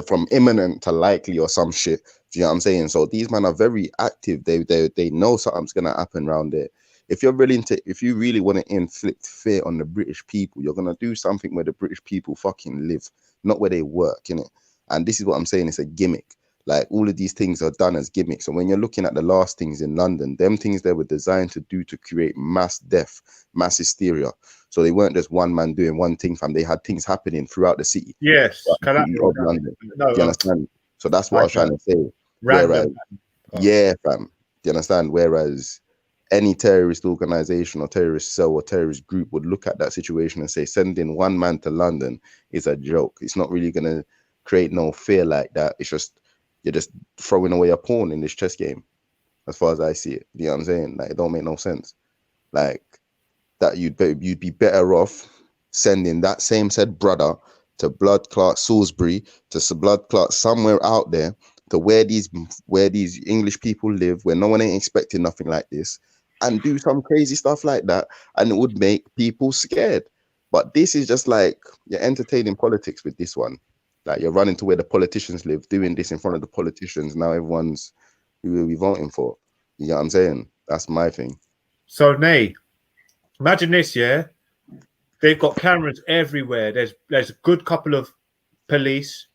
from imminent to likely or some shit. Do you know what I'm saying? So these men are very active. They know something's gonna happen around there. If you really want to inflict fear on the British people, you're gonna do something where the British people fucking live, not where they work, innit? And this is what I'm saying, it's a gimmick. Like, all of these things are done as gimmicks. And when you're looking at the last things in London, them things they were designed to do to create mass death, mass hysteria. So they weren't just one man doing one thing, fam. They had things happening throughout the city. Yes. Of London. Do you understand? So that's what I was trying to say. Whereas, yeah, fam. Do you understand? Whereas any terrorist organization or terrorist cell or terrorist group would look at that situation and say, sending one man to London is a joke. It's not really going to create no fear like that. It's just, you're just throwing away a pawn in this chess game, as far as I see it. You know what I'm saying? Like, it don't make no sense. Like, that you'd be better off sending that same said brother to blood clot Salisbury, to blood clot somewhere out there, to where these English people live, where no one ain't expecting nothing like this, and do some crazy stuff like that, and it would make people scared. But this is just like, you're entertaining politics with this one. Like, you're running to where the politicians live, doing this in front of the politicians. Now everyone's who will be voting for. You know what I'm saying? That's my thing. So, Nay, imagine this, yeah? They've got cameras everywhere. There's a good couple of police,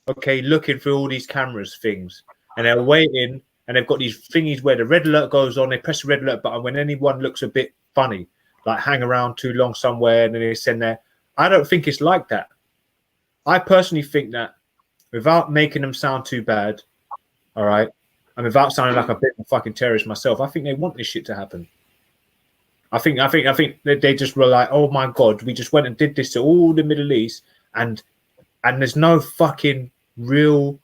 okay, looking through all these cameras things. And they're waiting, and they've got these thingies where the red alert goes on. They press the red alert button when anyone looks a bit funny, like hang around too long somewhere, and then they send there. I don't think it's like that. I personally think that, without making them sound too bad, all right, and without sounding like a bit of a fucking terrorist myself, I think they want this shit to happen. I think they just were like, oh my God, we just went and did this to all the Middle East, and there's no fucking real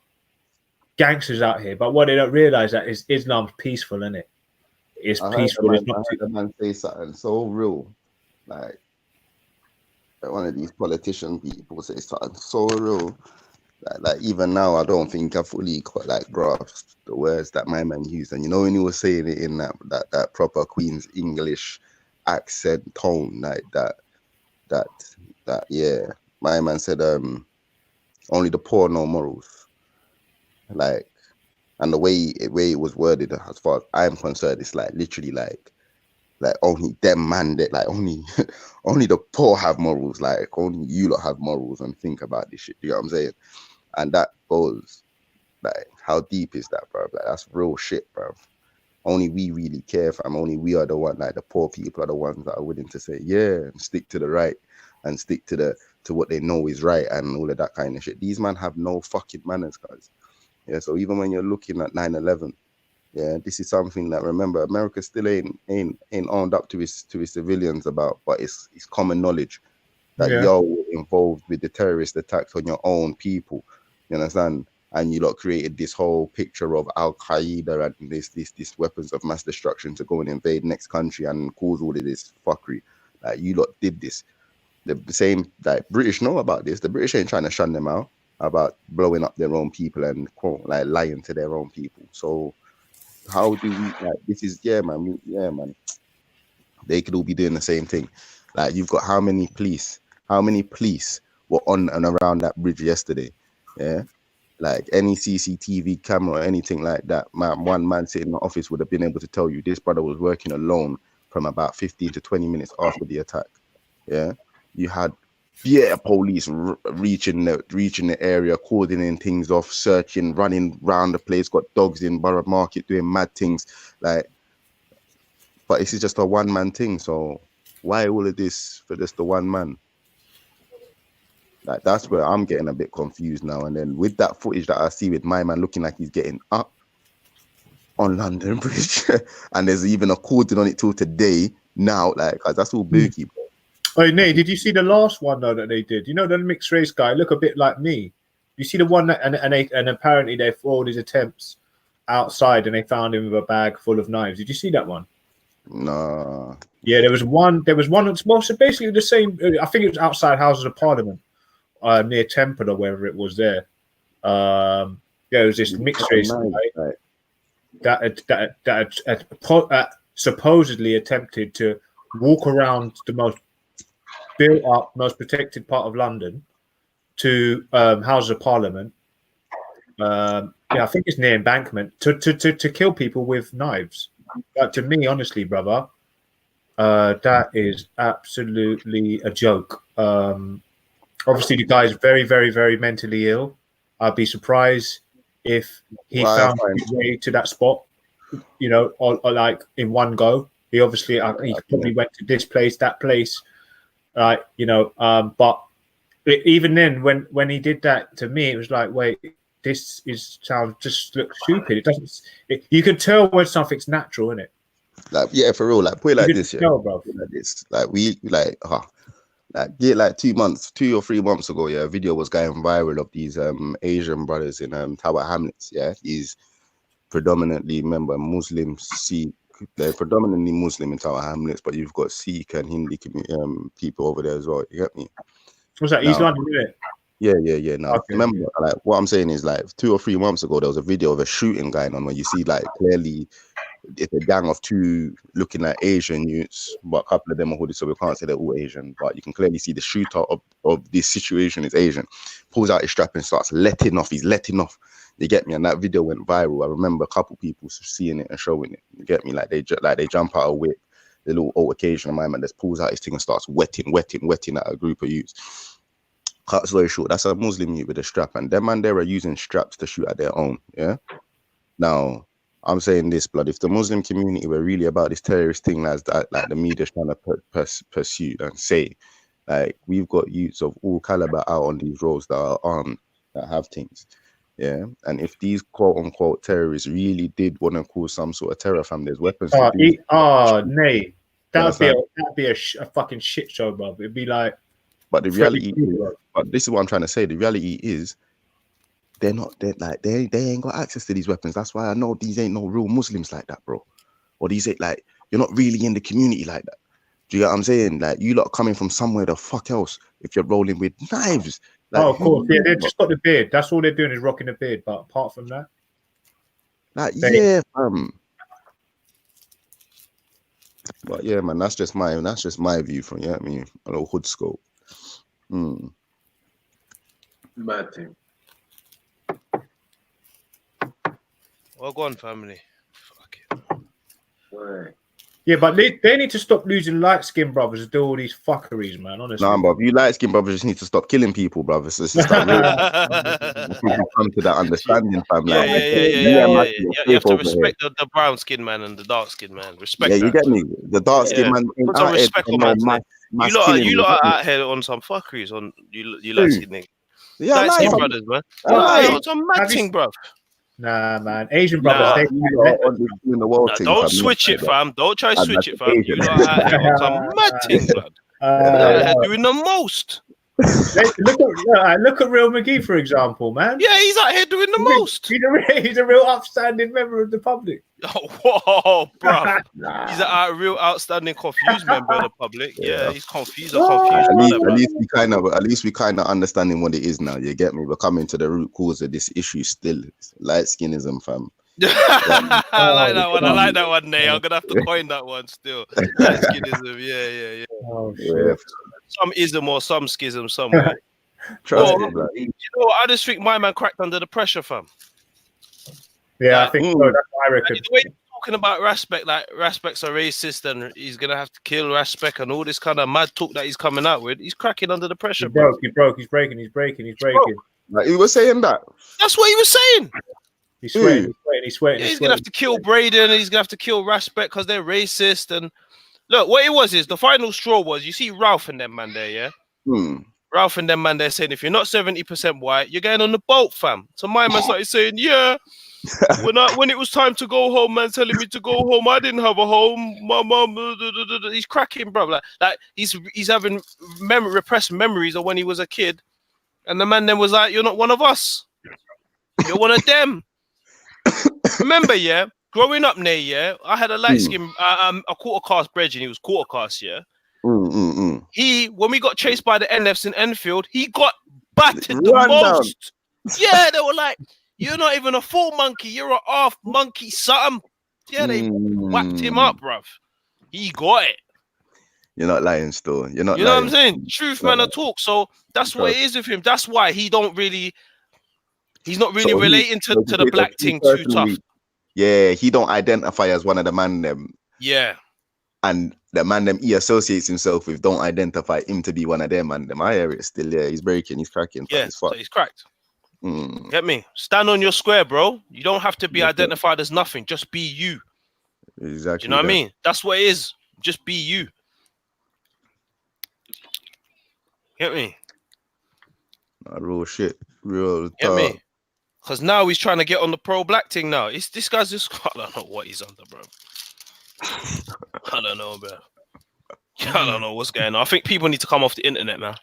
gangsters out here. But what they don't realize that is Islam's peaceful, isn't it? It's peaceful. I heard the man say something so real, like one of these politician people say something so real. Like even now, I don't think I fully quite like grasped the words that my man used. And you know, when he was saying it in that proper Queen's English accent tone, like that, yeah, my man said, only the poor know morals. Like, And the way it was worded, as far as I'm concerned, it's like literally like only them man that like only only the poor have morals, like only you lot have morals and think about this shit. You know what I'm saying? And that goes like, how deep is that, bro? Like that's real shit, bro. Only we really care, fam. Only we are the one, like the poor people are the ones that are willing to say, yeah, and stick to the right and stick to what they know is right and all of that kind of shit. These men have no fucking manners, guys. Yeah, so even when you're looking at 9/11, yeah, this is something that, remember, America still ain't owned up to its civilians about, but it's common knowledge that y'all were involved with the terrorist attacks on your own people. You understand? And you lot created this whole picture of Al Qaeda and this weapons of mass destruction to go and invade next country and cause all of this fuckery. Like you lot did this. The same, like British know about this. The British ain't trying to shun them out about blowing up their own people and quote like lying to their own people. So how do we like this is man. They could all be doing the same thing. Like you've got how many police were on and around that bridge yesterday? Yeah. Like any CCTV camera or anything like that, man, one man sitting in the office would have been able to tell you this brother was working alone from about 15 to 20 minutes after the attack. Yeah. You had police reaching the area, coordinating things off, searching, running around the place, got dogs in Borough Market doing mad things. Like, but this is just a one-man thing. So why all of this for just the one man? Like that's where I'm getting a bit confused now. And then with that footage that I see with my man looking like he's getting up on London Bridge, and there's even a cordon on it till today. Now, like, cause that's all booky, bro. Oh, Nate, did you see the last one though that they did? You know, the mixed race guy look a bit like me. You see the one that and apparently they foiled his attempts outside and they found him with a bag full of knives. Did you see that one? No. Yeah, there was one. Well, so basically the same. I think it was outside Houses of Parliament, near Temple or wherever it was there. Yeah, it was this mixed race guy that supposedly attempted to walk around the most built up, most protected part of London to Houses of Parliament. Yeah, I think it's near Embankment to kill people with knives. But to me, honestly, brother, that is absolutely a joke. Obviously, the guy is very, very, very mentally ill. I'd be surprised if he found his way to that spot, you know, or like in one go. He obviously, he probably went to this place, that place, you know. But even then, when he did that to me, it was like, wait, this just looks stupid. It doesn't. You can tell when something's natural, innit? Like, yeah, for real. Like, put it like this, yeah. Tell, bro. Like this, like like 2 or 3 months ago, yeah, a video was going viral of these Asian brothers in Tower Hamlets. Yeah, he's predominantly Muslim, Sikh. They're predominantly Muslim in Tower Hamlets, but you've got Sikh and Hindi people over there as well. You get me? What's that? East London, isn't it? Yeah. Now, okay, remember, like what I'm saying is, like 2 or 3 months ago, there was a video of a shooting going on where you see, like, clearly it's a gang of 2 looking like Asian youths, but a couple of them are hooded, so we can't say they're all Asian. But you can clearly see the shooter of this situation is Asian. Pulls out his strap and starts letting off. He's letting off. You get me? And that video went viral. I remember a couple people seeing it and showing it. You get me? Like they jump out a whip, the little altercation. My man just pulls out his thing and starts wetting at a group of youths. Cut story short, that's a Muslim youth with a strap, and them man there are using straps to shoot at their own. Yeah. Now, I'm saying this, blood. If the Muslim community were really about this terrorist thing, like the media's trying to pursue and say, like, we've got youths of all caliber out on these roads that are armed, that have things. Yeah, and if these quote unquote terrorists really did want to cause some sort of terror, fam, there's weapons. Nay, that'd be a fucking shit show, bro. It'd be like. But the reality, but this is what I'm trying to say. The reality is, they ain't got access to these weapons. That's why I know these ain't no real Muslims like that, bro. Or these ain't like, you're not really in the community like that. Do you get what I'm saying? Like, you lot coming from somewhere the fuck else if you're rolling with knives. Like, of course, yeah, they've just got the beard. That's all they're doing is rocking the beard. But apart from that, like, but yeah, man, that's just my view from, you know what I mean, a little hood scope. Mad thing. Well, go on, family. Fuck it. Boy. Yeah, but they need to stop losing light skinned brothers to do all these fuckeries, man. Honestly. Nah, bro. You light skin brothers just need to stop killing people, brother. So just start real. Come to that understanding, fam. Yeah, Like, yeah. you're You have safe to over here. respect the brown skin man and the dark skin man. Respect Yeah, that. you get me. The dark skin Yeah. man ain't Put some out here respect doing on no man's mass You killing. lot are out here on some fuckeries on you light skin nigga. Yeah, Light skin fam. brothers, man. I You lot lie. are on some mad thing, bro. Nah, man. Asian brothers, they You lot are on this in the world Nah, thing, don't fam. switch it, fam. Don't try to I'm switch not it, fam. You Asian. lot are out here on some mad thing, blood. You lot are doing the most. look at Real McGee, for example, man. Yeah, he's out here doing the most. He's a real upstanding member of the public. Oh, whoa, bro. He's a real outstanding confused member of the public. Yeah, he's confused. A confused brother, At least we kind of understanding what it is now. You get me? We're coming to the root cause of this issue still. Light skinism, fam. I like that one. I like that one, Nay. I'm gonna have to coin that one still. Light skinism. Yeah. Oh, Yeah. Some ism or some schism somewhere. Trust me, bro. You know what? I just think my man cracked under the pressure, fam. Yeah, I think so. That's what I reckon. The way you're talking about respect, like respect's a racist and he's gonna have to kill respect and all this kind of mad talk that he's coming out with, he's cracking under the pressure, bro. He broke, he's breaking. Like, he was saying that. That's what he was saying. He's sweating. He's gonna have to kill Braden and he's gonna have to kill respect because they're racist. And look, what it was is the final straw was you see Ralph and them man there, yeah. Ralph and them man there saying if you're not 70% white, you're going on the boat, fam. So my man started saying, yeah. when it was time to go home, man telling me to go home, I didn't have a home. My mom, he's cracking, bro. Like he's having repressed memories of when he was a kid, and the man then was like, "You're not one of us. You're one of them." Remember, yeah, growing up, Nay, yeah, I had a light skin, a quarter caste brethren. He was quarter caste, yeah. He, when we got chased by the NFs in Enfield, he got battered the most. Yeah, they were like, "You're not even a full monkey. You're a half monkey, something." Yeah, they whacked him up, bruv. He got it. You're not lying, still. You're not. You know lying. what I'm saying? Truth, man, a talk. So that's what it is with him. That's why he's not really relating to the black thing too tough. Yeah, he don't identify as one of the man them. Yeah. And the man them he associates himself with don't identify him to be one of them man them. I hear it still. Yeah, he's breaking, he's cracking. Yeah, so he's cracked. Get me? Stand on your square, bro. You don't have to be identified as nothing. Just be you. Exactly. Do you know what I mean? That's what it is. Just be you. Get me? Real shit. Real Get me? Because now he's trying to get on the pro-black thing now. This guy's just... I don't know what he's under, bro. I don't know, bro. I don't know what's going on. I think people need to come off the internet, man.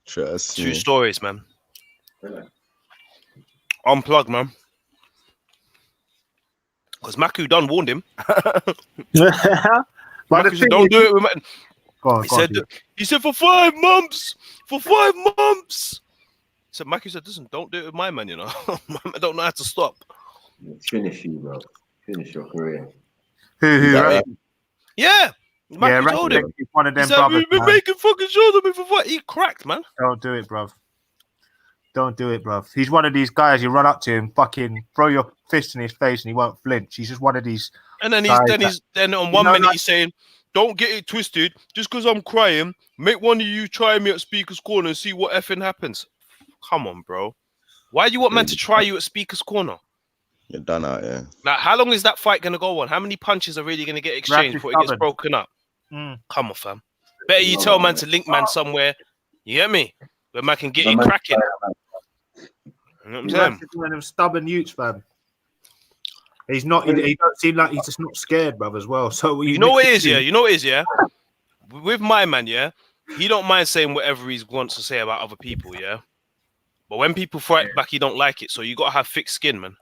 Trust True me. stories, man. Unplug, man. Because Maku done warned him. Maku said, don't do it with man. He said, for 5 months. For 5 months. So Maku said, listen, don't do it with my man, you know. My man don't know how to stop. Finish you, bro. Finish your career. Who? Yeah. Maku told him. One of them he said, brothers, we've been making fucking shows of me for what? He cracked, man. Don't do it, bruv. Don't do it, bruv. He's one of these guys, you run up to him, fucking throw your fist in his face and he won't flinch. He's just one of these. And then then on 1 minute he's saying, don't get it twisted. Just because I'm crying, make one of you try me at Speaker's Corner and see what effing happens. Come on, bro. Why do you want man to try you at Speaker's Corner? You're done out, yeah. Like, how long is that fight going to go on? How many punches are really going to get exchanged before it gets broken up? Come on, fam. Better you tell man to link man somewhere. You get me? Where man can get it cracking. You know what I'm saying? One of them stubborn youths, fam. He's not. He don't seem like he's just not scared, bruv, as well. So you know what it is, yeah. You know what it is, yeah. With my man, yeah, he don't mind saying whatever he wants to say about other people, yeah. But when people fight back, he don't like it. So you gotta have thick skin, man.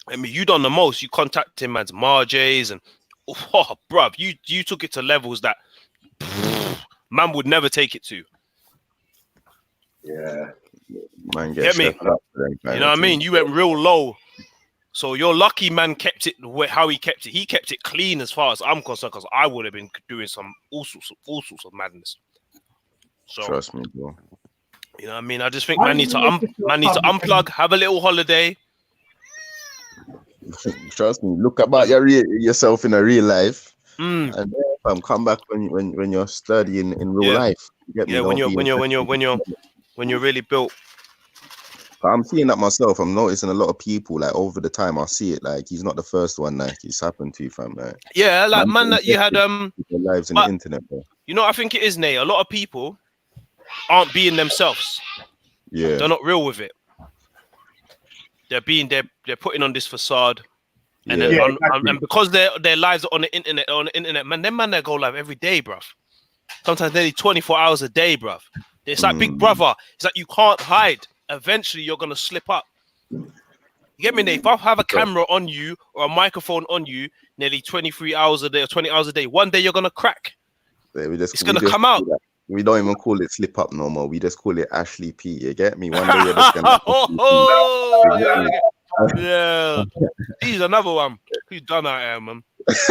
I mean, you done the most. You contacted him, man's Marjays, and bruv, you took it to levels that man would never take it to. Yeah. Man, get me? You know what I mean? You went real low. So you're lucky man kept it how he kept it. He kept it clean as far as I'm concerned, because I would have been doing all sorts of madness. So trust me, bro. You know what I mean? I just think man needs to unplug, have a little holiday. Trust me. Look about yourself in a real life, Mm. and then come back when you're studying in real life. You get me? Yeah, Don't when you're really built. I'm seeing that myself. I'm noticing a lot of people like over the time. I see it. Like he's not the first one. Like it's happened to, fam. Like Yeah, like man, that you had their lives in the internet, bro. You know, I think it is, Nate. A lot of people aren't being themselves. Yeah, they're not real with it. They're putting on this facade, and then and because their lives are on the internet, man, them man, they go live every day, bruv. Sometimes nearly 24 hours a day, bruv. It's like Big Brother. It's like you can't hide. Eventually, you're gonna slip up. You get me, Nate? If I have a camera on you or a microphone on you, nearly 23 hours a day or 20 hours a day, one day you're gonna crack. It's gonna come out. We don't even call it slip up no more. We just call it Ashley P. You get me? One day you're just gonna. Yeah. He's another one. He's done out here, man. He's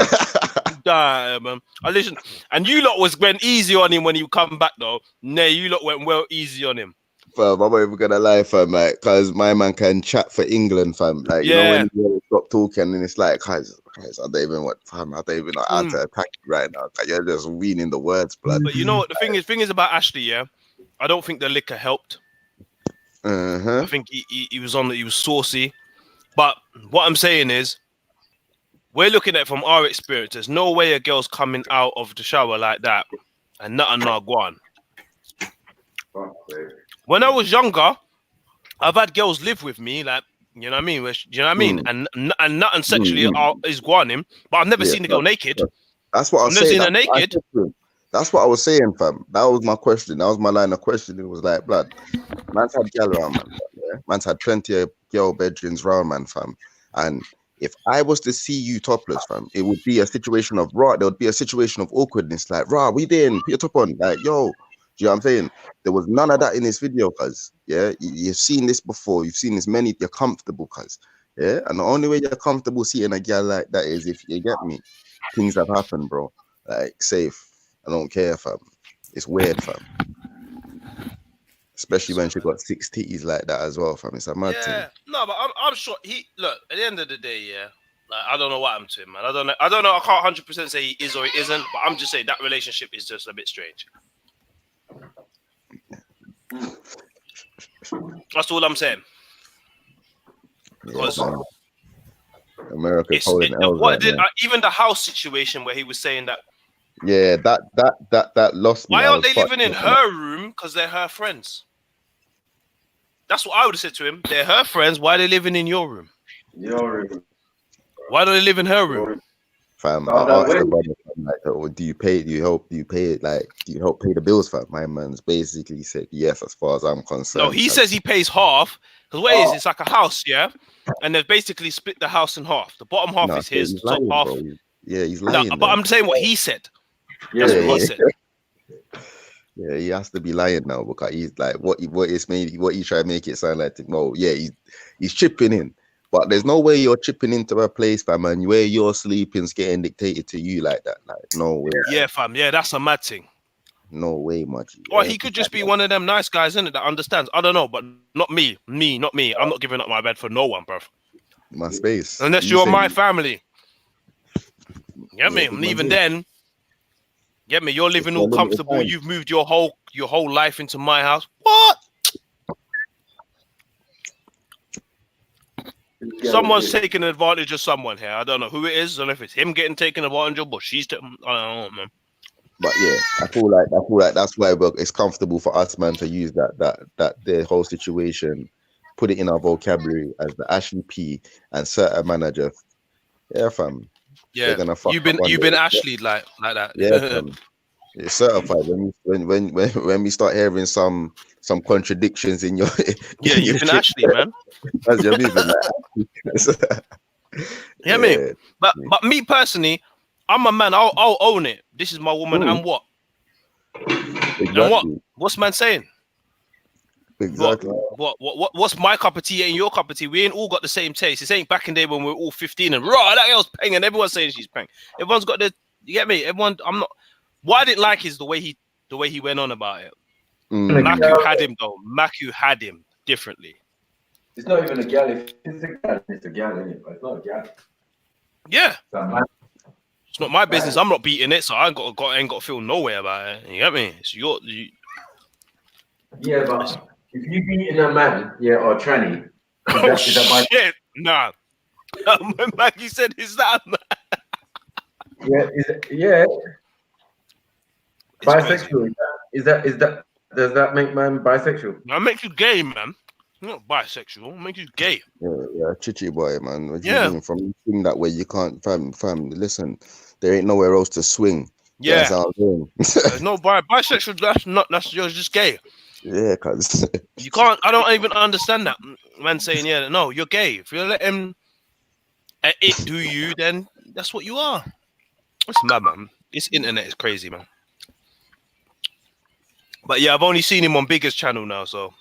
done out here, man. I listen, and you lot went easy on him when he come back though. Nay, you lot went well easy on him. Fam, I'm not even gonna lie, fam, like, cause my man can chat for England, fam. Like, you know, when you stop talking and it's like, guys, I don't even know how to attack you right now. Like, you're just reading the words, blood. But you know what the thing is about Ashley, yeah? I don't think the liquor helped. I think he was saucy. But what I'm saying is, we're looking at it from our experience. There's no way a girl's coming out of the shower like that and nothing not go on. When I was younger, I've had girls live with me, like, you know what I mean? You know what I mean? And nothing sexually is going him, but I've never seen the girl naked. That's what I was saying. I've never seen her naked. That's what I was saying, fam. That was my question. That was my line of questioning. It was like, blood, man's had girl around, man. Yeah? Man's had plenty of girl bedrooms around, man, fam. And if I was to see you topless, fam, it would be a situation of there would be a situation of awkwardness, like, we didn't put your top on, like, yo. Do you know what I'm saying? There was none of that in this video, cuz. Yeah, you've seen this before. You've seen this many. You're comfortable, cuz. Yeah, and the only way you're comfortable seeing a girl like that is if you get me. Things have happened, bro. Like, safe. I don't care, fam. It's weird, fam. Especially when she got 6 titties like that as well, fam. It's a mad thing. No, but I'm sure look, at the end of the day, yeah. Like, I don't know what happened to him, man. I don't know. I can't 100% say he is or he isn't, but I'm just saying that relationship is just a bit strange. That's all I'm saying. Because America's holding L's even the house situation where he was saying that. Yeah, that lost me. Why aren't they living in her room? Because they're her friends. That's what I would have said to him. They're her friends. Why are they living in your room? Your room. Why don't they live in her room? Fam, I asked the brother, like, do you help pay the bills, fam? My man's basically said yes, as far as I'm concerned. No, he says he pays half, because what it is, it's like a house, yeah? And they've basically split the house in half. The bottom half is his, the top half. Bro. He's lying. No, but I'm saying what he said. That's what he said. Yeah, he has to be lying now, because he's like, what he's trying to make it sound like, he's chipping in. But there's no way you're chipping into a place, fam, and where you're sleeping's getting dictated to you like that. Like, no way. Yeah, fam. Yeah, that's a mad thing. No way, much. Or he could just be one of them nice guys, innit, that understands. I don't know, but not me. Not me. I'm not giving up my bed for no one, bruv. My space. Unless you're my family. Get me? And even then, get me? You're living all comfortable. You've moved your whole life into my house. What? Someone's taking advantage of someone here. I don't know who it is. I don't know if it's him getting taken advantage of, but she's. I don't know, man. But yeah, I feel like that's why it's comfortable for us, man, to use that their whole situation, put it in our vocabulary as the Ashley P and certain manager. Yeah, fam. Yeah, you've been Ashley like that. Yeah, fam. It's certified. When we start hearing some contradictions in your you've been Ashley, man. That's your movement. Yeah, me. But me personally, I'm a man. I'll own it. This is my woman, and what? Exactly. And what's man saying? Exactly. What's my cup of tea and your cup of tea? We ain't all got the same taste. This ain't back in the day when we were all 15 and that girl's paying and everyone's saying she's paying. Everyone's got you get me? Everyone. I'm not. What I didn't like is the way he went on about it. Maku had him though. Maku had him differently. It's not even a gal. If it's a gal, it's a gal, isn't it? But it's not a gal. Yeah. So, It's not my business. I'm not beating it, so I ain't got to feel no way about it. You get me? It's your. Yeah, but if you beating a man, or a tranny, is that my shit? Nah. When Maggie said, "Is that a man?" Yeah, bisexual. Is that does that make man bisexual? That makes you gay, man. You're not bisexual. It makes you gay. Yeah, chichi boy, man. What do Yeah. you mean? From swing that way, you can't, fam. Listen, there ain't nowhere else to swing. Yeah. That's how I'm doing. There's no bisexual. That's you're just gay. Yeah, cause You can't. I don't even understand that man saying, "Yeah, no, you're gay." If you let him it do you, then that's what you are. It's mad, man. This internet is crazy, man. But yeah, I've only seen him on Biggest channel now, so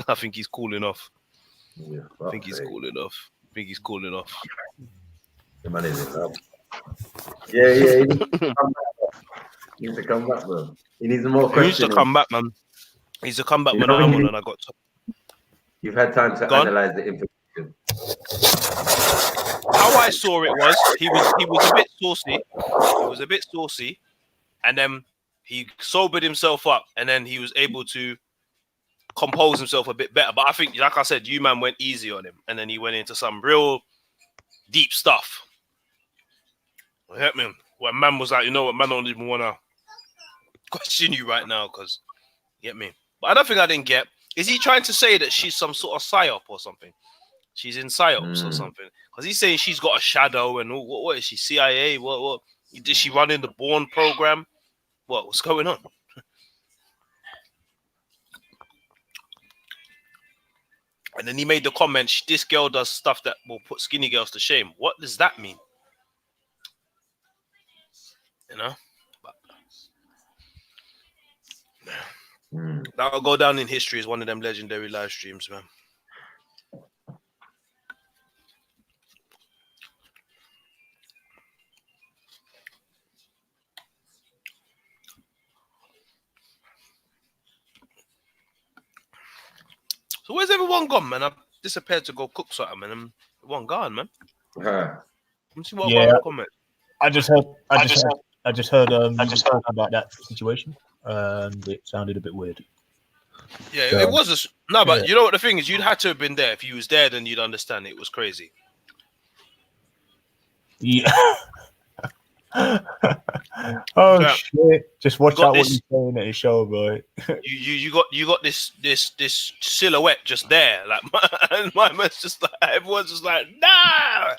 I think he's cooling off. Yeah, I think he's cooling off. The man is in love. Yeah. He needs to come back, bro. He needs more questions. He needs to come back, man. He needs to come back when I'm on and I got to. You've had time to analyze the information. How I saw it was he was a bit saucy. He was a bit saucy, and then he sobered himself up, and then he was able to compose himself a bit better. But I think, like I said, you man went easy on him, and then he went into some real deep stuff. You get me? When man was like, you know what, man, don't even wanna question you right now, because you get me. But I don't think I didn't get. Is he trying to say that she's some sort of psyop or something? She's in psyops or something? Because he's saying she's got a shadow and what is she? CIA? What? Did she run in the Born program? What's going on? And then he made the comment, this girl does stuff that will put skinny girls to shame. What does that mean? You know? That'll go down in history as one of them legendary live streams, man. So where's everyone gone, man? I've disappeared to go cook something, man. Everyone gone, man. Let me see what about the comment. I just heard about that situation, and it sounded a bit weird. Yeah, it was but you know what the thing is? You'd had to have been there. If you was there, then you'd understand it was crazy. Yeah. Shit! Just watch out what you're saying at your show, boy. you got this silhouette just there, like my man's just like everyone's just like nah.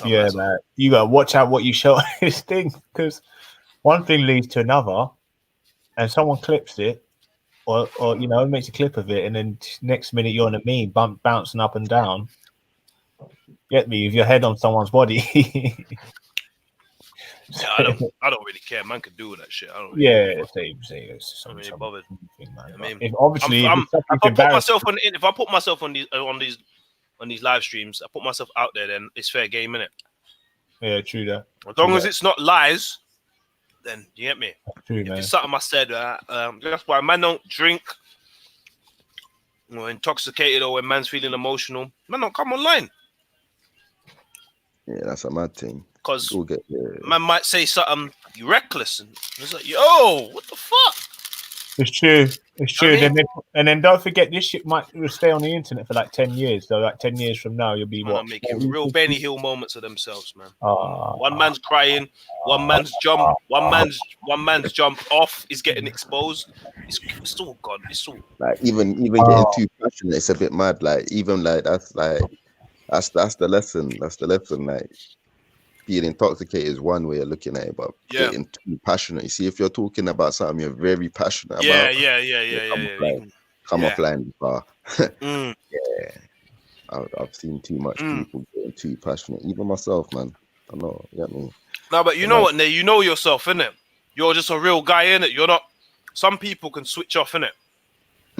Yeah, man. You gotta watch out what you show this thing, because one thing leads to another, and someone clips it, or makes a clip of it, and then next minute you're on a meme bouncing up and down. Get me with your head on someone's body. Yeah, I don't really care. Man can do that shit. I don't. Really same. I'm really bothered. I mean, if I put myself on these live streams, I put myself out there, then it's fair game, innit? Yeah, true that. As long as it's not lies, then you get me. True, if man. it's something I said, that's why man don't drink or intoxicated, or when man's feeling emotional, man don't come online. Yeah, that's a mad thing. Because man might say something reckless, and it's like, yo, what the fuck? It's true. I mean, and then don't forget, this shit will stay on the internet for like 10 years. So like 10 years from now, you'll be making real Benny Hill moments of themselves, man. One man's crying, one man's jump off is getting exposed. It's all gone. It's all like even getting too passionate. It's a bit mad. Like even like that's the lesson. That's the lesson. Like being intoxicated is one way of looking at it, but getting too passionate. You see, if you're talking about something you're very passionate about, come offline far. Yeah, I've seen too much people getting too passionate. Even myself, man. I know. You get me? No, but you know what, Nate? You know yourself, innit? You're just a real guy, innit? You're not. Some people can switch off, innit?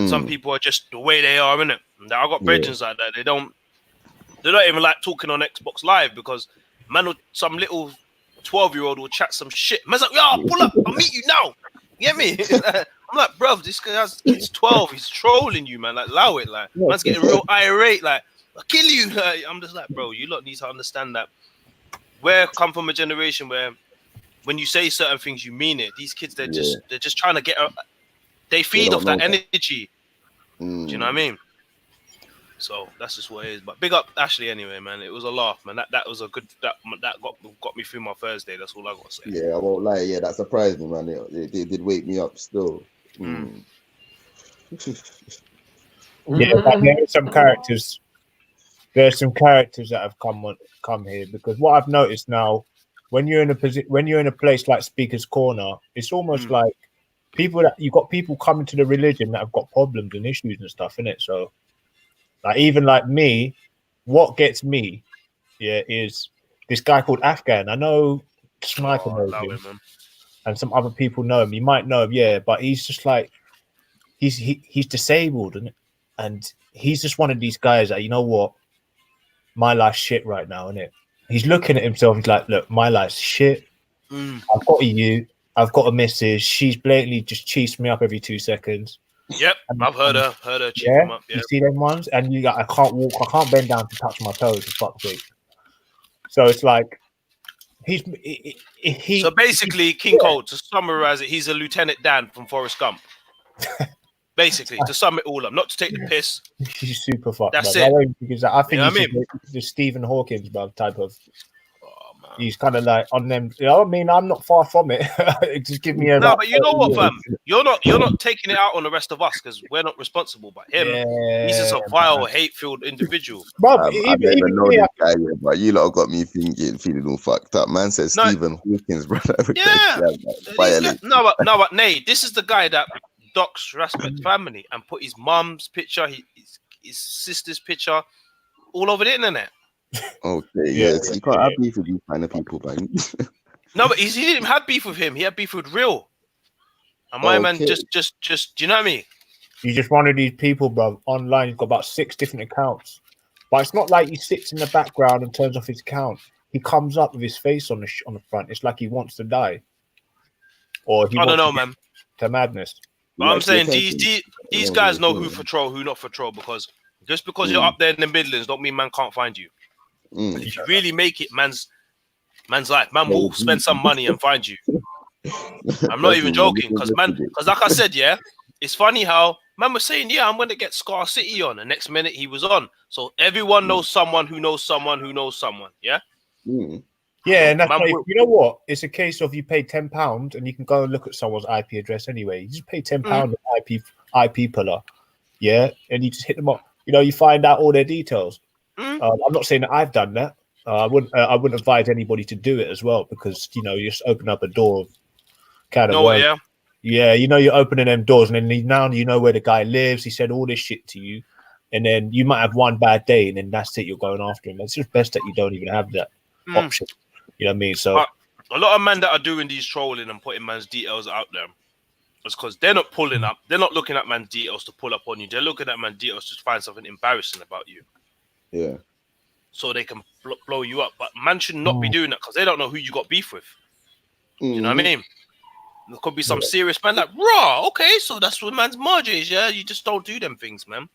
Some people are just the way they are, innit? I got brethren like that. They don't even like talking on Xbox Live because some little 12-year-old will chat some shit. Man's like, yo, pull up, I'll meet you now. Get me? I'm like, bruv, this kid's 12. He's trolling you, man. Like, allow it. Like, man's getting real irate. Like, I'll kill you. Like, I'm just like, bro, you lot need to understand that. We're come from a generation where when you say certain things, you mean it. These kids, they're just trying to get. They feed off that energy. Do you know what I mean? So that's just what it is. But big up Ashley anyway, man. It was a laugh, man. That was a good. That got me through my Thursday. That's all I got to say. Yeah, I won't lie. Yeah, that surprised me, man. It did wake me up still. Yeah, but there are some characters. There are some characters that have come here because what I've noticed now, when you're in a place like Speaker's Corner, it's almost like you got people coming to the religion that have got problems and issues and stuff in it. So, like even like me, what gets me, is this guy called Afghan. I know Sniper knows him, and some other people know him. You might know him, but he's just like he's disabled and he's just one of these guys that, you know what, my life's shit right now, isn't it? He's looking at himself. He's like, look, my life's shit. I've got I've got a missus. She's blatantly just cheats me up every 2 seconds. Yep, I've heard her cheat him up. Yeah. You see them ones, and you got, I can't walk, I can't bend down to touch my toes. For fuck's sake. So it's like So basically, King Cole, to summarize it, he's a Lieutenant Dan from Forrest Gump. Basically, to sum it all up, not to take the piss. He's super fucked. That's bro. it. Because I think he's the Stephen Hawking's type of. He's kind of like on them. You know, I mean, I'm not far from it. Just give me a. No, but you know what, fam? You're not taking it out on the rest of us because we're not responsible. But him, he's just a vile, hate-filled individual. I don't even know this guy yet, but you lot got me feeling all fucked up. Man says Stephen Hawking's brother. No, but Nay, this is the guy that docs Respect Family and put his mum's picture, his sister's picture, all over the internet. Okay, yes, you can't have beef with these kind of people, man. No, but he didn't have beef with him. He had beef with Real. And my man just, do you know what I mean? He's just one of these people, bro. Online, he's got about 6 different accounts. But it's not like he sits in the background and turns off his account. He comes up with his face on the front. It's like he wants to die. Or he I don't know, man. To madness. But I'm saying these guys know who for troll, who not for troll, because just because you're up there in the Midlands don't mean man can't find you. If you really make it, man's life, man will spend some money and find you. I'm not even joking, because like I said, it's funny how man was saying, I'm going to get Scar City on, and next minute he was on. So everyone knows someone who knows someone who knows someone, Yeah, and that's like, you know what? It's a case of you pay £10 and you can go and look at someone's IP address anyway. You just pay £10 IP puller, and you just hit them up. You know, you find out all their details. I'm not saying that I've done that. I wouldn't advise anybody to do it as well, because you just open up a door of kind of you're opening them doors, and then now you know where the guy lives. He said all this shit to you, and then you might have one bad day, and then that's it. You're going after him. It's just best that you don't even have that option. You know what I mean? So a lot of men that are doing these trolling and putting man's details out there, it's because they're not pulling up. They're not looking at man's details to pull up on you. They're looking at man's details to find something embarrassing about you. Yeah. So they can blow you up. But man should not be doing that because they don't know who you got beef with. You know what I mean? There could be some serious man like, raw, okay, so that's what man's margins, you just don't do them things, man.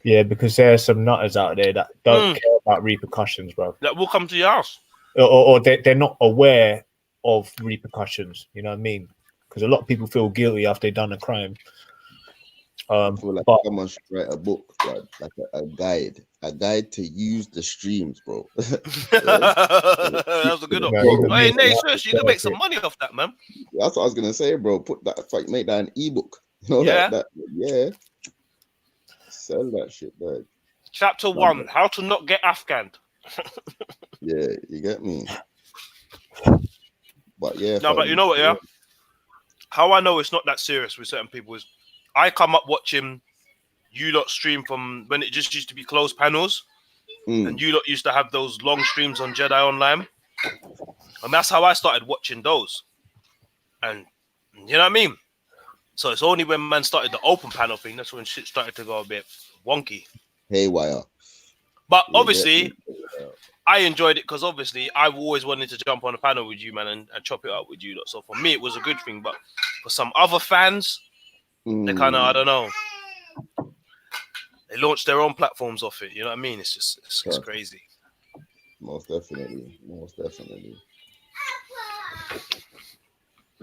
Yeah, because there are some nutters out there that don't care about repercussions, bro. That will come to your house. Or they're not aware of repercussions, you know what I mean? Because a lot of people feel guilty after they've done a crime. I feel like someone should write a book, like a guide to use the streams, bro. That was a good one. Hey, Nate, you can make some money off that, man. That's what I was gonna say, bro. Make that an ebook. You know, sell that shit, bro. Chapter 1: How to not get Afghan. Yeah, you get me. But but you know what? How I know it's not that serious with certain people is, I come up watching you lot stream from when it just used to be closed panels, and you lot used to have those long streams on Jedi Online, and that's how I started watching those. And you know what I mean? So it's only when man started the open panel thing that's when shit started to go a bit wonky, haywire. But obviously, I enjoyed it because obviously I've always wanted to jump on a panel with you, man, and chop it up with you. So for me, it was a good thing. But for some other fans, they kind of, I don't know, they launched their own platforms off it. You know what I mean? It's just, it's crazy. Most definitely.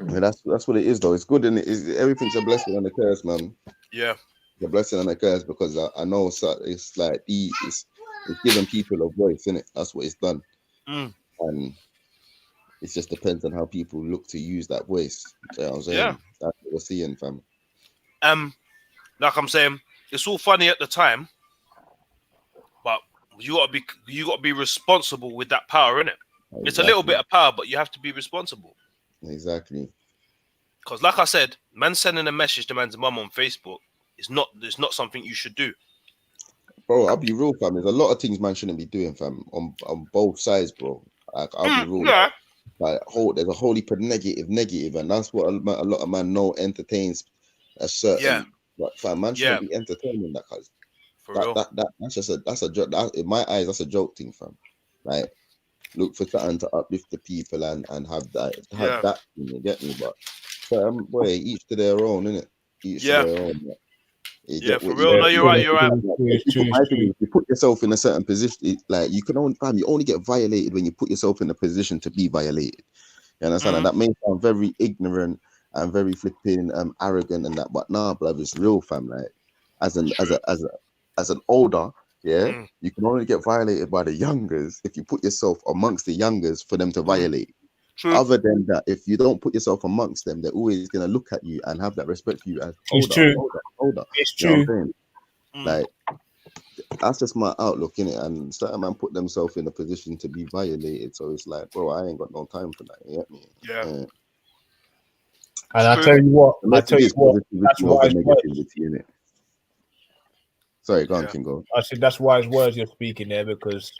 Yeah, that's what it is, though. It's good, and everything's a blessing and a curse, man. Yeah, the blessing and a curse, because I know it's like it's giving people a voice, innit? That's what it's done, and it just depends on how people look to use that voice. You know what I'm saying? Yeah, that's what we're seeing, fam. Like I'm saying, it's all funny at the time, but you gotta be responsible with that power, innit? Exactly. It's a little bit of power, but you have to be responsible. Exactly. Because, like I said, man sending a message to man's mum on Facebook is not something you should do. Bro, I'll be real, fam. There's a lot of things man shouldn't be doing, fam, on both sides, bro. Like, I'll be real. Yeah. Like, there's a whole heap of negative, and that's what a lot of man know entertains a certain. Yeah. But fam, man shouldn't be entertaining that, cause that's just a joke. In my eyes, that's a joke thing, fam. Like, look for something to uplift the people and have that thing, you get me? But boy, each to their own, innit? Each to their own. Yeah, for real. No, you're right. If you put yourself in a certain position, like you only get violated when you put yourself in a position to be violated. You understand? And that may sound very ignorant and very flipping arrogant and that, but nah, blood, it's real, fam. Like as an older, you can only get violated by the youngers if you put yourself amongst the youngers for them to violate. True. Other than that, if you don't put yourself amongst them, they're always gonna look at you and have that respect for you as older. It's true. true. Like, that's just my outlook, innit? And certain man put themselves in a position to be violated, so it's like, bro, I ain't got no time for that. You get me? Yeah. And I tell you what, that's wise words. Innit? Sorry, go on, Kingo. I said that's wise words you're speaking there, because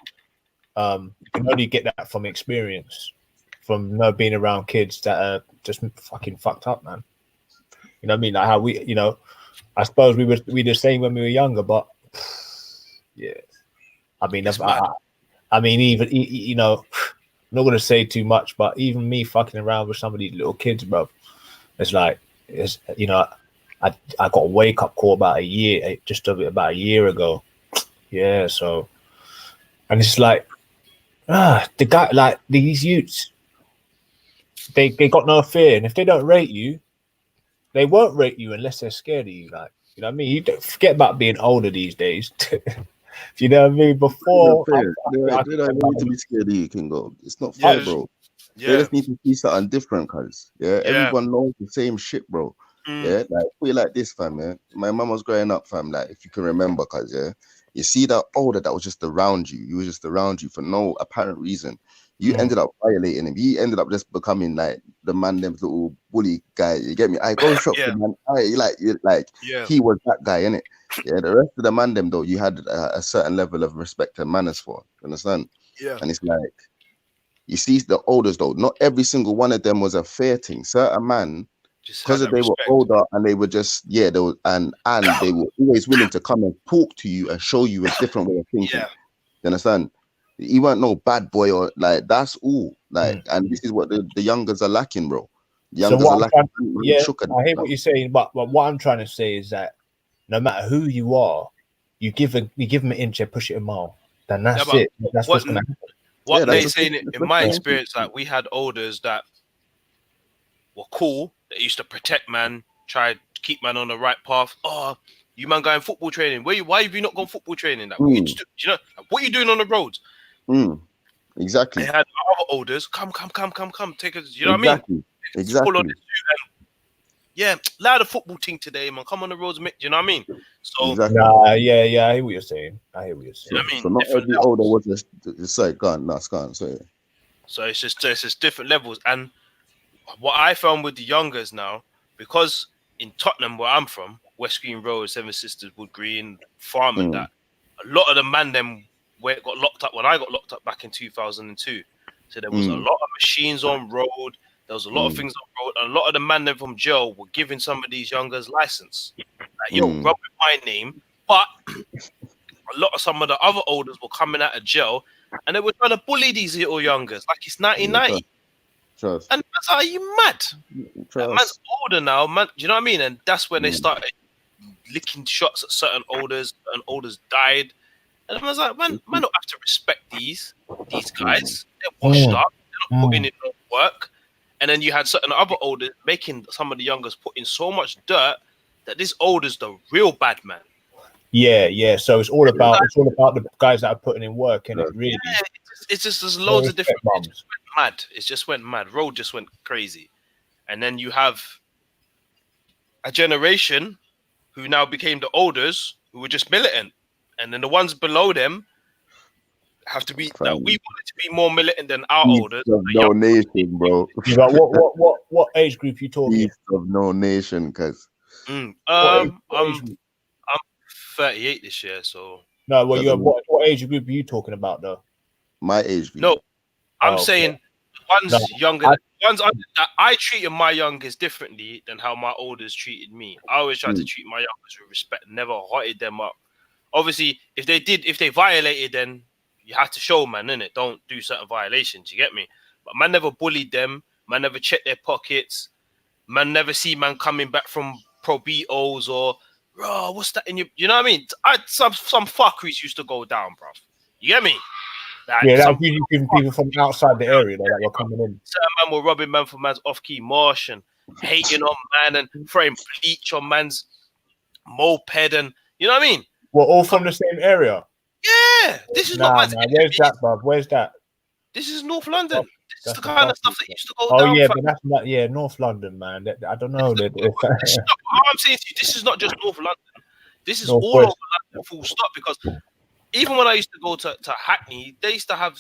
you can only get that from experience. From being around kids that are just fucking fucked up, man. You know what I mean? Like how we, I suppose we the same when we were younger, but yeah. I mean, even I'm not gonna say too much, but even me fucking around with some of these little kids, bro, it's like I got a wake up call about a year ago. Yeah, so, and it's like the guy, like these youths. They got no fear, and if they don't rate you, they won't rate you unless they're scared of you. Like, you know what I mean? You don't forget about being older these days. You know what I mean? Before, they don't need to be scared of you, Kingo. It's not fair, bro. They just need to see something different, cause everyone knows the same shit, bro. Yeah, like put it like this, fam. Yeah, my mum was growing up, fam. Like, if you can remember, cause you see that older that was just around you. You were just around you for no apparent reason. You ended up violating him. He ended up just becoming like the man, them little bully guy. You get me? I go shop for man. He was that guy, innit? Yeah. The rest of the man, them though, you had a certain level of respect and manners for. You understand? Yeah. And it's like, you see the olders though. Not every single one of them was a fair thing. Certain man, because they were older and they were just they were and they were always willing to come and talk to you and show you a different way of thinking. You understand? He weren't no bad boy or like that's all. Like, and this is what the youngers are lacking, bro. The youngers are lacking. I hear what you're saying, but what I'm trying to say is that no matter who you are, you give them an inch and push it a mile. Then that's it. That's what's gonna happen. What they saying in my experience, like we had elders that were cool. They used to protect man, try to keep man on the right path. Oh, you man going football training? Why have you not gone football training? Like, what are you doing on the roads? Exactly. They had other elders. Come, take us. You know what I mean? Exactly. Pull on this allow the football team today, man. Come on the roads, mate. You know what I mean? So I hear what you're saying. You know what I mean? So not every older was just sorry, gone. Sorry. So it's just different levels. And what I found with the youngers now, because in Tottenham, where I'm from, West Green Road, Seven Sisters, Wood Green, Farm, and that, a lot of the man them where it got locked up when I got locked up back in 2002. So there was a lot of machines on road. There was a lot of things on road. And a lot of the man them from jail were giving some of these youngers license. Like, you don't rub with my name, but a lot of some of the other elders were coming out of jail and they were trying to bully these little youngers like it's 1990. Trust. And that's how you mad. That man's Trust. older now, man. Do you know what I mean? And that's when they started licking shots at certain elders, and elders died. And I was like, man don't have to respect these guys. They're washed up, they're not putting in no work. And then you had certain other elders making some of the youngers put in so much dirt that this older's the real bad man. Yeah. So it's all about the guys that are putting in work, and it really. Yeah, it's just there's loads of different. It just went mad. It just went mad. Road just went crazy, and then you have a generation who now became the elders who were just militant, and then the ones below them have to be. That we wanted to be more militant than our elders. Of no nation, bro. Yeah, but what age group you talking? East of no nation, cuz. I'm 38 this year, so no. Well, you what age group are you talking about though? My age group. No, I'm saying one's younger. One's under that. I treated my youngest differently than how my olders treated me. I always tried to treat my youngest with respect, never hotted them up. Obviously, if they violated, then you have to show, man, innit? Don't do certain violations. You get me? But man never bullied them. Man never checked their pockets. Man never see man coming back from probitos or, bro, what's that in your? You know what I mean? Some fuckeries used to go down, bro. You get me? Like, yeah, that was usually people from outside the area that were coming in. Certain man were robbing man for man's off-key marsh and hating on man and throwing bleach on man's moped and you know what I mean? We're all from the same area. Yeah, this is not man's. Where's that, bruv? Where's that? This is North London. This is the kind of stuff that used to go down. Oh yeah, but that's not North London, man. I don't know. All I'm saying to you, this is not just North London. This is all over London, full stop. Because even when I used to go to Hackney, they used to have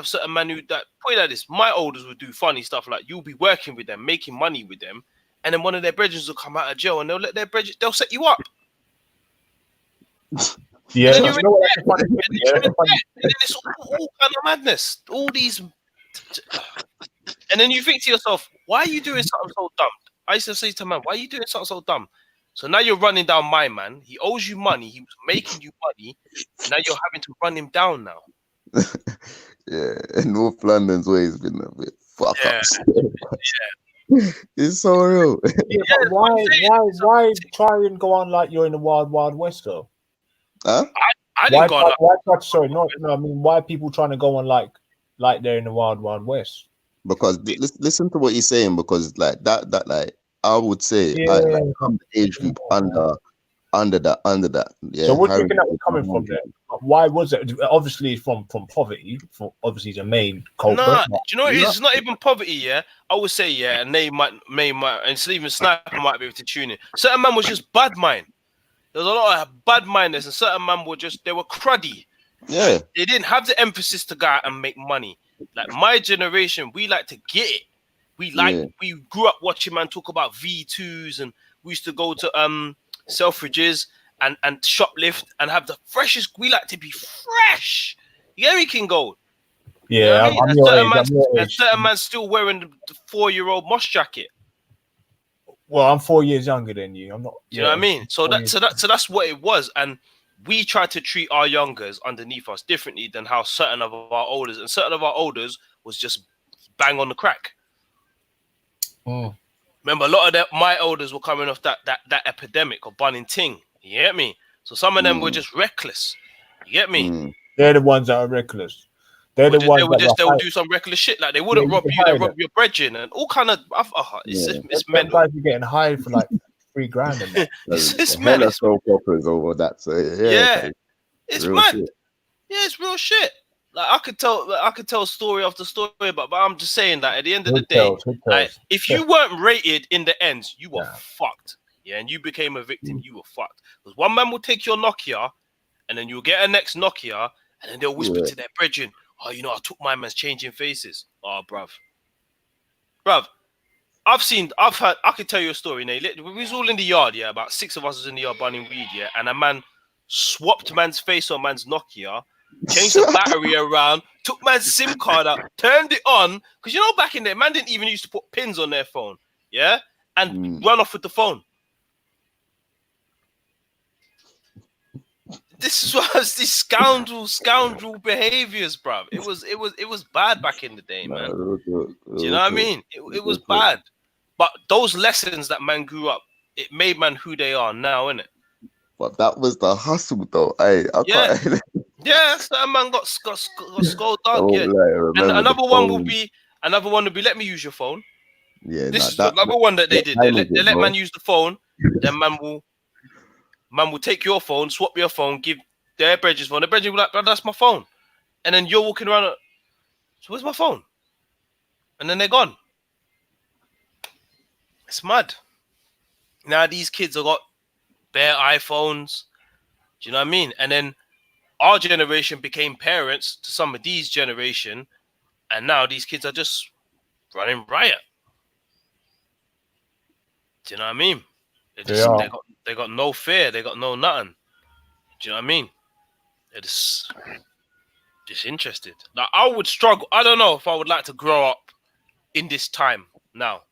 certain men who that put it like this. My elders would do funny stuff like you'll be working with them, making money with them, and then one of their brethren will come out of jail and they'll set you up. Yeah, and then it's all kind of madness. All these, and then you think to yourself, why are you doing something so dumb? I used to say to man, why are you doing something so dumb? So now you're running down my man. He owes you money. He was making you money. And now you're having to run him down now. Yeah, North London's always been a bit fuck up. Yeah. It's so real. Yeah, but why try and go on like you're in the wild west though? Huh? I didn't go on. Sorry, no. I mean, why are people trying to go on like they're in the wild west? Because listen to what he's saying. Because like that like I would say I'm the age group under that. Yeah. So what do you think that was coming from there? Why was it? Obviously from poverty. Obviously the main culprit. Nah, do you know what it is? It's not even poverty. Yeah, I would say and they might, and even Sniper might be able to tune in. Certain man was just bad mind. There was a lot of bad minders, and certain man they were cruddy. Yeah, they didn't have the emphasis to go out and make money. Like my generation, we like to get it. We grew up watching man talk about V2s, and we used to go to Selfridges and shoplift and have the freshest. We like to be fresh. You get me, King Gold? Yeah, you know I mean? And certain man's still wearing the 4-year-old moss jacket. Well, I'm 4 years younger than you. I'm not. You know what I mean? So that's what it was, and we try to treat our youngers underneath us differently than how certain of our elders and certain of our elders was just bang on the crack. Remember, a lot of my elders were coming off that epidemic of bunning ting. You get me? So some of them were just reckless. You get me? They're the ones that are reckless. They're the ones they would do some reckless shit. Like they wouldn't rob you, they rob your brethren and all kind of. It's mental. Guys are getting hired for like $3,000 in that. It's mental. Soap operas over that. So it's mad. Shit. Yeah, it's real shit. Like I could tell story after story, but I'm just saying that at the end of the day, like if you weren't rated in the ends, you were fucked. Yeah, and you became a victim, you were fucked. Because one man will take your Nokia, and then you'll get a next Nokia, and then they'll whisper to their brethren, "Oh, you know, I took my man's changing faces." Oh, bruv. I could tell you a story, Nate. We was all in the yard, yeah. About 6 of us was in the yard burning weed, yeah. And a man swapped man's face on man's Nokia, changed the battery around, took man's SIM card out, turned it on. Because you know, back in there, man didn't even used to put pins on their phone, yeah, and run off with the phone. This this was this scoundrel behaviors, bruv. It was bad back in the day, man. Do you know what I mean? It was bad. But those lessons that man grew up, it made man who they are now, innit? But that was the hustle, though. I Yeah. can't. Yeah, so that man got skull dug. Oh, Yeah. like, And remember the another one would be let me use your phone. Yeah, This nah, is that. another one that they did. What They time let, is they it, let bro? man use the phone, then man will take your phone, swap your phone, give their brethren's phone. The brethren will be like, "Bro, that's my phone." And then you're walking around, so where's my phone? And then they're gone. It's mad. Now these kids have got bare iPhones. Do you know what I mean? And then our generation became parents to some of these generation, and now these kids are just running riot. Do you know what I mean? They got no fear. They got no nothing. Do you know what I mean? They're just disinterested. Like I would struggle. I don't know if I would like to grow up in this time now.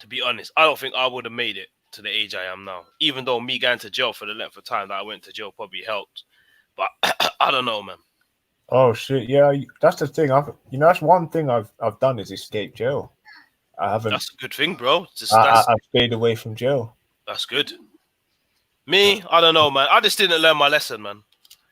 To be honest, I don't think I would have made it to the age I am now. Even though me going to jail for the length of time that I went to jail probably helped. But I don't know, man. Oh shit! Yeah, that's the thing. That's one thing I've done is escape jail. I haven't. That's a good thing, bro. I've stayed away from jail. That's good. Me, I don't know, man. I just didn't learn my lesson, man.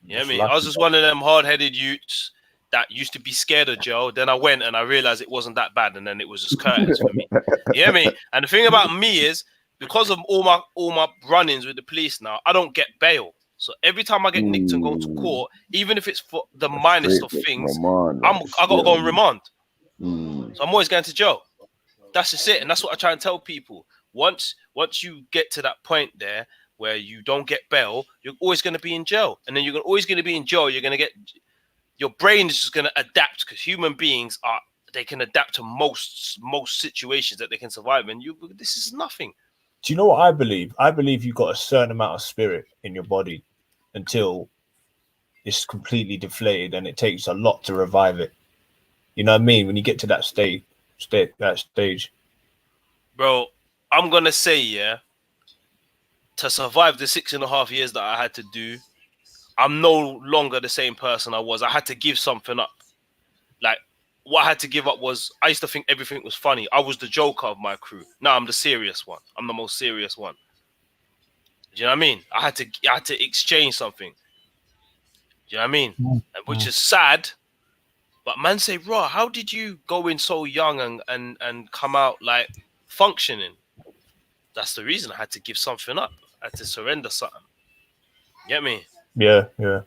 You know what I mean? I was just one of them hard-headed youths that used to be scared of jail. Then I went and I realized it wasn't that bad, and then it was just curtains for me. You know what I mean? And the thing about me is, because of all my run-ins with the police now, I don't get bail. So every time I get nicked and go to court, even if it's for the minest of things, I gotta go on remand. So I'm always going to jail. That's just it, and that's what I try and tell people. Once you get to that point there where you don't get bail, you're always going to be in jail, and then you're always going to be in jail. You're going to get your brain is just going to adapt because human beings they can adapt to most situations that they can survive in. This is nothing. Do you know what I believe? I believe you've got a certain amount of spirit in your body until it's completely deflated, and it takes a lot to revive it. You know what I mean? When you get to that stage. Bro, I'm gonna say, yeah, to survive the 6.5 years that I had to do, I'm no longer the same person I was. I had to give something up. Like, what I had to give up was, I used to think everything was funny. I was the joker of my crew. Now I'm the serious one. I'm the most serious one. Do you know what I mean? I had to exchange something. Do you know what I mean? Which is sad. But man say, "Raw, how did you go in so young and come out like functioning?" That's the reason I had to give something up. I had to surrender something. Get me? Yeah. Do you know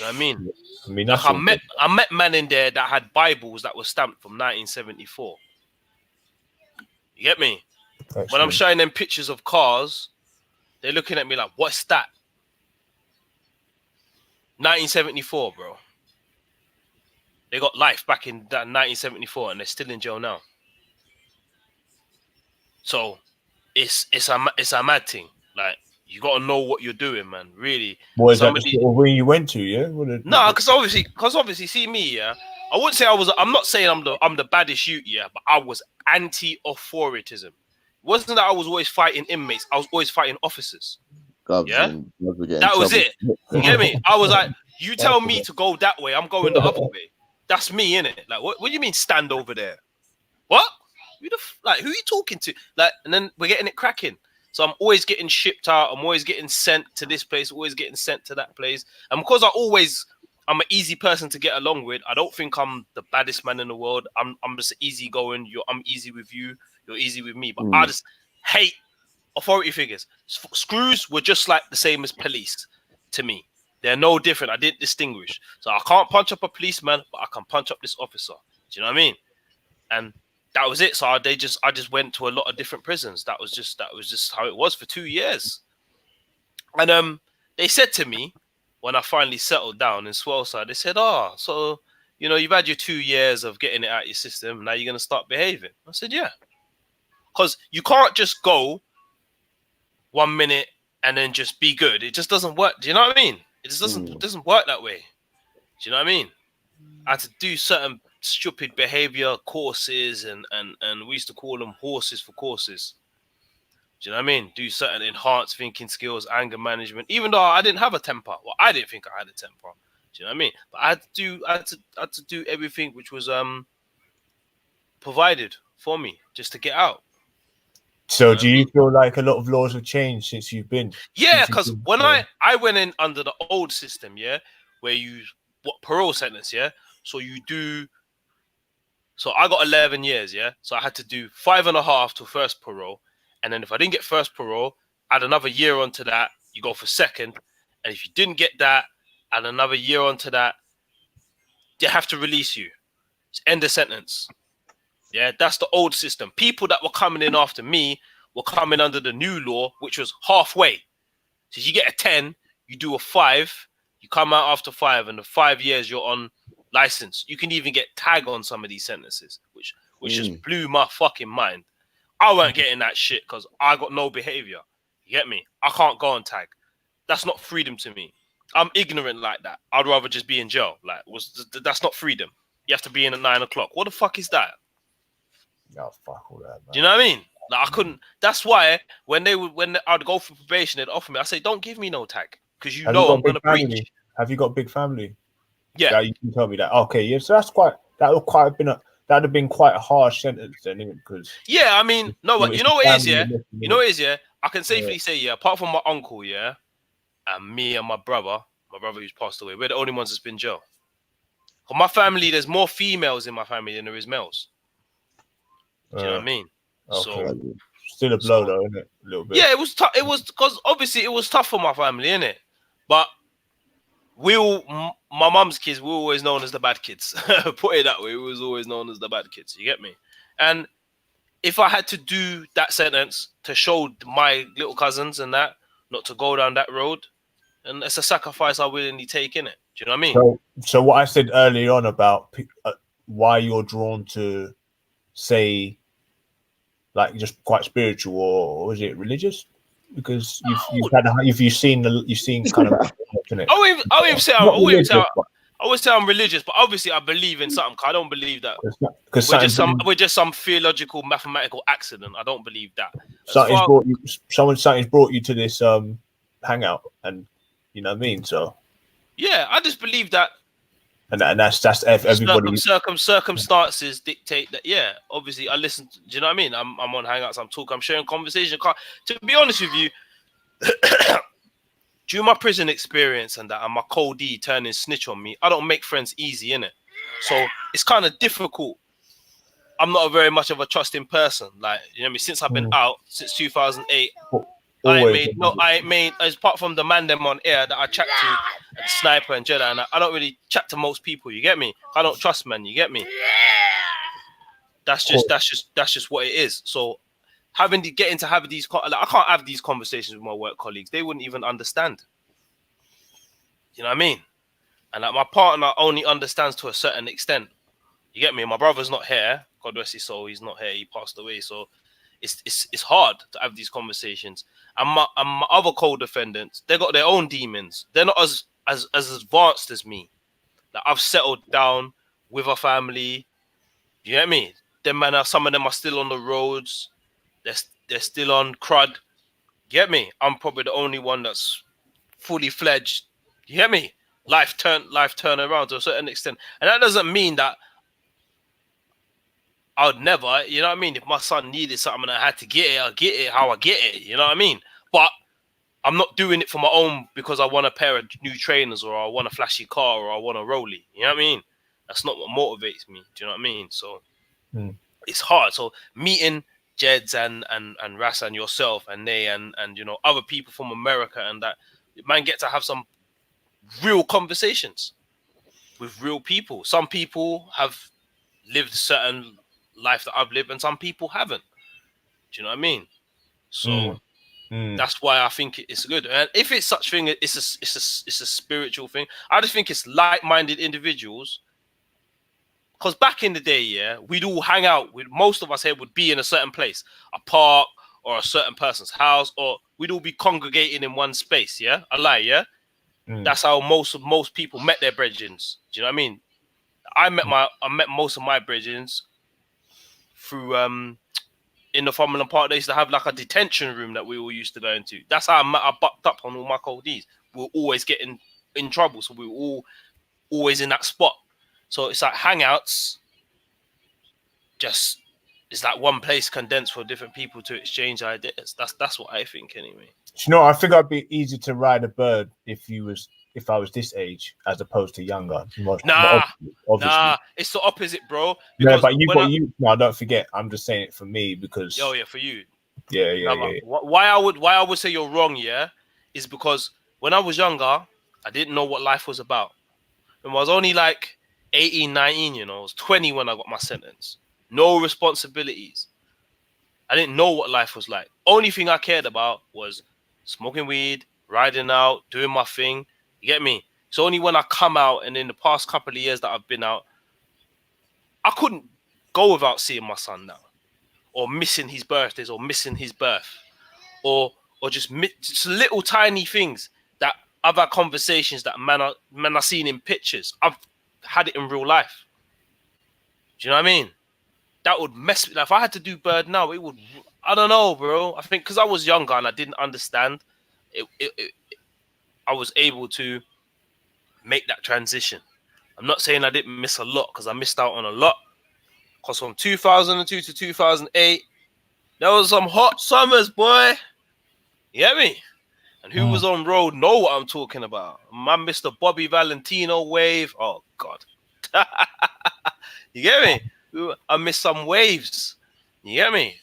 what I mean? I mean, like I met man in there that had Bibles that were stamped from 1974. You get me? When I'm showing them pictures of cars, they're looking at me like, "What's that?" 1974, bro. They got life back in that 1974, and they're still in jail now. So it's a mad thing. Like, you gotta know what you're doing, man. Really. What is that? The sort of wing you went to? Yeah. No, because obviously, see me. Yeah, I wouldn't say I was. I'm not saying I'm the baddest youth. Yeah, but I was anti-authoritarianism. It wasn't that I was always fighting inmates. I was always fighting officers. Yeah, that was it. You get me? I was like, you tell me to go that way, I'm going the other way. That's me, innit? Like, what do you mean stand over there? What? Who are you talking to? Like, and then we're getting it cracking. So I'm always getting shipped out. I'm always getting sent to this place, always getting sent to that place. And because I'm an easy person to get along with, I don't think I'm the baddest man in the world. I'm just easy going. I'm easy with you. You're easy with me. But I just hate authority figures. Screws were just like the same as police to me. They're no different. I didn't distinguish. So I can't punch up a policeman, but I can punch up this officer. Do you know what I mean? And that was it. So I just went to a lot of different prisons. That was just how it was for 2 years. And they said to me when I finally settled down in Swellside, they said, "Oh, so you've had your 2 years of getting it out of your system. Now you're gonna start behaving." I said, "Yeah," because you can't just go 1 minute and then just be good. It just doesn't work. Do you know what I mean? It just doesn't work that way. Do you know what I mean? I had to do certain stupid behavior courses and we used to call them horses for courses. Do you know what I mean? Do certain enhanced thinking skills, anger management. Even though I didn't have a temper, well, I didn't think I had a temper. Do you know what I mean? But I had to do everything which was provided for me just to get out. So do you feel like a lot of laws have changed since you've been? Yeah, because when I went in under the old system, yeah, where you parole sentence, yeah. So you do. So I got 11 years, yeah. So I had to do 5.5 to first parole, and then if I didn't get first parole, add another year onto that. You go for second, and if you didn't get that, add another year onto that. They have to release you. It's end of sentence. Yeah, that's the old system. People that were coming in after me were coming under the new law, which was halfway. So you get a 10, you do a 5, you come out after 5, and the 5 years you're on license. You can even get tag on some of these sentences, which just blew my fucking mind. I weren't getting that shit because I got no behavior. You get me? I can't go on tag. That's not freedom to me. I'm ignorant like that. I'd rather just be in jail. Like, that's not freedom. You have to be in at 9 o'clock. What the fuck is that? No, fuck all that, man. Do you know what I mean? Like, I couldn't. That's why when I'd go for probation, they'd offer me. I say, don't give me no tag because you know I'm gonna breach. Have you got a big family? Yeah, you can tell me that. Okay, yeah. So that would have been quite a harsh sentence then, because yeah. I mean, no, but you know what it is, yeah. You know what it is, yeah. I can safely say, yeah. Apart from my uncle, yeah, and me and my brother who's passed away, we're the only ones that's been in jail. For my family, there's more females in my family than there is males. Do you know what I mean? Okay. So still a blow, though, isn't it? A little bit. Yeah, it was tough. It was because obviously it was tough for my family, innit? But my mum's kids were always known as the bad kids. Put it that way, we was always known as the bad kids. You get me? And if I had to do that sentence to show my little cousins and that not to go down that road, and it's a sacrifice I willingly take, in it. Do you know what I mean? So what I said earlier on about why you're drawn to say, like, just quite spiritual, or is it religious? Because you've seen kind of. I always say I'm religious, but obviously I believe in something. I don't believe that we're just some theological, mathematical accident. I don't believe that. Something's brought you to this hangout, and you know what I mean. So yeah, I just believe that. And that's everybody. Circumstances dictate that. Yeah, obviously I listen. Do you know what I mean? I'm on hangouts. I'm talking. I'm sharing conversation. To be honest with you, during my prison experience and my cold D turning snitch on me, I don't make friends easy, innit? So it's kind of difficult. I'm not very much of a trusting person. Like, you know what I mean? Since I've been out since 2008. I ain't made, apart from the man them on air that I chat to, and Sniper and Jedi, and I don't really chat to most people. You get me? I don't trust men. You get me? That's just what it is. So getting to have these, I can't have these conversations with my work colleagues. They wouldn't even understand. You know what I mean? And like, my partner only understands to a certain extent. You get me? My brother's not here. God rest his soul. He's not here. He passed away. So it's hard to have these conversations. And my other co-defendants, they got their own demons. They're not as advanced as me. Like, I've settled down with a family. You get me? Some of them are still on the roads. They're still on crud. You get me? I'm probably the only one that's fully fledged. You get me? Life turn around to a certain extent. And that doesn't mean that I would never, you know what I mean? If my son needed something and I had to get it, I'll get it how I get it. You know what I mean? But I'm not doing it for my own because I want a pair of new trainers, or I want a flashy car, or I want a rollie. You know what I mean? That's not what motivates me. Do you know what I mean? So it's hard. So meeting Jeds and Ras and yourself and Nay and you know, other people from America, and that, man, get to have some real conversations with real people. Some people have lived a certain life that I've lived, and some people haven't. Do you know what I mean? So that's why I think it's good. And if it's such thing, it's a spiritual thing. I just think it's like-minded individuals. Because back in the day, yeah, we'd all hang out. Most of us here would be in a certain place, a park or a certain person's house, or we'd all be congregating in one space. Yeah, I lie. Yeah, that's how most people met their brethren. Do you know what I mean? I met most of my brethren through in the Farmland Park, they used to have like a detention room that we all used to go into. That's how I bucked up on all my coldies. We were always getting in trouble, so we were all always in that spot. So it's like hangouts. Just it's like one place condensed for different people to exchange ideas. That's what I think anyway. You know, I think I'd be easy to ride a bird if I was this age as opposed to younger. Nah, obviously. it's the opposite, bro. Yeah, but you. No, don't forget. I'm just saying it for me because. Oh yeah, for you. Yeah. Why I would say you're wrong, yeah, is because when I was younger, I didn't know what life was about. And I was only like 18, 19, you know, I was 20 when I got my sentence. No responsibilities. I didn't know what life was like. Only thing I cared about was smoking weed, riding out, doing my thing. You get me? It's only when I come out and in the past couple of years that I've been out, I couldn't go without seeing my son now, or missing his birthdays, or missing his birth, or just little tiny things that I've had conversations that man I seen in pictures. I've had it in real life. Do you know what I mean? That would mess me. Like, if I had to do bird now, it would. I don't know, bro. I think because I was younger and I didn't understand, I was able to make that transition. I'm not saying I didn't miss a lot because I missed out on a lot. Because from 2002 to 2008, there was some hot summers, boy. You get me? And who was on road know what I'm talking about. My Mr. Bobby Valentino wave. Oh, God. You get me? I missed some waves. You get me?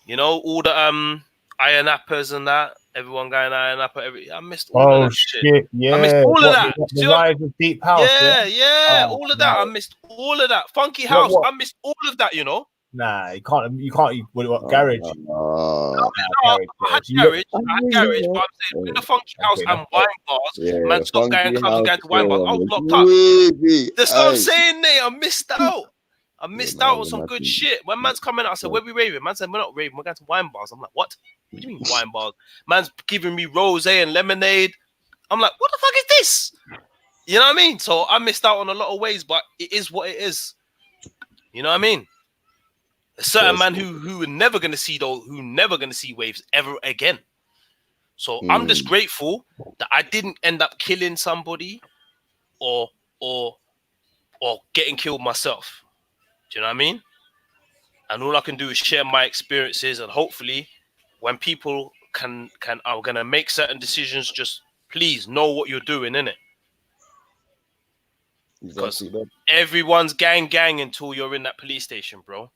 You know, all the Iron Appers and that. Everyone going Iron Apper. I missed all of that shit. Yeah. I missed all of that. The rise of deep house. Yeah. All of that. I missed all of that. Funky house. I missed all of that, you know. Nah, you can't. What garage? I had garage, but I'm saying in the funky house and wine bars, man, stop going clubs and going to wine bars. I was locked up. That's what I'm saying, Nate. I missed out. I missed out on some good shit. When man's coming out, I said, "Where we raving?" Man said, "We're not raving. We're going to wine bars." I'm like, "What? What do you mean wine bars?" Man's giving me rosé and lemonade. I'm like, "What the fuck is this?" You know what I mean? So I missed out on a lot of ways, but it is what it is. You know what I mean? A certain man who are never gonna see waves ever again. So I'm just grateful that I didn't end up killing somebody or getting killed myself. Do you know what I mean? And all I can do is share my experiences, and hopefully when people are gonna make certain decisions, just please know what you're doing, innit? Because everyone's gang until you're in that police station, bro.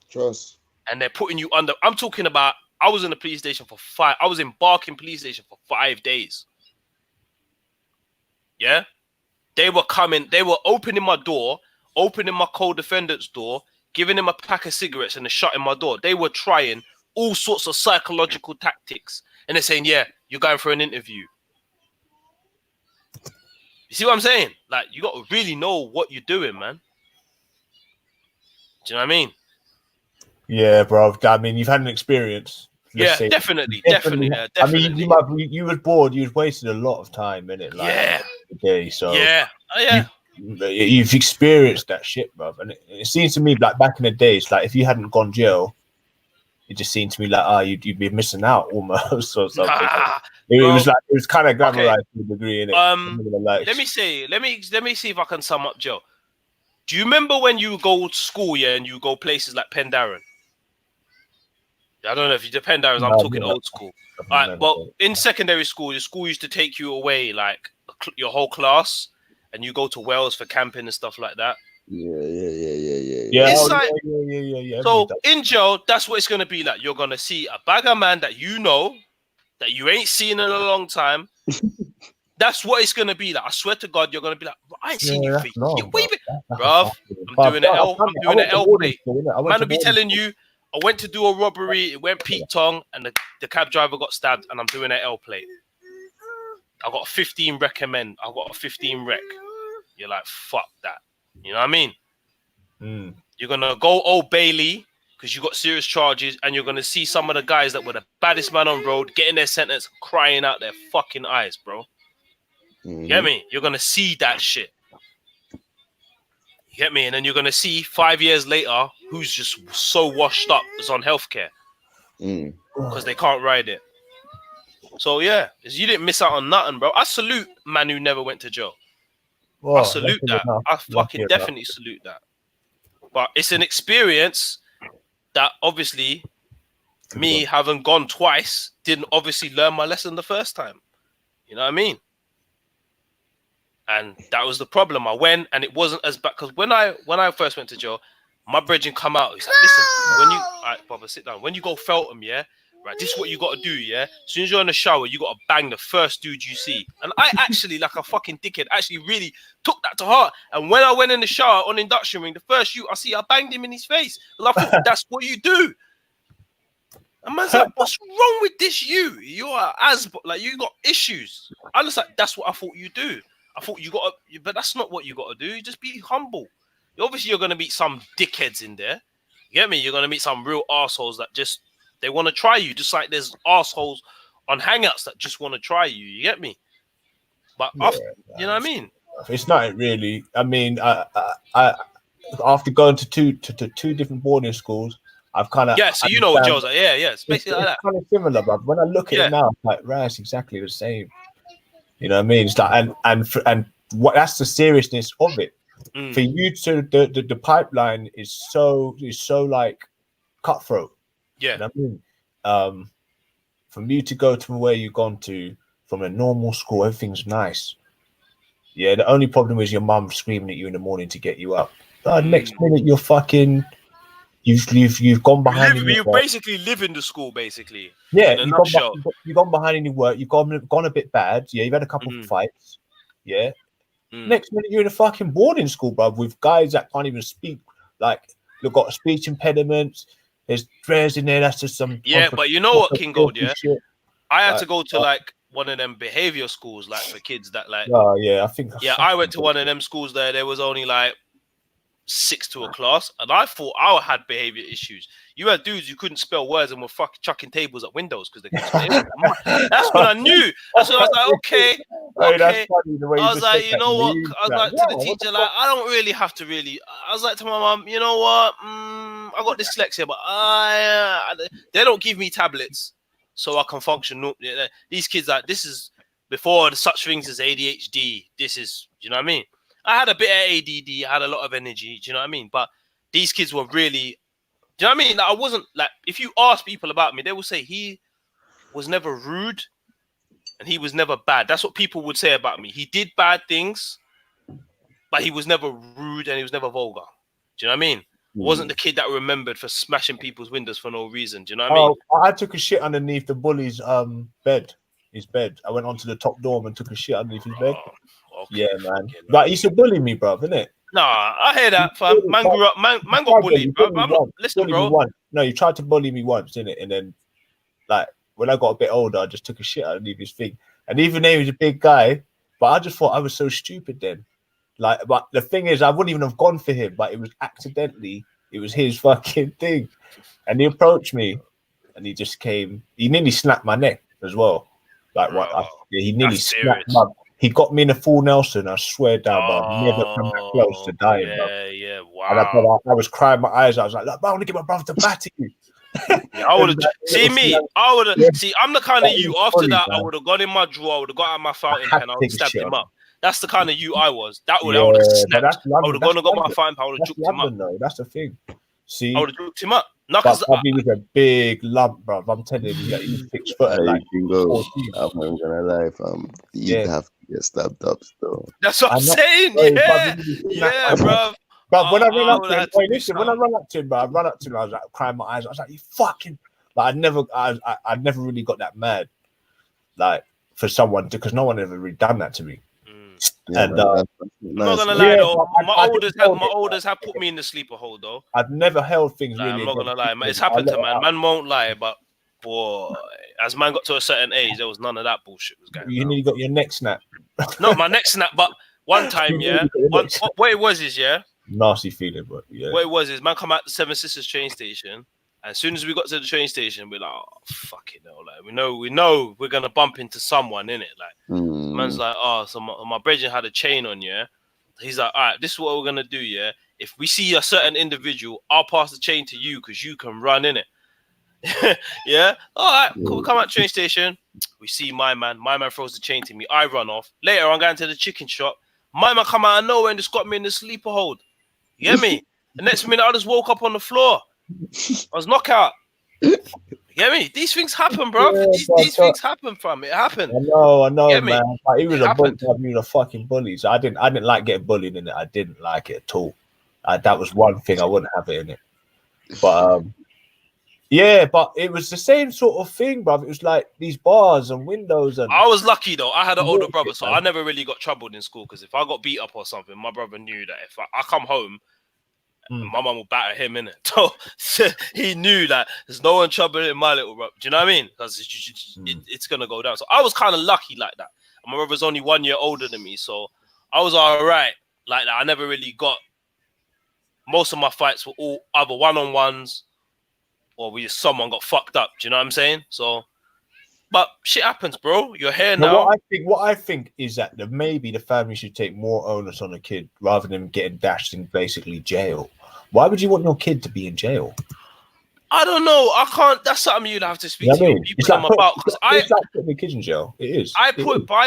Trust. And they're putting you under. I'm talking about. I was in the police station for 5. I was in Barking police station for 5 days. Yeah, they were coming. They were opening my door, opening my co-defendant's door, giving him a pack of cigarettes, and then shutting my door. They were trying all sorts of psychological tactics, and they're saying, "Yeah, you're going for an interview." You see what I'm saying? Like, you got to really know what you're doing, man. Do you know what I mean? Yeah, bro. I mean, you've had an experience. Definitely. I mean, you was bored. You was wasting a lot of time in it. Like, okay, so you've experienced that shit, bro. And it seems to me like back in the days, like if you hadn't gone jail, it just seemed to me like you'd be missing out almost or something. It was kind of glamorized to a degree in it. Let me see if I can sum up, Joe. Do you remember when you go to school, and you go places like Pendarren? I don't know if you did Pendarren. I'm talking old school. All right, but in secondary school, the school used to take you away, like your whole class, and you go to Wales for camping and stuff like that. Yeah. So in jail, that's what it's gonna be like. You're gonna see a bagger man that you know, that you ain't seen in a long time. That's what it's gonna be like. I swear to God, you're gonna be like, I ain't seen you for years, bruv. I'm doing an L plate. Man will be telling you, I went to do a robbery. It went Pete Tong, and the cab driver got stabbed, and I'm doing an L plate. I got a 15 recommend. I got a 15 rec. You're like, fuck that. You know what I mean? You're gonna go Old Bailey because you got serious charges, and you're gonna see some of the guys that were the baddest man on road getting their sentence, crying out their fucking eyes, bro. You get me? You're gonna see that shit. You get me? And then you're gonna see 5 years later who's just so washed up is on healthcare because they can't ride it. So yeah, you didn't miss out on nothing, bro. I salute man who never went to jail. I salute that. I fucking definitely salute that. But it's an experience that obviously me having gone twice didn't obviously learn my lesson the first time. You know what I mean? And that was the problem. I went and it wasn't as bad because when I first went to jail, my brethren come out. He's like, listen, when you brother, sit down. When you go Feltham, yeah, right, this is what you gotta do, yeah. As soon as you're in the shower, you gotta bang the first dude you see. And I actually, like a fucking dickhead, actually really took that to heart. And when I went in the shower on induction ring, the first shoot I see, I banged him in his face. And I thought that's what you do. And man's like, what's wrong with this you? You are like you got issues. I was like, that's what I thought you do. I thought you got to, but that's not what you got to do. Just be humble. Obviously, you're going to meet some dickheads in there. You get me? You're going to meet some real assholes that just, they want to try you. Just like there's assholes on Hangouts that just want to try you. You get me? But after, you know what I mean? It's not really. I mean, I after going to two different boarding schools, I've kind of so you know what Joe's like. Yeah, it's basically like that. It's kind of similar, but when I look at it now, it's like, right, it's exactly the same. You know what I mean? It's like, and what that's the seriousness of it. For you to the pipeline is so like cutthroat. Yeah. You know what I mean? For you to go to where you've gone to from a normal school, everything's nice. Yeah, the only problem is your mum screaming at you in the morning to get you up. Next minute you're fucking you've gone behind. You basically live in the school, basically. Yeah, you've gone behind in your work. You've gone a bit bad. Yeah, you've had a couple of fights. Yeah. Next minute you're in a fucking boarding school, bro, with guys that can't even speak. Like they've got a speech impediment. There's dreads in there. That's just some. Yeah, but you know what, King Gold? Yeah, shit. I had to go to like one of them behavior schools, like for kids that like. Oh yeah, I think. Yeah, I went to one of them schools there. There was only like 6 to a class, and I thought I had behavior issues. You had dudes who couldn't spell words and were fucking chucking tables at windows because they couldn't spell. That's when I knew. That's when I was like, okay. I was like, you know what? I was like to the teacher, like, I don't really have to really. I was like to my mum, you know what? I got dyslexia, but they don't give me tablets so I can function. These kids, like, this is before such things as ADHD. This is, you know what I mean? I had a bit of ADD, I had a lot of energy, do you know what I mean? But these kids were really, do you know what I mean? Like, I wasn't, like, if you ask people about me, they will say he was never rude and he was never bad. That's what people would say about me. He did bad things, but he was never rude and he was never vulgar. Do you know what I mean? Wasn't the kid that remembered for smashing people's windows for no reason. Do you know what I mean? I took a shit underneath the bully's bed. His bed. I went onto the top dorm and took a shit underneath his bed. Okay, yeah, man. But he used to bully me, bro, innit? Nah, I hear that, fam. Man grew up, man got bullied, bro. Listen, bro. No, you tried to bully me once, innit? And then, like, when I got a bit older, I just took a shit underneath his thing. And even though he was a big guy, but I just thought I was so stupid then. Like, but the thing is, I wouldn't even have gone for him, but it was accidentally, it was his fucking thing. And he approached me, and he just came. He nearly snapped my neck as well. Like, he nearly snapped my. He got me in a full Nelson. I swear down, bro. I've never come that close to dying, bro. Yeah, wow. And I was crying my eyes out. I was like, look, I want to get my brother to batter you. I would have see me. I would have see. I'm the kind of you. After that, I would have gone in my drawer. I would have got out my fountain pen. I would have stabbed him up. That's the kind of you I was. That would I would have snapped. I would have gone and got my fountain pen. I would have juked him up. No, that's the thing. See, I would have juked him up. No, because he was a big lump, bro. I'm telling you, like, he's 6 foot. Like, I'm not gonna lie, fam. You have to get stabbed up still. That's what I'm saying. Yeah, bro. But when I run up to him, when I run up to him, I was like crying my eyes. I was like, you fucking. Like, I never really got that mad, like, for someone, because no one ever really done that to me. Yeah, and I'm not gonna lie though, my elders have put me in the sleeper hold though. I've never held things really. I'm not gonna lie, man. It's happened to man. Man won't lie, but boy, as man got to a certain age, there was none of that bullshit was going. You nearly got your neck snapped. No, my neck snapped, but one time, what it was is nasty feeling, but yeah. What it was is man come out the Seven Sisters train station. As soon as we got to the train station, we're like, oh, fucking hell. Like, we know we're going to bump into someone, innit? Like, man's like, oh, so my brethren had a chain on, yeah? He's like, all right, this is what we're going to do, yeah? if we see a certain individual, I'll pass the chain to you because you can run in it. Yeah. All right. Cool. Come at train station. We see my man. My man throws the chain to me. I run off. Later, I'm going to the chicken shop. My man come out of nowhere and just got me in the sleeper hold. You get me? The next minute, I just woke up on the floor. I was knockout. You get me? These things happen, bro. Yeah, these things happen, fam. It happened. I know, Get me? man. Like, he was It a bully. happened. He was a fucking bully. So I didn't like getting bullied in it. I didn't like it at all. That was one thing I wouldn't have it in it. But yeah, but it was the same sort of thing, bruv. It was like these bars and windows and. I was lucky though. I had an older brother, so I never really got troubled in school. Because if I got beat up or something, my brother knew that if I come home, my mum will batter him, innit? So he knew that there's no one troubling my little brother. Do you know what I mean? Because it's gonna go down. So I was kind of lucky like that. And my brother's only 1 year older than me, so I was all right like that. I never really got. Most of my fights were all either one-on-ones or someone got fucked up. Do you know what I'm saying? So, but shit happens, bro. You're here now. What I think is that maybe the family should take more onus on a kid rather than getting dashed in basically jail. Why would you want your kid to be in jail? I don't know. I can't. That's something you'd have to speak to your people about. Because it's like putting the kids in jail. It is. I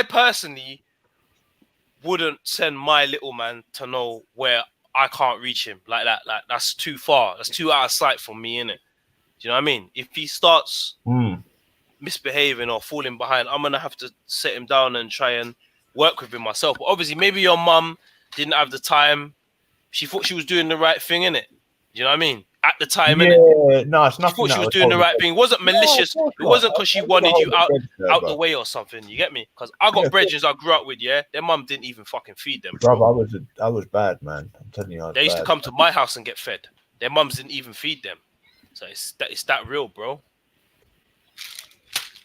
personally wouldn't send my little man to know where I can't reach him like that. Like that's too far. That's too out of sight for me, innit? Do you know what I mean? If he starts misbehaving or falling behind, I'm gonna have to sit him down and try and work with him myself. But obviously, maybe your mum didn't have the time. She thought she was doing the right thing, innit? Do you know what I mean? At the time, innit? Yeah, no, it's nothing. She thought she was doing the right thing. It wasn't malicious. It wasn't because she wanted you out the way or something. You get me? Because I got brethren I grew up with, yeah? Their mum didn't even fucking feed them. Bro, I was bad, man. I'm telling you, they used to come to my house and get fed. Their mums didn't even feed them. So it's that real, bro.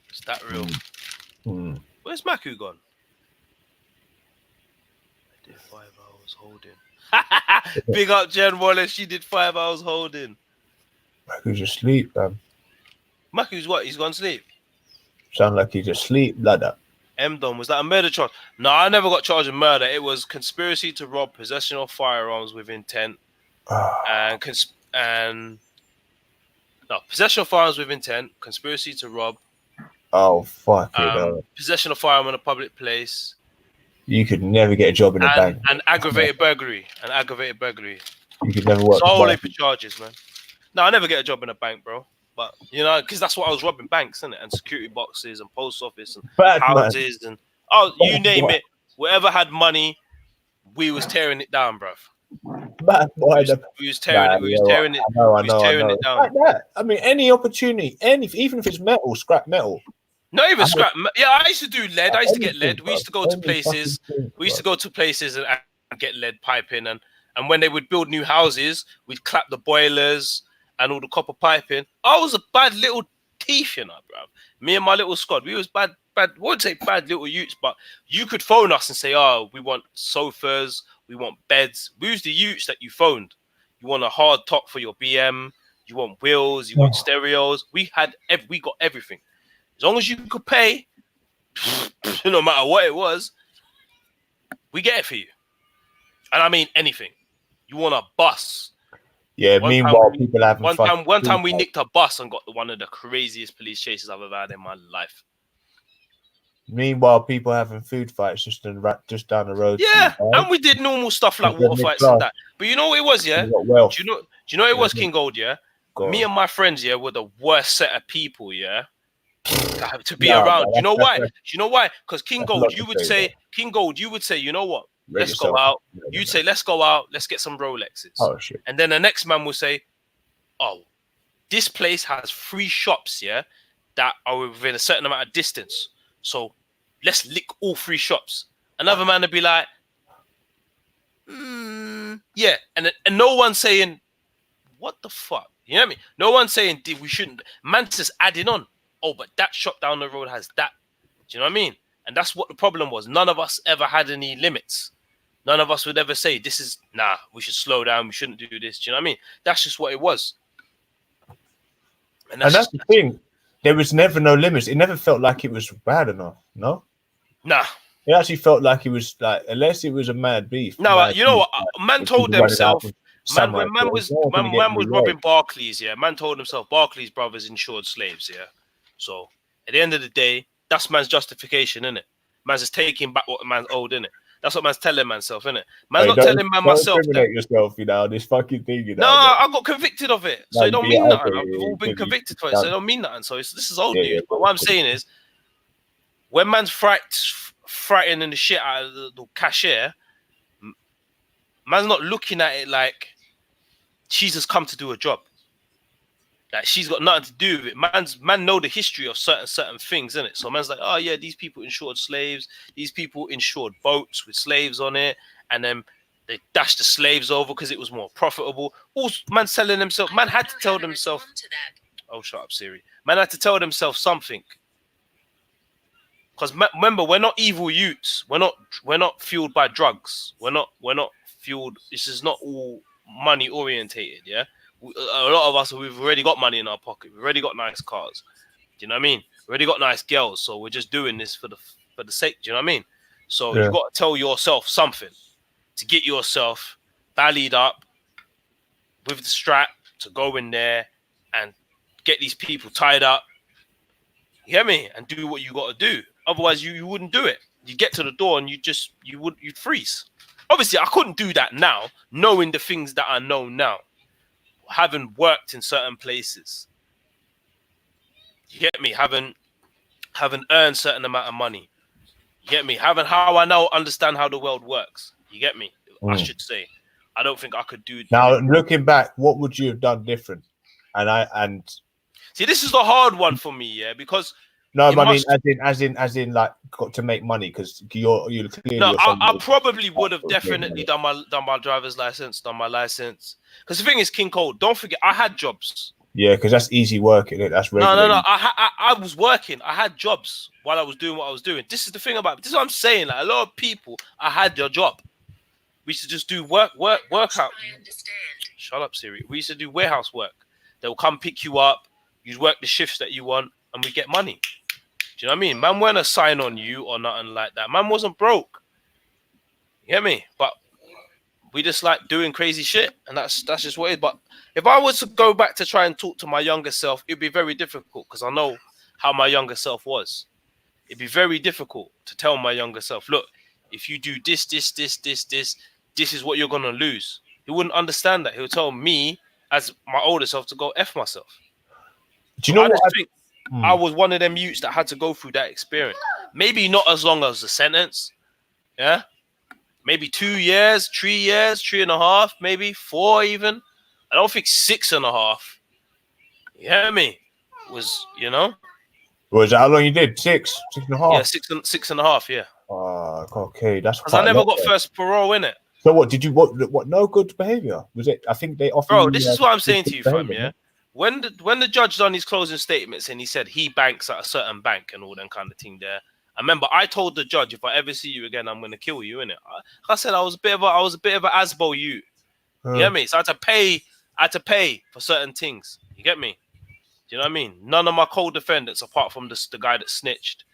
It's that real. Where's Maku gone? I did 5 hours holding. Big up Jen Wallace. She did 5 hours holding. Maku's asleep, man. Maku's what? He's gone to sleep. Sound like he's asleep, like that. M-Don, was that a murder charge? No, I never got charged with murder. It was conspiracy to rob, possession of firearms with intent, possession of firearms with intent, conspiracy to rob. Oh, fuck it. Possession of firearm in a public place. You could never get a job in a bank. And aggravated burglary. You could never work. It's all open charges, man. No, I never get a job in a bank, bro. But, you know, because that's what I was robbing, banks, innit? And security boxes and post office and houses and, you name it. Whoever had money, we was tearing it down, bruv. We was tearing it down. Like that. I mean, any opportunity, even if it's metal, scrap metal. Not even scrap. Yeah, I used to do lead. I used to get lead. We used to go to places. We used to go to places and get lead piping. And when they would build new houses, we'd clap the boilers and all the copper piping. I was a bad little thief, you know, bro. Me and my little squad, we was bad. I wouldn't say bad little youths, but you could phone us and say, "Oh, we want sofas, we want beds." We was the youths that you phoned. You want a hard top for your BM. You want wheels. You want stereos. We got everything. As long as you could pay, no matter what it was, we get it for you. And I mean anything. You want a bus? Yeah. Meanwhile, people having one time we nicked a bus and got one of the craziest police chases I've ever had in my life. Meanwhile, people having food fights just down the road. Yeah, and we did normal stuff like water fights and that. But you know what it was, yeah? Do you know what it was, King Gold, yeah? Me and my friends, yeah, were the worst set of people, yeah, to be around. You know why? Because King Gold, you would say, you know what? Let's go out. You'd say, let's go out. Let's get some Rolexes. Oh shit! And then the next man will say, oh, this place has 3 shops, yeah, that are within a certain amount of distance. So let's lick all 3 shops. Another man would be like, yeah, and no one's saying, what the fuck? You know what I mean? No one's saying we shouldn't. Man's just adding on. Oh, but that shop down the road has that. Do you know what I mean? And that's what the problem was. None of us ever had any limits. None of us would ever say, this is, we should slow down. We shouldn't do this. Do you know what I mean? That's just what it was. And that's the thing. There was never no limits. It never felt like it was bad enough. No? Nah. It actually felt like it was like, unless it was a mad beef. No, you know what? Man told themselves, Man, Samurai when man shorts. was No one's gonna get man me was right. robbing Barclays, yeah. Man told himself Barclays brothers insured slaves, yeah. So at the end of the day, that's man's justification, innit? Man's just taking back what man's owed, innit? That's what man's telling manself, innit? Man's Hey, not don't telling man don't myself that. incriminate yourself, you know, this fucking thing, you No, know. I got convicted of it, so it don't Yeah, mean nothing. okay, I've all been yeah, convicted for it, yeah. so it don't mean nothing. So this is old Yeah, news. yeah, But what I'm saying is, when man's frightening the shit out of the cashier, man's not looking at it like she's just come to do a job. Like she's got nothing to do with it. Man know the history of certain things, innit? So man's like, oh yeah, these people insured slaves, these people insured boats with slaves on it, and then they dashed the slaves over because it was more profitable. Also, man telling himself, man had to tell themselves. Oh, shut up, Siri. Man had to tell themselves something. Because remember, we're not evil youths. We're not fueled by drugs. We're not fueled. This is not all money orientated. Yeah, a lot of us, we've already got money in our pocket. We've already got nice cars. Do you know what I mean? We already got nice girls. So we're just doing this for the sake. Do you know what I mean? So you got to tell yourself something to get yourself ballied up with the strap to go in there and get these people tied up. You hear me? And do what you got to do. Otherwise, you wouldn't do it. You get to the door and you'd freeze. Obviously, I couldn't do that now, knowing the things that I know now, having worked in certain places. You get me? Having earned certain amount of money. You get me? Having how I now understand how the world works. You get me? I should say. I don't think I could do it. Now, looking back, what would you have done different? And see, this is the hard one for me, yeah, because no, but I mean, as in, like, got to make money because you're clearly. No, I probably would have definitely done my driver's license, done my license. Because the thing is, King Cole, don't forget, I had jobs. Yeah, because that's easy work, isn't it? That's regular. No. I was working. I had jobs while I was doing what I was doing. This is the thing about it. This is what I'm saying. Like, a lot of people, I had their job. We used to just do work out. I understand. Shut up, Siri. We used to do warehouse work. They will come pick you up. You'd work the shifts that you want, and we get money. Do you know what I mean? Man weren't a sign on you or nothing like that. Man wasn't broke. You get me? But we just like doing crazy shit, and that's just what it is. But if I was to go back to try and talk to my younger self, it'd be very difficult because I know how my younger self was. It'd be very difficult to tell my younger self, look, if you do this is what you're gonna lose. He wouldn't understand that. He'll tell me as my older self to go F myself. Do you know what? I was one of them youths that had to go through that experience. Maybe not as long as the sentence. Yeah. Maybe 2 years, 3 years, 3.5, maybe 4 even. I don't think 6.5. You hear me? Was, you know? Was that how long you did? 6.5? Yeah, 6.5, yeah. Okay, that's because I never got first parole in it. So what did you what no good behavior? Was it? I think they offered. Bro, this is what I'm saying to you, fam, yeah? When the judge done his closing statements and he said he banks at a certain bank and all that kind of thing there, I remember I told the judge, if I ever see you again, I'm gonna kill you, innit? I said I was a bit of an Asbo you. You get me? So I had to pay for certain things. You get me? Do you know what I mean? None of my co-defendants, apart from the guy that snitched,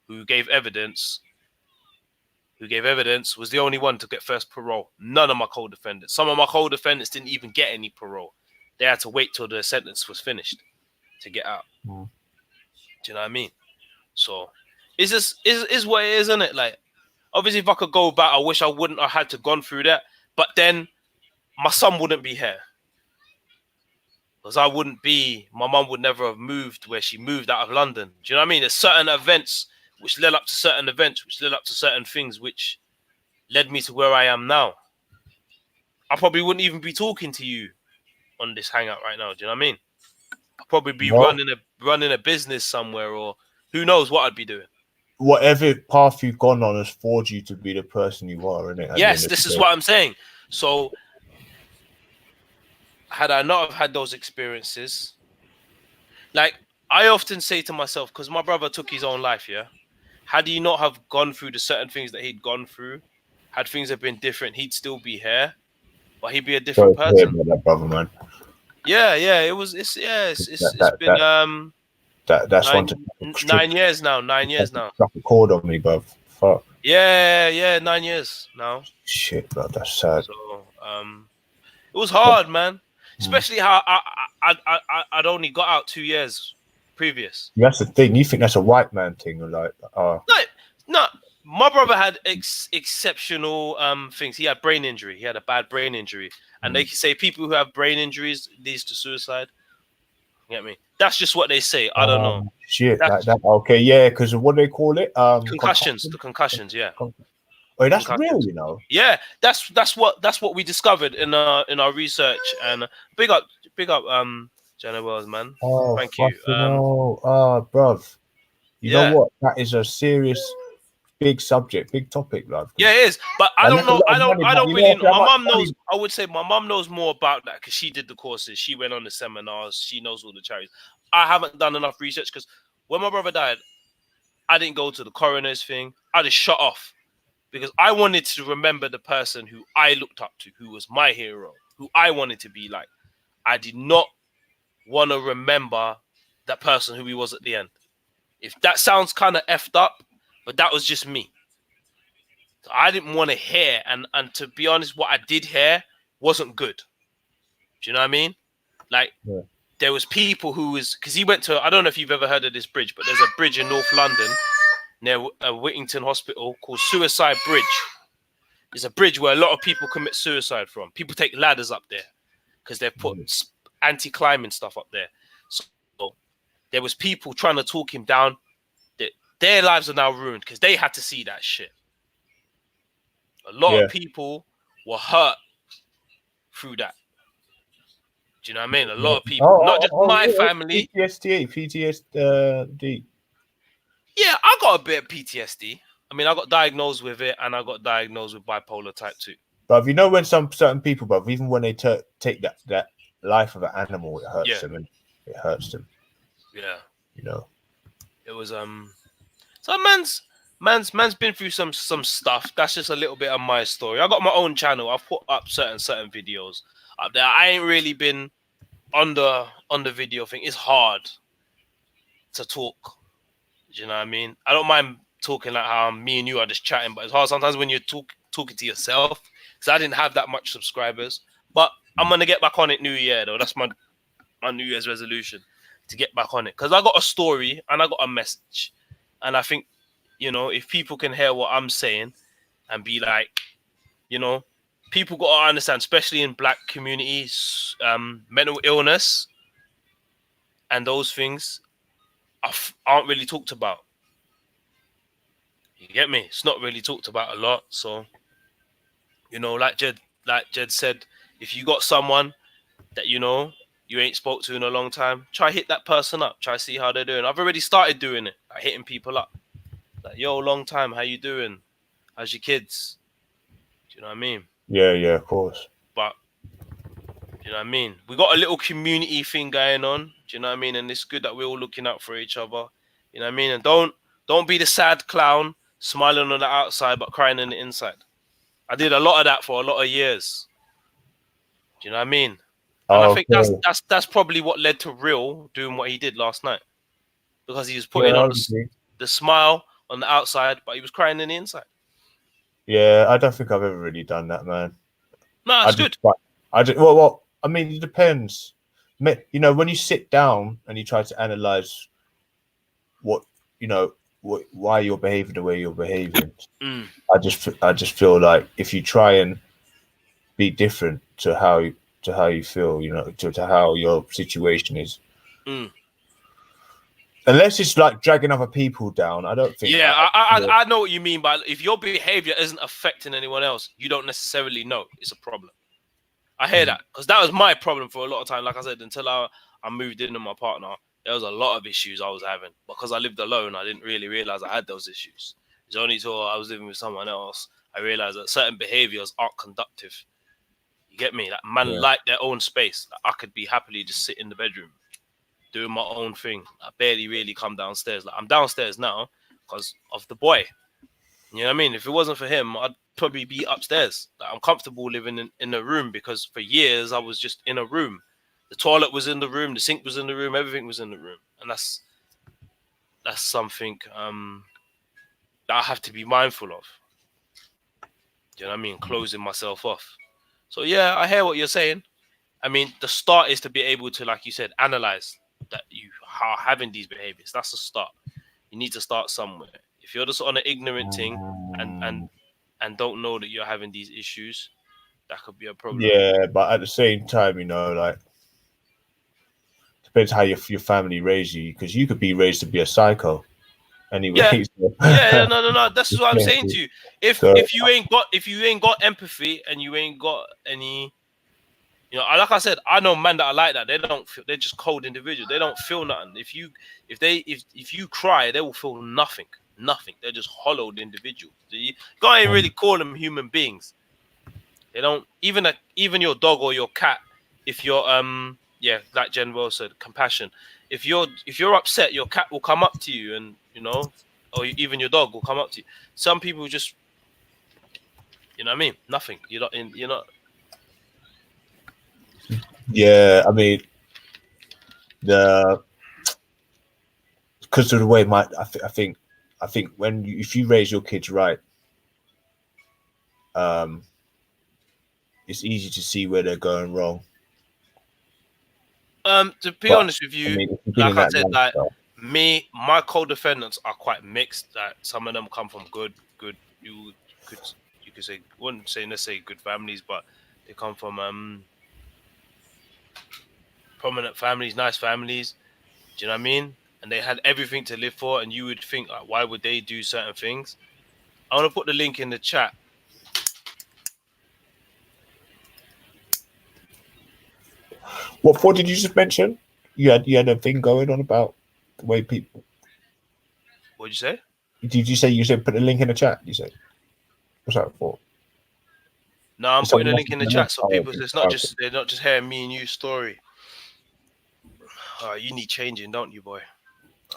who gave evidence, was the only one to get first parole. None of my co-defendants. Some of my co-defendants didn't even get any parole. They had to wait till the sentence was finished to get out. Do you know what I mean? So it's just is what it is, isn't it? Like, obviously, if I could go back, I wish I wouldn't have had to gone through that. But then my son wouldn't be here. Because my mum would never have moved where she moved out of London. Do you know what I mean? There's certain events which led up to certain events, which led up to certain things, which led me to where I am now. I probably wouldn't even be talking to you on this hangout right now. Do you know what I mean? I'd probably be running a business somewhere, or who knows what I'd be doing. Whatever path you've gone on has forged you to be the person you are, isn't it? Yes, this is what I'm saying. So had I not have had those experiences, like I often say to myself, because my brother took his own life, yeah. Had he not have gone through the certain things that he'd gone through, had things have been different, he'd still be here, but he'd be a different person. That brother, man. Yeah. It's been that's 9 years now. 9 years now. Struck a chord on me, bruv. Fuck. Yeah, 9 years now. Shit, bro, that's sad. So It was hard, man. Especially how I'd only got out 2 years previous. That's the thing. You think that's a white man thing, or like, No, my brother had exceptional things. He had brain injury. He had a bad brain injury, and they say people who have brain injuries leads to suicide. You get me? That's just what they say. I don't know. Shit, like that. Okay, yeah, because what do they call it? Concussions. The concussions, yeah. Oh, that's real, you know. Yeah, that's what we discovered in our research. And big up, Jenna Wells, man. Oh, thank you. Bruv. You know what? That is a serious, big subject, big topic, love. Yeah, it is. But I don't know. I don't really know. My mum knows. I would say my mum knows more about that because she did the courses. She went on the seminars. She knows all the charities. I haven't done enough research because when my brother died, I didn't go to the coroner's thing. I just shut off because I wanted to remember the person who I looked up to, who was my hero, who I wanted to be like. I did not want to remember that person who he was at the end. If that sounds kind of effed up, but that was just me. So I didn't want to hear, and to be honest, what I did hear wasn't good. Do you know what I mean? Like, there was people who was, because he went to, I don't know if you've ever heard of this bridge, but there's a bridge in North London near Whittington Hospital called Suicide Bridge. It's a bridge where a lot of people commit suicide from. People take ladders up there because they've put anti-climbing stuff up there. So there was people trying to talk him down. Their lives are now ruined because they had to see that shit. A lot of people were hurt through that. Do you know what I mean? A lot of people, not just my family. PTSD. Yeah, I got a bit of PTSD. I mean, I got diagnosed with it, and I got diagnosed with bipolar type 2. But you know, when certain people, but even when they take that life of an animal, it hurts them, and it hurts them. Yeah, you know, it was So man's been through some stuff. That's just a little bit of my story. I got my own channel. I've put up certain videos up there. I ain't really been on the video thing. It's hard to talk. Do you know what I mean? I don't mind talking like how me and you are just chatting, but it's hard sometimes when you're talking to yourself. Because I didn't have that much subscribers. But I'm gonna get back on it New Year though. That's my New Year's resolution, to get back on it. Because I got a story and I got a message. And I think, you know, if people can hear what I'm saying and be like, you know, people got to understand, especially in black communities, mental illness and those things aren't really talked about. You get me? It's not really talked about a lot. So, you know, like Jed said, if you got someone that, you know, you ain't spoke to in a long time, try hit that person up. Try see how they're doing. I've already started doing it, like hitting people up. Like, yo, long time, how you doing? How's your kids? Do you know what I mean? Yeah, of course. But, do you know what I mean? We got a little community thing going on. Do you know what I mean? And it's good that we're all looking out for each other. You know what I mean? And don't be the sad clown, smiling on the outside but crying on the inside. I did a lot of that for a lot of years. Do you know what I mean? And I think that's probably what led to Real doing what he did last night, because he was putting on the smile on the outside, but he was crying in the inside. Yeah, I don't think I've ever really done that, man. No, it's good. Well, I mean, it depends. You know, when you sit down and you try to analyze why you're behaving the way you're behaving, I just feel like if you try and be different to how you feel, you know, to how your situation is. Unless it's like dragging other people down, I don't think. Yeah, I know what you mean, but if your behavior isn't affecting anyone else, you don't necessarily know it's a problem. I hear that, because that was my problem for a lot of time. Like I said, until I moved in with my partner, there was a lot of issues I was having. Because I lived alone, I didn't really realize I had those issues. It's only until I was living with someone else I realized that certain behaviors aren't conductive. You get me? Like, man, like their own space. Like, I could be happily just sit in the bedroom doing my own thing. I barely really come downstairs. Like, I'm downstairs now because of the boy. You know what I mean? If it wasn't for him, I'd probably be upstairs. Like, I'm comfortable living in a room because for years I was just in a room. The toilet was in the room, the sink was in the room, everything was in the room. And that's something that I have to be mindful of. Do you know what I mean? Closing myself off. So yeah, I hear what you're saying. I mean, the start is to be able to, like you said, analyze that you are having these behaviors. That's the start. You need to start somewhere. If you're just on an ignorant thing and don't know that you're having these issues, that could be a problem. Yeah, but at the same time, you know, like depends how your family raised you, because you could be raised to be a psycho. Anyway, Yeah, no. That's what I'm saying to you. If So- if you ain't got empathy and you ain't got any, you know, like I said, I know men that are like that. They don't feel, they're just cold individuals. They don't feel nothing. If you cry, they will feel nothing. They're just hollowed individuals. You can't really call them human beings. They don't even your dog or your cat. If you're like Jen Wells said, compassion. If you're upset, your cat will come up to you, and you know, or even your dog will come up to you. Some people just, you know what I mean, nothing. You're not. Yeah, I mean, because of the way I think when if you raise your kids right, it's easy to see where they're going wrong. To be honest with you, I mean, like I said, like my co-defendants are quite mixed. Like some of them come from good. You could say, wouldn't say necessarily good families, but they come from prominent families, nice families. Do you know what I mean? And they had everything to live for, and you would think, like, why would they do certain things? I want to put the link in the chat. What did you just mention? You had a thing going on about the way people. What'd you say? Did you said put the link in the chat? You said what's that for? No, I'm putting a link in the chat so people, Okay. they're not just hearing me and you story. You need changing, don't you, boy?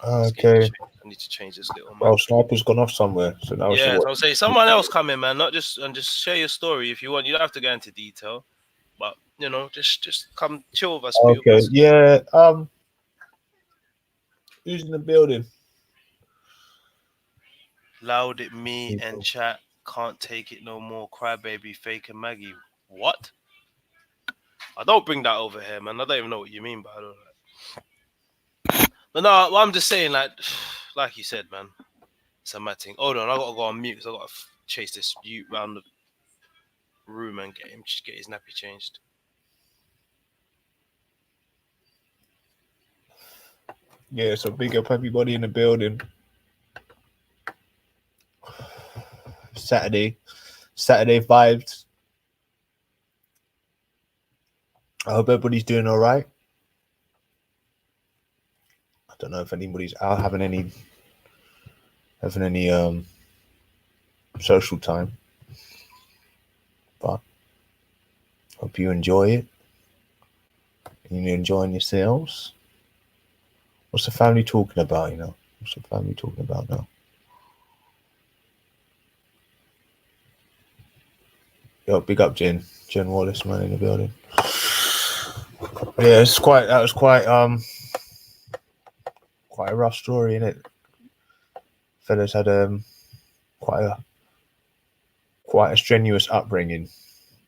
Okay. I need to change this little man. Well, Sniper's gone off somewhere, so now Yeah, so I'm saying someone else come in, man. Not just share your story if you want. You don't have to go into detail, but you know, just come chill with us. Okay. Yeah. Who's in the building? Loud at me and chat. Can't take it no more. Crybaby, fake and Maggie. What? I don't bring that over here, man. I don't even know what you mean by that. But no, well, I'm just saying, like you said, man. It's a mad thing. Hold on, I gotta go on mute because I gotta chase this mute round the room and get his nappy changed. Yeah, so big up everybody in the building. Saturday vibes. I hope everybody's doing all right. I don't know if anybody's out having any social time, but hope you enjoy it and you're enjoying yourselves. What's the family talking about? You know, what's the family talking about now? Yo, big up Jen Wallace, man, in the building. Yeah, that was quite a rough story, innit? Fellas had quite a strenuous upbringing,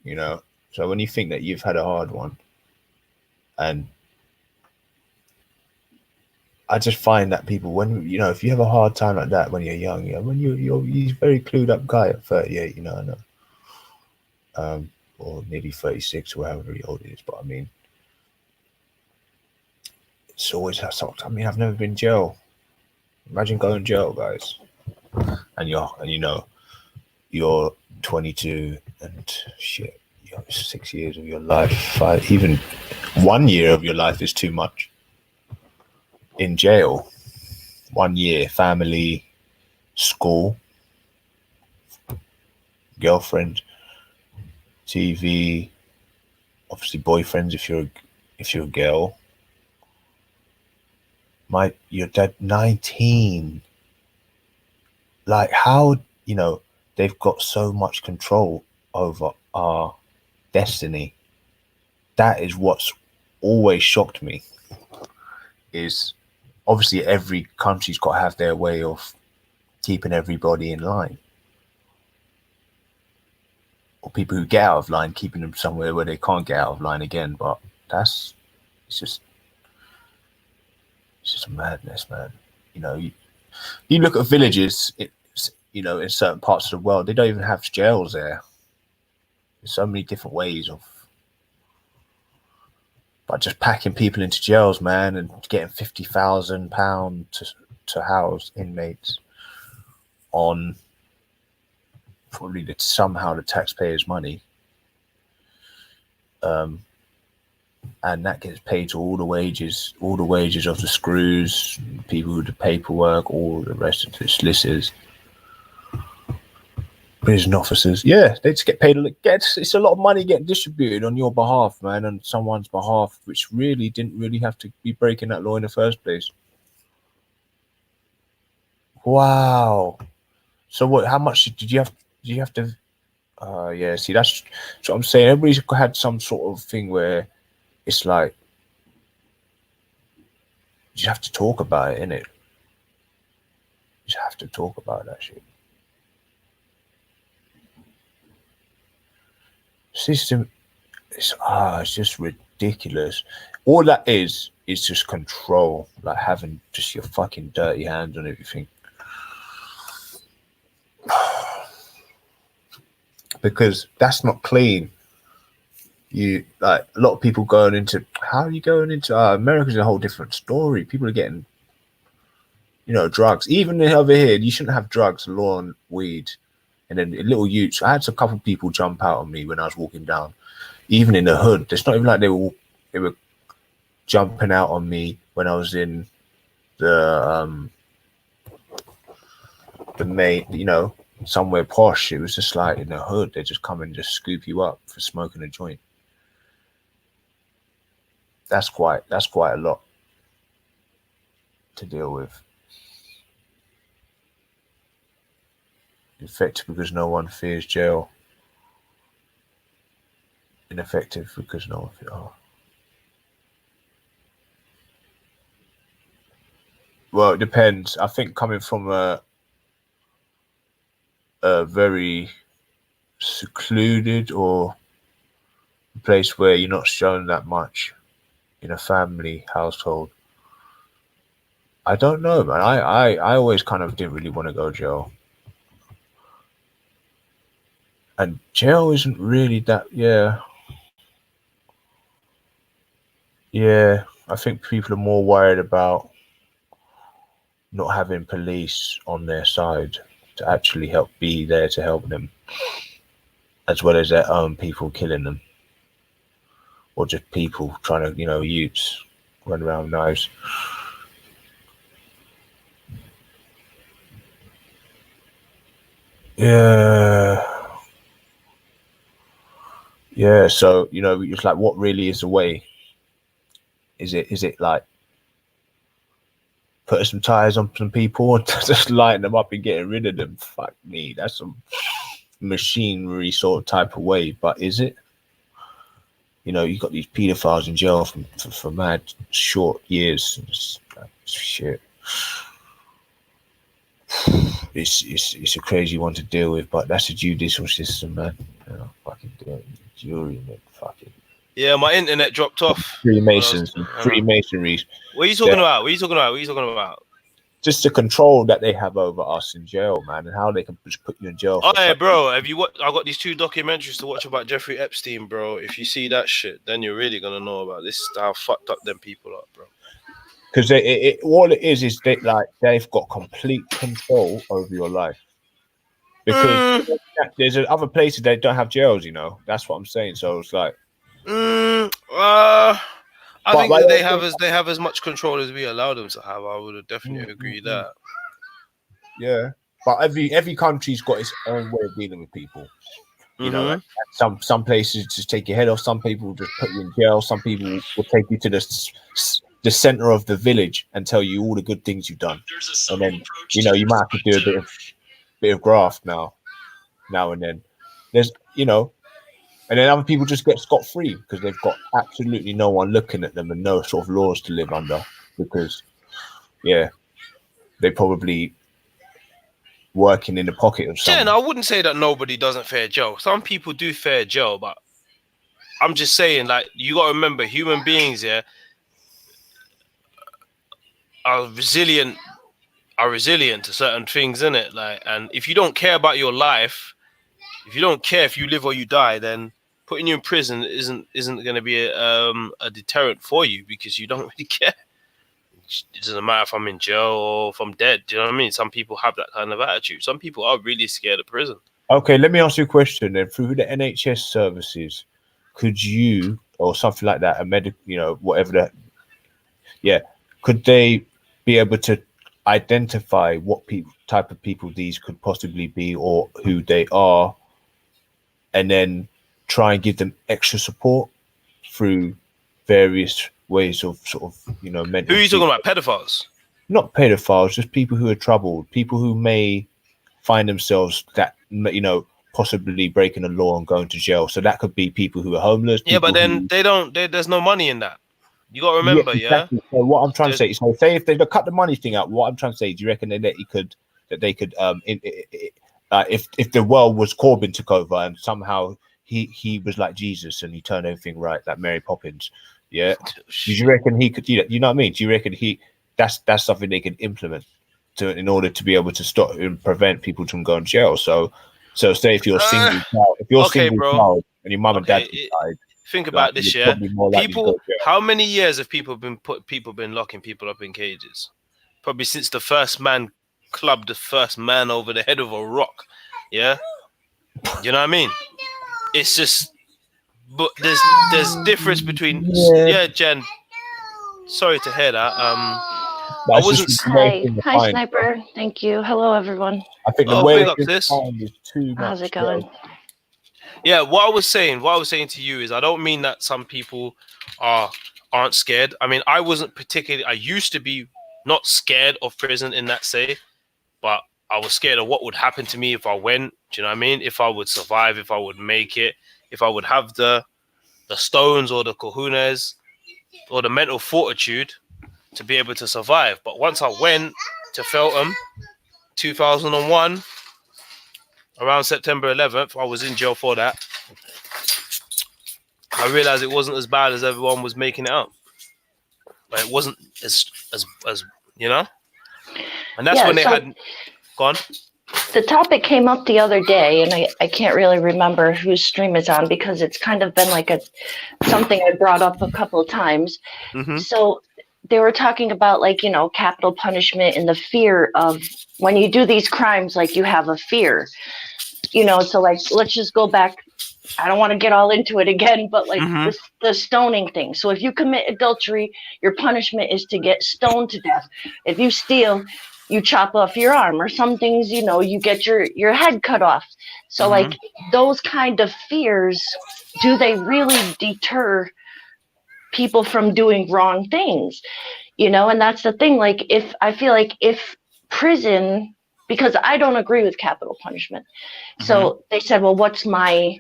you know. So when you think that you've had a hard one, and I just find that people, when you know, if you have a hard time like that when you're young, when you're a very clued up guy at 38, you know, I know, or nearly 36 or however old it is, but I mean, it's always that sort. I mean, I've never been jail. Imagine going to jail, guys, and you're 22 and shit. 6 years of your life, even 1 year of your life is too much. In jail, 1 year, family, school, girlfriend, TV, obviously boyfriends if you're a girl. Your dad 19. Like how, you know, they've got so much control over our destiny. That is what's always shocked me. Is obviously every country's got to have their way of keeping everybody in line. or people who get out of line, keeping them somewhere where they can't get out of line again. But it's just madness, man. You know, you look at villages, you know, in certain parts of the world, they don't even have jails there. There's so many different ways of, but just packing people into jails, man, and getting £50,000 to house inmates on probably somehow the taxpayers' money, and that gets paid to all the wages of the screws, people who do paperwork, all the rest of the solicitors, prison officers. Yeah, they just get paid. It's a lot of money getting distributed on your behalf, man, on someone's behalf, which really didn't really have to be breaking that law in the first place. Wow. So what? How much did you have? Did you have to? Yeah. See, that's what I'm saying. Everybody's had some sort of thing where it's like you have to talk about it, innit? You just have to talk about that shit. System, it's just ridiculous. All that is just control, like having just your fucking dirty hands on everything. Because that's not clean. You like a lot of people going into, how are you going into America's a whole different story. People are getting, you know, drugs. Even over here, you shouldn't have drugs, law and weed. And then little youths. I had a couple of people jump out on me when I was walking down, even in the hood. It's not even like they were jumping out on me when I was in the main, you know, somewhere posh. It was just like in the hood, they just come and just scoop you up for smoking a joint. That's quite a lot to deal with. Effective because no one fears jail. Ineffective because no one fears. Oh. Well, it depends. I think coming from a very secluded or a place where you're not shown that much in a family household, I don't know, man. I always kind of didn't really want to go to jail. And jail isn't really that, yeah. I think people are more worried about not having police on their side to actually be there to help them, as well as their own people killing them, or just people trying to, you know, youths run around with knives. Yeah, so, you know, it's like, what really is the way? Is it like putting some tires on some people and just lighting them up and getting rid of them? Fuck me, that's some machinery sort of type of way. But is it? You know, you got these pedophiles in jail for mad short years. It's like, shit. It's a crazy one to deal with, but that's a judicial system, man. You know, fucking jury, man, fucking. Yeah, my internet dropped off. Freemasons, Freemasonries. What are you talking about? What are you talking about? What are you talking about? Just the control that they have over us in jail, man, and how they can just put you in jail. Oh, yeah, bro. Have you I got these 2 documentaries to watch about Jeffrey Epstein, bro. If you see that shit, then you're really gonna know about this. How fucked up them people are, bro. Because all it is they've got complete control over your life. Because there's other places that don't have jails, you know. That's what I'm saying. So it's like, I think that they have as much control as we allow them to have. I would definitely agree that. Yeah, but every country's got its own way of dealing with people. You know, like some places just take your head off. Some people just put you in jail. Some people will take you to the center of the village and tell you all the good things you've done, and then you know you might have to do a bit of graft now and then. There's, you know, and then other people just get scot-free because they've got absolutely no one looking at them and no sort of laws to live under, because they probably working in the pocket of Jen, someone. I wouldn't say that nobody doesn't fare jail. Some people do fare jail, but I'm just saying, like, you got to remember, human beings here are resilient to certain things, innit? Like, and if you don't care about your life, if you don't care if you live or you die, then putting you in prison isn't going to be a deterrent for you, because you don't really care. It doesn't matter if I'm in jail or if I'm dead. Do you know what I mean? Some people have that kind of attitude. Some people are really scared of prison. Okay, let me ask you a question then. Through the NHS services, could you, or something like that, a medical, you know, whatever that, yeah, could they be able to identify what type of people these could possibly be or who they are, and then try and give them extra support through various ways of sort of, you know, mental. Who are you talking about? Pedophiles? Not pedophiles, just people who are troubled, people who may find themselves that, you know, possibly breaking the law and going to jail. So that could be people who are homeless. Yeah, but People then there's no money in that. You got to remember, exactly. So what I'm trying to say, so say if they cut the money thing out, what I'm trying to say, do you reckon that they could if the world was Corbyn took over and somehow he was like Jesus and he turned everything right, like Mary Poppins, yeah? Do you reckon he could? You know what I mean? Do you reckon that's something they could implement in order to be able to stop and prevent people from going to jail? So say if you're single, child, and your mum and dad died. Think about this, yeah. People, how many years have people been locking people up in cages? Probably since the first man clubbed the first man over the head of a rock. Yeah, you know what I mean? It's just, but there's difference between Jen. Sorry to hear that. I wasn't. Hi, Sniper. Thank you. Hello, everyone. I think the way this is too much. How's it going? Yeah, what I was saying to you is, I don't mean that some people aren't scared. I mean, I wasn't particularly. I used to be not scared of prison in that say, but I was scared of what would happen to me if I went. Do you know what I mean? If I would survive, if I would make it, if I would have the stones or the cojones or the mental fortitude to be able to survive. But once I went to Feltham, 2001. Around September 11th, I was in jail for that. I realized it wasn't as bad as everyone was making it up. But it wasn't as you know? And that's when they had gone. The topic came up the other day, and I can't really remember whose stream it's on because it's kind of been like something I brought up a couple of times. Mm-hmm. So they were talking about, like, you know, capital punishment and the fear of when you do these crimes, like, you have a fear, you know. So, like, let's just go back. I don't want to get all into it again, but like the stoning thing. So if you commit adultery, your punishment is to get stoned to death. If you steal, you chop off your arm, or some things, you know, you get your head cut off. So like those kind of fears, do they really deter people from doing wrong things? You know, and that's the thing. Like, I feel like if prison, because I don't agree with capital punishment. So they said, well, what's my,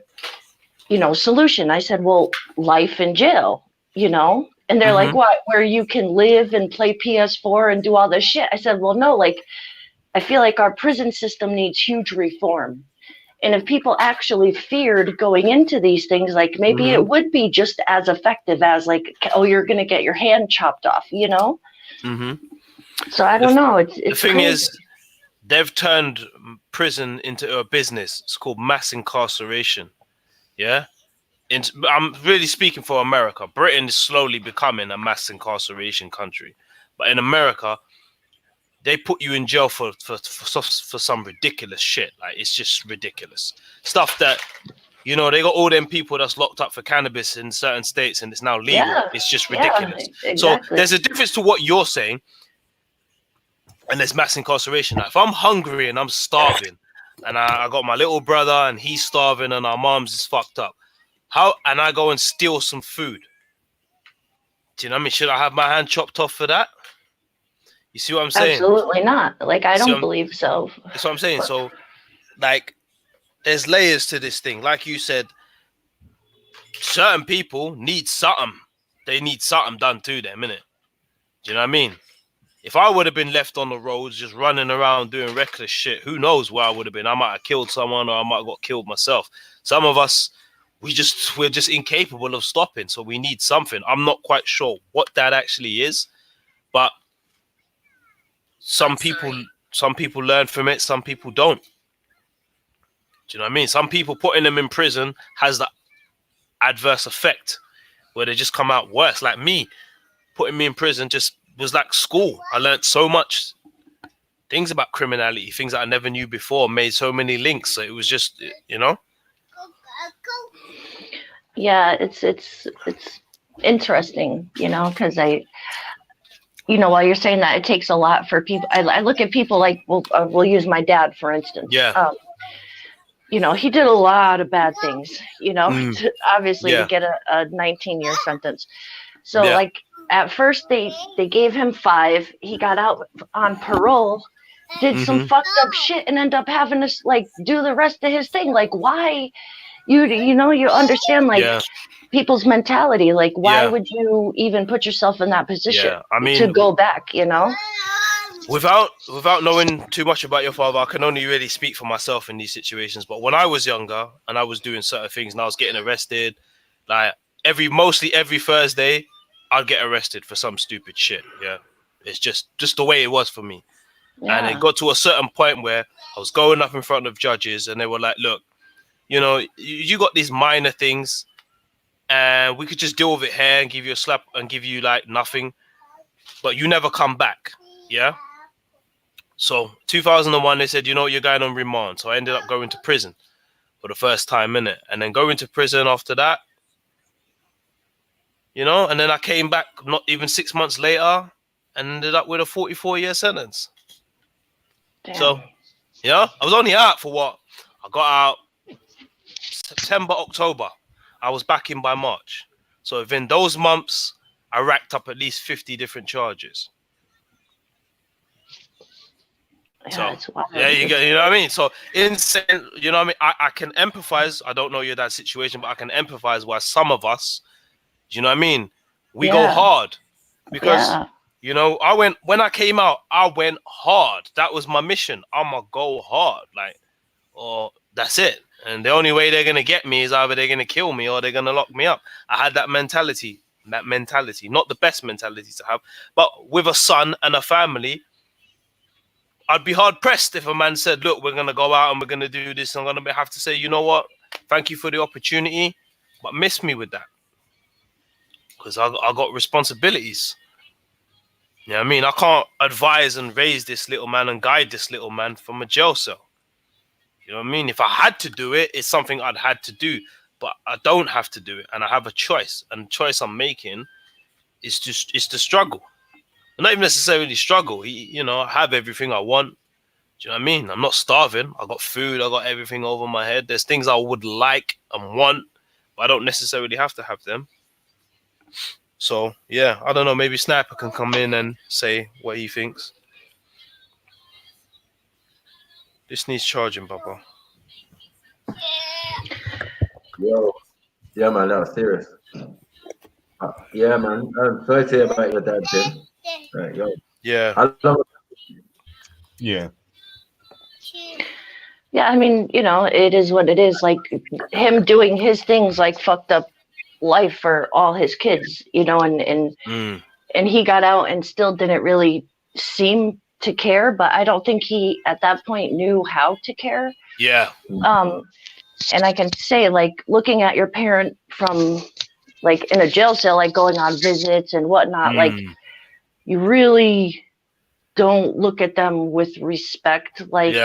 you know, solution? I said, well, life in jail, you know? And they're like, what, where you can live and play PS4 and do all this shit? I said, well, no, like, I feel like our prison system needs huge reform. And if people actually feared going into these things, like, maybe it would be just as effective as, like, oh, you're going to get your hand chopped off, you know? So I don't know. It's the thing crazy. is, they've turned prison into a business. It's called mass incarceration. Yeah? I'm really speaking for America. Britain is slowly becoming a mass incarceration country. But in America, they put you in jail for some ridiculous shit. Like, it's just ridiculous. Stuff that, you know, they got all them people that's locked up for cannabis in certain states and it's now legal. Yeah. It's just ridiculous. Yeah, exactly. So there's a difference to what you're saying and there's mass incarceration. Like, if I'm hungry and I'm starving and I got my little brother and he's starving and our mom's is fucked up, and I go and steal some food, do you know what I mean? Should I have my hand chopped off for that? You see what I'm saying? Absolutely not. Like, I don't believe so. That's what I'm saying. So, like, there's layers to this thing. Like you said, certain people need something. They need something done to them, innit? Do you know what I mean? If I would have been left on the roads, just running around doing reckless shit, who knows where I would have been? I might have killed someone, or I might have got killed myself. Some of us, we're just incapable of stopping. So we need something. I'm not quite sure what that actually is, but some people learn from it. Some people don't. Do you know what I mean? Some people putting them in prison has the adverse effect where they just come out worse. Like me, putting me in prison just was like school. I learned so much things about criminality, things that I never knew before, made so many links. So it was just, you know. Yeah, it's interesting, you know, because while you're saying that, it takes a lot for people. I look at people like, we'll use my dad, for instance. Yeah. He did a lot of bad things, obviously Yeah. to get a 19-year sentence. So like at first they gave him 5. He got out on parole, did some fucked up shit, and ended up having to like do the rest of his thing. Like, why? You understand like people's mentality. Like, why would you even put yourself in that position? Yeah, I mean, to go back, Without knowing too much about your father, I can only really speak for myself in these situations. But when I was younger and I was doing certain things and I was getting arrested, like mostly every Thursday, I'd get arrested for some stupid shit. Yeah, it's just the way it was for me. Yeah. And it got to a certain point where I was going up in front of judges and they were like, look, you got these minor things and we could just deal with it here and give you a slap and give you like nothing, but you never come back. Yeah. So 2001, they said, you're going on remand. So I ended up going to prison for the first time, innit? And then going to prison after that, and then I came back not even 6 months later and ended up with a 44-year sentence. Damn. So, I was only out for what? I got out September, October. I was back in by March. So within those months, I racked up at least 50 different charges. Yeah, So yeah, you know what I mean. So insane, you know what I mean. I can empathize. I don't know your dad's situation, but I can empathize why some of us, you know what I mean. We go hard because when I came out, I went hard. That was my mission. I'ma go hard, or that's it. And the only way they're gonna get me is either they're gonna kill me or they're gonna lock me up. I had that mentality. Not the best mentality to have, but with a son and a family. I'd be hard pressed if a man said, look, we're going to go out and we're going to do this. I'm going to have to say, you know what? Thank you for the opportunity, but miss me with that. Because I got responsibilities. You know what I mean? I can't advise and raise this little man and guide this little man from a jail cell. You know what I mean? If I had to do it, it's something I'd had to do. But I don't have to do it. And I have a choice. And the choice I'm making is to struggle. Not even necessarily struggle. I have everything I want. Do you know what I mean? I'm not starving. I got food. I got everything over my head. There's things I would like and want, but I don't necessarily have to have them. So, yeah, I don't know. Maybe Sniper can come in and say what he thinks. This needs charging, Papa. Yo. Yeah, man, that was serious. Yeah, man. Sorry to hear about your dad, Jim. Right, yo. Yeah. Yeah. Yeah, I mean, it is what it is. Like him doing his things, like fucked up life for all his kids, and he got out and still didn't really seem to care. But I don't think he at that point knew how to care. Yeah. And I can say, like, looking at your parent from, like, in a jail cell, like going on visits and whatnot, like, you really don't look at them with respect. Like,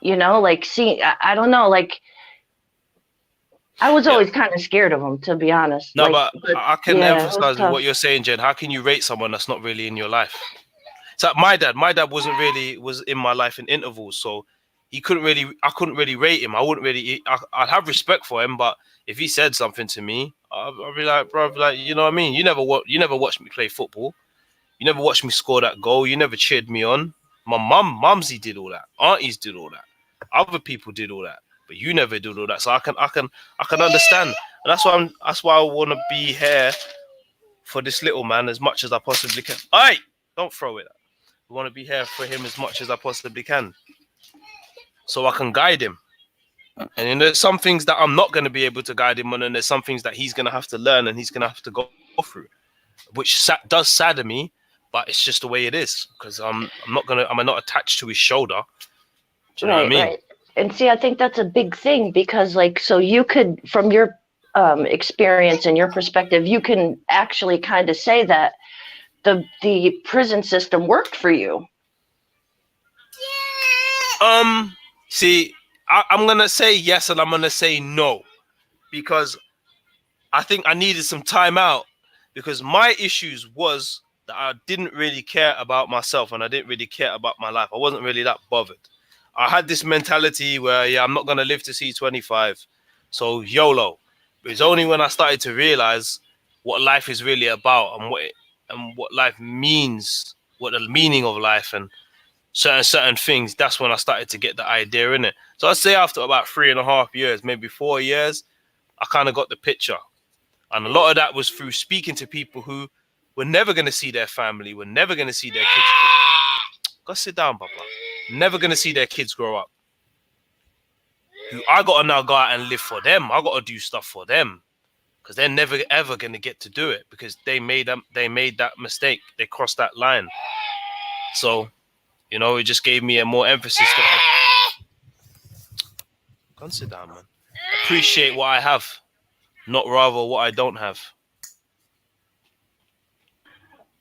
like, see, I don't know, like, I was always kind of scared of him, to be honest. No, like, but I can emphasize what you're saying, Jen. How can you rate someone that's not really in your life? So my dad was in my life in intervals, so I couldn't really rate him. I'd have respect for him, but if he said something to me, I'd be like, bro, like, you know what I mean? You never watched me play football. You never watched me score that goal. You never cheered me on. My mumsy did all that. Aunties did all that. Other people did all that, but you never did all that. So I can understand, and that's why I want to be here for this little man as much as I possibly can. All right. Don't throw it. I want to be here for him as much as I possibly can, so I can guide him. And then there's some things that I'm not going to be able to guide him on, and there's some things that he's going to have to learn and he's going to have to go through, which does sadden me, but it's just the way it is, because I'm not attached to his shoulder. Do you know what I mean? Right. And see, I think that's a big thing, because like, so you could, from your experience and your perspective, you can actually kind of say that the prison system worked for you. See, I'm gonna say yes and I'm gonna say no, because I think I needed some time out, because my issues was that I didn't really care about myself and I didn't really care about my life. I wasn't really that bothered. I had this mentality where, yeah, I'm not gonna live to see 25, so YOLO. But it's only when I started to realize what life is really about and what life means, what the meaning of life and certain things, that's when I started to get the idea in it. So I'd say after about 3.5 years, maybe 4 years, I kind of got the picture. And a lot of that was through speaking to people who were never going to see their family, were never going to see their kids. Go sit down, Papa. Never going to see their kids grow up. Who I got to now go out and live for them. I got to do stuff for them, because they're never ever going to get to do it, because they made that mistake. They crossed that line. So, you know, it just gave me a more emphasis to go and sit down, man. Appreciate what I have, not rather what I don't have.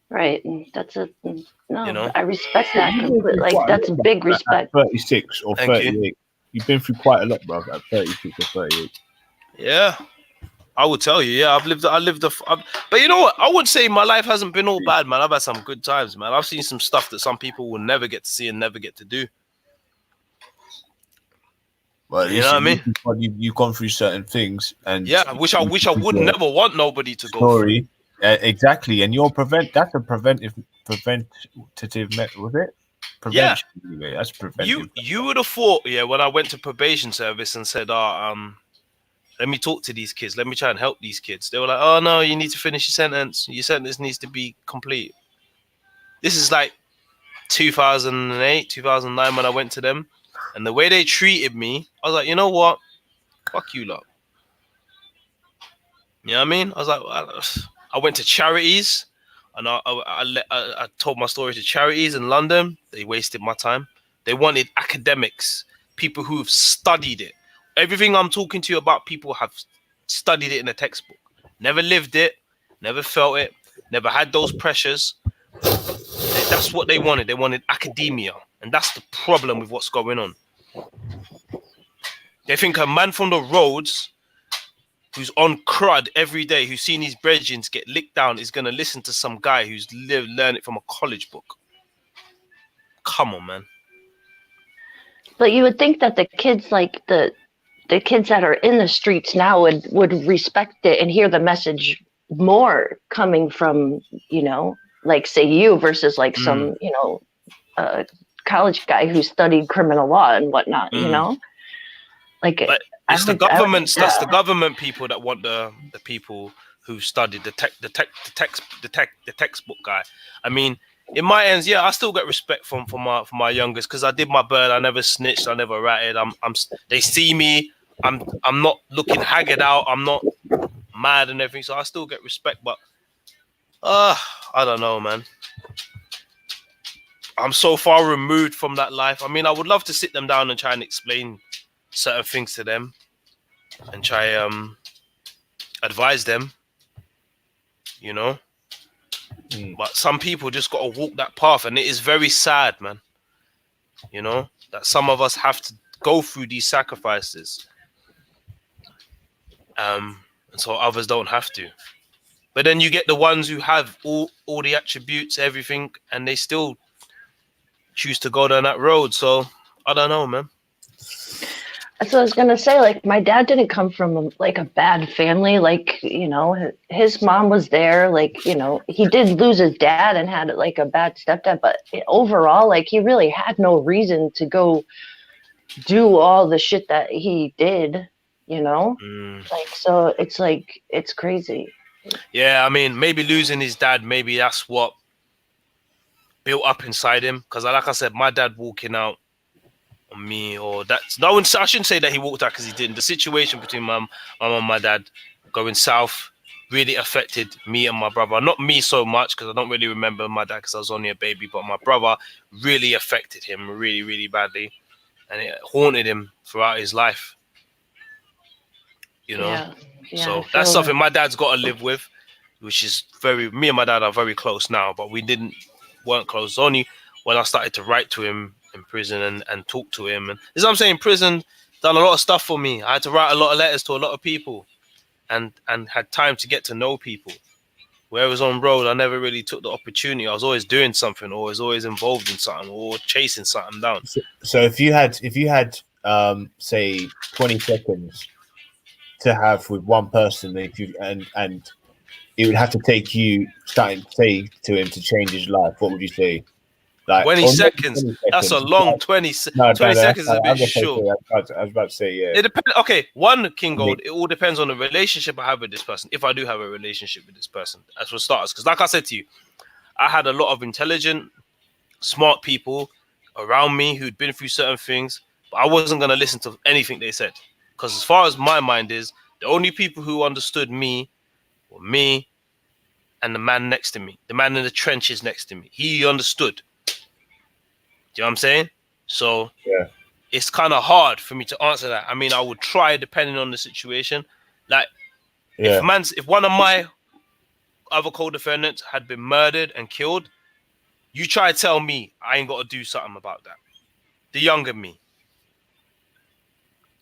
Right. That's no, You know? I respect that completely. Like, that's big respect. 36 or Thank 38. You've been through quite a lot, bro, at 36 or 38. Yeah. I would tell you, yeah, but you know what? I would say my life hasn't been all bad, man. I've had some good times, man. I've seen some stuff that some people will never get to see and never get to do. Well, you know what I mean? You've gone through certain things, and yeah, I wish I would never want nobody to go through. Exactly, and that's a preventative was it? Prevention, yeah. anyway. That's preventive. You would have thought, yeah, when I went to probation service and said, let me talk to these kids, let me try and help these kids. They were like, oh no, you need to finish your sentence. Your sentence needs to be complete. This is like 2008, 2009 when I went to them. And the way they treated me, I was like, you know what? Fuck you lot. You know what I mean? I was like, I went to charities, and I told my story to charities in London. They wasted my time. They wanted academics, people who've studied it. Everything I'm talking to you about, people have studied it in a textbook. Never lived it, never felt it, never had those pressures. That's what they wanted. They wanted academia. And that's the problem with what's going on. They think a man from the roads who's on crud every day, who's seen his brethren get licked down, is going to listen to some guy who's learned it from a college book. Come on, man. But you would think that the kids, like the kids that are in the streets now would respect it and hear the message more coming from, you know, like say you versus like some, you know, college guy who studied criminal law and whatnot, you know? Like, but it's the government. That's the government people that want the people who studied the textbook guy. I mean, in my ends, yeah, I still get respect from my youngest, because I did my bird. I never snitched. I never ratted. They see me. I'm not looking haggard out. I'm not mad and everything. So I still get respect. But I don't know, man. I'm so far removed from that life. I mean, I would love to sit them down and try and explain certain things to them and try advise them, you know. But some people just got to walk that path, and it is very sad, man, you know, that some of us have to go through these sacrifices, and so others don't have to. But then you get the ones who have all the attributes, everything, and they still choose to go down that road. So I don't know, man. That's what I was gonna say. Like, my dad didn't come from like a bad family. Like, you know, his mom was there. Like, you know, he did lose his dad and had like a bad stepdad. But overall, like, he really had no reason to go do all the shit that he did. You know, like, so it's like, it's crazy. Yeah, I mean, maybe losing his dad, maybe that's what built up inside him. Because, like I said, my dad walking out on me, or that's no one. I shouldn't say that he walked out because he didn't. The situation between my mum and my dad going south really affected me and my brother. Not me so much because I don't really remember my dad because I was only a baby, but my brother really affected him really, really badly, and it haunted him throughout his life. You know, so that's something my dad's got to live with, which is me and my dad are very close now, but weren't close. Only when I started to write to him in prison and talk to him, and this is what I'm saying. Prison done a lot of stuff for me. I had to write a lot of letters to a lot of people, and had time to get to know people. Where I was on road, I never really took the opportunity. I was always doing something, or was always involved in something, or chasing something down. So if you had say 20 seconds to have with one person, and it would have to take you starting to say to him to change his life, what would you say? Like 20 seconds. That's a long 20 seconds is a bit short. I was about to say, yeah. It depends. Okay, one, King Gold, it all depends on the relationship I have with this person. If I do have a relationship with this person, as for starters, because like I said to you, I had a lot of intelligent, smart people around me who'd been through certain things, but I wasn't going to listen to anything they said. Because as far as my mind is, the only people who understood me were me and the man next to me, the man in the trenches next to me. He understood. Do you know what I'm saying? So it's kind of hard for me to answer that. I mean, I would try depending on the situation. Like, if one of my other co-defendants had been murdered and killed, you try to tell me I ain't got to do something about that. The younger me.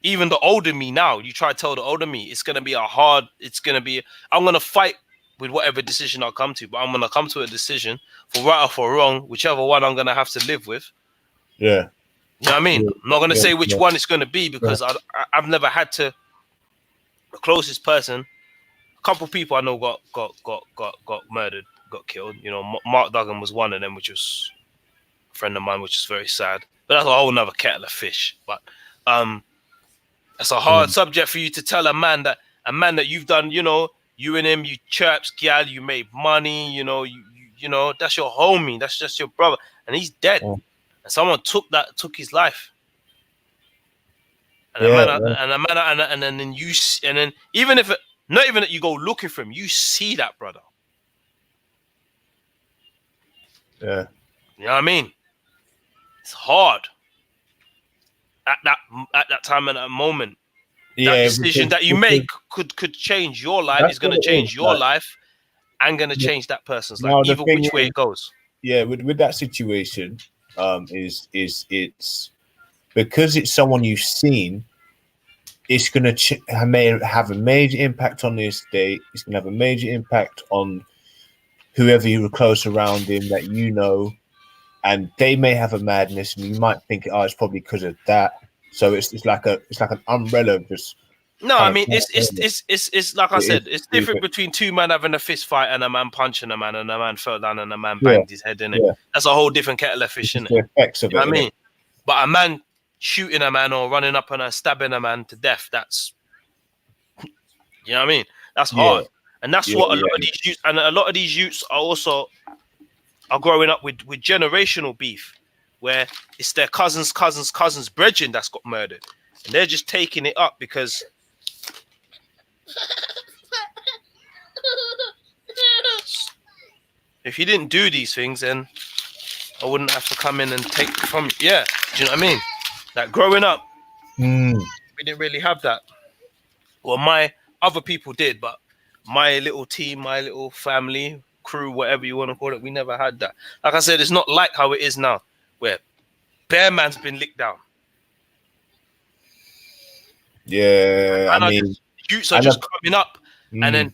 Even the older me now, you try to tell the older me, it's going to be I'm going to fight with whatever decision I'll come to, but I'm going to come to a decision for right or for wrong, whichever one I'm going to have to live with. Yeah. You know what I mean? I'm not going to say which one it's going to be because I've never had to. The closest person, a couple people I know got murdered, got killed. You know, Mark Duggan was one of them, which was a friend of mine, which is very sad. But that's a whole nother kettle of fish. But that's a hard subject for you to tell a man that you've done. You know, you and him, you chirps, gal, you made money. You know, you know that's your homie. That's just your brother, and he's dead. And someone took his life. And then even if not even that you go looking for him, you see that brother. Yeah. You know what I mean? It's hard at that time and that moment. That decision that you make could change your life. It's going to change your life and going to change that person's life, either which way it goes. Yeah, with that situation, is it's because it's someone you've seen. It's going to have a major impact on the estate. It's going to have a major impact on whoever you were close around him that you know, and they may have a madness, and you might think, oh, it's probably because of that. So it's like an umbrella. Just no, I mean it's like I said, it's different between two men having a fist fight and a man punching a man and a man fell down and a man banged his head in it. That's a whole different kettle of fish, isn't it? The effects of you know what I mean? But a man shooting a man or running up and stabbing a man to death, that's, you know what I mean? That's hard. And that's what a lot of these youths, and a lot of these youths are growing up with generational beef, where it's their cousins, brethren that's got murdered. And they're just taking it up because if you didn't do these things, then I wouldn't have to come in and take from you. Yeah, do you know what I mean? Like growing up, we didn't really have that. Well, my other people did, but my little team, my little family, crew, whatever you want to call it, we never had that. Like I said, it's not like how it is now, where Bear Man's been licked down. Yeah, I mean, youths are just coming up, and then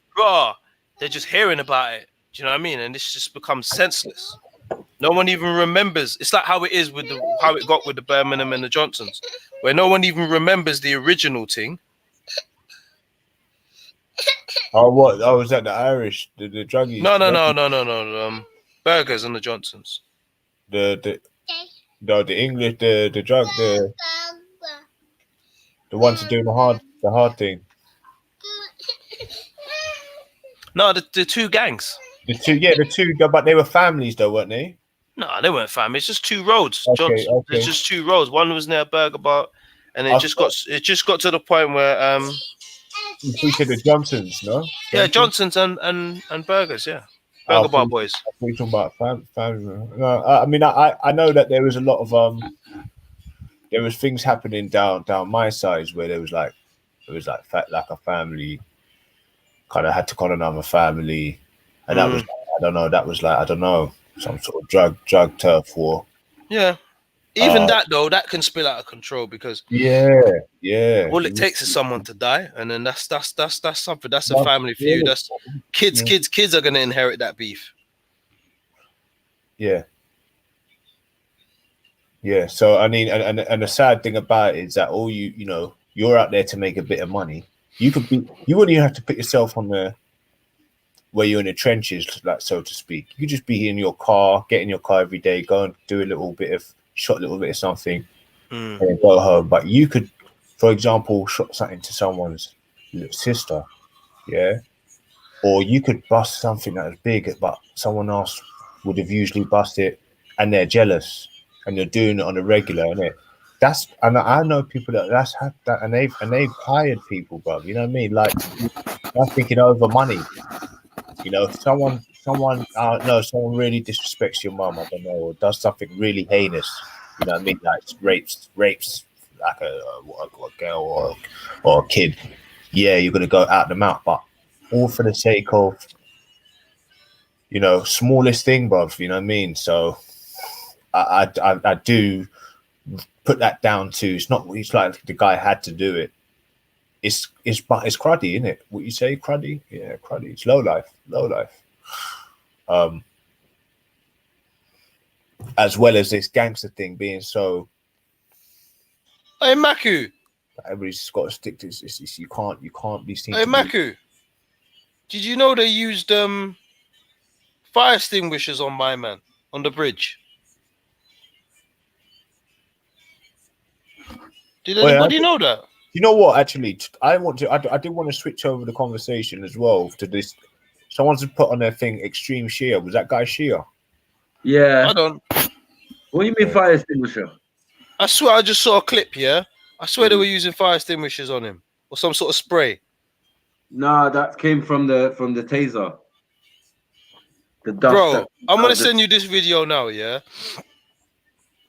they're just hearing about it. Do you know what I mean? And this just becomes senseless. No one even remembers. It's like how it is with how it got with the Birmingham and the Johnsons, where no one even remembers the original thing. Oh, what? Oh, was that the Irish, the druggies? No. Burgers and the Johnsons. The English, the drug, the ones that doing the hard thing. No, the two gangs. The two, but they were families though, weren't they? No, they weren't family. It's just two roads. Okay, okay. There's just two roads. One was near a burger bar, and I it just got to the point where you said the Johnsons, no? yeah, Johnsons? Johnson's and burgers, yeah, I burger bar thought boys. you were talking about family. No, I mean, I know that there was a lot of there was things happening down my side where there was like like a family kind of had to call another family, and that was I don't know, that was like I don't know, some sort of drug turf war. Yeah. Even that though, that can spill out of control because yeah. all it takes is someone to die, and then that's something. That's a Well, family feud. That's kids are gonna inherit that beef. Yeah. So I mean, and the sad thing about it is that all you know, you're out there to make a bit of money. You wouldn't even have to put yourself on where you're in the trenches, like so to speak. You could just be in your car, get in your car every day, go and do a little bit of something, and then go home. But you could, for example, shot something to someone's little sister, yeah, or you could bust something that was big, but someone else would have usually bust it, and they're jealous, and you're doing it on a regular, innit? And I know people that's had that, and they've hired people, bro. You know what I mean? Like, I'm thinking over money. You know, if someone really disrespects your mum, I don't know, or does something really heinous. You know what I mean? Like rapes like a girl or a kid. Yeah, you're gonna go out the mouth, but all for the sake of, you know, smallest thing, bruv. You know what I mean? So I do put that down to it's like the guy had to do it. It's cruddy, isn't it? What you say, cruddy? Yeah, cruddy. It's low life. As well as this gangster thing being so. Hey Maku, everybody's got to stick to this. You can't be seen. Hey Maku, did you know they used fire extinguishers on my man on the bridge? Did anybody know that? You know what? Actually, I did want to switch over the conversation as well to this. Someone's put on their thing extreme Shia. Was that guy Shia? Yeah. I don't. What do you mean fire extinguisher? I swear I just saw a clip. Yeah, I swear they were using fire extinguishers on him or some sort of spray. Nah, that came from the taser. The dust. Bro, I'm gonna send you this video now. Yeah,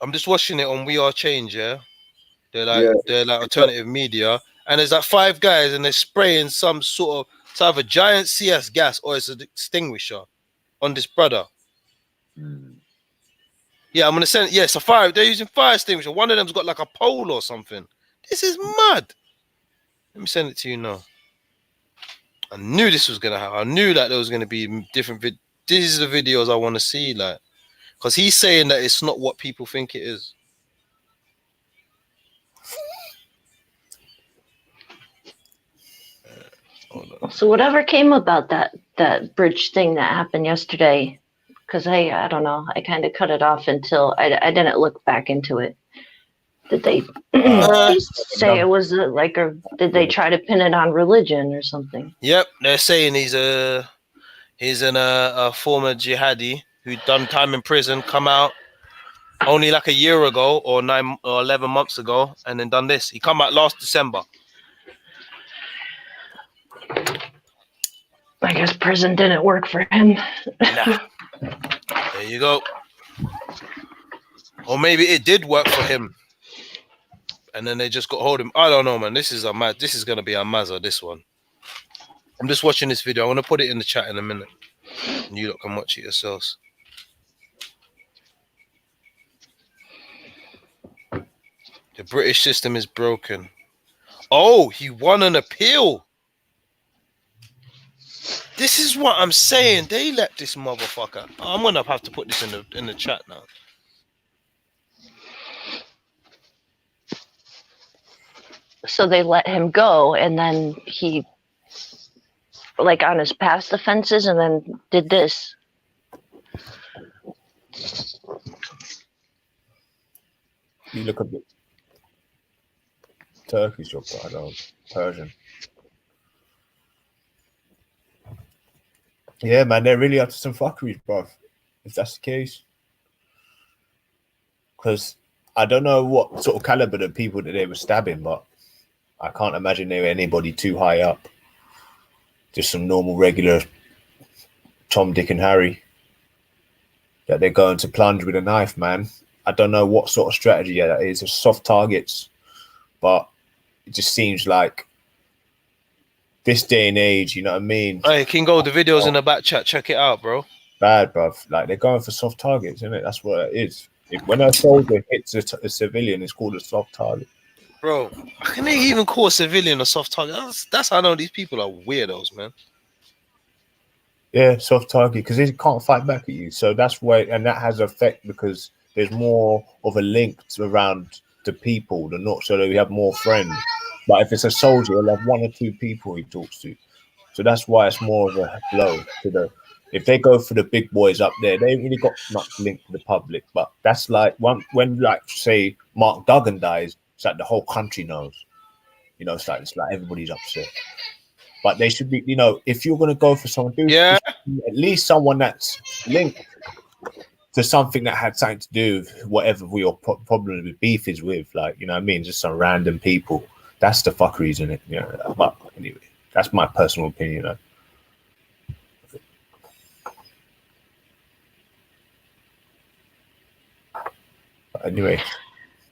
I'm just watching it on We Are Change. Yeah, they're like alternative media, and there's like 5 guys, and they're spraying some sort of either giant CS gas or it's an extinguisher on this brother. Yeah, I'm gonna send. Yes, they're using fire extinguisher. One of them's got like a pole or something. This is mad. Let me send it to you now. I knew this was gonna happen. I knew that there was gonna be different. These are the videos I want to see, like, because he's saying that it's not what people think it is. So whatever came about that bridge thing that happened yesterday, because I don't know, I kind of cut it off until I didn't look back into it. Did they say it was did they try to pin it on religion or something? Yep, they're saying he's a former jihadi who'd done time in prison, come out only like a year ago or 9 or 11 months ago, and then done this. He come out last December. I guess prison didn't work for him. Nah. There you go. Or maybe it did work for him, and then they just got hold of him. I don't know, man. This is gonna be a mazza, this one. I'm just watching this video. I'm gonna put it in the chat in a minute, and you lot can watch it yourselves. The British system is broken. Oh, he won an appeal. This is what I'm saying. They let this motherfucker. I'm gonna have to put this in the chat now. So they let him go, and then he, like, on his past offenses, and then did this. You look a bit Turkish or I don't know, Persian. Yeah, man, they're really up to some fuckeries, bro. If that's the case. because I don't know what sort of caliber of people that they were stabbing, but I can't imagine they were anybody too high up. Just some normal, regular Tom, Dick, and Harry that they're going to plunge with a knife, man. I don't know what sort of strategy that is. It's soft targets, but it just seems like this day and age, you know what I mean? Hey, Kingo, the video's in the back chat. Check it out, bro. Bad, bruv. Like, they're going for soft targets, isn't it? That's what it is. When a soldier hits a civilian, it's called a soft target. Bro, how can they even call a civilian a soft target? That's how I know these people are weirdos, man. Yeah, soft target, because they can't fight back at you. So that's why, and that has effect because there's more of a link around the people, so that we have more friends. But if it's a soldier, he'll have one or two people he talks to. So that's why it's more of a blow to the. If they go for the big boys up there, they ain't really got much link to the public. But that's like when like say Mark Duggan dies, it's like the whole country knows. You know, it's like everybody's upset. But they should be, you know, if you're gonna go for someone, at least someone that's linked to something that had something to do with whatever your problem with beef is with, like, you know what I mean, just some random people. That's the fuckery, isn't it? Yeah. But anyway, that's my personal opinion. Though. Anyway.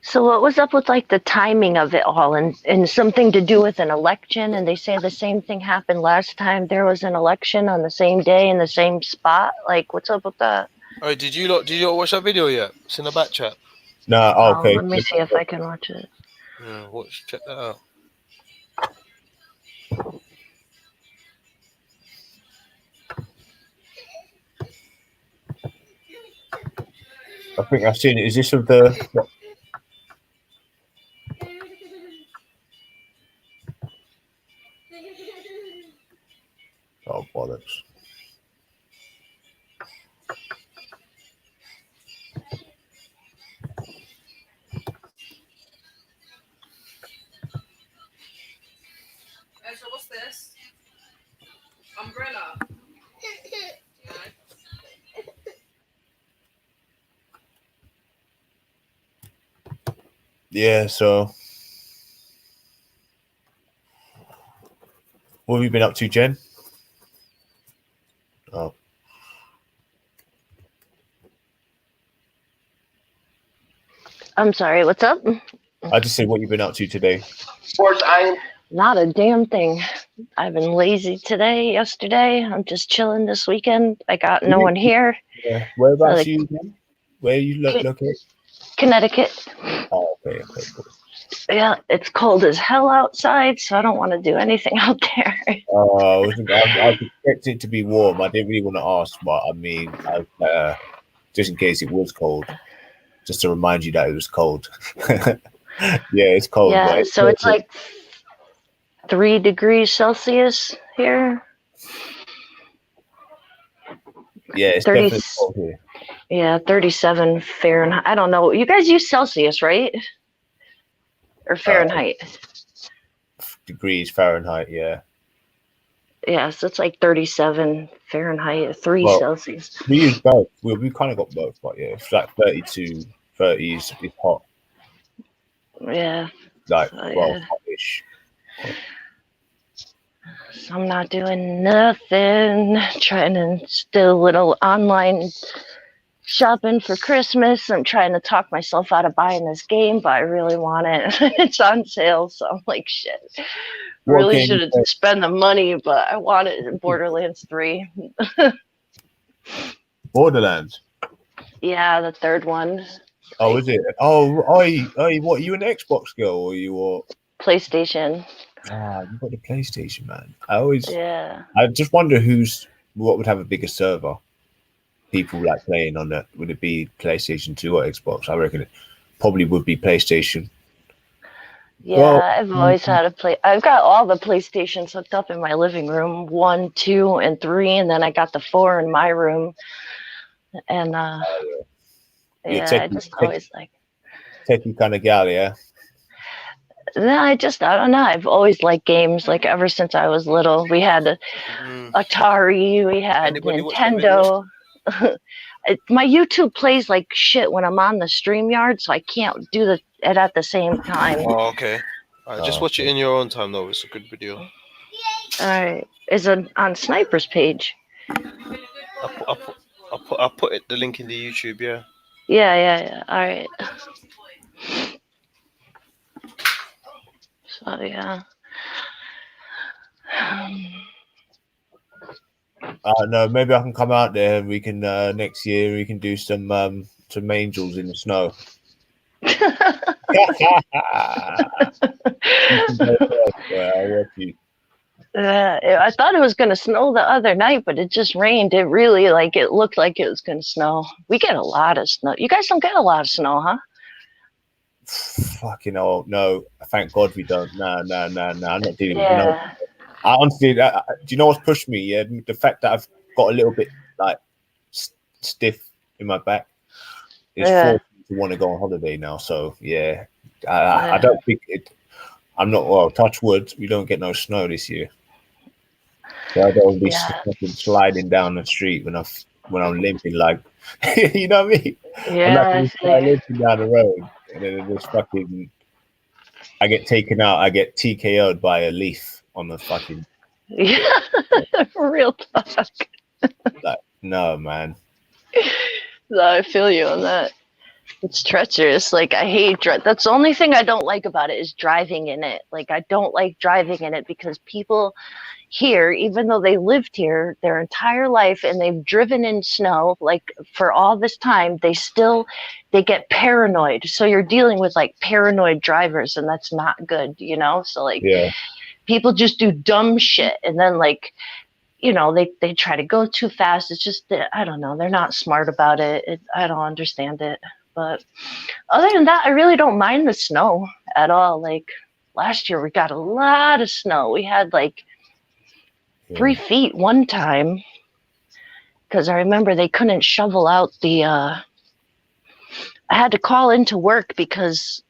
So what was up with like the timing of it all and something to do with an election? And they say the same thing happened last time there was an election on the same day in the same spot. Like, what's up with that? Oh, did you not watch that video yet? It's in the back chat. No, okay. Let me see if I can watch it. Yeah, check that out. I think I've seen it. Is this of the? Oh, bollocks. So what's this? Umbrella. Yeah, so what have you been up to, Jen? Oh. I'm sorry, what's up? I just said what you've been up to today. Not a damn thing. I've been lazy today, yesterday. I'm just chilling this weekend. I got no one here. Yeah. Whereabouts are you again? Where are you located? Connecticut. Oh, okay, cool. Yeah, it's cold as hell outside, so I don't want to do anything out there. I was expecting it to be warm. I didn't really want to ask, but I mean, just in case it was cold, just to remind you that it was cold. Yeah, it's cold. Yeah, so it's like 3 degrees Celsius here. Yeah, it's definitely cold here. Yeah, 37 Fahrenheit. I don't know. You guys use Celsius, right? Or Fahrenheit? Degrees Fahrenheit, yeah. Yeah, so it's like 37 Fahrenheit, 3 Celsius. We use both. We kind of got both, but yeah, it's like 32, 30 is hot. Yeah. Like, yeah. hot-ish. So I'm not doing nothing. Trying to still a little online shopping for Christmas. I'm trying to talk myself out of buying this game, but I really want it. It's on sale, so I'm like, shit. Really should have spent the money, but I want it in Borderlands 3. Borderlands? Yeah, the third one. Oh, is it? Oh, what? You an Xbox girl or you or PlayStation? Ah, you got the PlayStation, man. Yeah. I just wonder what would have a bigger server. People like playing on that. Would it be PlayStation 2 or Xbox? I reckon it probably would be PlayStation. Yeah, well, I've always had a play. I've got all the PlayStations hooked up in my living room, 1, 2, and 3, and then I got the 4 in my room. And I just always like techie kind of gal, yeah. No, I don't know. I've always liked games. Like ever since I was little, we had Atari, we had Nintendo. my YouTube plays like shit when I'm on the StreamYard, so I can't do it at the same time. Oh, okay. All right, just watch it in your own time, though. It's a good video. All right, is it on Sniper's page? I'll put the link in the YouTube. Yeah. Yeah. All right. So yeah. No, maybe I can come out there and we can next year we can do some angels in the snow. I thought it was gonna snow the other night, but it just rained. It really it looked like it was gonna snow. We get a lot of snow. You guys don't get a lot of snow, huh? Fucking hell, no. Thank God we don't. No. I'm not dealing with no. Yeah. I honestly, do you know what's pushed me? Yeah, the fact that I've got a little bit stiff in my back is forced me to want to go on holiday now. So yeah, I don't think it. I'm not well. Touch wood, we don't get no snow this year. So I don't be sliding down the street when I'm limping you know what I mean? Yeah. I'm limping down the road, and then it's fucking. I get taken out. I get TKO'd by a leaf on the fucking. Yeah, real talk. No, man. No, I feel you on that. It's treacherous. I hate that's the only thing I don't like about it is driving in it. I don't like driving in it because people here, even though they lived here their entire life and they've driven in snow, for all this time, they get paranoid. So you're dealing with paranoid drivers, and that's not good, So people just do dumb shit, and then they try to go too fast. It's just I don't know. They're not smart about it. I don't understand it. But other than that, I really don't mind the snow at all. Last year, we got a lot of snow. We had 3 feet one time because I remember they couldn't shovel out the. I had to call into work because,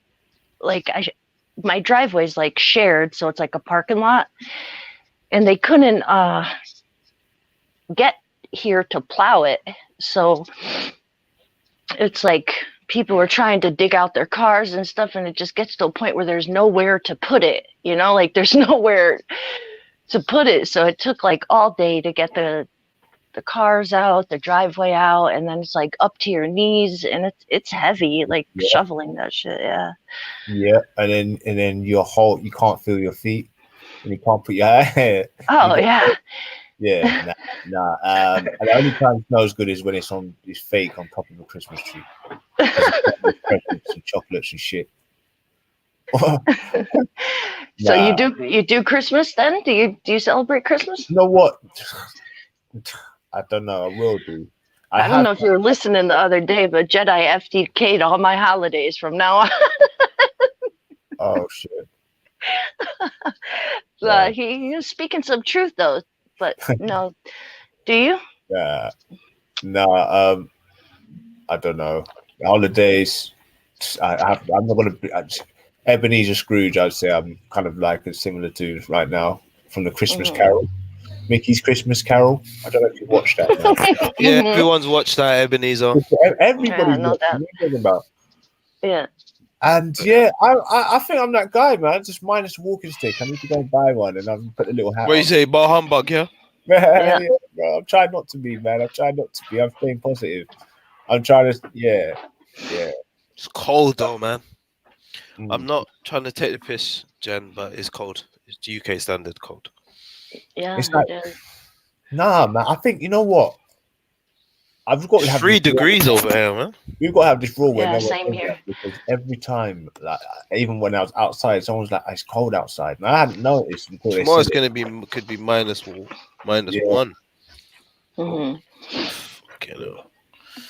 my driveway's shared, so it's a parking lot, and they couldn't get here to plow it. So it's people were trying to dig out their cars and stuff, and it just gets to a point where there's nowhere to put it, there's nowhere to put it. So it took all day to get the cars out, the driveway out, and then it's up to your knees, and it's heavy, shoveling that shit. Yeah, and then you can't feel your feet, and you can't put your hair. Oh yeah. Yeah, nah. And the only time smells good is when it's fake on top of a Christmas tree. Presents and chocolates and shit. So you do Christmas then? Do you celebrate Christmas? You know what? I don't know. I will do. I don't know if you were listening the other day, but Jedi FTK'd all my holidays from now on. Oh shit. He is speaking some truth though. But no, do you? Yeah, no. I don't know. Holidays. I'm not gonna be Ebenezer Scrooge. I'd say I'm kind of similar to right now from the Christmas Carol, Mickey's Christmas Carol. I don't know if you watched that. Now. Yeah, everyone's watched that, Ebenezer. Everybody's talking about. Yeah. And I think I'm that guy, man. Just minus a walking stick. I need to go and buy one, and I've put a little hat. What you say, bar humbug? Yeah. Yeah, bro, I'm trying not to be, man. I'm trying not to be. I'm staying positive. I'm trying to, yeah. It's cold though, man. I'm not trying to take the piss, Jen, but it's cold. It's UK standard cold. Yeah, it's nah, man. I think you know what. I've got to have 3 degrees over here, man. We've got to have this rule where same here. Because every time, even when I was outside, someone was like, "It's cold outside," and I hadn't noticed until tomorrow's could be minus 1. Mm-hmm.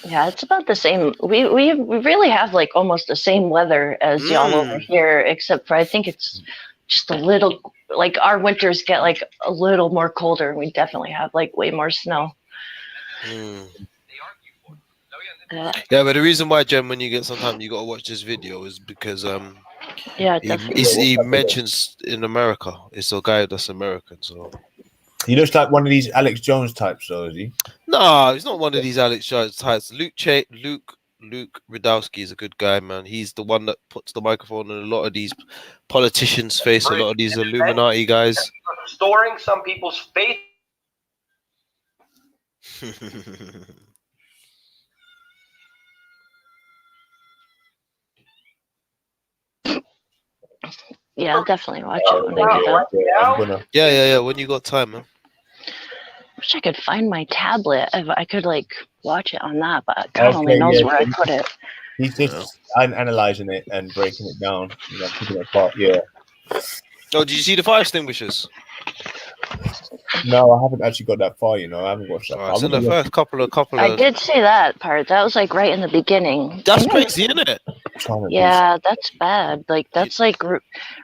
Yeah, it's about the same. We really have almost the same weather as y'all over here, except for I think it's just a little our winters get a little more colder, and we definitely have way more snow. Yeah, but the reason why, Jen, when you get sometimes you gotta watch this video is because definitely. he mentions in America. It's a guy that's American, so He looks like one of these Alex Jones types, though, is he? No, he's not one of these Alex Jones types. Luke Radowski is a good guy, man. He's the one that puts the microphone in a lot of these politicians' face, a lot of these Illuminati guys. Restoring some people's faith. Yeah, I'll definitely watch it when I get done. Yeah. When you got time, man. Wish I could find my tablet. If I could like watch it on that, but God only knows where I put it. He's just analyzing it and breaking it down, you know, picking it apart. Yeah. Oh, did you see the fire extinguishers? No, I haven't actually got that far. You know, I haven't watched that. Right, so the first couple of. I did see that part. That was like right in the beginning. That's crazy, isn't it? Yeah, that's bad. Like that's like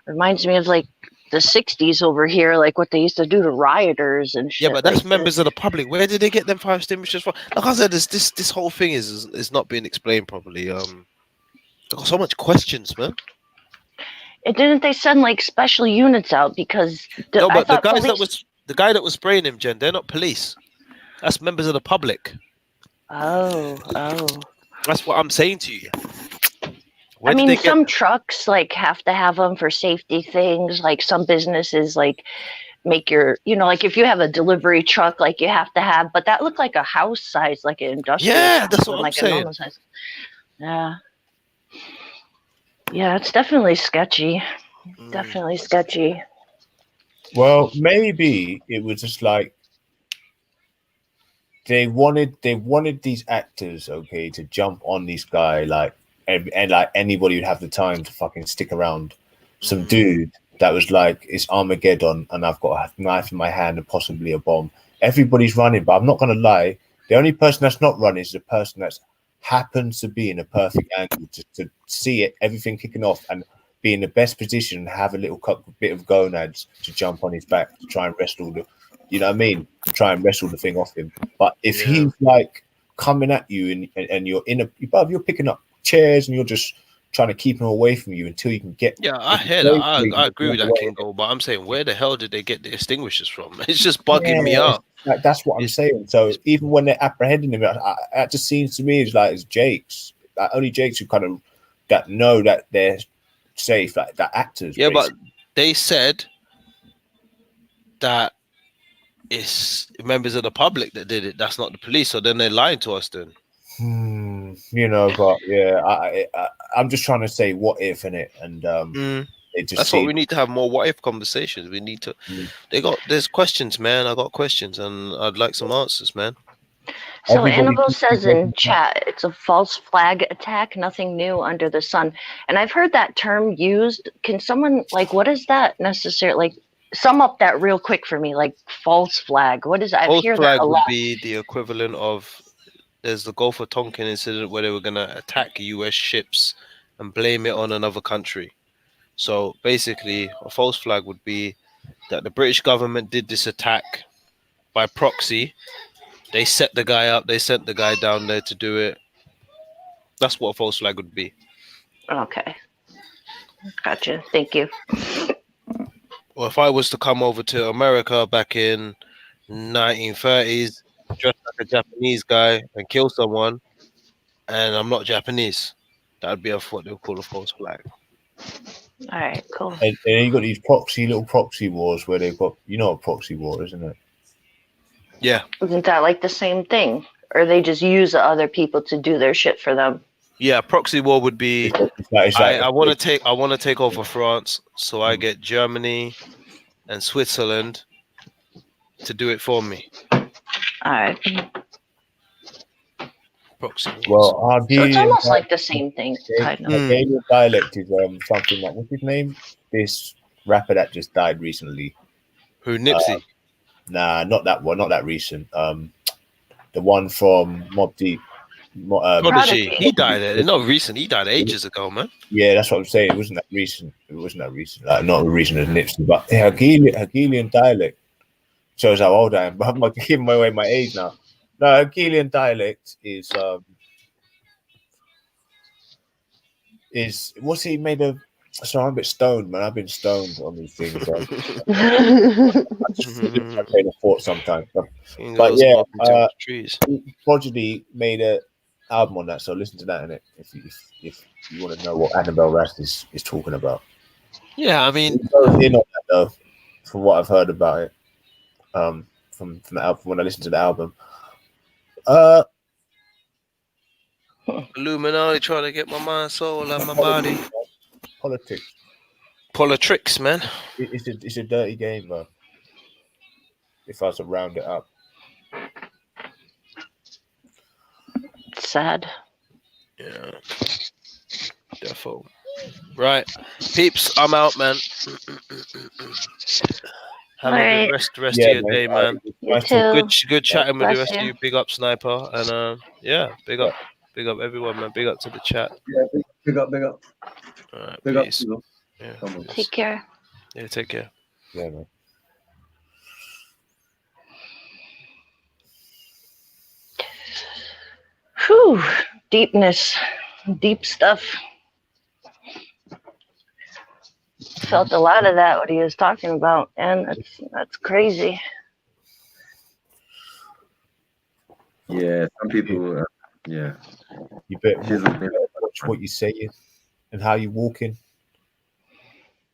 reminds me of like the '60s over here, like what they used to do to rioters and shit. Yeah, but that's like members of the public. Where did they get them fire extinguishers from? Like I said, this whole thing is not being explained properly. I've got so much questions, man. And didn't they send like special units out because No, but the guys police... the guy that was spraying him, Jen, they're not police. That's members of the public. Oh. That's what I'm saying to you. I mean, some trucks like have to have them for safety things. Like some businesses like make your, you know, like if you have a delivery truck, like you have to have. But that looked like a house size, like an industrial. Yeah, that's what I'm like saying. A normal size. Yeah, it's definitely sketchy. Definitely sketchy. Well, maybe it was just like they wanted these actors, okay, to jump on this guy, like and like anybody would have the time to fucking stick around. Some dude that was like, it's Armageddon and I've got a knife in my hand and possibly a bomb. Everybody's running, but I'm not gonna lie, the only person that's not running is the person that's happens to be in a perfect angle to see it, everything kicking off and be in the best position and have a little bit of gonads to jump on his back to try and wrestle the, you know what I mean? To try and wrestle the thing off him. But if he's like coming at you and you're you're picking up chairs and you're just trying to keep him away from you until you can get. Yeah, I hear that. I agree with that, Kingo. But I'm saying, where the hell did they get the extinguishers from? It's just bugging me out. Like, that's what I'm saying. So even when they're apprehending him, it just seems to me it's Jakes. Like, only Jakes who kind of that know that they're safe, like that actors. Yeah, basically. but they said that it's members of the public that did it. That's not the police. So then they're lying to us then. You know, but yeah, I'm just trying to say what if in it, and it just that's what we need to have more what if conversations. We need to. There's questions, man. I got questions, and I'd like some answers, man. So Annabelle says in chat, it's a false flag attack, nothing new under the sun. And I've heard that term used. Can someone like what is that necessarily? Like sum up that real quick for me, like false flag. What is that? I hear that a lot. False flag would be the equivalent of. There's the Gulf of Tonkin incident where they were going to attack US ships and blame it on another country. So basically, a false flag would be that the British government did this attack by proxy. They set the guy up. They sent the guy down there to do it. That's what a false flag would be. Okay. Gotcha. Thank you. Well, if I was to come over to America back in 1930s, dress like a Japanese guy and kill someone, and I'm not Japanese, that would be what they would call a false flag. All right, cool. And you got these little proxy wars where they've got, you know, a proxy war, isn't it? Yeah. Isn't that like the same thing, or they just use other people to do their shit for them? Yeah, proxy war would be. I want to take over France, so I get Germany and Switzerland to do it for me. All right. Proxy wars. Well, so it's almost like the same thing. Hungarian dialect is something like, what's his name? This rapper that just died recently. Who, Nipsey? Nah, not that one. Not that recent. The one from Mobb Deep. Prodigy. He died. Not recent. He died ages ago, man. Yeah, that's what I'm saying. It wasn't that recent. Like, not as recent as Nipsey, but Hungarian dialect shows how old I am. But I'm giving away my age now. No, Hungarian dialect is what's he made of? So I'm a bit stoned, man. I've been stoned on these things. So I just lose my train of thought sometimes. But yeah, Prodigy made an album on that, so listen to that in it if you want to know what Annabelle Rast is talking about. Yeah, I mean, He goes in on that though, from what I've heard about it. From the album when I listened to the album. Illuminati trying to get my mind, soul, and my body. Politics, man. It's a dirty game, bro. If I was to round it up. Sad. Yeah. Defo. Right. Peeps, I'm out, man. Have a good rest of your day, man. You too. Good chatting with the rest Bless of you. Big up, Sniper. And big up everyone, man. Big up to the chat. Yeah, big up. All right, Big peace. up. Yeah, take care. Yeah, take care. Yeah, man. Whew, deepness, deep stuff. Felt a lot of that what he was talking about, and that's crazy. Yeah, some people. Yeah, you better watch what you're saying and how you're walking.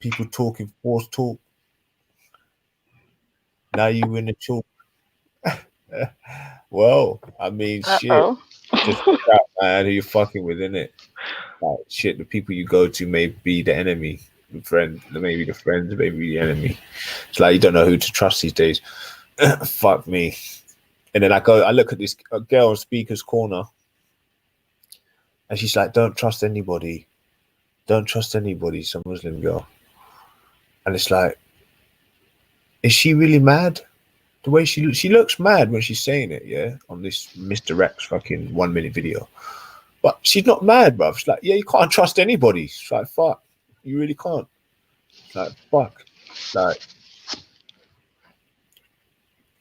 People talking force talk. Now you in the talk. Well, I mean, shit. Just look out, man, who you're fucking with, innit? Like, shit, the people you go to may be the enemy, the friend, maybe the friends, maybe the enemy. It's like you don't know who to trust these days. Fuck me. And then I look at this girl on Speaker's Corner, and she's like, "Don't trust anybody. Don't trust anybody." Some Muslim girl, and it's like, is she really mad? The way she looks mad when she's saying it, yeah, on this Mr. Rex fucking 1 minute video. But she's not mad, bruv. She's like, yeah, you can't trust anybody. She's like, fuck, you really can't. It's like, fuck. Like,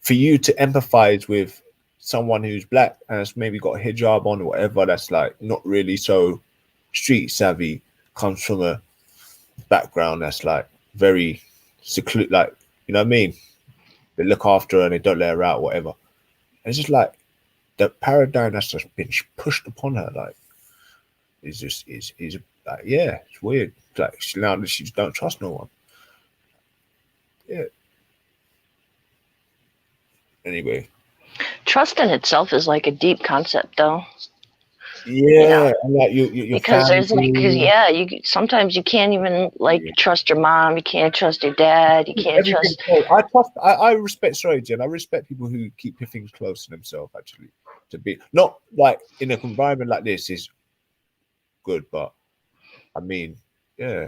for you to empathize with someone who's black and has maybe got a hijab on or whatever, that's like not really so street savvy, comes from a background that's like very secluded, like, you know what I mean? They look after her and they don't let her out, whatever. And it's just like the paradigm that's just been pushed upon her, like, is like, yeah, it's weird. Like, now that she don't trust no one. Yeah. Anyway. Trust in itself is like a deep concept, though. Yeah, like your because there's like, sometimes you can't even like trust your mom, you can't trust your dad, you can't trust. I respect. Sorry, Jen. I respect people who keep things close to themselves. Actually, to be not like in an environment like this is good, but I mean, yeah,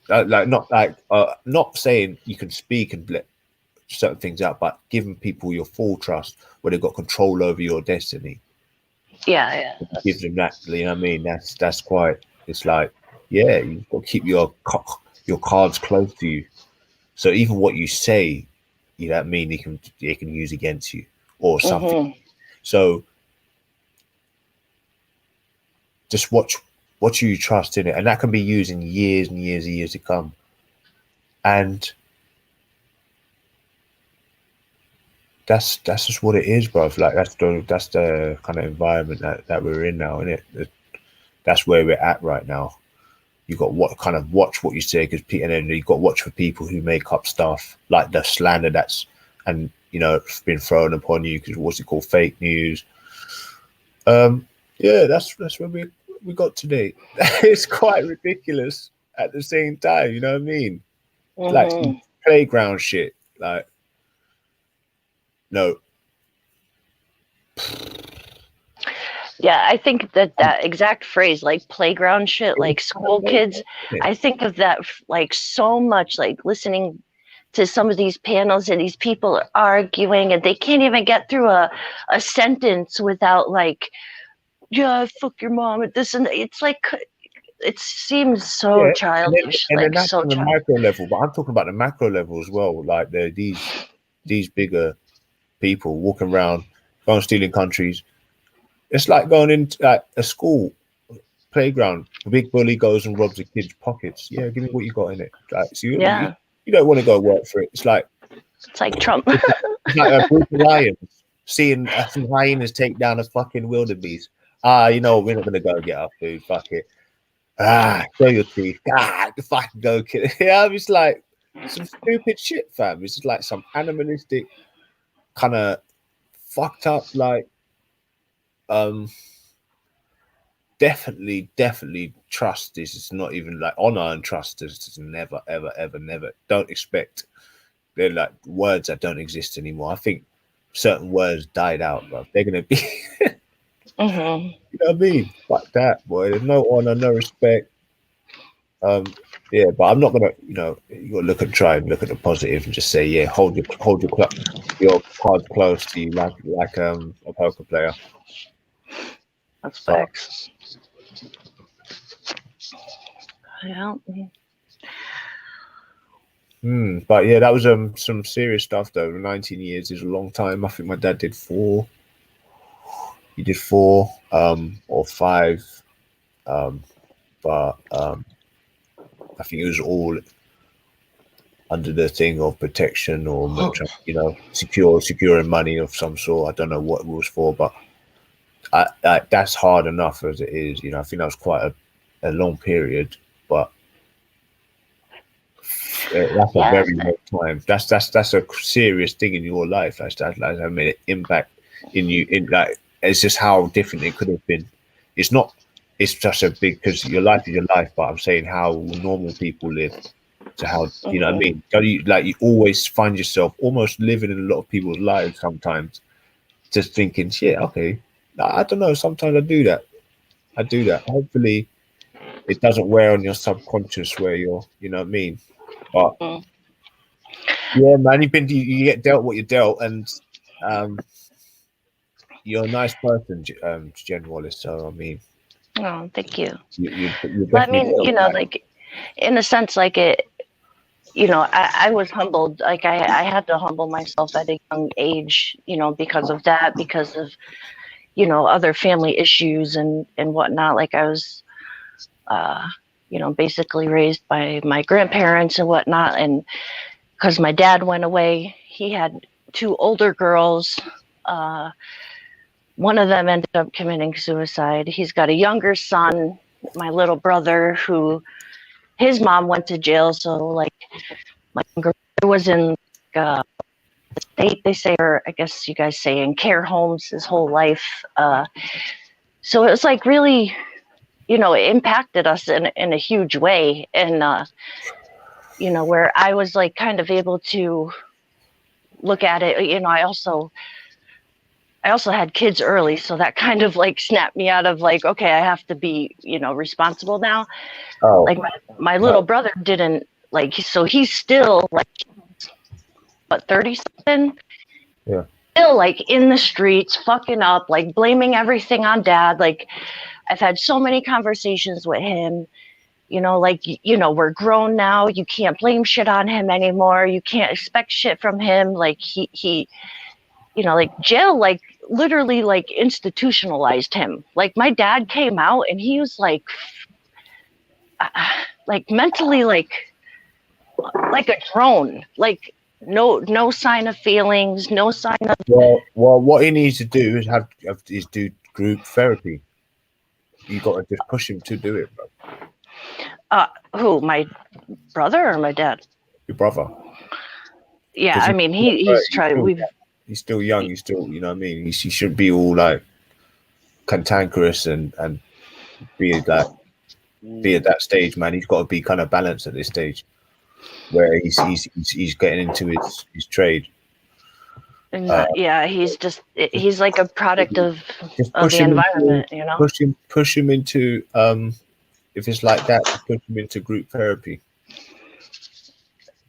not saying you can speak and let certain things out, but giving people your full trust where they've got control over your destiny. Yeah. Gives them that, you know what I mean? That's quite. It's like, yeah, you've got to keep your cards close to you. So even what you say, you know what I mean, they can use against you or something. Mm-hmm. So just watch what you trust in it, and that can be used in years and years and years to come. And that's just what it is, bro. Like that's the kind of environment that we're in now, isn't it? That's where we're at right now. You got watch what you say, because and then you got to watch for people who make up stuff like the slander and you know, it's been thrown upon you because what's it called, fake news. Yeah, that's where we got today. It's quite ridiculous at the same time, you know what I mean? Mm-hmm. Like some playground shit, like. No. Yeah, I think that exact phrase, like playground shit, like school kids, I think of that like so much, like listening to some of these panels and these people arguing and they can't even get through a sentence without like, yeah, fuck your mom and this and that. It's like, it seems so childish. And like that's so on the micro level, but I'm talking about the macro level as well. Like these bigger people walking around, going stealing countries. It's like going into like a school playground. The big bully goes and robs a kid's pockets. Yeah, give me what you got in it. Like, so Yeah. you don't want to go work for it. It's like Trump. It's like a group of lions seeing some hyenas take down a fucking wildebeest. You know, we're not gonna go get our food. Fuck it. Show your teeth. Fucking go kill it. Yeah, it's like some stupid shit, fam. It's just like some animalistic kind of fucked up, like definitely trust is not even like honor and trust is never ever. Don't expect. They're like words that don't exist anymore. I think certain words died out, bro. They're gonna be Mm-hmm. you know what I mean? Like that, boy. There's no honor, no respect. Yeah, but I'm not gonna, you know, you gotta try and look at the positive and just say, yeah, hold your cards close to you like a poker player. That's facts. Yeah. But yeah, that was some serious stuff though. 19 years is a long time. I think my dad did 4. He did 4 or 5. But I think it was all under the thing of protection or you know, securing money of some sort. I don't know what it was for, but that's hard enough as it is. You know, I think that was quite a long period, but that's a very long time. That's a serious thing in your life. That's made an impact in you. In like, it's just how different it could have been. It's not. It's just a big, because your life is your life. But I'm saying how normal people live. To how, you know what I mean? You always find yourself almost living in a lot of people's lives sometimes, just thinking, shit, okay, I don't know. Sometimes I do that. Hopefully, it doesn't wear on your subconscious where you're, you know what I mean? But yeah, man, you get dealt what you're dealt, and you're a nice person, Jen Wallace. So I mean, Oh, thank you. You're Well, I mean, you know, like in a sense, like it. You know, I was humbled. Like I had to humble myself at a young age, you know, because of that, because of, you know, other family issues and whatnot. Like I was, you know, basically raised by my grandparents and whatnot. And because my dad went away, he had 2 older girls. One of them ended up committing suicide. He's got a younger son, my little brother, who his mom went to jail. So like my younger brother was in they say, or I guess you guys say, in care homes his whole life. So it was like really, you know, it impacted us in a huge way. And, you know, where I was like kind of able to look at it, you know, I also had kids early. So that kind of like snapped me out of like, okay, I have to be, you know, responsible now. Oh. Like my little brother didn't like, so he's still like, what, 30 something? Yeah. Still like in the streets, fucking up, like blaming everything on dad. Like I've had so many conversations with him, you know, like, you know, we're grown now. You can't blame shit on him anymore. You can't expect shit from him. Like he, you know, like jail, like literally like institutionalized him. Like my dad came out and he was like mentally like a drone, like no sign of feelings, no sign of. Well, what he needs to do is do group therapy. You got to just push him to do it, bro. Who, my brother or my dad? Your brother. Yeah, I mean he's tried. He's still young. He's still, you know what I mean. He should be all like cantankerous and be at that stage, man. He's got to be kind of balanced at this stage, where he's getting into his trade. Yeah, he's like a product of the environment, you know. Push him into if it's like that, push him into group therapy.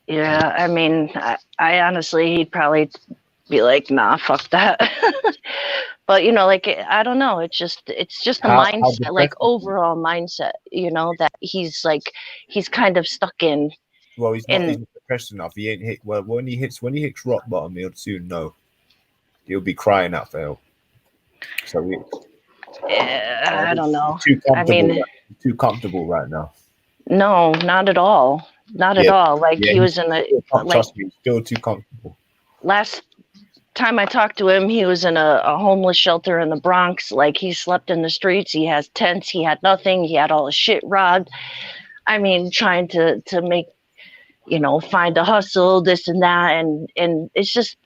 Yeah, I mean, I honestly, he'd probably be like, nah, fuck that. But you know, like I don't know, it's just a mindset, like overall mindset, you know, that he's kind of stuck in. Well, he's not depressed enough. He ain't hit. Well, when he hits rock bottom, he'll soon know. He'll be crying out for help. So I don't know. Too comfortable. too comfortable right now. No, not at all. Not at all. Like he was in like trust me, still too comfortable. last time I talked to him, he was in a homeless shelter in the Bronx. Like he slept in the streets. He has tents. He had nothing. He had all his shit robbed. I mean, trying to make, find a hustle, this and that, and it's just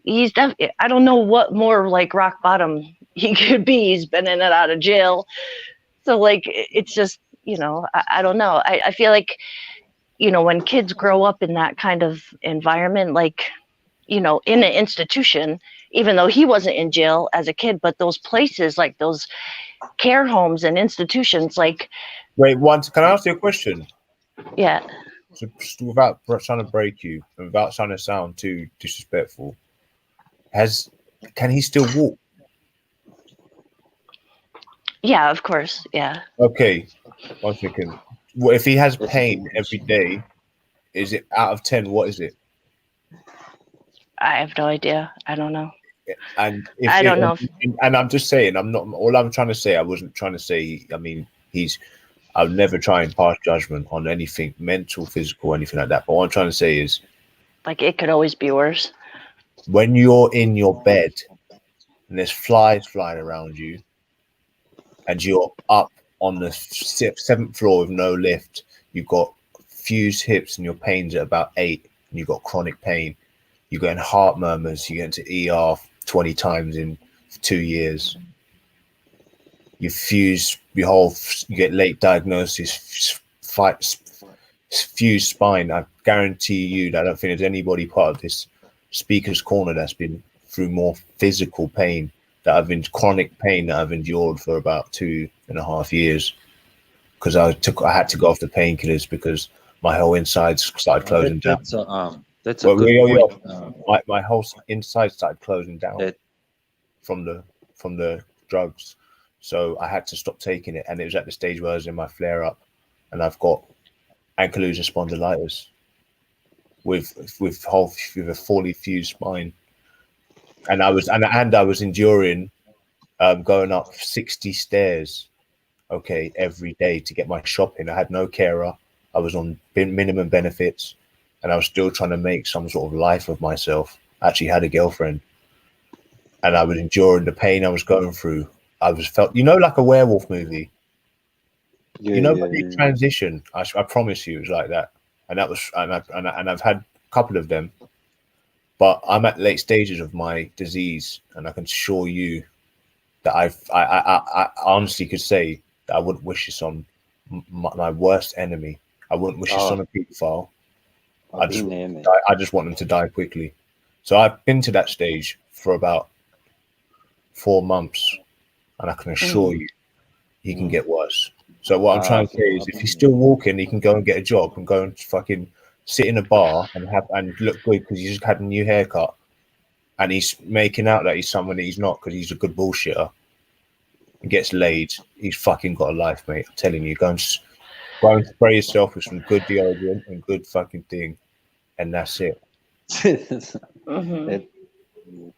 I don't know what more like rock bottom he could be. He's been in and out of jail, so like it's just I don't know. I feel like when kids grow up in that kind of environment, like in an institution, even though he wasn't in jail as a kid, but those places like those care homes and institutions, like. Wait, can I ask you a question? Yeah. So, without trying to break you and without trying to sound too disrespectful, can he still walk? Yeah, of course. Yeah. Okay, 1 second. What if he has pain every day? Is it out of 10? What is it? I have no idea. I don't know. And I don't know. And I'm just saying, I'm not. All I'm trying to say, I wasn't trying to say. I mean, I'll never try and pass judgment on anything mental, physical, anything like that. But what I'm trying to say is, like, it could always be worse. When you're in your bed and there's flies flying around you, and you're up on the 7th floor with no lift, you've got fused hips and your pain's at about 8, and you've got chronic pain. You're getting heart murmurs. You get into ER 20 times in 2 years. You fuse you get late diagnosis, fused spine. I guarantee you that I don't think there's anybody part of this speaker's corner that's been through more physical pain, chronic pain that I've endured for about 2.5 years. Because I had to go off the painkillers because my whole insides started closing down. That's a good point. My whole inside started closing down from the drugs, so I had to stop taking it. And it was at the stage where I was in my flare up, and I've got ankylosing spondylitis with a fully fused spine, and I was enduring going up 60 stairs, every day to get my shopping. I had no carer. I was on minimum benefits. And I was still trying to make some sort of life of myself. I actually had a girlfriend, and I was enduring the pain I was going through. I felt, like a werewolf movie. The transition. I promise you, it was like that. And that was, and I've had a couple of them, but I'm at late stages of my disease, and I can assure you that I honestly could say that I wouldn't wish this on my worst enemy. I wouldn't wish this on a pedophile. I just want them to die quickly. So I've been to that stage for about 4 months, and I can assure you, he can get worse. So what I'm trying to say is, if he's still walking, he can go and get a job and go and fucking sit in a bar and look good because he just had a new haircut, and he's making out that he's someone that he's not because he's a good bullshitter and gets laid. He's fucking got a life, mate. I'm telling you, go and spray yourself with some good deodorant and good fucking thing, and that's it.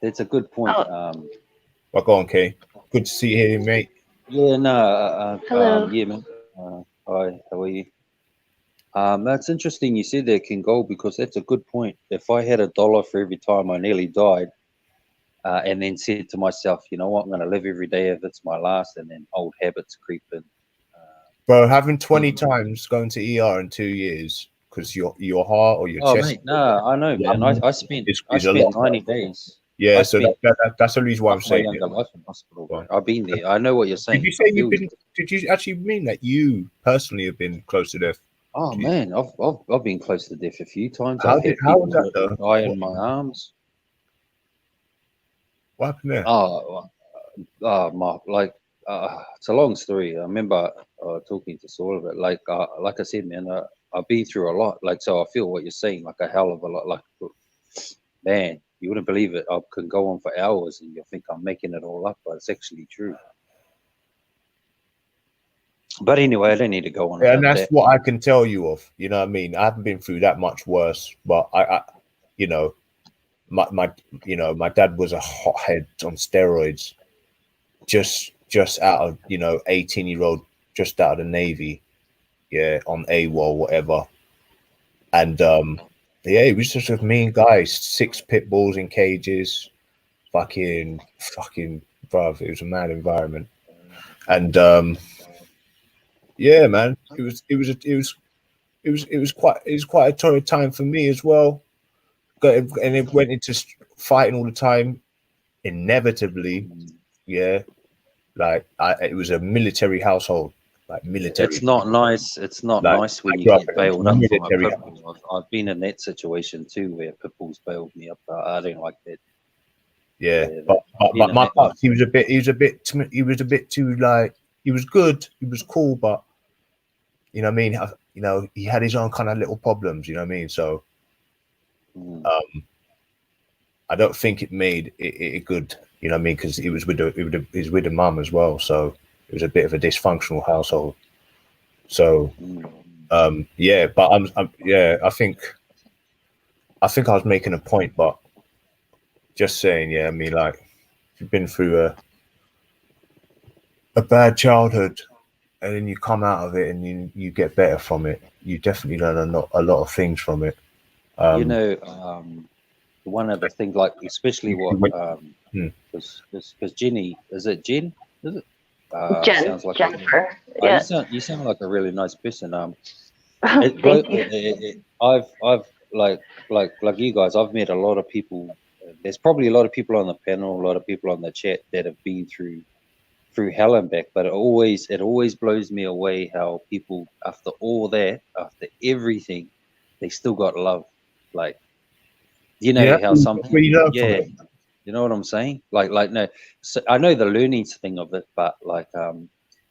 That's a good point. Well, go on, Kay. Good to see you here, mate. Yeah, no. Hello. Yeah, man. Hi, how are you? That's interesting you said that, King Gold, because that's a good point. If I had $1 for every time I nearly died, and then said to myself, you know what, I'm going to live every day if it's my last, and then old habits creep in. Bro, having 20 times going to ER in 2 years because your heart or your chest. Mate, no, I know, man. I spent 90 days. Yeah, so that's the reason why I'm saying it. Life in hospital, bro. I've been there. I know what you're saying. Did you say you've been? Did you actually mean that you personally have been close to death? Oh man, I've been close to death a few times. How was that though? Die in my arms. What happened there? It's a long story. I remember talking to Saul of it. Like I said, man, I've been through a lot. Like, so I feel what you're saying, like a hell of a lot. Like, man, you wouldn't believe it. I can go on for hours, and you'll think I'm making it all up, but it's actually true. But anyway, I don't need to go on. Yeah, and that's what I can tell you of. You know what I mean? I haven't been through that much worse, but I you know, my dad was a hothead on steroids, just out of 18-year-old just out of the Navy, yeah, on AWOL, whatever. And yeah, it was just a mean guy, 6 pit bulls in cages, fucking, bruv. It was a mad environment. And yeah, man, it was quite a torrid time for me as well. And it went into fighting all the time, inevitably. Yeah, like it was a military household, like military. It's not nice. It's not Like, nice when I you grew up get in a bailed up from a military pit bull. I've been in that situation too, where pit bulls bailed me up. I don't like that. Yeah, Yeah, but being in my that pops, he was a bit too, like, he was good, he was cool, but you know what I mean, you know, he had his own kind of little problems, you know what I mean. So I don't think it made it good, you know what I mean, because he was with the mum as well, so it was a bit of a dysfunctional household. So yeah, but yeah, I think I was making a point, but just saying, yeah, I mean, like, if you've been through a bad childhood and then you come out of it and you get better from it, you definitely learn a lot of things from it. you know, one of the things, like especially what because Jenny, is it Jen? Is it? Sounds like Jennifer. You Yeah. sound like a really nice person. Thank you. I've like you guys. I've met a lot of people. There's probably a lot of people on the panel, a lot of people on the chat that have been through hell and back. But it always blows me away how people, after all that, after everything, they still got love. Like, you know, Yeah, how some people, you learn from yeah, it. you know what I'm saying? Like no, so I know the learning thing of it, but like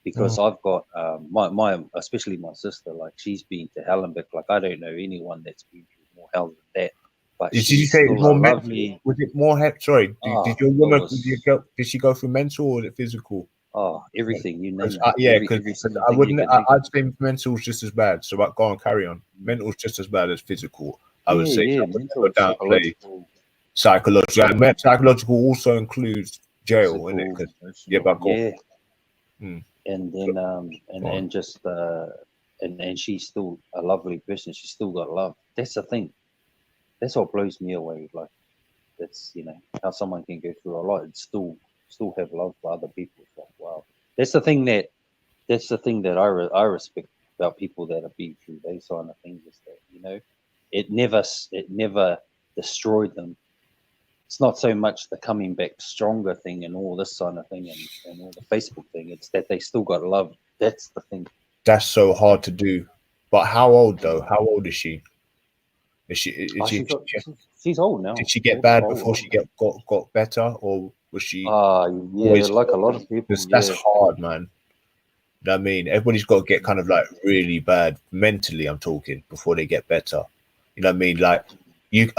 because I've got my especially my sister, like, she's been to hell and back. Like, I don't know anyone that's been through more hell than that. But Did you she's say still it's more a mental? lovely. Was it more sorry, did your it woman, was did she go through mental or was it physical? everything, you name it. Yeah, every because single I thing you wouldn't. can think of. I'd say mental's just as bad. So go on, carry on. Mental's just as bad as physical. I would say. Yeah, I would mental, never downplay psychological. psychological. And psychological also includes jail, Physical, innit? Because emotional, but go. yeah. Mm. And then and just and she's still a lovely person. She's still got love. That's the thing. That's what blows me away. Like, that's, you know, how someone can go through a lot and still have love for other people. It's like, wow. That's the thing that I respect about people that have been through those kind of things, is that, you know, it never destroyed them. It's not so much the coming back stronger thing and all this kind of thing and all the Facebook thing. It's that they still got love. That's the thing. That's so hard to do. But how old though? How old is she? Is she? She's old now. Did she get bad before she got better, or was she? Yeah, like a lot of people. That's hard, man. You know what I mean? Everybody's got to get kind of like really bad mentally, I'm talking, before they get better. You know what I mean? Like, you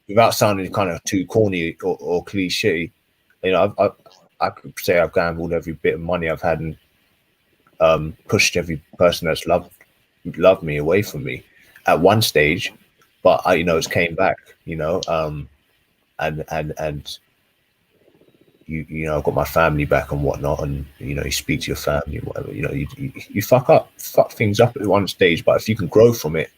without sounding kind of too corny or cliche, you know, I could say I've gambled every bit of money I've had and pushed every person that's loved me away from me at one stage, but you know, it's came back, you know, and you know, I've got my family back and whatnot, and you know, you speak to your family and whatever, you know, you fuck things up at one stage, but if you can grow from it,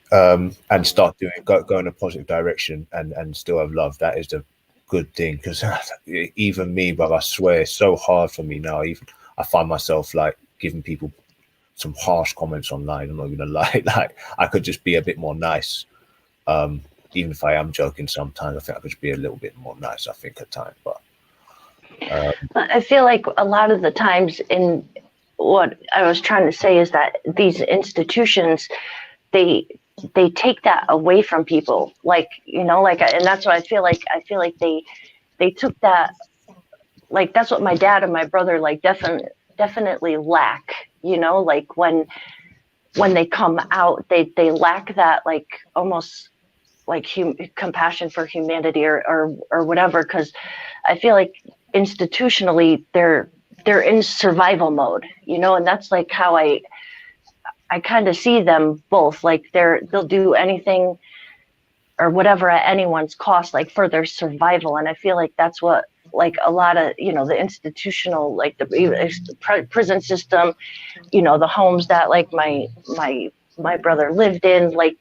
and start go in a positive direction and still have love, that is the good thing. Because even me, but I swear, it's so hard for me now. Even I find myself like giving people some harsh comments online. I'm not gonna lie. Like, I could just be a bit more nice. Even if I am joking sometimes, I think I could just be a little bit more nice, I think, at times. But I feel like a lot of the times, in what I was trying to say, is that these institutions, they take that away from people. Like, you know, like, and that's what I feel like they took that, like, that's what my dad and my brother, like, definitely lack, you know, like, when they come out, they lack that, like, almost like compassion for humanity or whatever. Because I feel like institutionally they're in survival mode, you know, and that's like how I kind of see them both. Like, they'll do anything or whatever at anyone's cost, like, for their survival. And I feel like that's what like a lot of, you know, the institutional, like the prison system, you know, the homes that like my brother lived in, like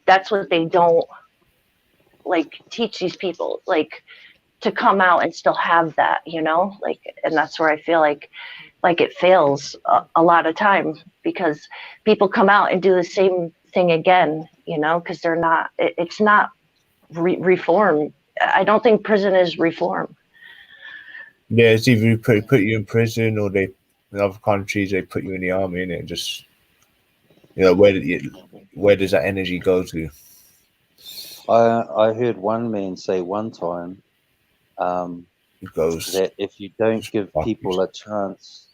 that's what they don't like teach these people, like to come out and still have that, you know, like, and that's where I feel like it fails a lot of time, because people come out and do the same thing again, you know, because they're not, it's not reform. I don't think prison is reform. Yeah, it's either you put you in prison, or they, in other countries, they put you in the army, and it just, you know, where does that energy go to? I heard one man say one time that if you don't give people a chance,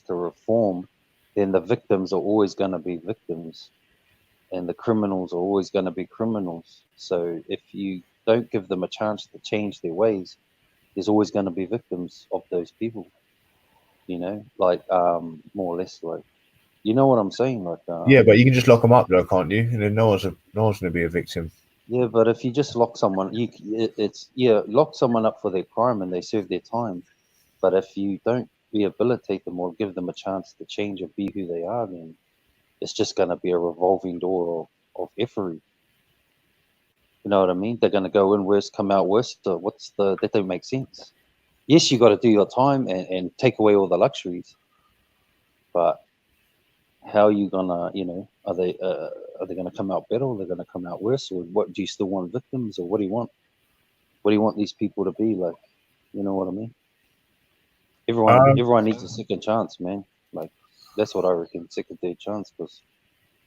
to reform, then the victims are always going to be victims, and the criminals are always going to be criminals. So if you don't give them a chance to change their ways, there's always going to be victims of those people. You know, like more or less, like, you know what I'm saying, like. Yeah, but you can just lock them up, though, can't you? And then no one's going to be a victim. Yeah, but if you just lock someone, lock someone up for their crime and they serve their time. But if you don't rehabilitate them or give them a chance to change or be who they are, then it's just going to be a revolving door of effery. You know what I mean? They're going to go in worse, come out worse. So that don't make sense. Yes, you got to do your time and take away all the luxuries. But how are you gonna, you know, are they gonna come out better, or they're gonna come out worse, or what? Do you still want victims, or what do you want? What do you want these people to be like? You know what I mean? Everyone needs a second chance, man. Like, that's what I reckon, second, third chance, because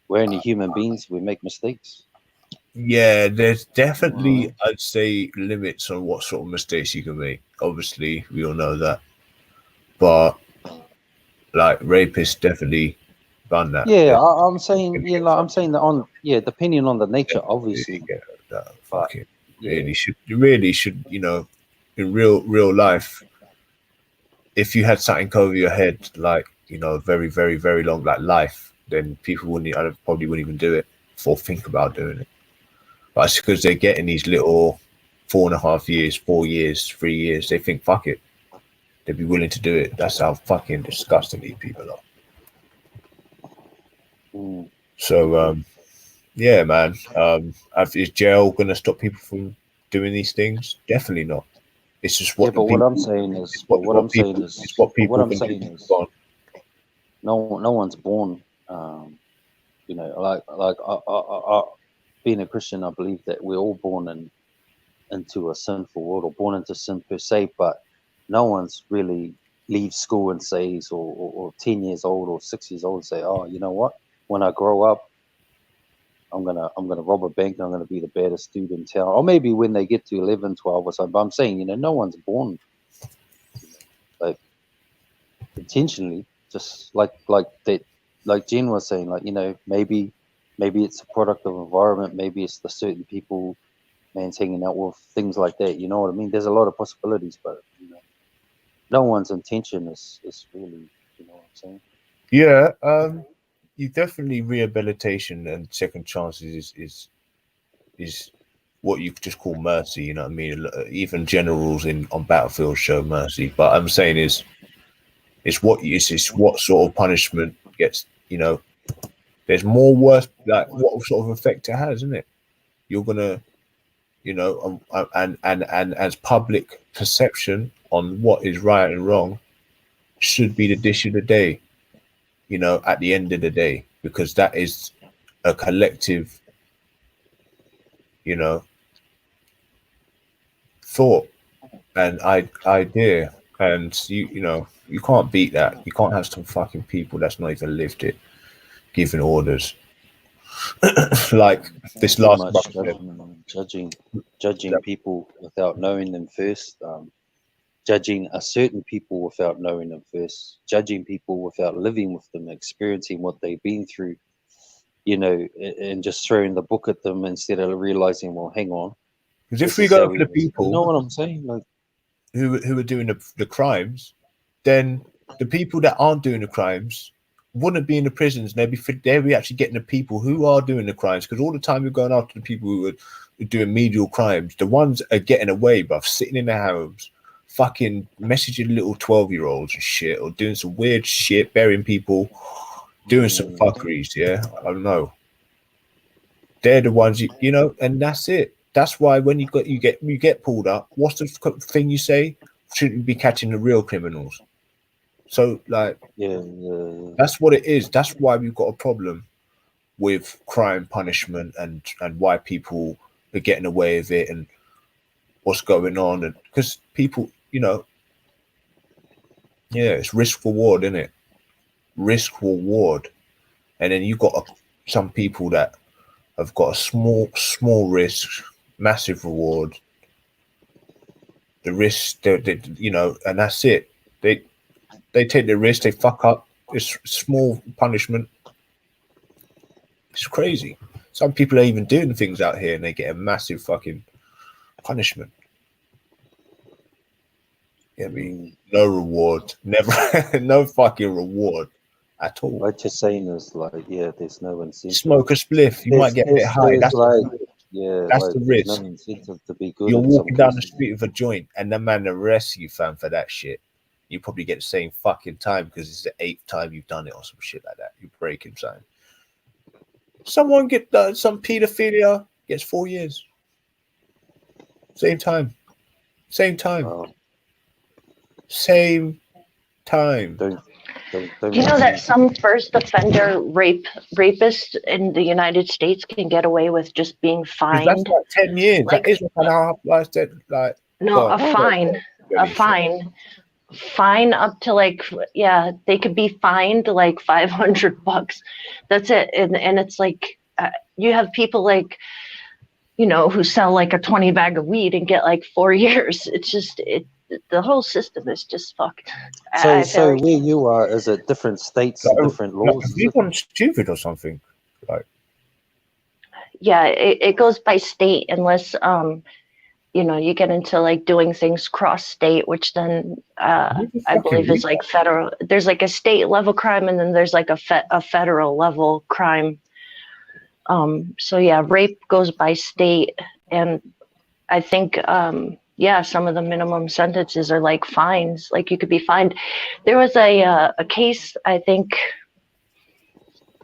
we're only human beings. We make mistakes. Yeah, there's definitely, I'd say, limits on what sort of mistakes you can make. Obviously, we all know that. But, like, rapists definitely done that. Yeah, I'm saying, you know, I'm saying that depending on the nature, obviously. Fucking really should, you know, in real life, if you had something over your head, like, you know, very, very, very long, like life, then people probably wouldn't even do it or think about doing it. But it's because they're getting these little 4.5 years, 4 years, 3 years. They think, fuck it. They'd be willing to do it. That's how fucking disgusting these people are. So, yeah, man. Is jail going to stop people from doing these things? Definitely not. It's just what. Yeah, but what I'm saying is, no one's born. You know, like I, being a Christian, I believe that we're all born into a sinful world, or born into sin per se. But no one's really leaves school and says, or 10 years old or 6 years old, and say, oh, you know what? When I grow up, I'm gonna rob a bank. I'm gonna be the baddest dude in town. Or maybe when they get to 11, 12 or something. But I'm saying, you know, no one's born like intentionally. Just like that, like Jen was saying, like, you know, maybe it's a product of environment. Maybe it's the certain people man's hanging out with, things like that. You know what I mean? There's a lot of possibilities, but you know, no one's intention is really, you know what I'm saying? Yeah, you definitely, rehabilitation and second chances is what you just call mercy. You know what I mean? Even generals on battlefield show mercy, but I'm saying it's what sort of punishment gets. You know, there's more worse. Like, what sort of effect it has, isn't it? You're gonna, you know, and as public perception on what is right and wrong should be the dish of the day. You know, at the end of the day, because that is a collective, you know, thought and idea, and you know, you can't beat that. You can't have some fucking people that's not even lived it giving orders. Like this Too last much judging people without knowing them first. Judging a certain people without knowing them first, judging people without living with them, experiencing what they've been through, you know, and just throwing the book at them instead of realizing, well, hang on. Because if we go for the people, you know what I'm saying, like, who are doing the crimes, then the people that aren't doing the crimes wouldn't be in the prisons. They'd be actually getting the people who are doing the crimes, because all the time you're going after the people who are doing medial crimes, the ones are getting away, bruv, sitting in their homes, fucking messaging little 12-year-olds and shit, or doing some weird shit, burying people, doing some fuckeries. Yeah, I don't know. They're the ones you know, and that's it. That's why when you get pulled up, what's the thing you say? Shouldn't you be catching the real criminals? So like, that's what it is. That's why we've got a problem with crime punishment and why people are getting away with it and what's going on, and because people, you know, it's risk reward, isn't it? Risk reward, and then you got some people that have got a small risk, massive reward. The risk, they you know, and that's it. They take the risk, they fuck up. It's small punishment. It's crazy. Some people are even doing things out here and they get a massive fucking punishment. I mean, no reward, never, no fucking reward at all. What you're saying is like, there's no incentive. Smoke a spliff, you might get a bit high. That's like, that's the risk. No incentive to be good. You're walking down the street with a joint and the man arrests you, fam, for that shit. You probably get the same fucking time because it's the 8th time you've done it or some shit like that. You break him, son. Someone get some pedophilia gets 4 years. Same time. Same time. Wow. Same time. Do you know that some first offender rapists in the United States can get away with just being fined? That's like 10 years. Like, that is like no, a fine up to like, they could be fined like $500. That's it. And it's like, you have people like, you know, who sell like a 20 bag of weed and get like 4 years. It's just, the whole system is just fucked. So where you are, is it different states, different laws? Have you gone stupid or something? Like, yeah, it goes by state unless you know, you get into like doing things cross state, which then I believe is like federal. There's like a state level crime, and then there's like a federal level crime. So yeah, rape goes by state, and I think some of the minimum sentences are like fines. Like you could be fined. There was a case, I think,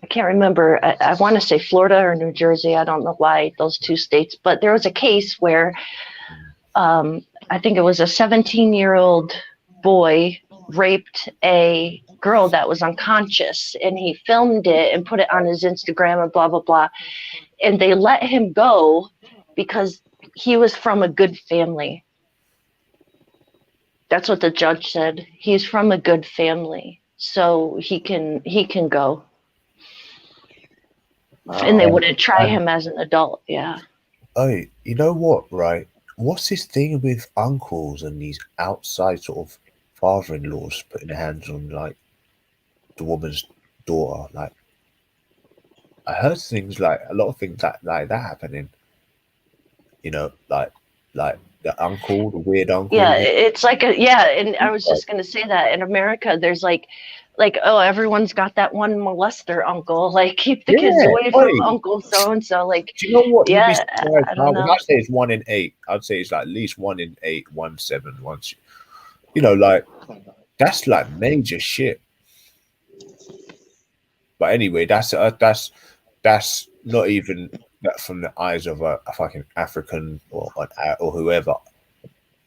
I can't remember. I want to say Florida or New Jersey. I don't know why those two states, but there was a case where I think it was a 17-year-old boy raped a girl that was unconscious, and he filmed it and put it on his Instagram and blah, blah, blah. And they let him go because he was from a good family. That's what the judge said. He's from a good family, so he can go. And they wouldn't try him as an adult. Yeah. Oh, you know what, right? What's this thing with uncles and these outside sort of father-in-laws putting their hands on like the woman's daughter? Like, I heard things like a lot of things like that happening. You know, like the uncle, the weird uncle. Yeah, it's like and I was just gonna say that in America, there's like, oh, everyone's got that one molester uncle. Like, keep the kids away from Uncle so and so. Like, do you know what? Yeah, I don't know. I'd say it's 1 in 8. I'd say it's like at least 1 in 8, 1 7. Once, you know, like that's like major shit. But anyway, that's not even that from the eyes of a fucking African or whoever.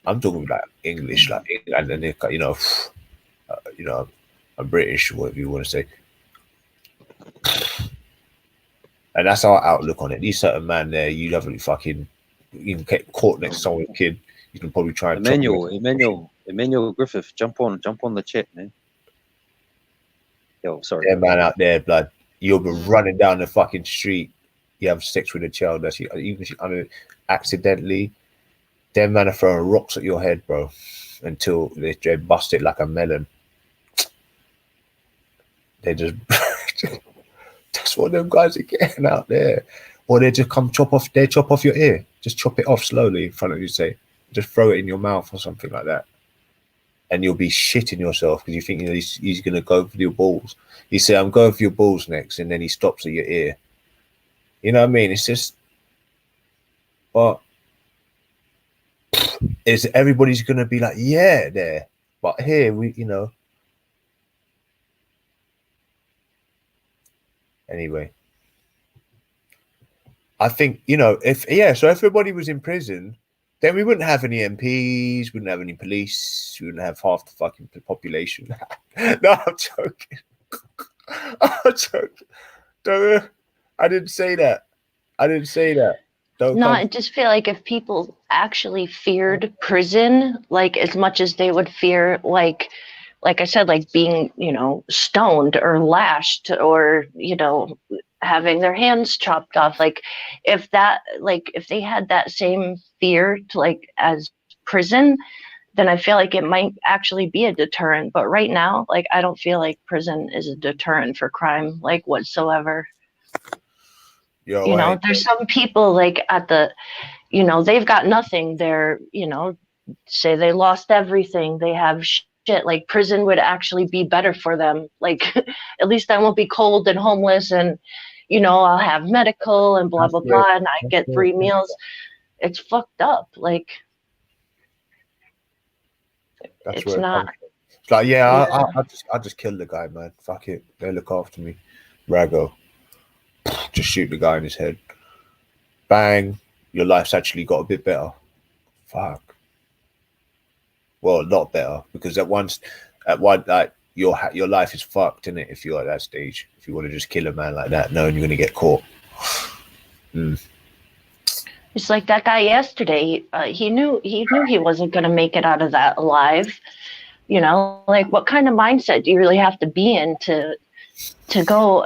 I'm talking about English, like England, and they, you know, I'm British, whatever you want to say. And that's our outlook on it. These certain man there, you haven't fucking even get caught next to someone's kid. You can probably try and Emmanuel Griffith, jump on the chat, man. Yo, sorry. Yeah, man, out there, blood. You'll be running down the fucking street. You have sex with a child that's even accidentally. Them man are throwing rocks at your head, bro, until they bust it like a melon. They just that's what them guys are getting out there. Or they just come chop off your ear. Just chop it off slowly in front of you, say, just throw it in your mouth or something like that. and you'll be shitting yourself because you think he's going to go for your balls. He say, "I'm going for your balls next," and then he stops at your ear. You know what I mean? It's just, but is everybody's going to be like, yeah, there, but here we, Anyway, I think so if everybody was in prison, then we wouldn't have any MPs, wouldn't have any police, we wouldn't have half the fucking population. No, I'm joking. I'm joking. Don't, I didn't say that. Don't No, come. I just feel like if people actually feared prison, like as much as they would fear, like I said, like being, stoned or lashed or, having their hands chopped off, like if they had that same fear to like as prison, then I feel like it might actually be a deterrent. But right now, like I don't feel like prison is a deterrent for crime, like whatsoever. There's some people like at the, they've got nothing. They're, say they lost everything. They have shit. Like prison would actually be better for them. Like at least I won't be cold and homeless, and I'll have medical and blah blah blah, and I get free meals. It's fucked up. Like it's not. It's like, I just killed the guy, man. Fuck it. They look after me. Rago. Just shoot the guy in his head. Bang. Your life's actually got a bit better. Fuck. Well, a lot better, because your life is fucked, innit? If you're at that stage, if you want to just kill a man like that, knowing you're gonna get caught. It's like that guy yesterday. He knew he wasn't gonna make it out of that alive. Like what kind of mindset do you really have to be in to go,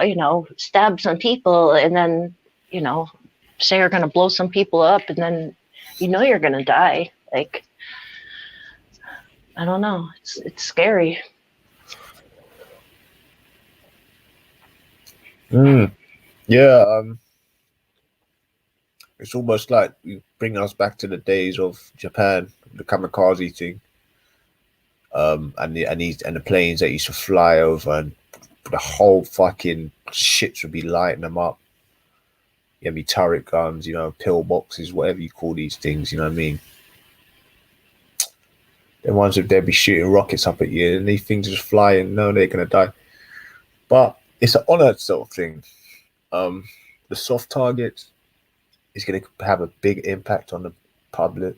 stab some people and then, say you're gonna blow some people up and then you're gonna die. Like I don't know. It's scary. Yeah. It's almost like you bring us back to the days of Japan, the kamikaze thing. And the planes that used to fly over, and the whole fucking shits would be lighting them up. You have your turret guns, pill boxes, whatever you call these things, you know what I mean? The ones that they'd be shooting rockets up at you, and these things just fly and no, they're gonna die. But it's an honor sort of thing. The soft targets is gonna have a big impact on the public.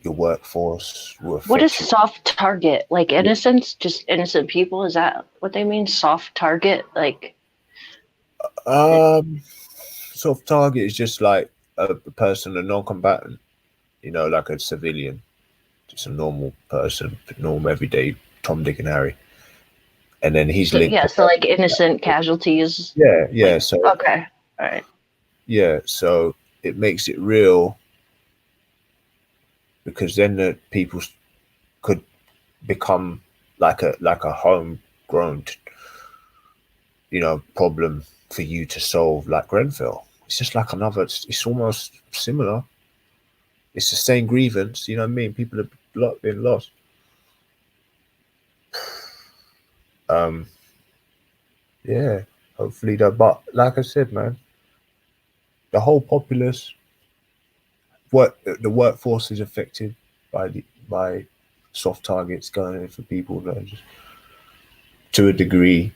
Your workforce. What is soft target? Like innocence, just innocent people? Is that what they mean? Soft target, like. Soft target is just like a person, a non-combatant. Like a civilian, just a normal person, normal everyday Tom, Dick, and Harry. And then he's linked. Yeah, so like innocent casualties. Yeah. Like, so okay, all right. Yeah, so it makes it real, because then the people could become like a homegrown, problem for you to solve, like Grenfell. It's just like another. It's almost similar. It's the same grievance. You know what I mean? People have been lost. Yeah. Hopefully, but like I said, man, the whole populace. The workforce is affected by soft targets going in for people that just, to a degree,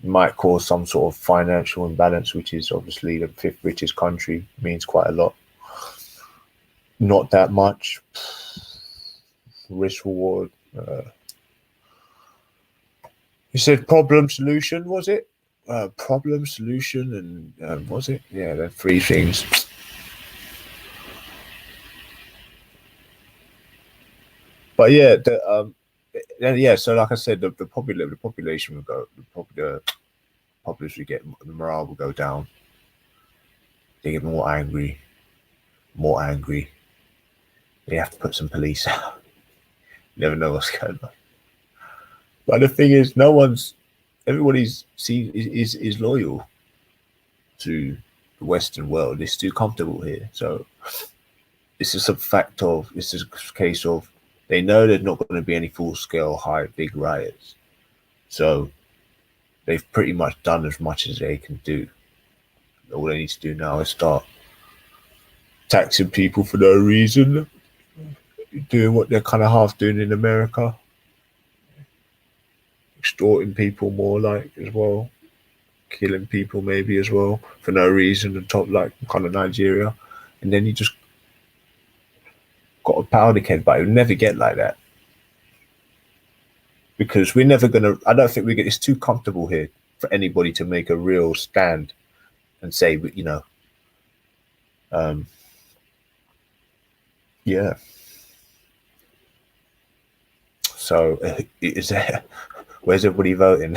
might cause some sort of financial imbalance, which is obviously the 5th richest country, means quite a lot. Not that much. Risk reward. You said problem solution, was it? Problem solution and was it? Yeah, the 3 things. But yeah, so like I said, the population will go. The populace will get, the morale will go down. They get more angry. They have to put some police out. You never know what's going on. But the thing is, everybody's is loyal to the Western world. It's too comfortable here, so it's just a case of They know there's not going to be any full-scale, big riots. So they've pretty much done as much as they can do. All they need to do now is start taxing people for no reason, doing what they're kind of half doing in America, extorting people more like as well, killing people maybe as well for no reason, on top like kind of Nigeria. And then you just got a powder keg, but it'll never get like that. Because we're never gonna, I don't think it's too comfortable here for anybody to make a real stand and say, you know, yeah. So is there, where's everybody voting?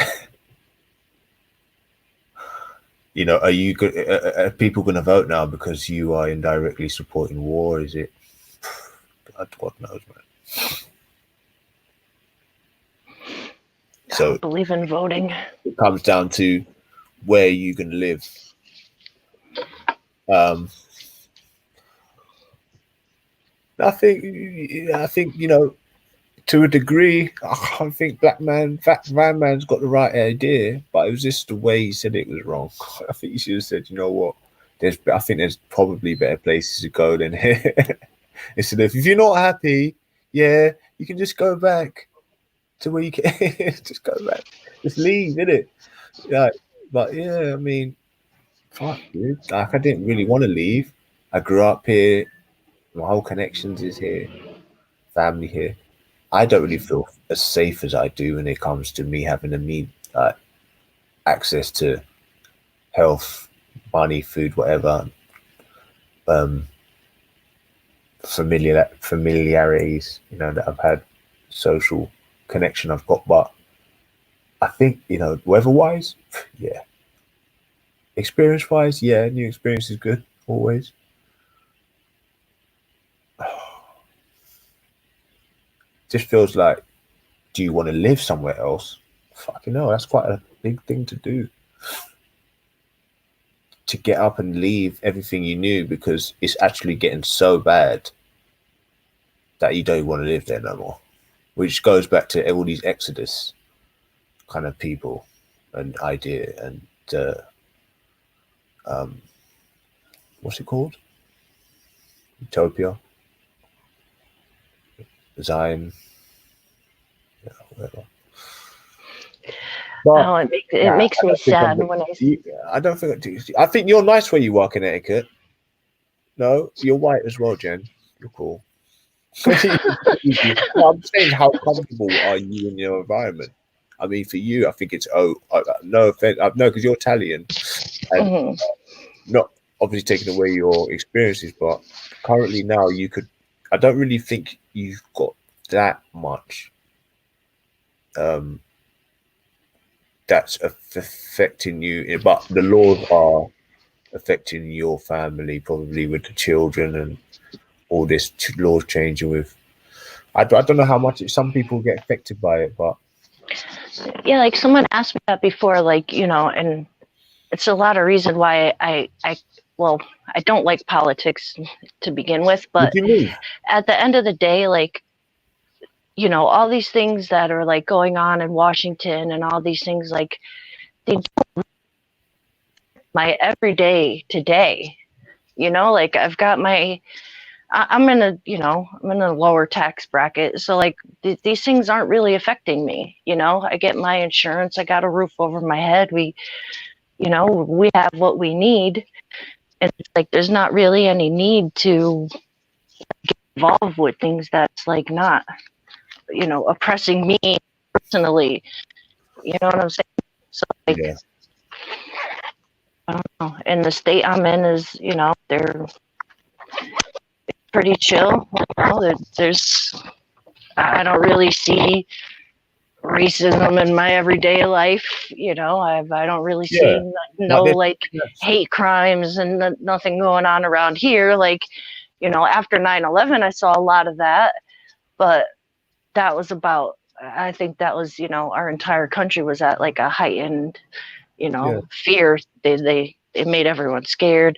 You know, are people going to vote now because you are indirectly supporting war? Is it? God knows, man. So I believe in voting. It comes down to where you can live. I think you know, to a degree, I think Van Man's got the right idea, but it was just the way he said it was wrong. I think he should have said, you know what, I think there's probably better places to go than here. Instead of, if you're not happy, yeah, you can just go back to where you can. Just go back, just leave, innit? Yeah, but yeah, I mean, fuck, dude. Like, I didn't really want to leave. I grew up here. My whole connections is here. Family here. I don't really feel as safe as I do when it comes to me having to meet access to health, money, food, whatever. Familiarities, you know, that I've had, social connection I've got. But I think, you know, weather-wise, yeah. Experience-wise, yeah, new experience is good, always. Just feels like, do you want to live somewhere else? Fucking hell, that's quite a big thing to do. To get up and leave everything you knew because it's actually getting so bad that you don't want to live there no more. Which goes back to all these exodus kind of people and idea and what's it called? Utopia, Zion, yeah, whatever. But, oh, it makes me sad when I don't think. I think you're nice where you work in etiquette. No, you're white as well, Jen. You're cool. No, I'm saying, how comfortable are you in your environment? I mean, for you, I think it's no offense, no, because you're Italian, and not obviously taking away your experiences, but currently now you could. I don't really think you've got that much. That's affecting you, but the laws are affecting your family, probably with the children and all this laws changing with. I don't know how much some people get affected by it, but yeah, like someone asked me that before, like, you know, and it's a lot of reason why I don't like politics to begin with, but at the end of the day, like, you know, all these things that are like going on in Washington and all these things, like, they don't my everyday today, you know, like I've got I'm in a lower tax bracket. So like these things aren't really affecting me. You know, I get my insurance. I got a roof over my head. We have what we need. And it's like, there's not really any need to get involved with things that's like not, you know, oppressing me personally. You know what I'm saying? So like, yeah. I don't know. And the state I'm in is, you know, they're pretty chill. You know, I don't really see racism in my everyday life. You know, I don't really see hate crimes and nothing going on around here. Like, you know, after 9/11, I saw a lot of that, but that was I think that was, you know, our entire country was at like a heightened, you know, fear. They made everyone scared,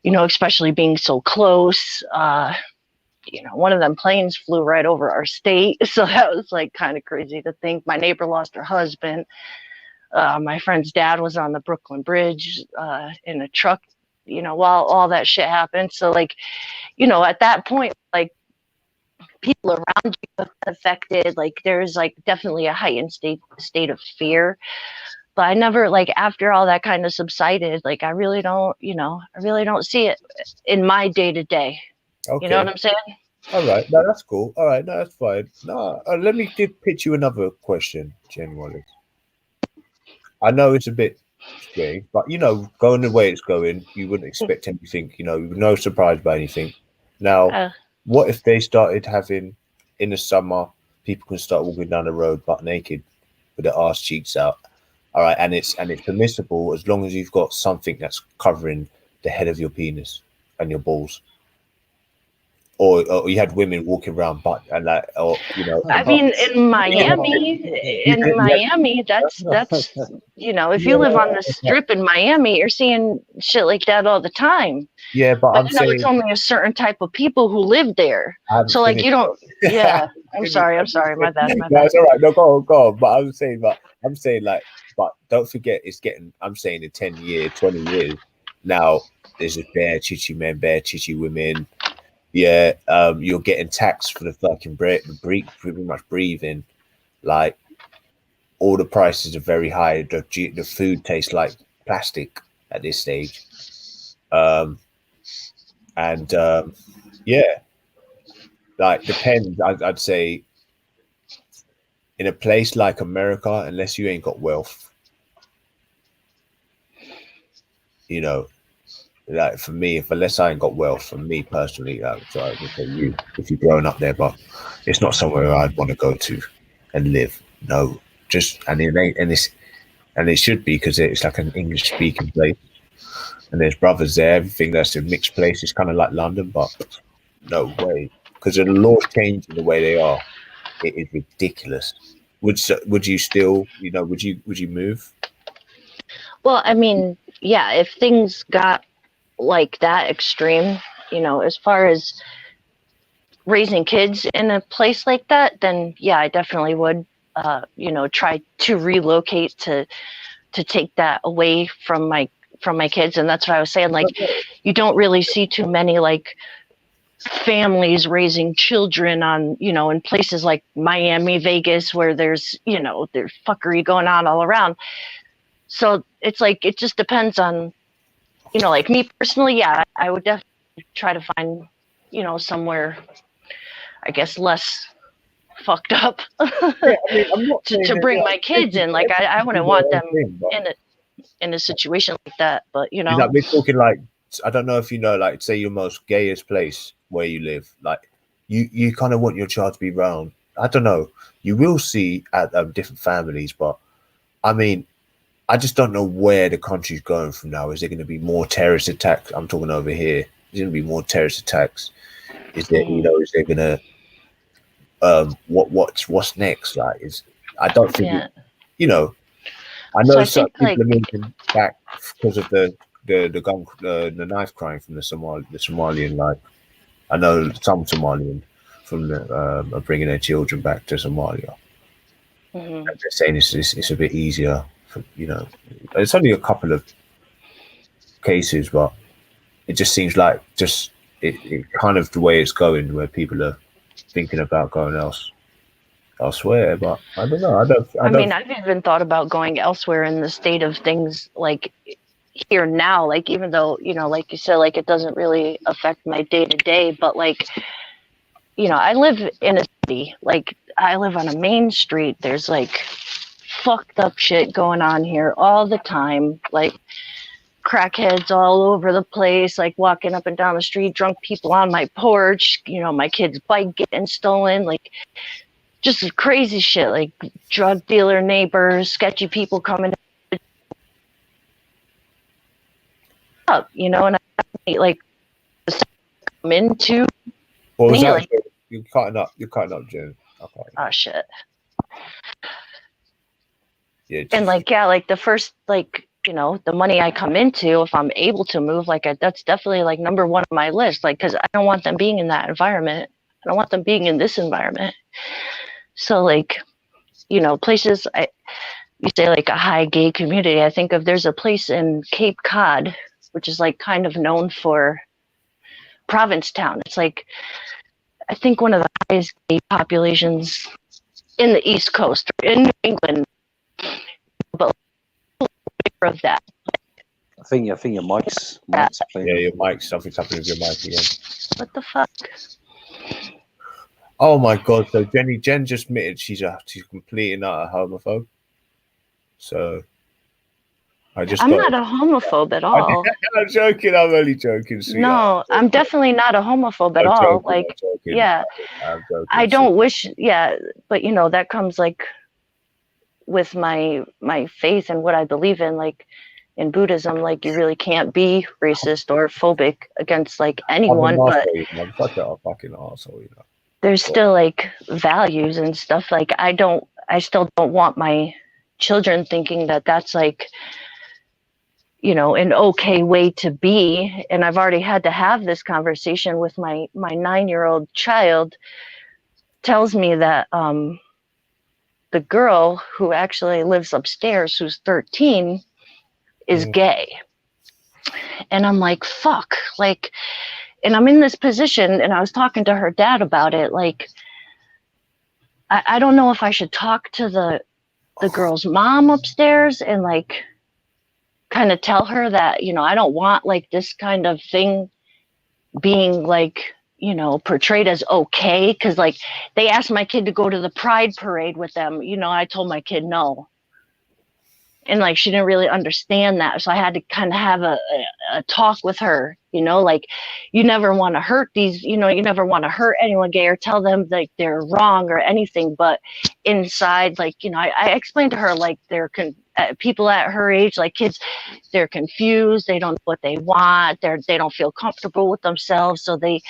you know, especially being so close. you know, one of them planes flew right over our state. So that was like kind of crazy to think. My neighbor lost her husband. My friend's dad was on the Brooklyn Bridge in a truck, you know, while all that shit happened. So like, you know, at that point, like people around you are affected. Like there's like definitely a heightened state of fear. But I never, like, after all that kind of subsided, like I really don't, you know, I really don't see it in my day to day. You know what I'm saying? All right, no, that's cool. All right, no, that's fine. No, let me pitch you another question, Jen Wallace. I know it's a bit strange, but you know, going the way it's going, you wouldn't expect anything. You know, no surprise by anything. Now, what if they started having in the summer, people can start walking down the road butt naked with their arse cheeks out? All right, and it's permissible as long as you've got something that's covering the head of your penis and your balls. Or you had women walking around, but and like, or you know. I mean, in Miami, that's you know, if you live on the strip in Miami, you're seeing shit like that all the time. Yeah, but I'm you know, saying it's only a certain type of people who live there. So like, you don't. Yeah, I'm sorry, my bad. No, it's all right. No, go on. But I'm saying like, but don't forget, it's getting. I'm saying in 10 years, 20 years now, there's just bare chichi men, bare chichi women. Yeah, you're getting taxed for the fucking pretty much breathing. Like, all the prices are very high. The food tastes like plastic at this stage. Yeah, like depends. I'd say in a place like America, unless you ain't got wealth, you know. Like for me, unless I ain't got wealth, for me personally, so I would say you, if you're growing up there, but it's not somewhere I'd want to go to and live. No, and it should be because it's like an English speaking place, and there's brothers there. Everything that's a mixed place. It's kind of like London, but no way, because the laws changing the way they are. It is ridiculous. Would you still, you know, would you move? Well, I mean, yeah, if things got like that extreme, you know, as far as raising kids in a place like that, then yeah, I definitely would, you know, try to relocate to take that away from my kids. And that's what I was saying. Like, you don't really see too many like families raising children on, you know, in places like Miami, Vegas, where there's, you know, there's fuckery going on all around. So it's like, it just depends on, you know, like me personally, yeah, I would definitely try to find, you know, somewhere, I guess, less fucked up to bring my kids in. Like, I wouldn't want them in a situation like that, but you know. Like, we're talking like, I don't know if you know, like, say your most gayest place where you live, like you kind of want your child to be around. I don't know. You will see at different families, but I mean, I just don't know where the country's going from now. Is there going to be more terrorist attacks? I'm talking over here. Is there going to be more terrorist attacks? Is there, you know, is there going to, what's next? Like, I don't think, you know, I know some people are moving back because of the gun, the knife crime from the Somalian. Like, I know some Somalian from are bringing their children back to Somalia. And they're saying it's a bit easier. You know, it's only a couple of cases, but it just seems like it kind of the way it's going, where people are thinking about going elsewhere. But I don't know. I mean, I've even thought about going elsewhere in the state of things, like here now. Like, even though, you know, like you said, like it doesn't really affect my day to day, but like, you know, I live in a city. Like, I live on a main street. There's like fucked up shit going on here all the time, like crackheads all over the place, like walking up and down the street, drunk people on my porch, you know, my kid's bike getting stolen, like just crazy shit, like drug dealer neighbors, sketchy people coming up, you know. And I like come into what was me, that? like, You're cutting up, Jen. Oh shit. Yeah, and like, yeah, like the first, like, you know, the money I come into, if I'm able to move, like that's definitely like number one on my list, like, because I don't want them being in that environment, I don't want them being in this environment. So like, you know, places you say like a high gay community. I think of there's a place in Cape Cod, which is like kind of known for Provincetown. It's like, I think one of the highest gay populations in the East Coast, or in New England, but of that. I think your mic's playing. Yeah, your mic. Something's happening with your mic again. What the fuck? Oh my god! So Jen just admitted she's complete and utter homophobe. So I'm not a homophobe at all. I'm joking. I'm only joking, sweetheart. No, I'm definitely not a homophobe at I'm all. joking, Like, I'm joking. yeah, I'm joking, I don't wish. Yeah, but you know that comes like with my faith and what I believe in. Like in Buddhism, like you really can't be racist or phobic against like anyone, but I'm such a fucking arsehole, you know. there's still like values and stuff. Like I still don't want my children thinking that that's like, you know, an okay way to be. And I've already had to have this conversation with my 9-year-old child. Tells me that the girl who actually lives upstairs, who's 13, is gay. And I'm like, fuck, like, and I'm in this position, and I was talking to her dad about it. Like, I don't know if I should talk to the girl's mom upstairs and like kind of tell her that, you know, I don't want like this kind of thing being like, you know, portrayed as okay. Cause like they asked my kid to go to the pride parade with them. You know, I told my kid no. And like she didn't really understand that. So I had to kind of have a talk with her, you know, like you never want to hurt these, you know, you never want to hurt anyone gay or tell them like they're wrong or anything. But inside, like, you know, I explained to her like people at her age, like kids, they're confused, they don't know what they want, they don't feel comfortable with themselves, so they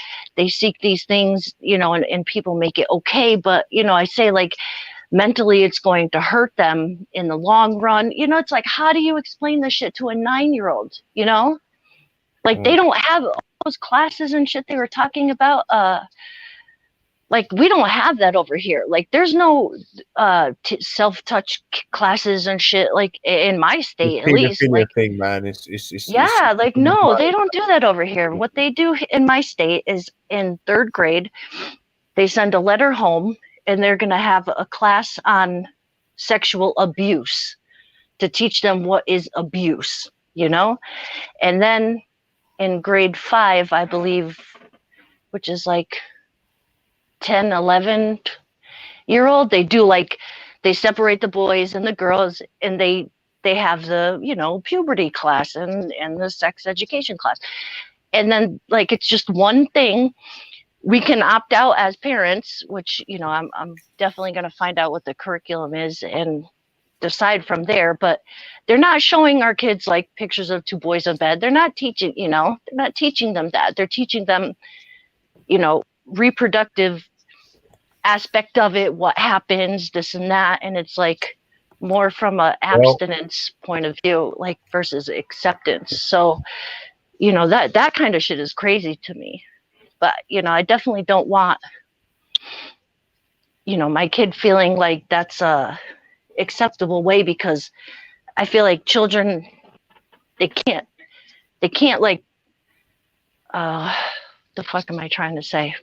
seek these things, you know, and people make it okay. But you know, I say like mentally it's going to hurt them in the long run. You know, it's like, how do you explain this shit to a 9-year-old, you know? Like they don't have all those classes and shit they were talking about. Like we don't have that over here. Like there's no self-touch classes and shit like in my state, at least. Like thing, man. It's like no, they don't do that over here. What they do in my state is in 3rd grade, they send a letter home and they're going to have a class on sexual abuse to teach them what is abuse, you know? And then in grade 5, I believe, which is like 10, 11-year-old, they do like, they separate the boys and the girls, and they have the, you know, puberty class and the sex education class. And then like, it's just one thing. We can opt out as parents, which, you know, I'm definitely going to find out what the curriculum is and decide from there. But they're not showing our kids like pictures of 2 boys in bed. They're not teaching, you know, they're not teaching them that. They're teaching them, you know, reproductive aspect of it, what happens, this and that. And it's like more from a abstinence point of view, like versus acceptance. So, you know, that kind of shit is crazy to me. But, you know, I definitely don't want, you know, my kid feeling like that's a acceptable way, because I feel like children, they can't like, the fuck am I trying to say?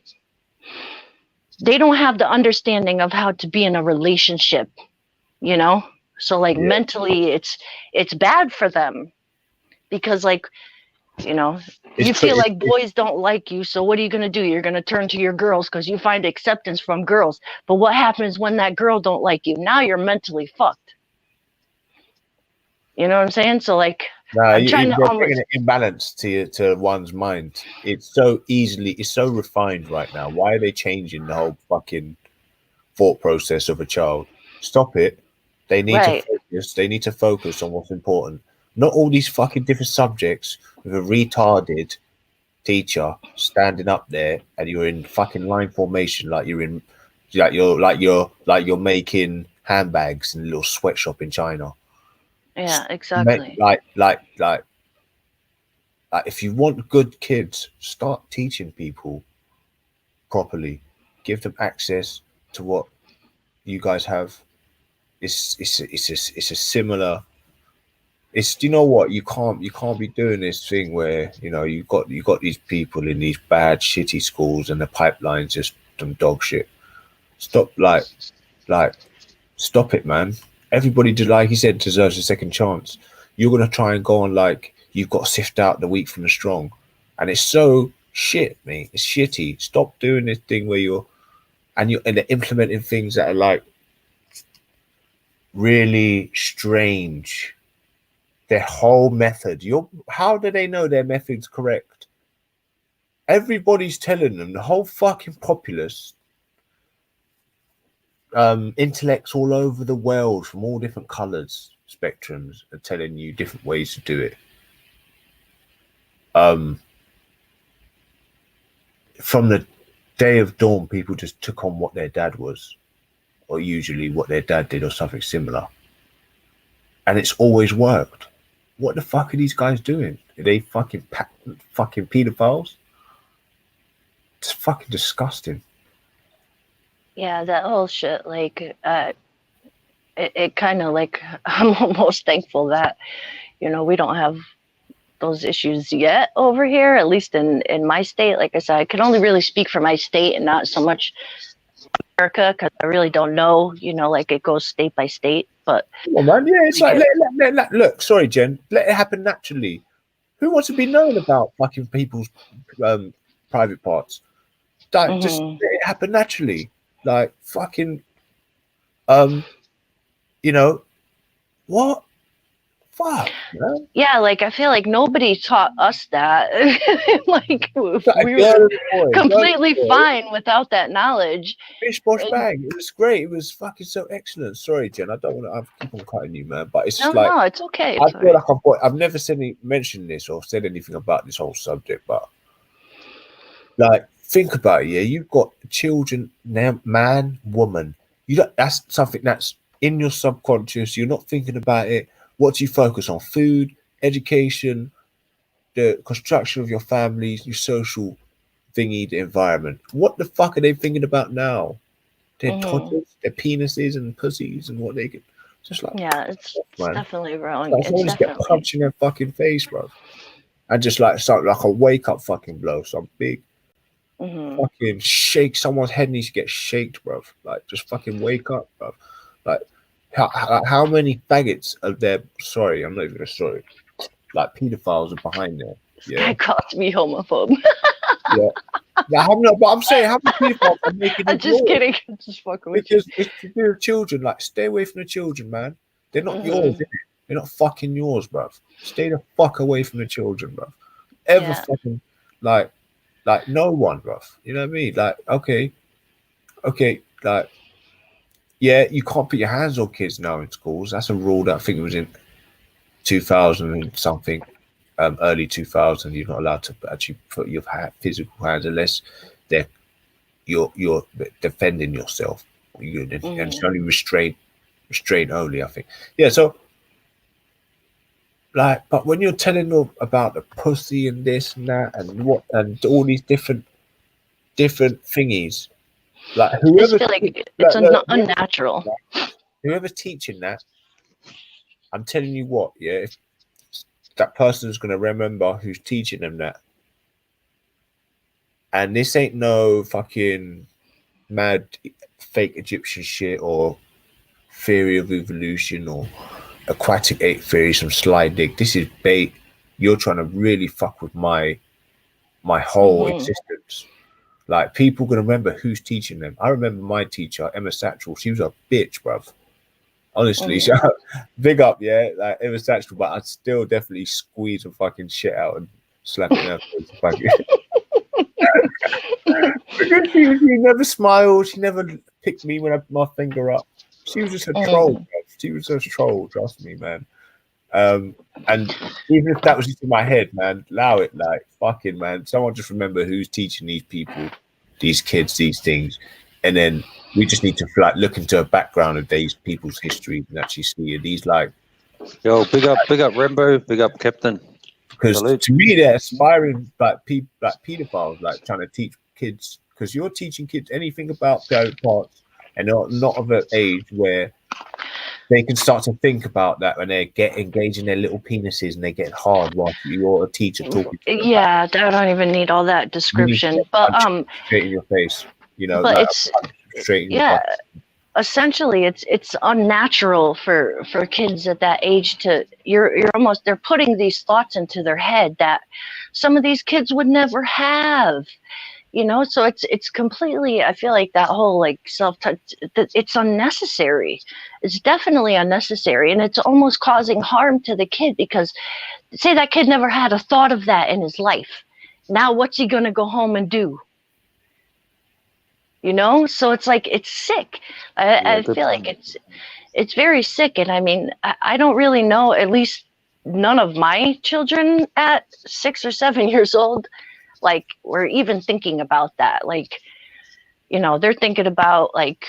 They don't have the understanding of how to be in a relationship, you know? So like mentally it's bad for them, because like, you know, you feel like boys don't like you, so what are you going to do? You're going to turn to your girls because you find acceptance from girls. But what happens when that girl don't like you? Now you're mentally fucked. You know what I'm saying? So like, I'm trying to bringing an imbalance to one's mind. It's so refined right now. Why are they changing the whole fucking thought process of a child? Stop it. They need to focus. They need to focus on what's important. Not all these fucking different subjects with a retarded teacher standing up there and you're in fucking line formation like you're making handbags in a little sweatshop in China. Yeah, exactly. Like if you want good kids, start teaching people properly. give them access to what you guys have. It's a similar. It's, you know what, you can't be doing this thing where, you know, you got these people in these bad shitty schools and the pipeline's just some dog shit. Stop, like stop it, man. Everybody, like he said, deserves a second chance. You're gonna try and go on like you've got to sift out the weak from the strong, and it's so shit, mate. It's shitty. Stop doing this thing where you're implementing things that are like really strange. Their whole method. How do they know their method's correct? Everybody's telling them, the whole fucking populace, intellects all over the world from all different colors, spectrums, are telling you different ways to do it. From the day of dawn, people just took on what their dad was, or usually what their dad did, or something similar, and it's always worked. What the fuck are these guys doing? Are they fucking pedophiles? It's fucking disgusting. Yeah, that whole shit, like, it kind of like, I'm almost thankful that, you know, we don't have those issues yet over here, at least in my state. Like I said, I can only really speak for my state and not so much America, because I really don't know, you know, like it goes state by state. But come on, man, yeah, it's like look, sorry, Jen, let it happen naturally. Who wants to be known about fucking people's private parts? Like, just let it happen naturally. Like, fucking, you know, what? Fuck, man. Yeah, like I feel like nobody taught us that. Like we were completely fine without that knowledge. Bish bosh bang. It was great. It was fucking so excellent. Sorry, Jen. I don't want to keep on cutting you, man. But it's just no, it's okay. I feel like I've never mentioned this or said anything about this whole subject, but like, think about it. Yeah, you've got children now, man, woman. That's something that's in your subconscious. You're not thinking about it. What do you focus on? Food, education, the construction of your families, your social thingy, the environment. What the fuck are they thinking about now? Their toddlers, their penises and pussies and what they can. Just like, yeah, it's definitely wrong. Like, someone just get punched in their fucking face, bro, and just like something like a wake up fucking blow, some big fucking shake. Someone's head needs to get shaked, bro. Like, just fucking wake up, bro. Like, how many faggots are there? Sorry, I'm not even sorry. Like, pedophiles are behind there. Yeah, I called me homophobe. Yeah. But I'm saying, how many pedophiles are making? I'm just kidding. I'm just fucking with you. It's to do with children. Like, stay away from the children, man. They're not yours. They're not fucking yours, bro. Stay the fuck away from the children, bro. Fucking like no one, bro. You know what I mean? Like, okay, like. Yeah, you can't put your hands on kids now in schools. That's a rule that I think it was in 2000 and something, early 2000. You're not allowed to actually put your physical hands unless you're defending yourself. And it's only restraint only, I think. Yeah, so like, but when you're telling them about the pussy and this and that and what and all these different thingies. Like, whoever, it's unnatural. Whoever's teaching that, I'm telling you what, yeah, if that person is going to remember who's teaching them that, and this ain't no fucking mad fake Egyptian shit or theory of evolution or aquatic ape theory, some slide dig. This is bait. You're trying to really fuck with my whole existence. Like, people gonna remember who's teaching them. I remember my teacher, Emma Satchel. She was a bitch, bruv. Honestly, big up, yeah. Like, Emma Satchel, but I'd still definitely squeeze the fucking shit out and slap it in her face. She never smiled. She never picked me when I put my finger up. She was just a troll, bruv. She was just a troll. Trust me, man. And even if that was just in my head, man, allow it. Like, fucking, man, someone just remember who's teaching these people, these kids, these things, and then we just need to like look into a background of these people's history and actually see these, like, yo, big up Rambo, big up Captain. Because to me, they're aspiring like pedophiles, like trying to teach kids. because you're teaching kids anything about private parts, and they're not of an age where they can start to think about that when they get engaged in their little penises and they get hard while you're a teacher talking to them. Yeah, I don't even need all that description, but straight in your face, you know, but like it's straight in your yeah. butt. Essentially, it's unnatural for kids at that age to you're almost they're putting these thoughts into their head that some of these kids would never have. You know, so it's completely, I feel like that whole like self-touch, it's unnecessary. It's definitely unnecessary, and it's almost causing harm to the kid, because say that kid never had a thought of that in his life. Now what's he going to go home and do? You know, so it's like, it's sick. I feel like it's very sick. And I mean, I don't really know, at least none of my children at 6 or 7 years old, like, we're even thinking about that. Like, you know, they're thinking about like,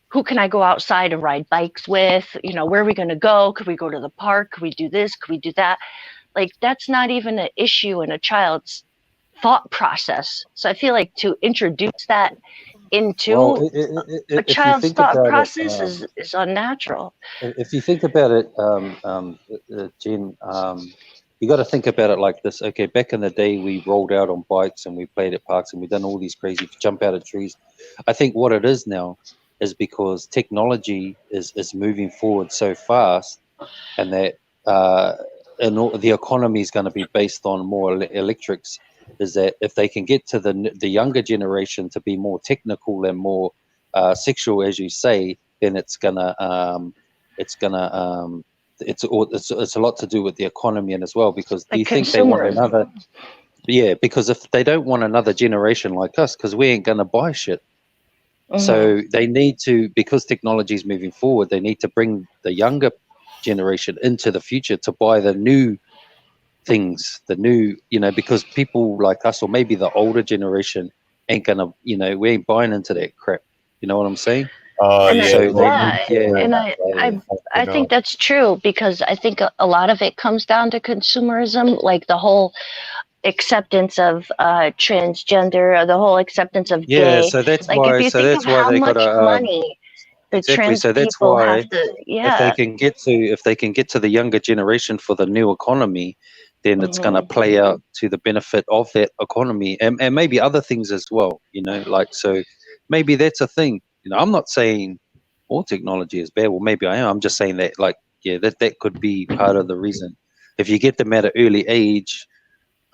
who can I go outside and ride bikes with? You know, where are we going to go? Could we go to the park? Could we do this? Could we do that? Like, that's not even an issue in a child's thought process. So I feel like to introduce that into a child's thought process is unnatural. If you think about it, Jen, you got to think about it like this. Okay, back in the day, we rolled out on bikes and we played at parks and we've done all these crazy jump out of trees. I think what it is now is because technology is moving forward so fast, and that the economy is going to be based on more electrics. Is that if they can get to the younger generation to be more technical and more sexual, as you say, then it's a lot to do with the economy and as well, because do you think they want another? Yeah, because if they don't want another generation like us, because we ain't gonna buy shit. So they need to, because technology is moving forward, they need to bring the younger generation into the future to buy the new things, the new, you know, because people like us, or maybe the older generation, ain't gonna, you know, we ain't buying into that crap. You know what I'm saying? And I think that's true, because I think a lot of it comes down to consumerism, like the whole acceptance of transgender, the whole acceptance of gay. So that's like, why. if you So think that's of why how they much got money the exactly. trans So that's people why have to, if they can get to the younger generation for the new economy, then it's going to play out to the benefit of that economy, and maybe other things as well. You know, like, so maybe that's a thing. You know, I'm not saying all technology is bad. Well, maybe I am. I'm just saying that, like, yeah, that could be part of the reason. If you get them at an early age,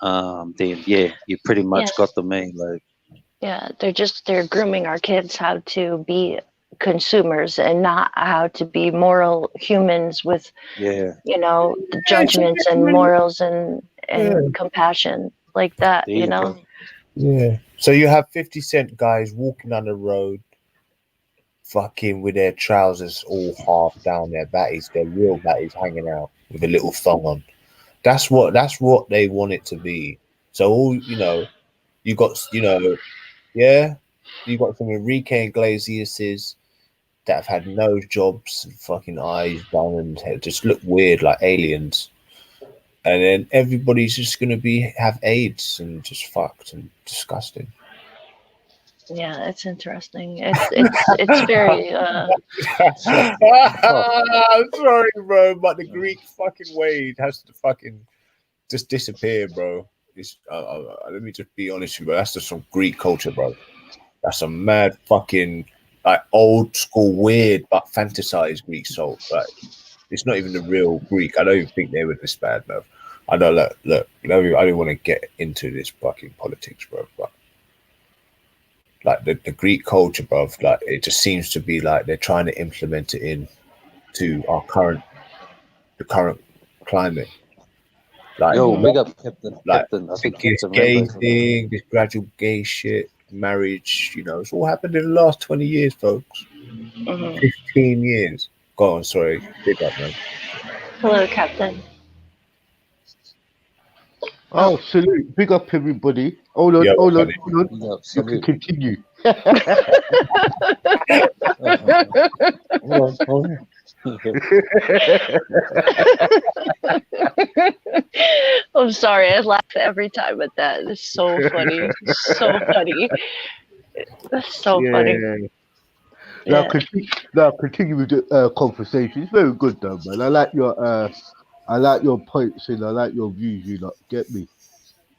then yeah, you pretty much got them made. Like, yeah, they're grooming our kids how to be consumers and not how to be moral humans with, you know, the judgments and morals and compassion like that, you know. Yeah. So you have 50 Cent guys walking on the road, fucking with their trousers all half down, their batties, their real batties hanging out with a little thong on. That's what they want it to be. So all, you know, you got, you know, you got some Enrique Iglesias that have had no jobs, fucking eyes done, and just look weird like aliens. And then everybody's just gonna have AIDS and just fucked and disgusting. Yeah, it's interesting. It's very. I'm sorry, bro, but the Greek fucking way has to fucking just disappear, bro. It's, let me just be honest with you, bro. That's just some Greek culture, bro. That's some mad fucking like old school weird but fantasized Greek soul. Like, it's not even the real Greek. I don't even think they were this bad, bro. I know. Look. I don't want to get into this fucking politics, bro. But like the Greek culture, bro, like it just seems to be like they're trying to implement it into the current climate. Like, big up Captain. Like, Captain. I think this Captain gay Rambo's thing, this gradual gay shit, marriage, you know, it's all happened in the last 20 years, folks. 15 years. Go on, sorry. Big up, man. Hello, Captain. Oh, salute. Big up, everybody. Hold on. You can continue. Hold on. I'm sorry, I laugh every time at that. It's so funny. So funny. That's so funny. Now, Yeah. continue with the conversation. It's very good though, man. I like your points and I like your views. You lot get me.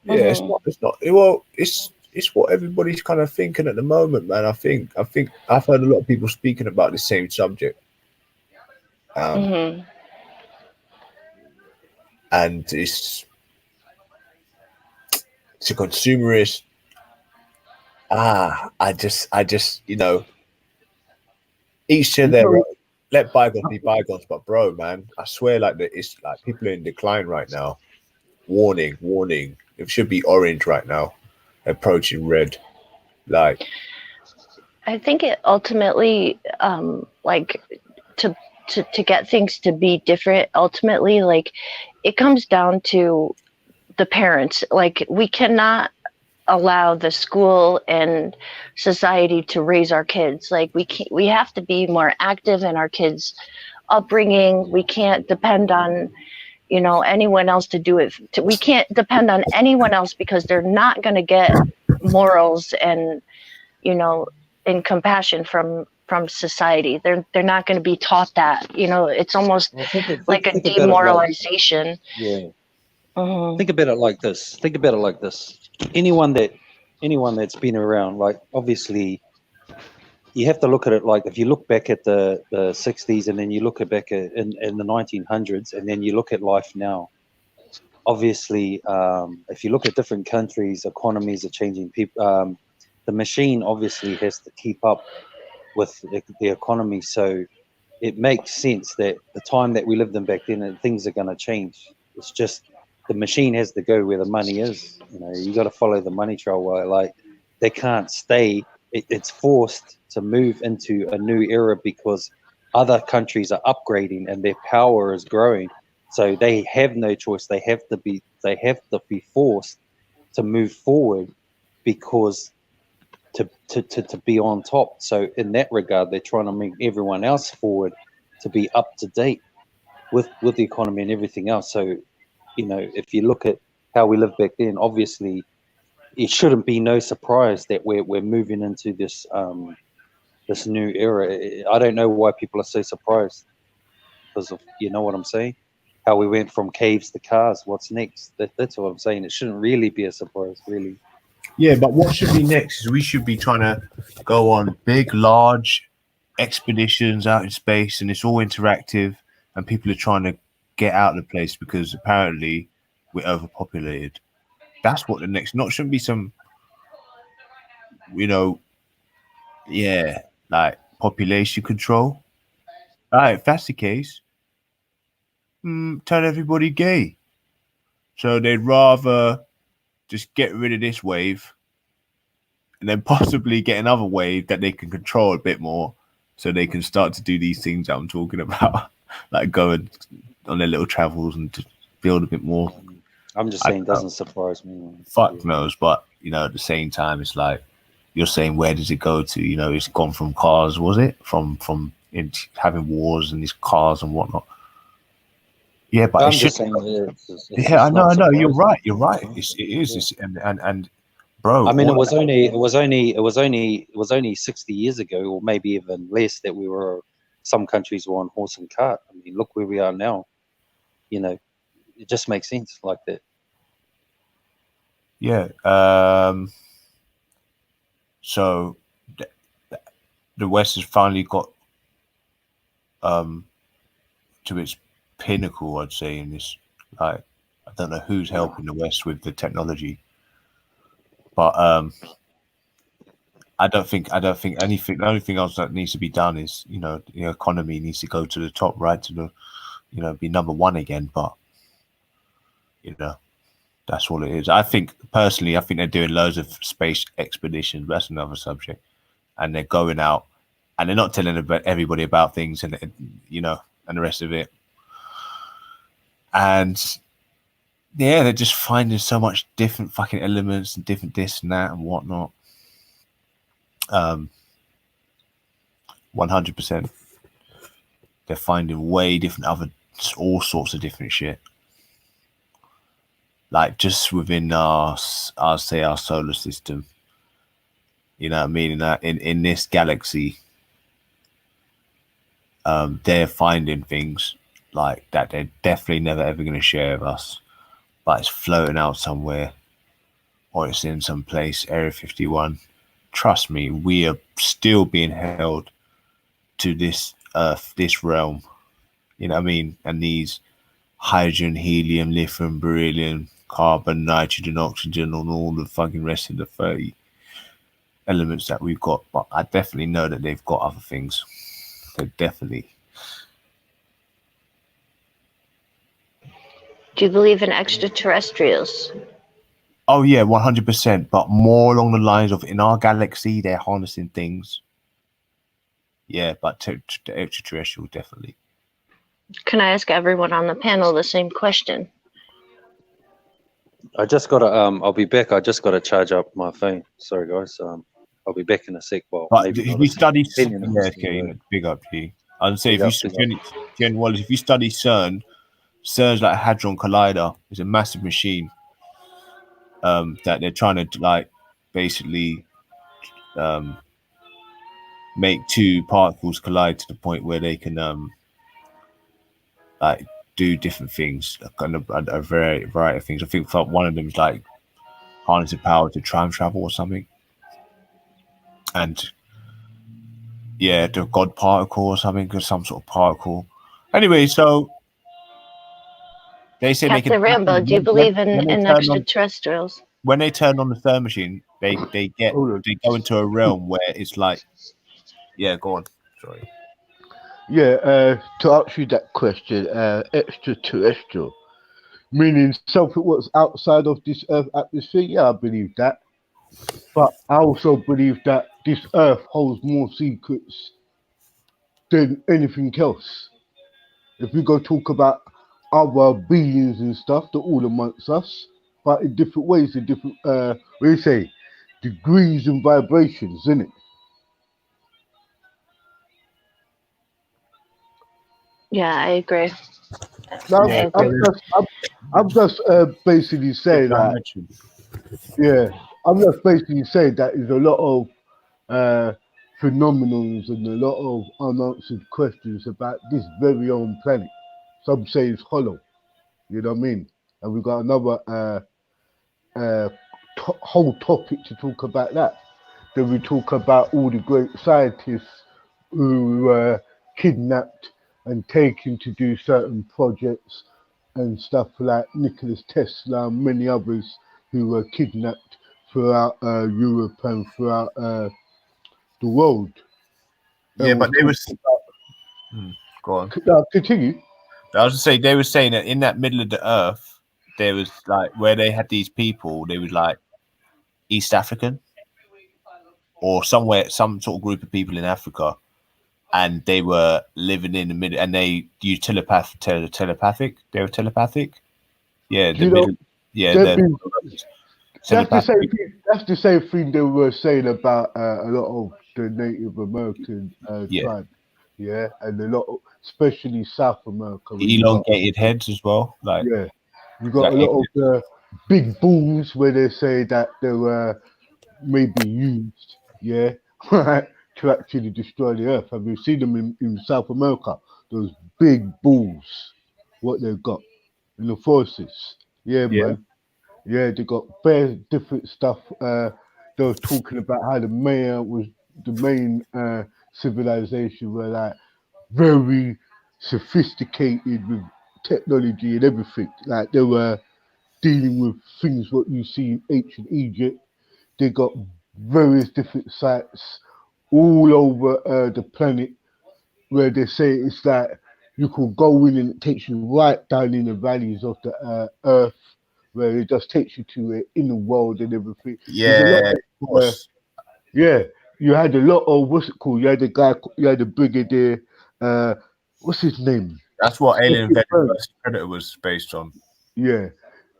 Yeah, it's not. It's not. Well, it's what everybody's kind of thinking at the moment, man. I think I've heard a lot of people speaking about the same subject. And it's a consumerist. I just, each to their own. Let bygones be bygones. But bro, man, I swear, like it's like people are in decline right now. Warning, warning. It should be orange right now, approaching red. Like, I think it ultimately, like, to get things to be different, ultimately, like, it comes down to the parents. Like, we cannot allow the school and society to raise our kids. Like, we have to be more active in our kids' upbringing. We can't depend on anyone else to do it. We can't depend on anyone else because they're not going to get morals and and compassion from society. They're not going to be taught that. It's almost like a demoralization. Think about it like this. Anyone that's been around, like, obviously you have to look at it like, if you look back at the 60s and then you look back in the 1900s and then you look at life now. Obviously, if you look at different countries, economies are changing. People, the machine obviously has to keep up with the economy. So it makes sense that the time that we lived in back then, things are going to change. It's just the machine has to go where the money is. You got to follow the money trail. Like, they can't stay. It's forced to move into a new era because other countries are upgrading and their power is growing. So they have no choice. They have to be forced to move forward because to be on top. So in that regard, they're trying to move everyone else forward to be up to date with the economy and everything else. So, if you look at how we lived back then, obviously it shouldn't be no surprise that we're moving into this this new era. I don't know why people are so surprised, because of, you know what I'm saying? How we went from caves to cars. What's next? That's what I'm saying. It shouldn't really be a surprise, really. yeah, but what should be next is we should be trying to go on big, large expeditions out in space, and it's all interactive, and people are trying to get out of the place because apparently we're overpopulated. That's what the next. Not shouldn't be some, like population control. All right, if that's the case, turn everybody gay. So they'd rather just get rid of this wave and then possibly get another wave that they can control a bit more so they can start to do these things that I'm talking about, like going on their little travels and to build a bit more. I'm just saying, it doesn't surprise me. Fuck knows, but at the same time, it's like you're saying, where does it go to? It's gone from cars, was it? From having wars and these cars and whatnot. Yeah, but I'm it should. just saying, I know. You're right. It is. And bro, I mean, it was only 60 years ago, or maybe even less, that some countries were on horse and cart. I mean, look where we are now. It just makes sense like that. Yeah. So the West has finally got to its pinnacle, I'd say, in this. Like, I don't know who's helping the West with the technology, but I don't think anything. The only thing else that needs to be done is, the economy needs to go to the top, right? To the, be number one again. But that's all it is. I think personally, they're doing loads of space expeditions. But that's another subject, and they're going out, and they're not telling everybody about things, and and the rest of it. And yeah, they're just finding so much different fucking elements and different this and that and whatnot. 100%. They're finding way different all sorts of different shit. Like just within our solar system, You know what I mean? In this galaxy, they're finding things like that they're definitely never ever going to share with us, but it's floating out somewhere, or it's in some place, Area 51. Trust me, we are still being held to this earth, this realm. You know what I mean? And these hydrogen, helium, lithium, beryllium, carbon, nitrogen, oxygen, and all the fucking rest of the 30 elements that we've got. But I definitely know that they've got other things. They definitely. Do you believe in extraterrestrials? Oh yeah, 100%. But more along the lines of in our galaxy, they're harnessing things. Yeah, but to extraterrestrial, definitely. Can I ask everyone on the panel the same question? I just got to I'll be back. I just got to charge up my phone. Sorry guys. I'll be back in a sec. Well, But maybe if not you a sec. study, Depending on okay, big up to you. I'd say Big if up, you big up. Jen Wallace, if you study CERN's like a hadron collider. It's a massive machine that they're trying to like basically make two particles collide to the point where they can like do different things, kind of a variety of things. I think one of them is like harnessing power to time travel or something, and yeah, the God particle or something, or some sort of particle. Anyway, so they say they can Captain Rambo, do you believe in extraterrestrials? when they turn on the CERN machine, they go into a realm where it's like, yeah, go on. Sorry. Yeah, to answer you that question, extraterrestrial, meaning something what's outside of this Earth atmosphere. Yeah, I believe that. But I also believe that this Earth holds more secrets than anything else. If we go talk about other beings and stuff, they're all amongst us, but in different ways, in different, what do you say, degrees and vibrations, isn't it? Yeah, I agree. Now, I agree. I'm just basically saying that. Yeah, I'm just basically saying that there's a lot of phenomenons and a lot of unanswered questions about this very own planet. Some say it's hollow. You know what I mean? And we've got another whole topic to talk about that. Then we talk about all the great scientists who were kidnapped and taken to do certain projects and stuff like Nicholas Tesla and many others who were kidnapped throughout Europe and throughout the world. Yeah, but they was go on. Continue. I was to say they were saying that in that middle of the earth, there was like where they had these people. They was like East African or somewhere, some sort of group of people in Africa, and they were living in the middle, and they used telepathic. They were telepathic. Yeah, the middle. Yeah, that's the same thing they were saying about a lot of the Native American tribe, yeah, and a lot, especially South America. Elongated heads as well, like yeah, you got a lot of the big bulls where they say that they were maybe used, yeah, right, to actually destroy the earth. Have you seen them in South America? Those big bulls, what they've got in the forests, yeah, man. Yeah, they got very different stuff. They were talking about how the main civilization were like very sophisticated with technology and everything. Like they were dealing with things what you see in ancient Egypt. They got various different sites all over the planet where they say it's like you could go in and it takes you right down in the valleys of the earth, where it just takes you to the inner world and everything. Yeah, of course. Yeah, you had a lot of what's it called? You had the brigadier. What's his name? That's what Alien vs Predator was based on. Yeah,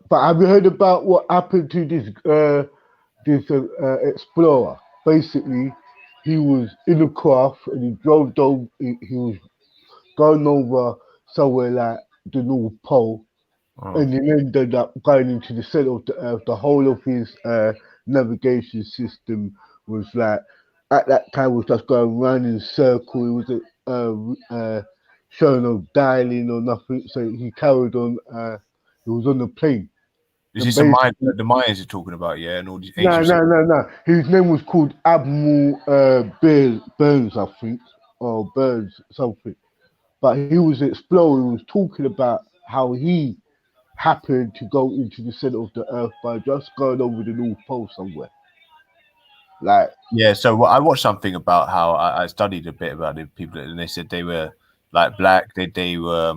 but have you heard about what happened to this explorer? Basically, he was in a craft and he drove down. He was going over somewhere like the North Pole, and he ended up going into the center of the Earth. The whole of his navigation system was like at that time was just going round in a circle. It was showing of dialing or nothing. So he carried on. He was on the plane. Is And this the basically- Mayans you're talking about? Yeah, and all these No, ancient. no. His name was called Admiral Burns, I think, or Burns something. But he was exploring. He was talking about how he happened to go into the center of the earth by just going over the North Pole somewhere. Like, Yeah, so I watched something about how I studied a bit about the people, and they said they were like black. They were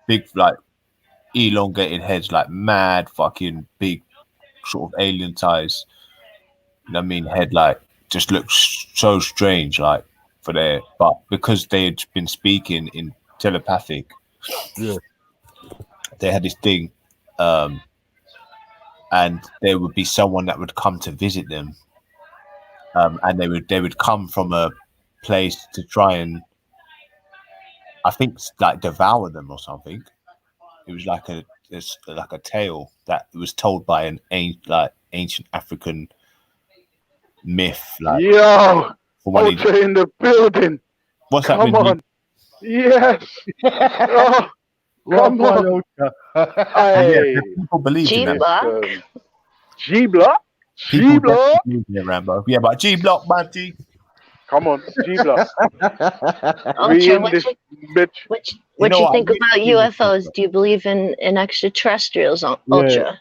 big, like elongated heads, like mad fucking big, sort of alien size. You know what I mean? Head like just looks so strange, like for their, but because they had been speaking in telepathic, yeah, they had this thing, and there would be someone that would come to visit them, and they would come from a place to try and, I think, like devour them or something. It was like a tale that was told by an ancient African myth. Like, Yo, for one Ultra in the building. what's that? Come on. Yes. Oh, come on. Yeah, people believe in that. G-Block. G-Block? People G-Block? definitely believe in it, Rambo. Yeah, but G-Block, man, G. Come on, G-Block. Ultra, in this bitch. What you think about UFOs? Do you believe in extraterrestrials, Ultra?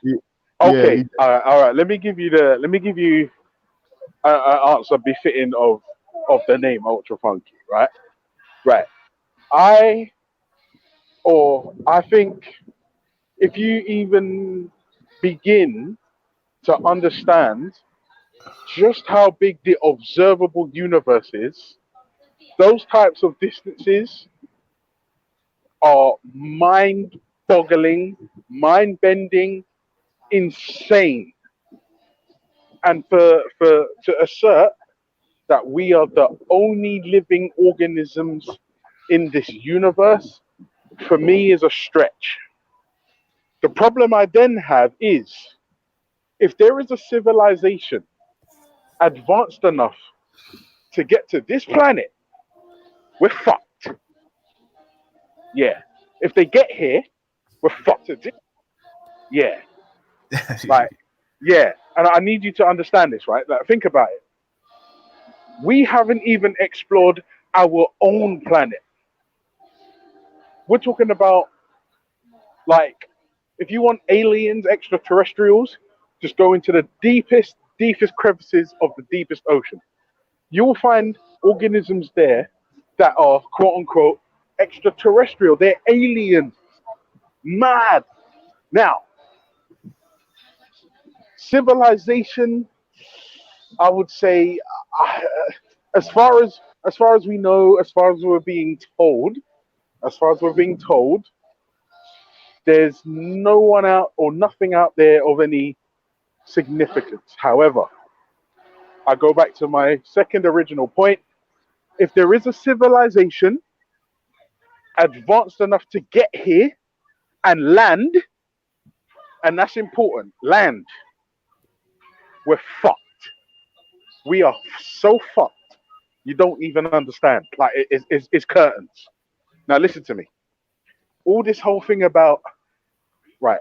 Okay, all right. Let me give you an answer befitting of the name Ultra Funky, right? Right. I think if you even begin to understand just how big the observable universe is, those types of distances are mind-boggling, mind-bending, insane. And to assert that we are the only living organisms in this universe, for me, is a stretch. The problem I then have is, if there is a civilization advanced enough to get to this planet, we're fucked. Yeah. If they get here, we're fucked. Yeah. Like, yeah. And I need you to understand this, right? Like, think about it. We haven't even explored our own planet. We're talking about, like, if you want aliens, extraterrestrials, just go into the deepest crevices of the deepest ocean. You will find organisms there that are quote unquote extraterrestrial. They're aliens. Mad. Now, civilization, I would say, as far as we know, as far as we're being told, there's no one out or nothing out there of any significance. However, I go back to my second original point. If there is a civilization advanced enough to get here and land, and that's important, land, we're fucked. We are so fucked. You don't even understand. Like, it's curtains. Now listen to me. All this whole thing about, right,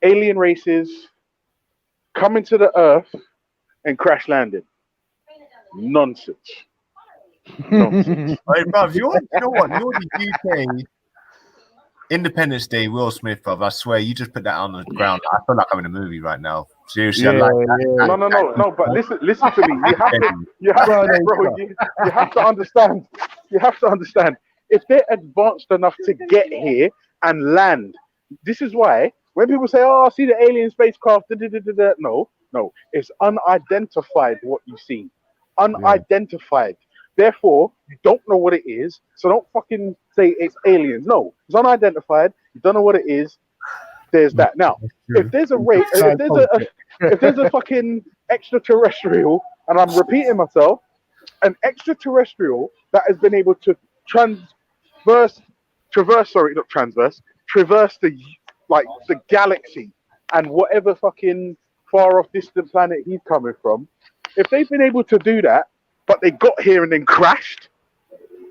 alien races coming to the earth and crash landing. Nonsense. Nonsense. Hey, bruv, you know what? You're the UK Independence Day, Will Smith, bruv. I swear, you just put that on the ground. I feel like I'm in a movie right now. Seriously, I like that. No. But listen to me. You have to understand. You have to understand. If they're advanced enough to get here and land, this is why when people say, "Oh, I see the alien spacecraft," no, it's unidentified. What you see, unidentified. Therefore, you don't know what it is. So don't fucking say it's aliens. No, it's unidentified. You don't know what it is. There's that. Now, if there's a race, if there's a fucking extraterrestrial, and I'm repeating myself, an extraterrestrial that has been able to traverse the galaxy and whatever fucking far off distant planet he's coming from, if they've been able to do that, but they got here and then crashed,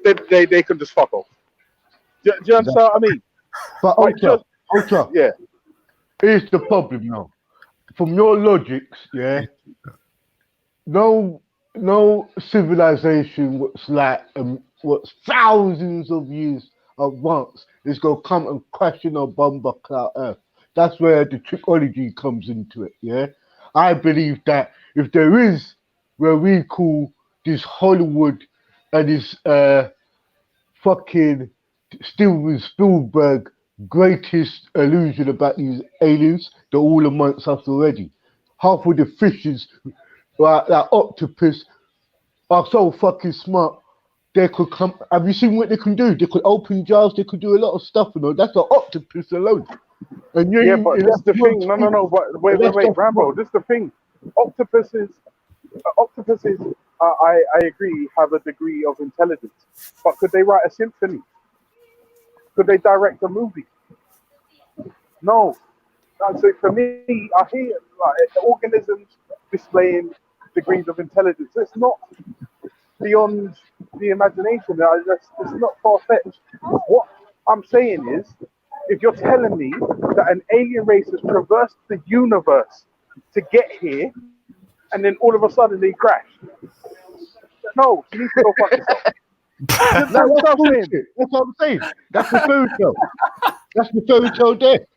then they can just fuck off. Do you understand what I mean? But Ultra, yeah. Here's the problem now. From your logics, yeah, no civilization what's thousands of years advanced is gonna come and crash in a bomber cloud Earth. That's where the trickology comes into it. Yeah, I believe that if there is where we call this Hollywood and this fucking Steven Spielberg greatest illusion about these aliens, they're all amongst us already. Half of the fishes, like octopus, are so fucking smart. They could come. Have you seen what they can do? They could open jars. They could do a lot of stuff. You know, that's an octopus alone. And yeah, but that's the thing. No. But wait, Rambo. This is the thing. Octopuses. I agree, have a degree of intelligence. But could they write a symphony? Could they direct a movie? No. So for me, I hear like organisms displaying degrees of intelligence. It's not beyond the imagination. It's not far-fetched. What I'm saying is, if you're telling me that an alien race has traversed the universe to get here, and then all of a sudden they crash, no, you need to go fuck yourself. That's what I'm saying. That's the fairy tale. That's the fairy tale there.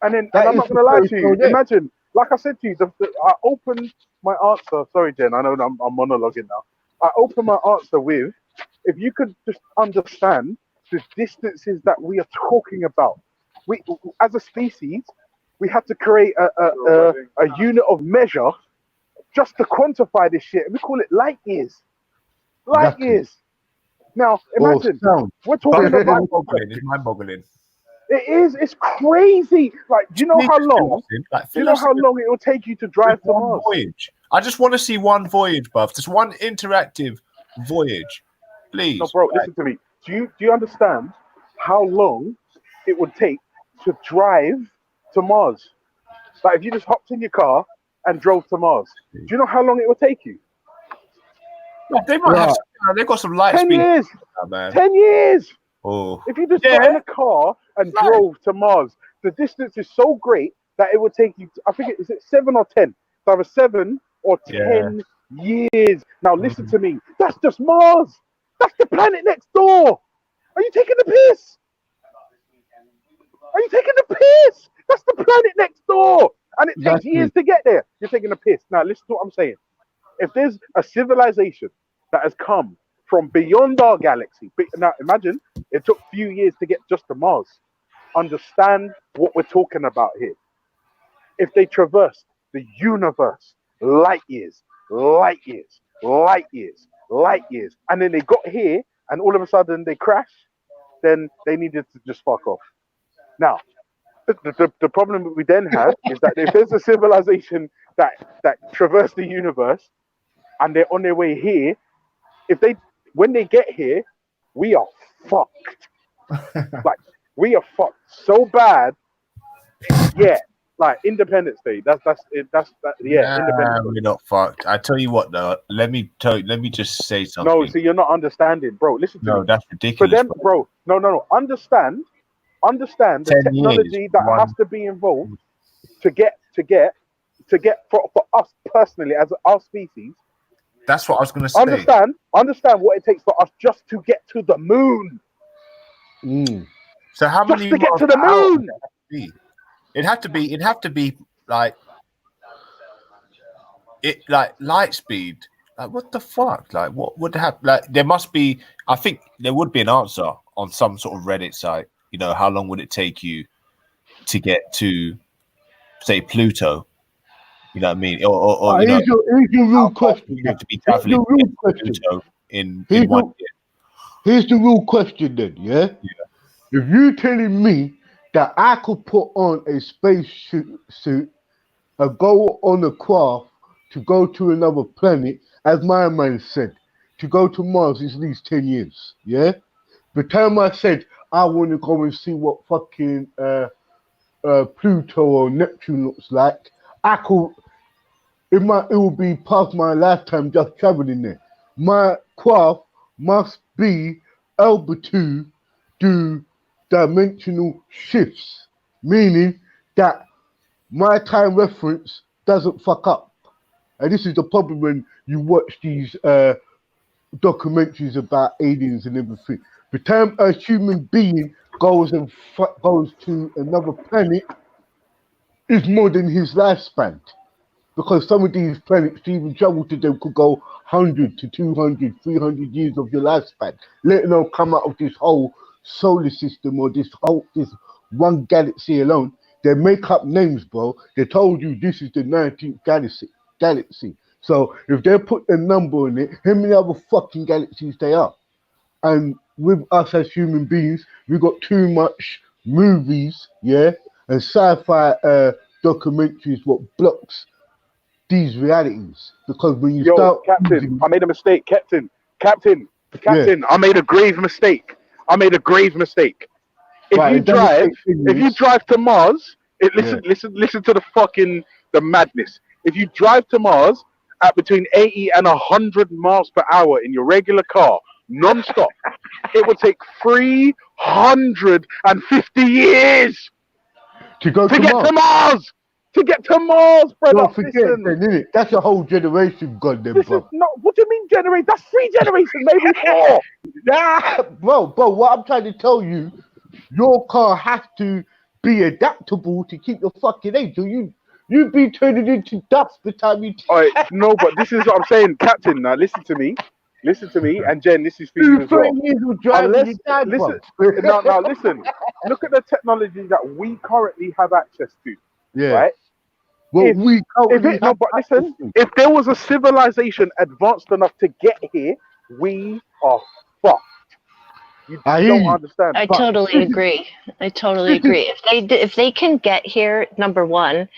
And then and I'm not going to lie to you. Imagine, like I said to you, I opened my answer. Sorry, Jen, I know I'm monologuing now. I opened my answer with, if you could just understand the distances that we are talking about. We, as a species, we had to create a unit of measure just to quantify this shit. We call it light years. Light years. Now, imagine, we're talking about... It's mind-boggling. It is. It's crazy. Like, do you know how long? Do you know how long it will take you to drive to Mars? Voyage. I just want to see one voyage, bruv. Just one interactive voyage, please. No, bro. Listen to me. Do you understand how long it would take to drive to Mars? Like, if you just hopped in your car and drove to Mars, do you know how long it would take you? Well, they might have. They've got some light 10 speed. years. Man. 10 years. Oh. If you just got in a car and drove to Mars, the distance is so great that it would take you, I think, is it 7 or 10? So either 7 or 10 years. Now listen to me. That's just Mars. That's the planet next door. Are you taking the piss? Are you taking the piss? That's the planet next door. And it takes years to get there. You're taking the piss. Now listen to what I'm saying. If there's a civilization that has come from beyond our galaxy, now imagine it took a few years to get just to Mars. Understand what we're talking about here. If they traversed the universe, light years, and then they got here and all of a sudden they crashed, then they needed to just fuck off. Now, the problem we then have is that if there's a civilization that traversed the universe and they're on their way here, when they get here, we are fucked. Like, we are fucked so bad. Yeah, like Independence Day. That's Independence Day. We're not fucked. I tell you what, though. Let me just say something. No, see, you're not understanding, bro. Listen to me. No, that's ridiculous. For them, bro. No. Understand the technology that has to be involved to get for us personally as our species. That's what I was going to say. Understand what it takes for us just to get to the moon. So how just many to get to the moon? It'd have to be like light speed. Like, what the fuck? Like, what would happen? Like, there must be. I think there would be an answer on some sort of Reddit site. You know, how long would it take you to get to, say, Pluto? You know what I mean? Or here's your real question. You have to be traveling to Pluto in 1 year. Here's the real question then, yeah? If you're telling me that I could put on a space suit and go on a craft to go to another planet, as my man said, to go to Mars is at least 10 years, yeah? The time I said I want to go and see what fucking Pluto or Neptune looks like, I could it will be past my lifetime just traveling there. My craft must be able to do dimensional shifts, meaning that my time reference doesn't fuck up. And this is the problem when you watch these documentaries about aliens and everything. The time a human being goes to another planet is more than his lifespan. Because some of these planets, to even travel to them, could go 100 to 200, 300 years of your lifespan, let alone come out of this whole solar system or this one galaxy alone. They make up names, bro. They told you this is the 19th galaxy. So if they put a number on it, how many other fucking galaxies they are? And with us as human beings, we got too much movies, yeah, and sci-fi documentaries what blocks these realities. Because when you start Captain, I made a mistake. Captain, I made a grave mistake. If you drive to Mars, listen to the madness. If you drive to Mars at between 80 and 100 miles per hour in your regular car, non-stop, it would take 350 years to get to Mars. To get to Mars, brother. Don't forget, innit? That's a whole generation gone then, bro. What do you mean generation? That's 3 generations, maybe 4. Nah, bro, what I'm trying to tell you, your car has to be adaptable to keep your fucking age. So you'd be turning into dust by the time you... Alright, no, but this is what I'm saying, Captain. Now listen to me, and Jen, this is for you as well. Listen. Look at the technology that we currently have access to. Yeah. Right? Well, if there was a civilization advanced enough to get here, we are fucked. You don't understand. I totally agree. If they can get here, number one,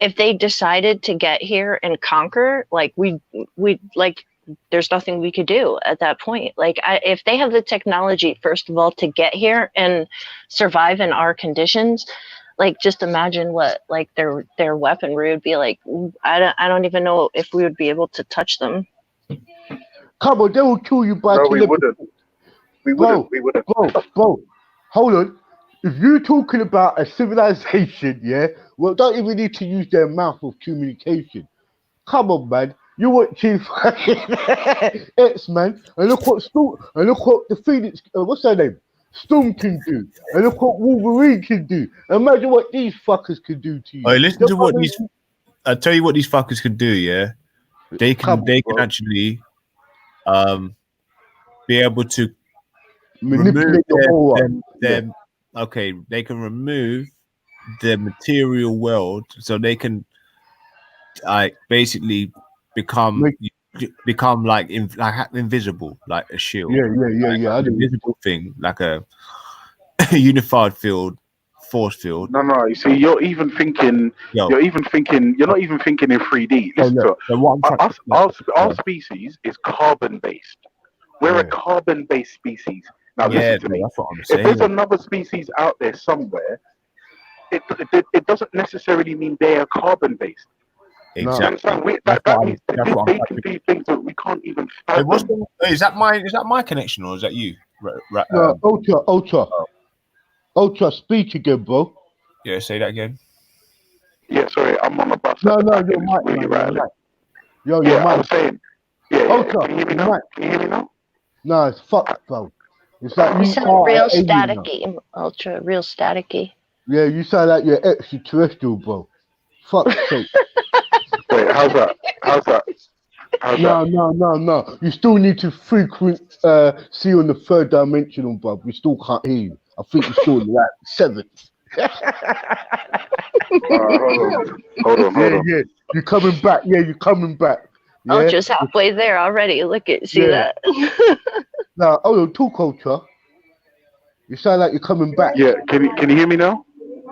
if they decided to get here and conquer, like we like, there's nothing we could do at that point. Like, if they have the technology, first of all, to get here and survive in our conditions, like, just imagine what like their weaponry would be like. I don't even know if we would be able to touch them. Come on, they will kill you by telepathy. We wouldn't. Bro, hold on. If you're talking about a civilization, yeah, well, don't even need to use their mouth of communication. Come on, man. You watching fucking X-Men, and look what the Phoenix, what's her name? Storm can do, and look what Wolverine can do. Imagine what these fuckers can do to you. Oh, listen to what these. I'll tell you what these fuckers can do. Yeah, they can actually, be able to manipulate them. Okay, they can remove the material world, so they can, basically become like invisible, like a shield. Yeah. An invisible thing, like a unified force field. No. You see, you're not even thinking in 3D. Listen to it. Our species is carbon based. We're a carbon based species. Now listen to me. That's what I'm saying. If there's another species out there somewhere, it doesn't necessarily mean they are carbon based. Exactly. That means they can do things that we can't even fathom. Is that my connection, or is that you? Ultra, speak again, bro. Yeah, say that again. Yeah, sorry, I'm on a bus. No, you're right. Yo, yeah, I'm saying. Yeah, Ultra, can you hear me now? Can you hear me now? No, it's fucked, bro. It's like you sound real staticky, Ultra, real staticky. Yeah, you sound like you're extraterrestrial, bro. Fuck's sake. Wait, how's that? No. You still need to frequent see on the 3rd dimensional, bro. We still can't hear you. I think you're still like 7th. Hold on. Yeah. You're coming back. Yeah. Ultra's halfway there already. See that? Now, talk, Ultra. You sound like you're coming back. Yeah, can you hear me now?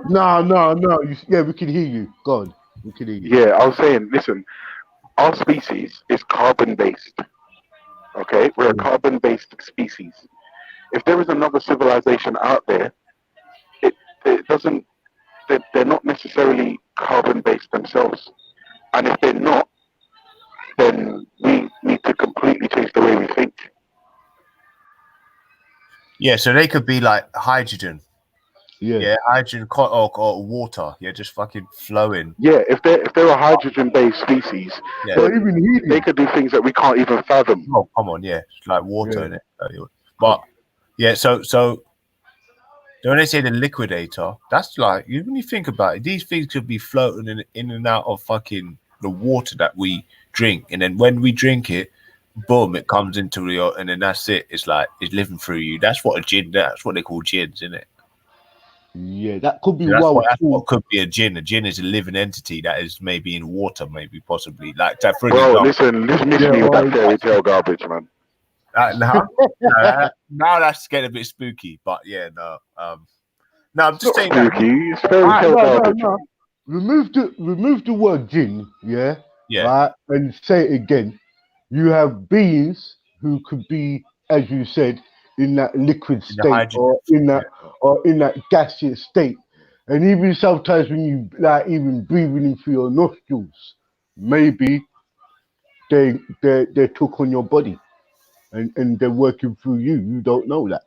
No. We can hear you. God, we can hear you. Yeah, I was saying, listen, our species is carbon-based. Okay? We're a carbon-based species. If there is another civilization out there, it doesn't, they're not necessarily carbon-based themselves. And if they're not, Yeah, so they could be like hydrogen. Yeah, hydrogen or water. Yeah, just fucking flowing. Yeah, if they're a hydrogen-based species, Yeah. or then even helium. they could do things that we can't even fathom. Oh, come on, yeah, it's like water Yeah. in it. But yeah, so when they say the liquidator, that's like when you think about it, these things could be floating in and out of fucking the water that we drink, and then when we drink it, boom, it comes into your, and then that's it. It's like it's living through you. That's what a gin. That's what they call gins, isn't it? Yeah, that could be So that's what what could be a gin. A gin is a living entity that is maybe in water, maybe possibly like that. For Bro, example, listen to me with that fairy tale garbage, man. Now that's getting a bit spooky, but yeah, no, I'm just saying spooky. It's fairy tale garbage. No. Remove the word gin, yeah, Yeah. right, and say it again. You have beings who could be, as you said, in that liquid state or in that gaseous state, and even sometimes when you like even breathing in through your nostrils, maybe they took on your body, and they're working through you. You don't know that.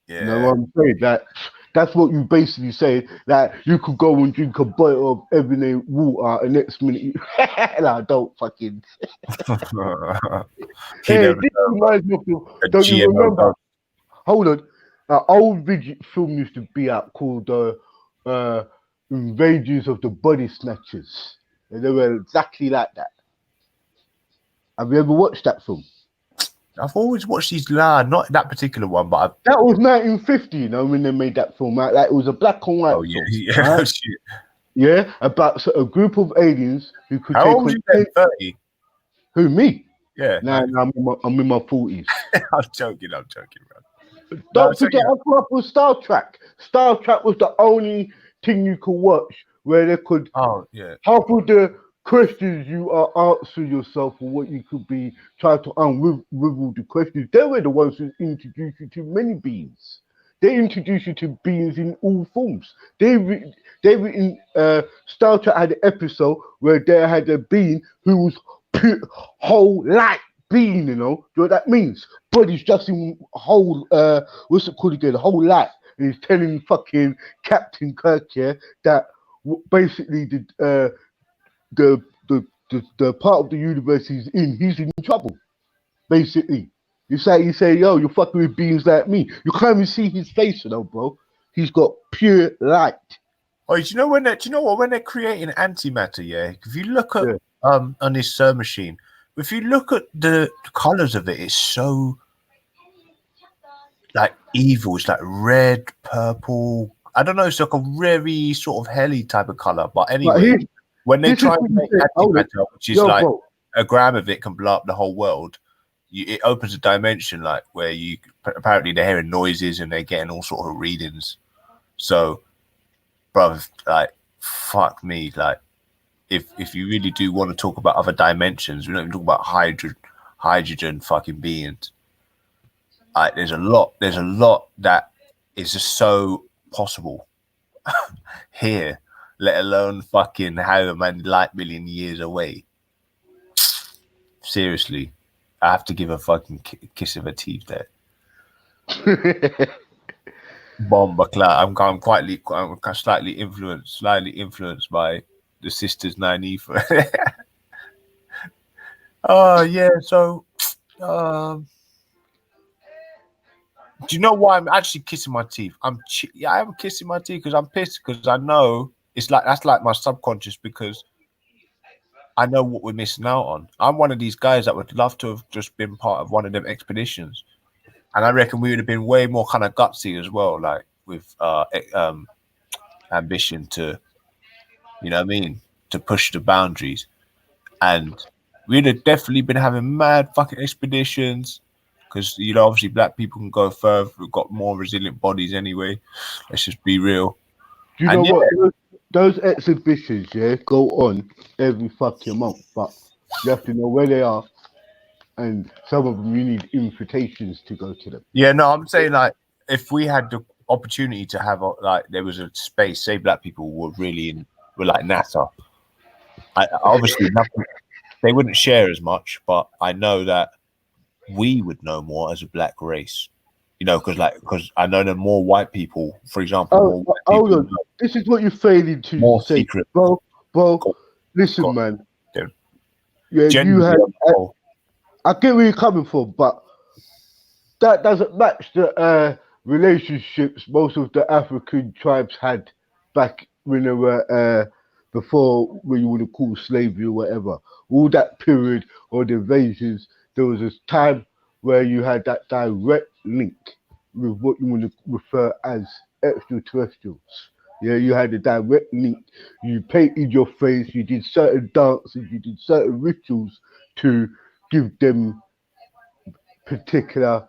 Yeah. You know what I'm saying? That's what you basically say. That you could go and drink a bottle of everyday water, and next minute, nah, don't fucking. Hey, this reminds me of. Don't you remember? Hold on, an old film used to be out called "Invaders of the Body Snatchers," and they were exactly like that. Have you ever watched that film? I've always watched these, not that particular one, but that was 1950, you know, when they made that film. Like it was a black and white film. Yeah, right? Yeah, about a group of aliens who could How take old was you then? 30? Who, me? Yeah. Nah, I'm in my 40s. I'm joking, bro. Don't forget, I grew up with Star Trek. Star Trek was the only thing you could watch where they could half of the questions you are answering yourself or what you could be trying to unravel the questions. They were the ones who introduced you to many beings. They introduced you to beings in all forms. They in Star Trek had an episode where they had a being who was pure whole light being, you know what that means? Body's just in whole what's it called again? Whole light. And he's telling fucking Captain Kirk here that basically the part of the universe he's in trouble. Basically. You say, yo, you're fucking with beings like me. You can't even see his face, you know, bro. He's got pure light. Oh, do you know what? When they're creating antimatter, yeah. If you look at on this machine, if you look at the colors of it, it's so like evil. It's like red, purple. I don't know. It's like a very sort of helly type of color. But anyway, when they try to make antimatter, which is like a gram of it can blow up the whole world, it opens a dimension like where you apparently they're hearing noises and they're getting all sort of readings. So, bro, like fuck me, like if you really do want to talk about other dimensions, we don't even talk about hydrogen fucking beings. There's a lot that is just so possible here, let alone fucking how many light million years away. Seriously, I have to give a fucking kiss of her teeth there. Bomba cloud. I'm slightly influenced by the sisters naive. Oh yeah, so do you know why I'm actually kissing my teeth? I am kissing my teeth because I'm pissed because I know it's like that's like my subconscious because I know what we're missing out on. I'm one of these guys that would love to have just been part of one of them expeditions. And I reckon we would have been way more kind of gutsy as well, like with ambition to, you know what I mean, to push the boundaries. And we'd have definitely been having mad fucking expeditions because, you know, obviously black people can go further. We've got more resilient bodies anyway. Let's just be real. Do you know what? Those exhibitions, go on every fucking month, but you have to know where they are, and some of them you need invitations to go to them. Yeah, no, I'm saying like if we had the opportunity to have like there was a space, say black people were really were like NASA. Obviously nothing, they wouldn't share as much, but I know that we would know more as a black race. You know, because I know that more white people, for example, more white Hold people, on. This is what you're failing to more say, secret. bro. Listen, man. They're Yeah, you genuinely had. on the whole. I get where you're coming from, but that doesn't match the relationships most of the African tribes had back when they were before what you would have called slavery or whatever. All that period or the invasions, there was this time where you had that direct link with what you want to refer as extraterrestrials. Yeah, you had a direct link. You painted your face, you did certain dances, you did certain rituals to give them particular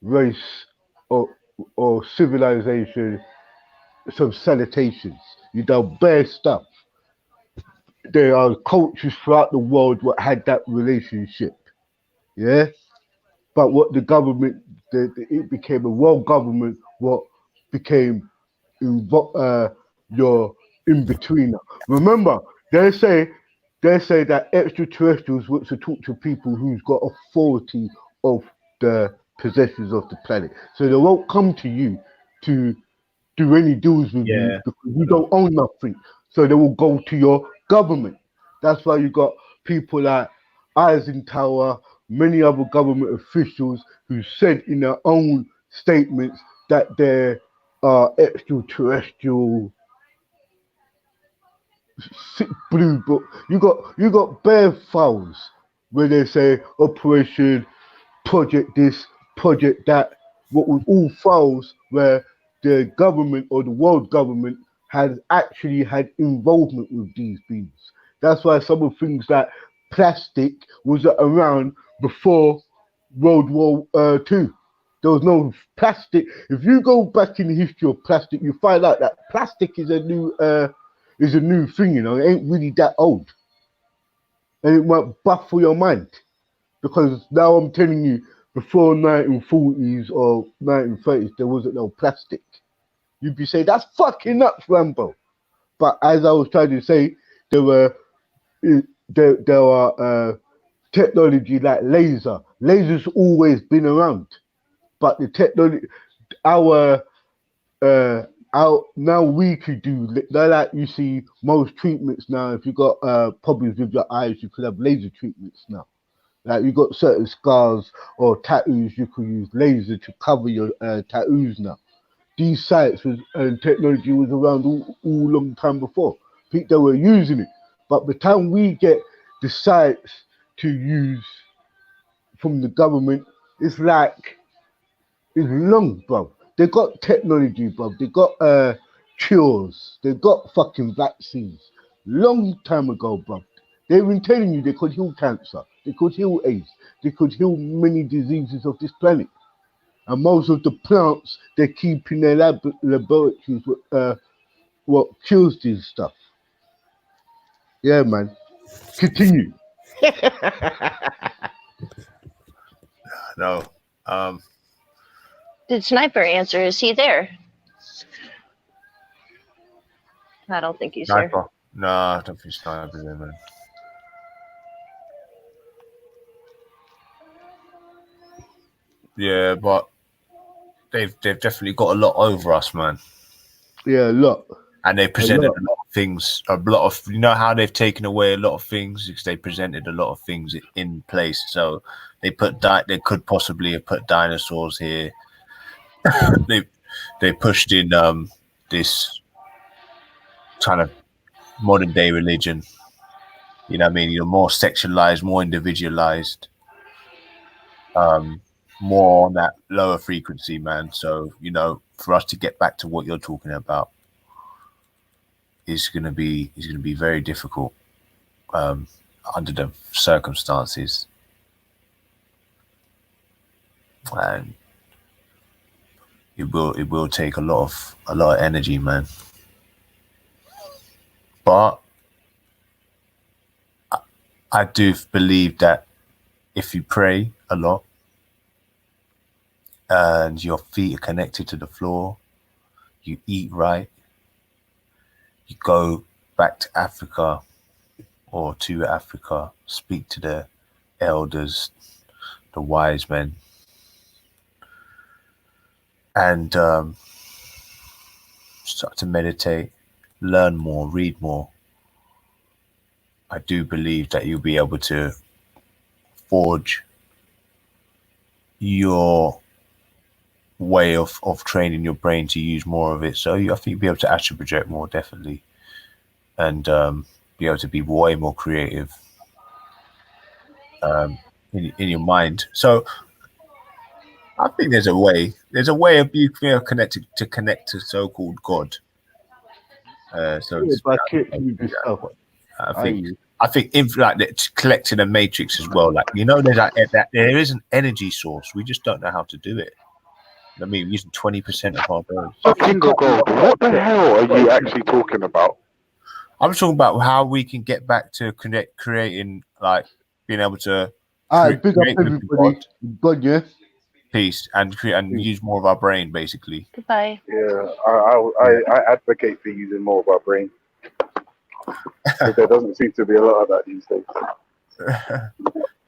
race or civilization some salutations. You done bare stuff. There are cultures throughout the world what had that relationship. Yeah? But what the government, it became a world government, what became your in-betweener. Remember, they say that extraterrestrials want to talk to people who's got authority of the possessions of the planet. So they won't come to you to do any deals with you Yeah. because you don't own nothing. So they will go to your government. That's why you got people like Eisenhower, many other government officials who said in their own statements that there are extraterrestrial blue book. You got bare files where they say Operation Project this, Project that. What was all files where the government or the world government has actually had involvement with these beings. That's why some of things like plastic was around before World War II. There was no plastic. If you go back in the history of plastic, you find out that plastic is a new thing. You know, it ain't really that old, and it won't baffle your mind because now I'm telling you, before 1940s or 1930s, there wasn't no plastic. You'd be saying that's fucking nuts, Rambo. But as I was trying to say, there were technology like laser. Laser's always been around, but the technology, our now we could do like you see most treatments now. If you got problems with your eyes, you could have laser treatments now. Like you got certain scars or tattoos, you could use laser to cover your tattoos now. These sites and technology was around all long time before. People were using it, but by the time we get the sites to use from the government, it's long, bro. They got technology, bro. They got cures. They got fucking vaccines. Long time ago, bro. They've been telling you they could heal cancer. They could heal AIDS. They could heal many diseases of this planet. And most of the plants they keep in their laboratories what cures this stuff. Yeah, man. Continue. No. Did Sniper answer? Is he there? I don't think he's there. Sniper. No, I don't think Sniper's there, man. Yeah, but they've definitely got a lot over us, man. Yeah, a lot. And they presented a lot of things, you know how they've taken away a lot of things because they presented a lot of things in place. So they they could possibly have put dinosaurs here. they pushed in this kind of modern day religion. You know what I mean? You're more sexualized, more individualized, more on that lower frequency, man. So, you know, for us to get back to what you're talking about is gonna be very difficult under the circumstances. And it will take a lot of energy, man. But I do believe that if you pray a lot and your feet are connected to the floor, you eat right, you go back to Africa or to Africa, speak to the elders, the wise men, and start to meditate, learn more, read more, I do believe that you'll be able to forge your way of training your brain to use more of it. So I think you'll be able to astral project more, definitely, and be able to be way more creative in your mind. So I think there's a way of you connect to so-called God. So Yeah, by connecting with yourself. I think like collecting a matrix as well. Like, you know, that there is an energy source. We just don't know how to do it. I mean, we're using 20% of our brains. Single gold. What the hell are you actually talking about? I'm talking about how we can get back to creating, like being able to Alright, big up create with everybody. God, yeah. peace and use more of our brain, basically. Goodbye. Yeah, I advocate for using more of our brain. Because there doesn't seem to be a lot of that these days.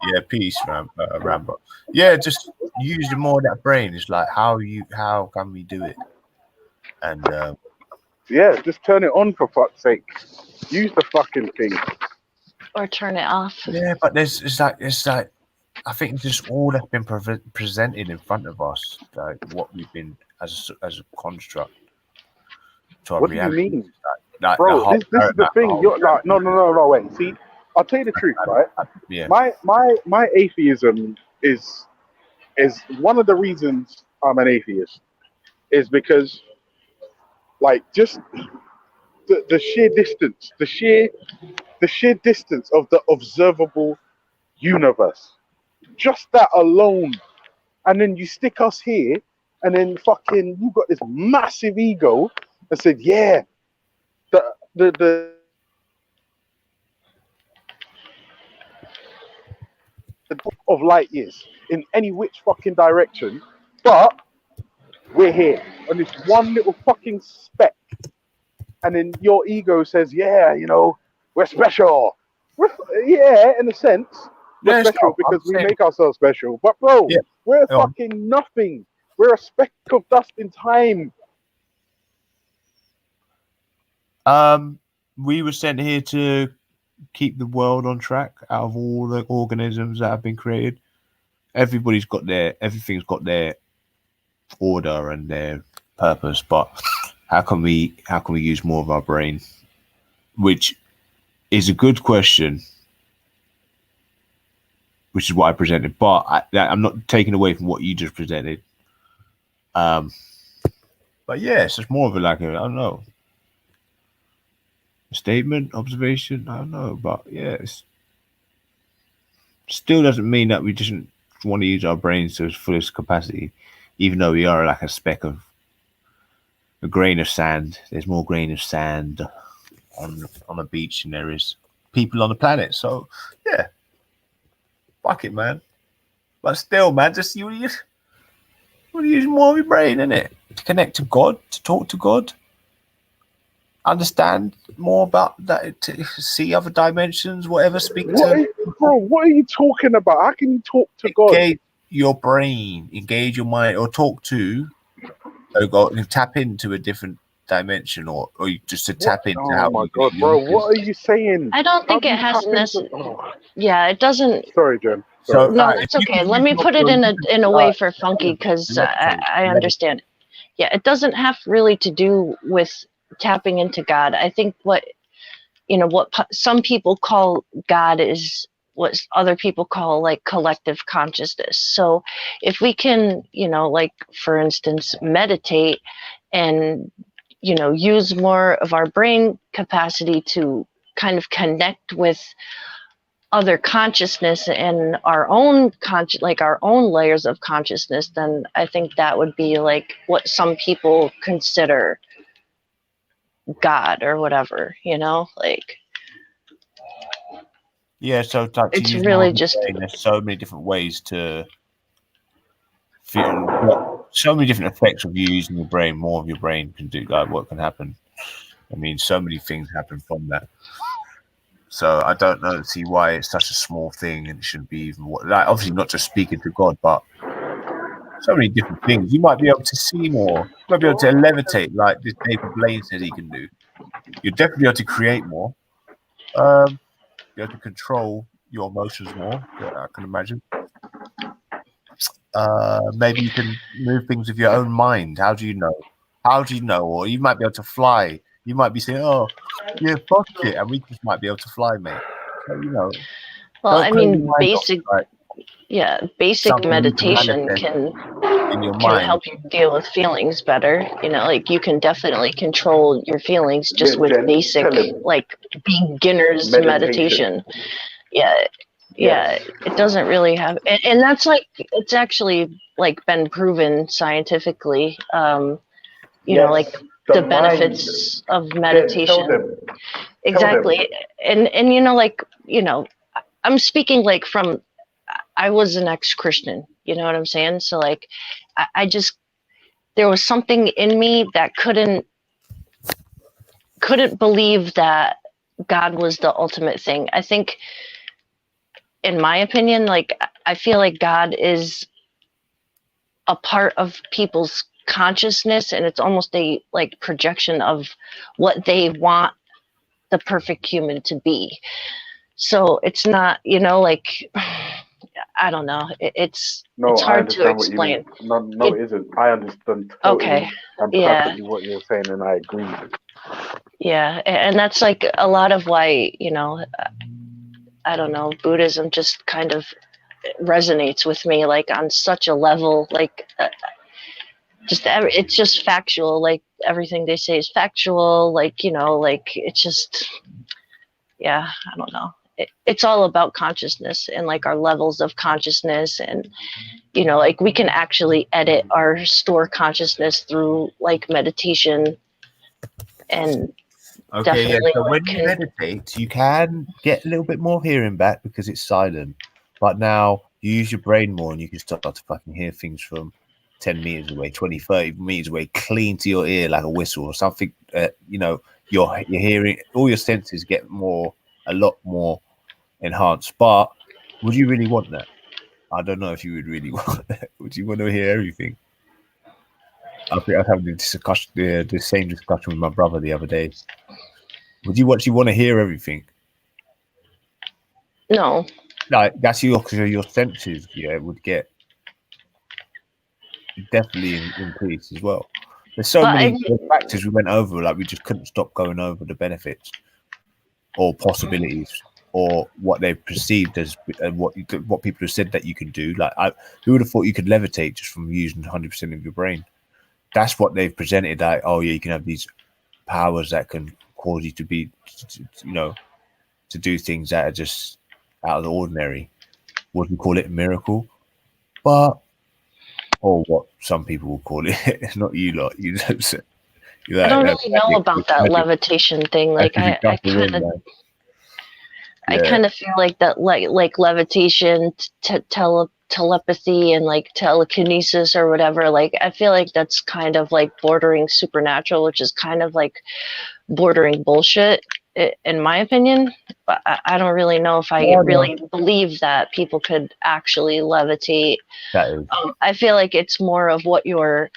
Yeah, peace, Rambo. Yeah, just using more of that brain. It's like how can we do it? And yeah, just turn it on for fuck's sake. Use the fucking thing. Or turn it off. Yeah, but it's like I think just all that's been presented in front of us, like what we've been as a construct to our What reality. do you mean? Like bro, this is the thing. You're like, no, wait. See, I'll tell you the truth, right? Yeah. My atheism is one of the reasons I'm an atheist is because, like, just the sheer distance, the sheer distance of the observable universe, just that alone, and then you stick us here, and then fucking you got this massive ego and said, yeah, the of light years in any which fucking direction, but we're here on this one little fucking speck, and then your ego says, yeah, you know, we're special. Yeah, in a sense, we're special because we make ourselves special. But bro, we're fucking nothing. We're a speck of dust in time. We were sent here to keep the world on track out of all the organisms that have been created. Everything's got their order and their purpose, but how can we use more of our brain? Which is a good question, which is what I presented, but I'm not taking away from what you just presented. But yeah, it's just more of I don't know, a statement, observation, I don't know, but yeah, it still doesn't mean that we just want to use our brains to its fullest capacity, even though we are like a grain of sand. There's more grain of sand on a beach than there is people on the planet. So yeah, fuck it, man. But still, man, just you use more of your brain, innit? To connect to God, to talk to God, understand more about that, to see other dimensions, whatever. What are you talking about? How can you talk to God? Engage your brain, engage your mind, or talk to God, and tap into a different dimension, or just to tap into how. Oh my God, bro! What are you saying? I don't think it has necessarily. Yeah, it doesn't. Sorry, Jen. So no, that's okay. Let me put it in a way for Funky, because I understand. Yeah, it doesn't have really to do with tapping into God. I think what some people call God is what other people call like collective consciousness. So if we can, like for instance, meditate and use more of our brain capacity to kind of connect with other consciousness and our own our own layers of consciousness, then I think that would be like what some people consider God or whatever, like. Yeah, so it's really just. There's so many different ways to feel. So many different effects of you using your brain. More of your brain can do. Like, what can happen? I mean, so many things happen from that. So I don't see why it's such a small thing, and it shouldn't be even like obviously not just speaking to God, but so many different things. You might be able to see more. You might be able to levitate, like this David Blaine says he can do. You're definitely able to create more. Be able to control your emotions more. I can imagine. Maybe you can move things with your own mind. How do you know? How do you know? Or you might be able to fly. You might be saying, "Oh, yeah, fuck it," and we just might be able to fly, mate. So, you know, Well, don't I close your mean, mind off, right? basic Something you can meditation manifest in your can mind. help you deal with feelings better. You know, like you can definitely control your feelings just Yeah, with Jen, basic, tell him. like beginner's meditation. Yeah, yeah, Yes. it doesn't really have, and that's like it's actually like been proven scientifically. You know, like Yes. The the mind. benefits of Jen, tell meditation. them. Exactly, and you know, like you know, I'm speaking like from. I was an ex-Christian. You know what I'm saying? So like, I just there was something in me that couldn't believe that God was the ultimate thing. I think, in my opinion, like I feel like God is a part of people's consciousness, and it's almost a like projection of what they want the perfect human to be. So it's not, you know, like I don't know. It's No, I hard to understand what you mean. explain. No, it isn't. I understand totally Okay. and Yeah. perfectly what you're saying, and I agree with it. Yeah, and that's like a lot of why, you know, I don't know, Buddhism just kind of resonates with me like on such a level, like it's just factual, like everything they say is factual, like, you know, like it's just, yeah, I don't know. It's all about consciousness and like our levels of consciousness, and you know, like we can actually edit our store consciousness through like meditation, and Okay, yeah. definitely So like when you meditate, you can get a little bit more hearing back because it's silent. But now you use your brain more and you can start to fucking hear things from 10 meters away, 20, 30 meters away, clean to your ear like a whistle or something. You know, you're hearing, all your senses get a lot more enhanced. But would you really want that? I don't know if you would really want that. Would you want to hear everything? I think I was having the same discussion with my brother the other day. Would you actually want to hear everything? No. Like that's your senses, yeah, would get definitely increased as well. There's so many factors we went over, like we just couldn't stop going over the benefits or possibilities or what they perceived as what people have said that you can do. Like who would have thought you could levitate just from using 100% of your brain? That's what they've presented. Like, oh yeah, you can have these powers that can cause you to be, you know, to do things that are just out of the ordinary. Would we call it a miracle? But or what some people will call it, not you lot. You don't. I don't really know about that levitation thing. Like I kind of, I kind of feel like that, like levitation, telepathy, and like telekinesis or whatever. Like I feel like that's kind of like bordering supernatural, which is kind of like bordering bullshit, in my opinion. But I don't really know if I really believe that people could actually levitate. I feel like it's more of what your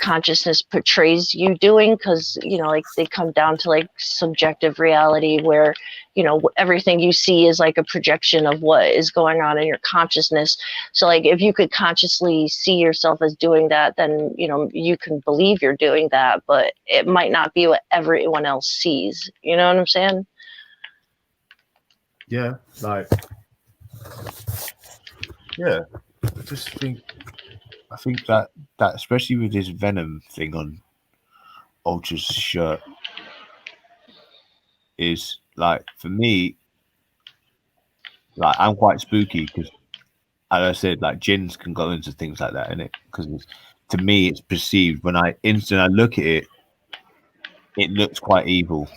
consciousness portrays you doing, because you know, like they come down to like subjective reality where, you know, everything you see is like a projection of what is going on in your consciousness. So like if you could consciously see yourself as doing that, then you know you can believe you're doing that, but it might not be what everyone else sees. You know what I'm saying? Yeah, like yeah, I think that especially with this Venom thing on Ultra's shirt is like, for me, like I'm quite spooky because, as I said, like jinns can go into things like that, innit? Because to me, it's perceived when I look at it, it looks quite evil.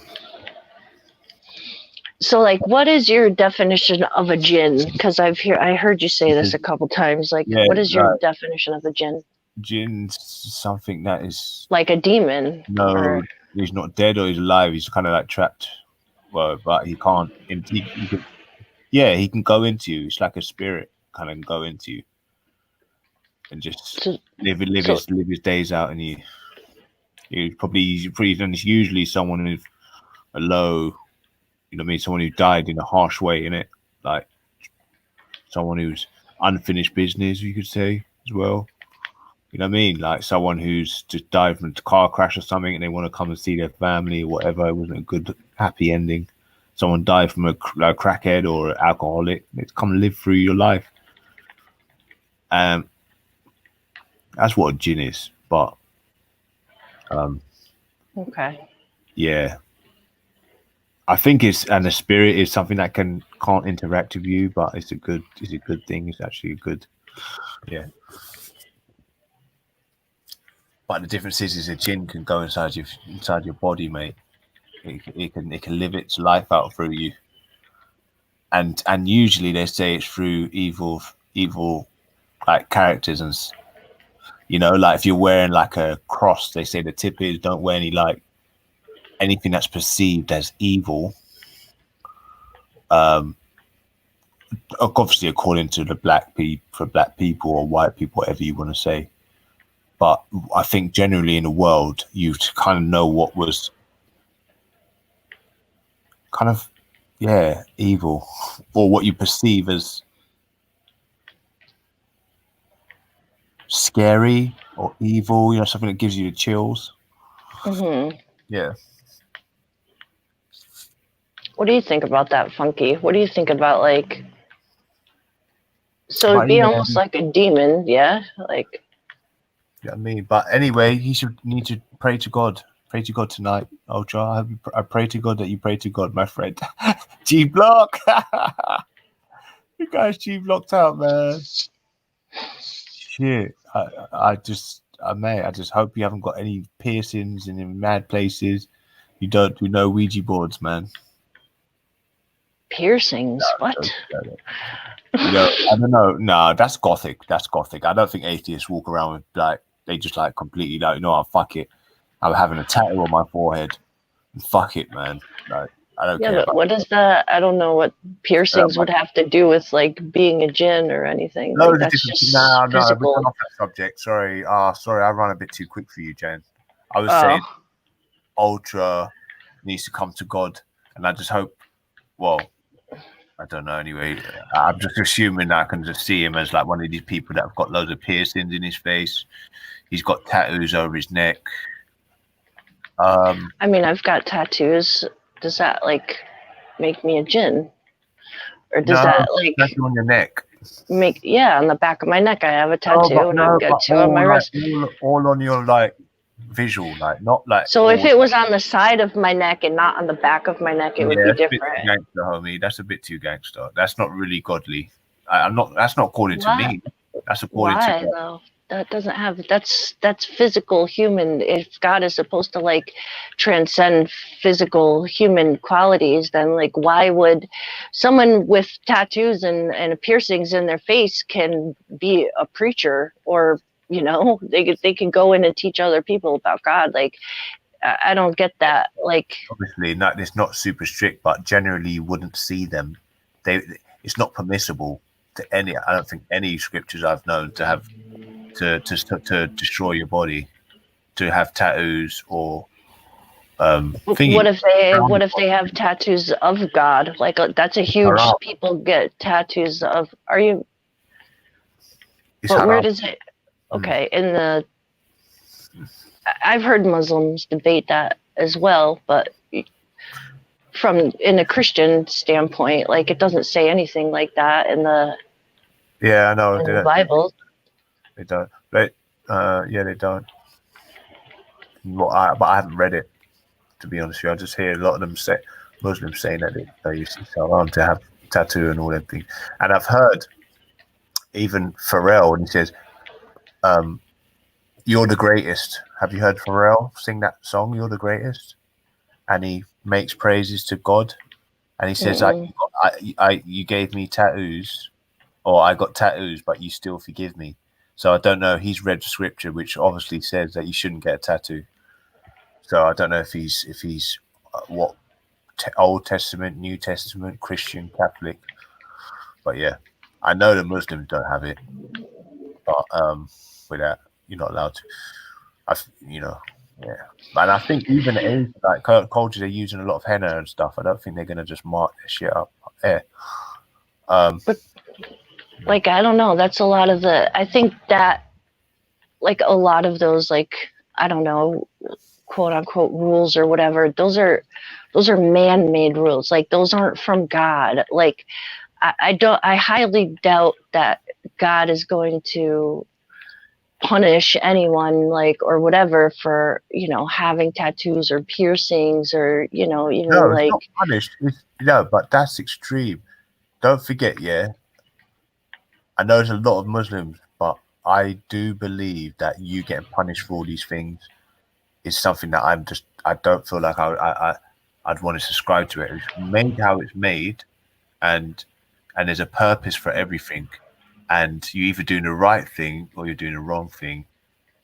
So like, what is your definition of a jinn? Because I heard you say this a couple times. Like, Yeah, what is your definition of a jinn? Jinn's something that is like a demon. No, he's not dead or he's alive. He's kind of like trapped. Well, but he can't. He can go into you. It's like a spirit kind of go into you. and just live his days out, and he probably and it's usually someone who's a low, you know what I mean, someone who died in a harsh way, innit? Like someone who's unfinished business, you could say as well. You know what I mean? Like someone who's just died from a car crash or something, and they want to come and see their family or whatever. It wasn't a good, happy ending. Someone died from a crackhead or alcoholic. It's come and live through your life. That's what a jinn is. But okay. Yeah, I think the spirit is something that can't interact with you, but it's a good thing. It's actually a good, yeah. But the difference is a jinn can go inside your body, mate. It can live its life out through you. And usually they say it's through evil like characters, and you know, like if you're wearing like a cross, they say the tip is don't wear anything that's perceived as evil. Obviously according to the black people or white people, whatever you want to say. But I think generally in the world, you kind of know what was kind of, evil, or what you perceive as scary or evil, you know, something that gives you the chills. Mm-hmm. Yeah. What do you think about that, Funky? What do you think about, like, so it'd be almost like a demon, yeah? Like, Yeah, I mean, but anyway, need to pray to God. Pray to God tonight, Ultra. I pray to God that you pray to God, my friend. G Block. You guys G blocked out, man. Shit. I just hope you haven't got any piercings and in mad places. You don't do no Ouija boards, man. Piercings? What? You know, I don't know. No, that's gothic. That's gothic. I don't think atheists walk around with like they just like completely like, you know what, fuck it. I'm having a tattoo on my forehead. Fuck it, man. Like, I don't care. Yeah, but what is that? I don't know what piercings would have to do with like being a djinn or anything. No, like, that's just no, we're physical. off that subject. Sorry. Sorry, I ran a bit too quick for you, Jen. I was saying Ultra needs to come to God, and I just hope, well, I don't know anyway. I'm just assuming that I can just see him as like one of these people that have got loads of piercings in his face. He's got tattoos over his neck. I mean, I've got tattoos. Does that like make me a djinn? Or does that like tattoo on your neck? On the back of my neck I have a tattoo, and I've got two on my wrist. All on your like visual, like not like. So if it was on the side of my neck and not on the back of my neck, it would be different. A bit too gangster, homie. That's a bit too gangster. That's not really godly. I'm not. That's not according to me. That's according to God. Though? That doesn't have that's physical human. If God is supposed to like transcend physical human qualities, then like why would someone with tattoos and piercings in their face can be a preacher, or you know they can go in and teach other people about God? Like I don't get that. Like obviously it's not super strict, but generally you wouldn't see them. It's not permissible to any. I don't think any scriptures I've known to have. To destroy your body, to have tattoos or what if they have tattoos of God? Like that's a huge. People get tattoos of. Are you? But where does it? Okay, I've heard Muslims debate that as well, but in a Christian standpoint, like it doesn't say anything like that in the. Yeah, I know. In the Bible. They don't. They don't. But I haven't read it, to be honest with you. I just hear a lot of them say, Muslims saying that they used to sell on to have tattoo and all that thing. And I've heard even Pharrell, and he says, "You're the greatest." Have you heard Pharrell sing that song, "You're the greatest"? And he makes praises to God, and he says, "You gave me tattoos, or I got tattoos, but you still forgive me." So I don't know. He's read scripture, which obviously says that you shouldn't get a tattoo. So I don't know if he's what Old Testament, New Testament, Christian, Catholic. But yeah, I know the Muslims don't have it. but with that, you're not allowed to. Yeah. And I think even Asian, like cultures are using a lot of henna and stuff. I don't think they're gonna just mark their shit up there. But like, I don't know. That's a lot of I think that like a lot of those, like, I don't know, quote unquote rules or whatever, those are man-made rules. Like, those aren't from God. Like, I highly doubt that God is going to punish anyone, like, or whatever, for, having tattoos or piercings, or, even No, it's like, not punished. But that's extreme. Don't forget, yeah. I know there's a lot of Muslims, but I do believe that you getting punished for all these things is something that I don't feel like I'd want to subscribe to it. It's made how it's made, and there's a purpose for everything, and you're either doing the right thing or you're doing the wrong thing,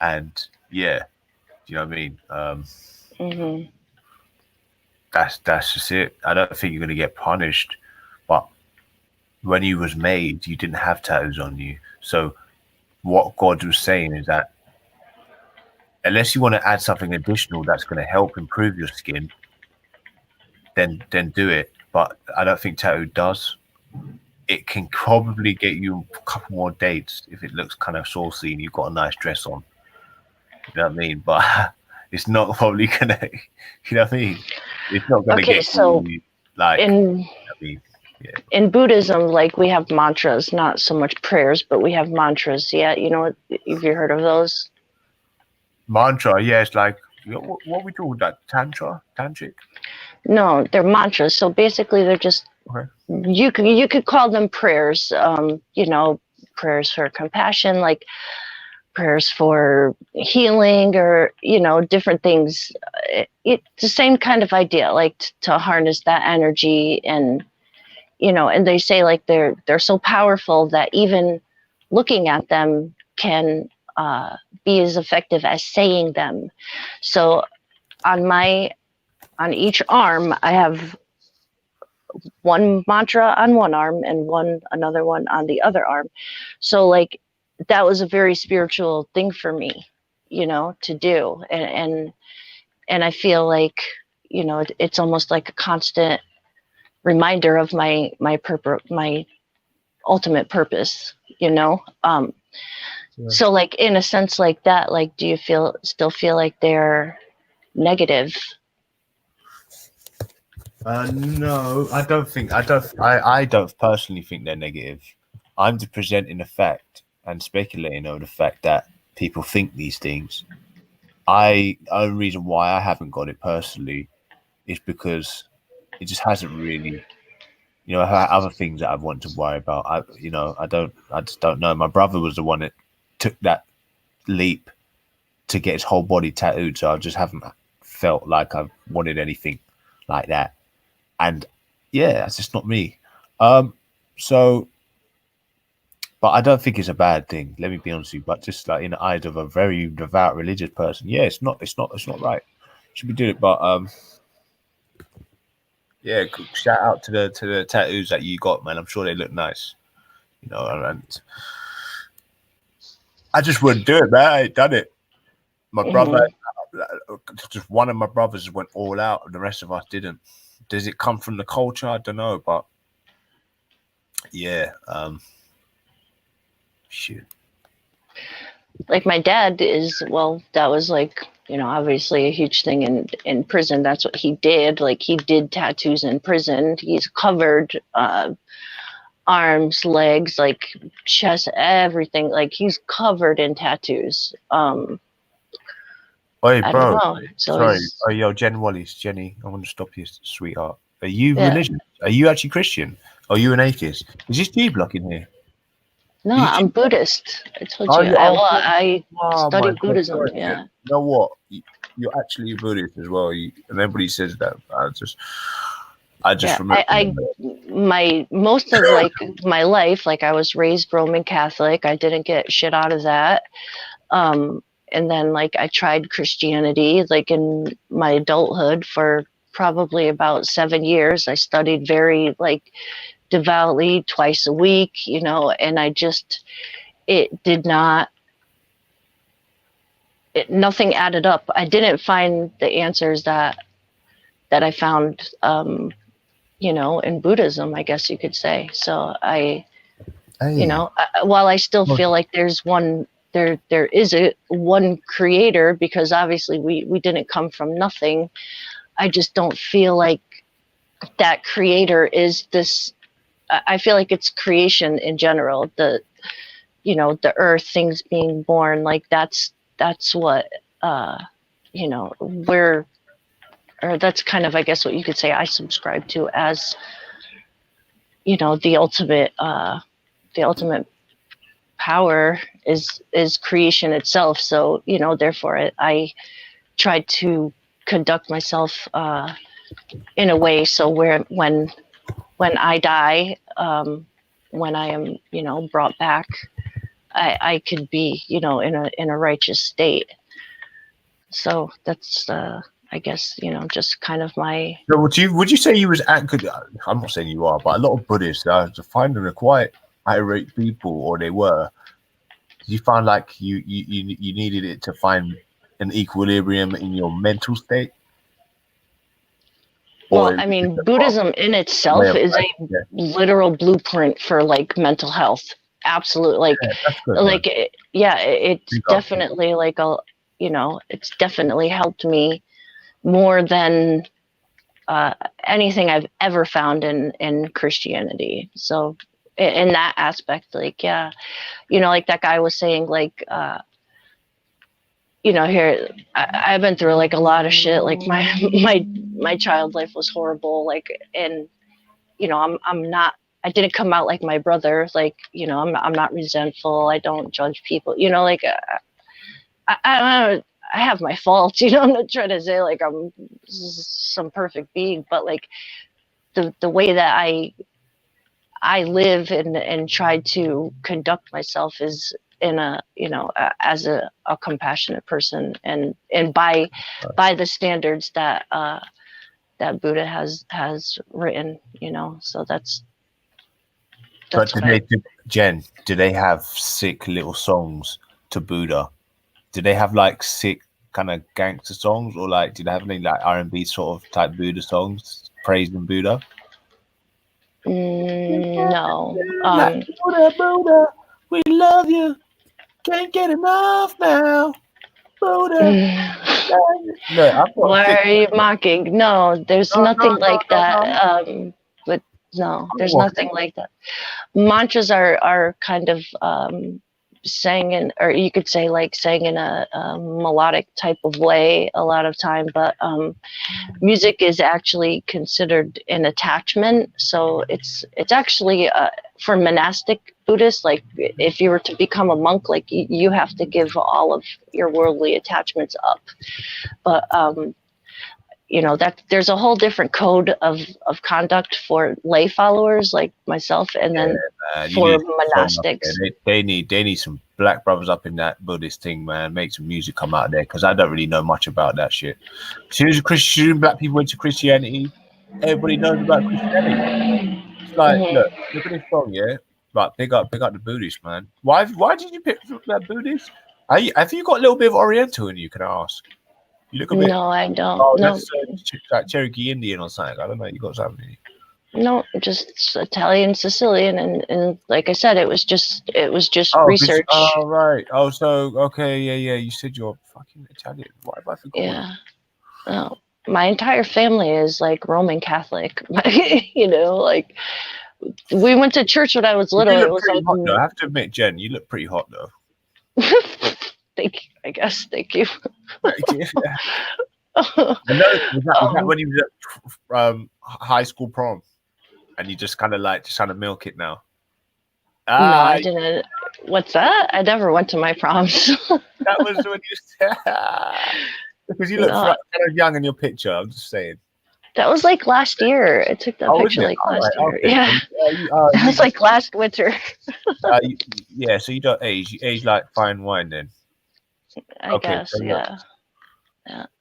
and yeah, you know what I mean. mm-hmm. That's just it. I don't think you're gonna get punished, but when you was made, you didn't have tattoos on you. So what God was saying is that unless you want to add something additional that's going to help improve your skin, then do it. But I don't think tattoo does. It can probably get you a couple more dates if it looks kind of saucy and you've got a nice dress on. You know what I mean? But it's not probably gonna. You know what I mean? It's not gonna get you like. In Buddhism, like, we have mantras, not so much prayers, but we have mantras. Yeah, have you heard of those? Mantra, yeah, it's like, what we call that? Tantric? No, they're mantras. So basically, they're just, you could call them prayers. Prayers for compassion, like prayers for healing, or different things. It's the same kind of idea, like to harness that energy, and and they say, like, they're so powerful that even looking at them can be as effective as saying them. So on each arm, I have one mantra on one arm and another one on the other arm. So, like, that was a very spiritual thing for me, to do. And I feel like, it's almost like a constant reminder of my ultimate purpose, So, like, in a sense like that, like, do you still feel like they're negative? No, I don't personally think they're negative. I'm just presenting the fact and speculating over the fact that people think these things. The only reason why I haven't got it personally is because it just hasn't really, I have other things that I want to worry about. I just don't know. My brother was the one that took that leap to get his whole body tattooed, so I just haven't felt like I've wanted anything like that. And yeah, that's just not me. So, but I don't think it's a bad thing. Let me be honest with you. But just like in the eyes of a very devout religious person, yeah, it's not right. Should be doing it. But yeah, shout out to the tattoos that you got, man. I'm sure they look nice. And I just wouldn't do it, man. I ain't done it. My brother, just one of my brothers went all out, and the rest of us didn't. Does it come from the culture? I don't know, but yeah, shoot. Like, my dad that was, like, obviously a huge thing in prison. That's what he did. Like, he did tattoos in prison. He's covered arms, legs, like chest, everything. Like, he's covered in tattoos. Hey, I bro. don't know. Sorry. Oh, yo, Jenny, I want to stop you, sweetheart. Are you religious? Are you actually Christian? Are you an atheist? Is this G block in here? No, I'm Buddhist. I told you. I study Buddhism. Sorry. Yeah. You know what? You're actually a Buddhist as well. And everybody says that. I just remember. My most of, like, my life, like, I was raised Roman Catholic. I didn't get shit out of that. And then, like, I tried Christianity, like, in my adulthood for probably about 7 years. I studied very, like, devoutly twice a week, and I just, it did not. Nothing added up. I didn't find the answers that I found, you know, in Buddhism, I guess you could say. So you know, while I still feel like there's one, there is one creator, because obviously we didn't come from nothing. I just don't feel like that creator is this. I feel like it's creation in general. You know, the earth, things being born, like that's what, you know, or that's kind of, I guess, what you could say I subscribe to as, you know, the ultimate power is creation itself. So, you know, therefore I try to conduct myself in a way so when I die, when I am, you know, brought back, I could be, you know, in a righteous state. So that's I guess, you know, just kind of my. So would you say you was good? I'm not saying you are, but a lot of Buddhists, I find them quite irate people, or they were. Did you find like you needed it to find an equilibrium in your mental state? Well, I mean, Buddhism in itself is a literal blueprint for like mental health. Absolutely, like, it's definitely like a, you know, it's definitely helped me more than anything I've ever found in Christianity. So in that aspect, like, yeah, you know, like that guy was saying, like, you know, here I've been through like a lot of shit. Like my child life was horrible. Like, and you know, I didn't come out like my brother. Like, you know, I'm not resentful. I don't judge people. You know, like I have my faults. You know, I'm not trying to say like I'm some perfect being, but like the way that I live and try to conduct myself is in a, you know, as a compassionate person, and by the standards that that Buddha has written, you know. So that's but Jen, do they have sick little songs to Buddha? Do they have like sick kind of gangster songs, or like do they have any like R&B sort of type Buddha songs praising Buddha? No. Buddha, we love you. Can't get enough now. Buddha. Why are you mocking? No, there's nothing like that. But no, there's nothing like that. Mantras are kind of sang in, or you could say like sang in a melodic type of way a lot of time, but music is actually considered an attachment. So it's actually for monastic Buddhists, like if you were to become a monk, like you have to give all of your worldly attachments up. But you know, that there's a whole different code of conduct for lay followers like myself, and then for monastics. They need some black brothers up in that Buddhist thing, man. Make some music come out there, because I don't really know much about that shit. As soon as Christian black people went to Christianity, everybody knows about Christianity. It's like, look at this song, yeah. Right, pick up the Buddhist, man. Why did you pick that Buddhist? Have you got a little bit of Oriental in you? Can I ask? You look a bit. No, I don't. Oh, no. that's like Cherokee Indian or something. I don't know. You got something. No, just Italian, Sicilian, and like I said, it was just research. Oh, right. Oh, so okay, yeah. You said you're fucking Italian. Why have I forgotten? Yeah. Oh, my entire family is like Roman Catholic. You know, like we went to church when I was little. It was like, hot, though. I have to admit, Jen, you look pretty hot though. Thank you. I guess. Thank you. Was that when you was at high school prom, and you just kind of like just trying to milk it now? No, I didn't. What's that? I never went to my proms. That was when you said, because you look kind of young in your picture. I'm just saying. That was like last year. I took that picture like last year. Okay. Yeah. That was like last winter. Yeah, so you don't age. You age like fine wine then. I guess, so yeah.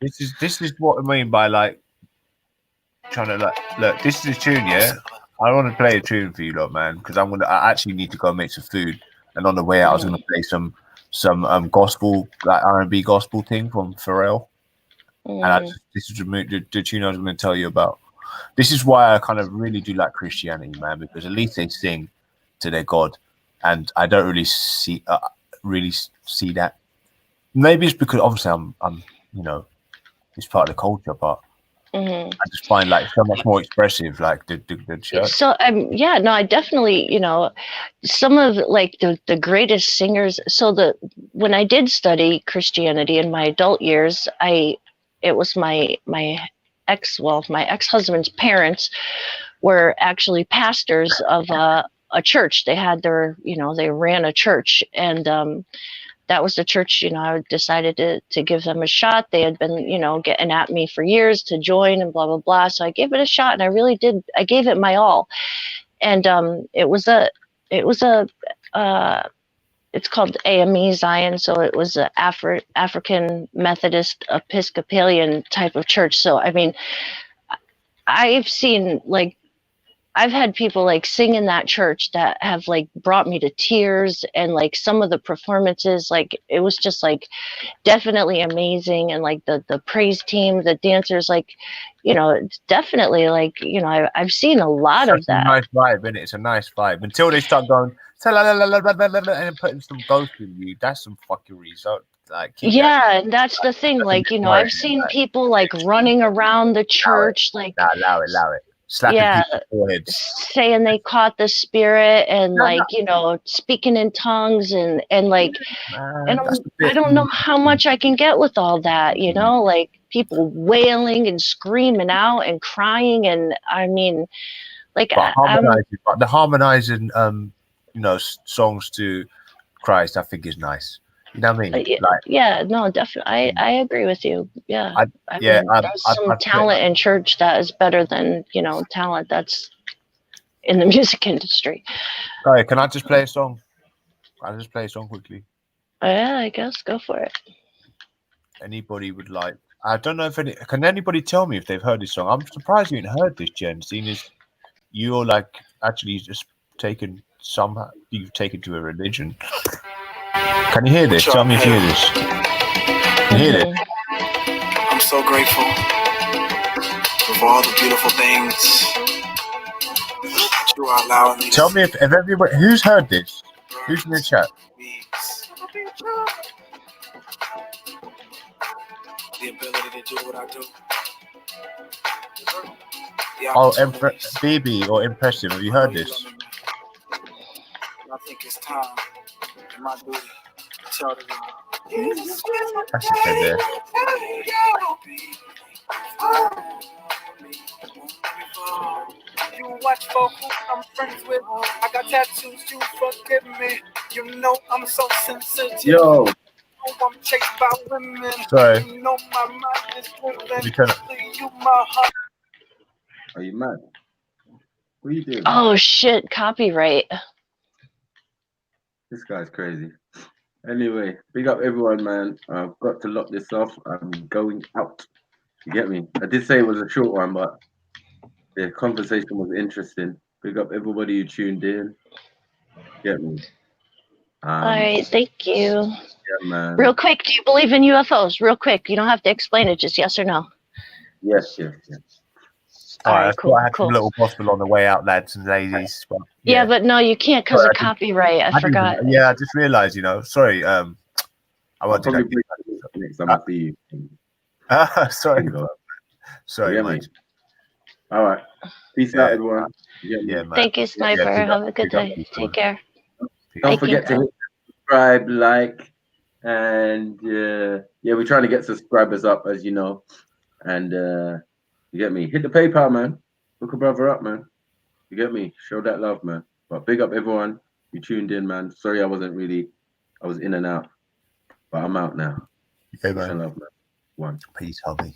This is what I mean by like trying to like look. This is a tune, yeah. I want to play a tune for you, lot, man, because I actually need to go make some food. and on the way out, I was going to play some gospel, like R&B gospel thing from Pharrell. And this is the tune I was going to tell you about. This is why I kind of really do like Christianity, man, because at least they sing to their God, and I don't really see that. Maybe it's because obviously I'm it's part of the culture, but I just find like so much more expressive, like the church. So yeah, no, I definitely, some of like the greatest singers. So when I did study Christianity in my adult years, it was my ex-husband's parents were actually pastors of a church. They had they ran a church, and that was the church, I decided to give them a shot. They had been, getting at me for years to join and blah, blah, blah. So I gave it a shot, and I really did. I gave it my all. And it's called AME Zion. So it was an African Methodist Episcopalian type of church. So, I mean, I've seen I've had people like sing in that church that have like brought me to tears, and like some of the performances, like it was just like definitely amazing. And like the praise team, the dancers, like, it's definitely like, I've seen a lot of that. Nice vibe, isn't it? It's a nice vibe until they start going and putting some ghost in you. That's some fuckery. So like, and that's the thing. Like, I've seen people like running around the church, like allow it. Slapping people's foreheads. Saying they caught the spirit, and speaking in tongues, and like, and I don't know how much I can get with all that, like people wailing and screaming out and crying, and I mean, like the harmonizing songs to Christ, I think is nice. You know what I mean? No, definitely. I agree with you. Yeah. I mean, there's some talent in church that is better than, talent that's in the music industry. Sorry, can I just play a song? I'll just play a song quickly. Yeah, I guess. Go for it. Anybody would like, I don't know can anybody tell me if they've heard this song? I'm surprised you haven't heard this, Jen, seeing as you're like actually just you've taken to a religion. Can you hear this? Tell me if you hear this. Can you hear this? I'm so grateful for all the beautiful things that you are allowing me. Tell me if everybody, who's heard this? Who's in the chat? The ability to do what I do. BB or Impressive, have you heard this? I think it's time in my duty to tell the world. That's it there. You watch for who I'm friends with. I got tattoos, you forgive me. You know I'm so sensitive. Yo. I'm chased by women. Sorry. You know my mind is driven. You my heart. Are you mad? What are you doing? Oh shit, copyright. This guy's crazy. Anyway, big up everyone, man. I've got to lock this off. I'm going out. You get me? I did say it was a short one, but the conversation was interesting. Big up everybody who tuned in. Get me? All right, thank you. Yeah, man. Real quick, do you believe in UFOs? Real quick, you don't have to explain it, just yes or no. Yes. All right, cool. I had some little gospel on the way out, lads and ladies. But, yeah, but no, you can't because of copyright. I forgot. I just realized, sorry. I won't do that. Next time I see you. Sorry. Sorry, mate. All right. Peace out, everyone. Yeah, man. Thank you, Sniper. Have a good day. Take care. Don't forget to hit subscribe, like, and we're trying to get subscribers up, as you know. And you get me? Hit the PayPal, man. Hook a brother up, man. You get me? Show that love, man. But big up everyone who tuned in, man. Sorry I was in and out. But I'm out now. Okay, man. Love, man. One. Peace, hubby.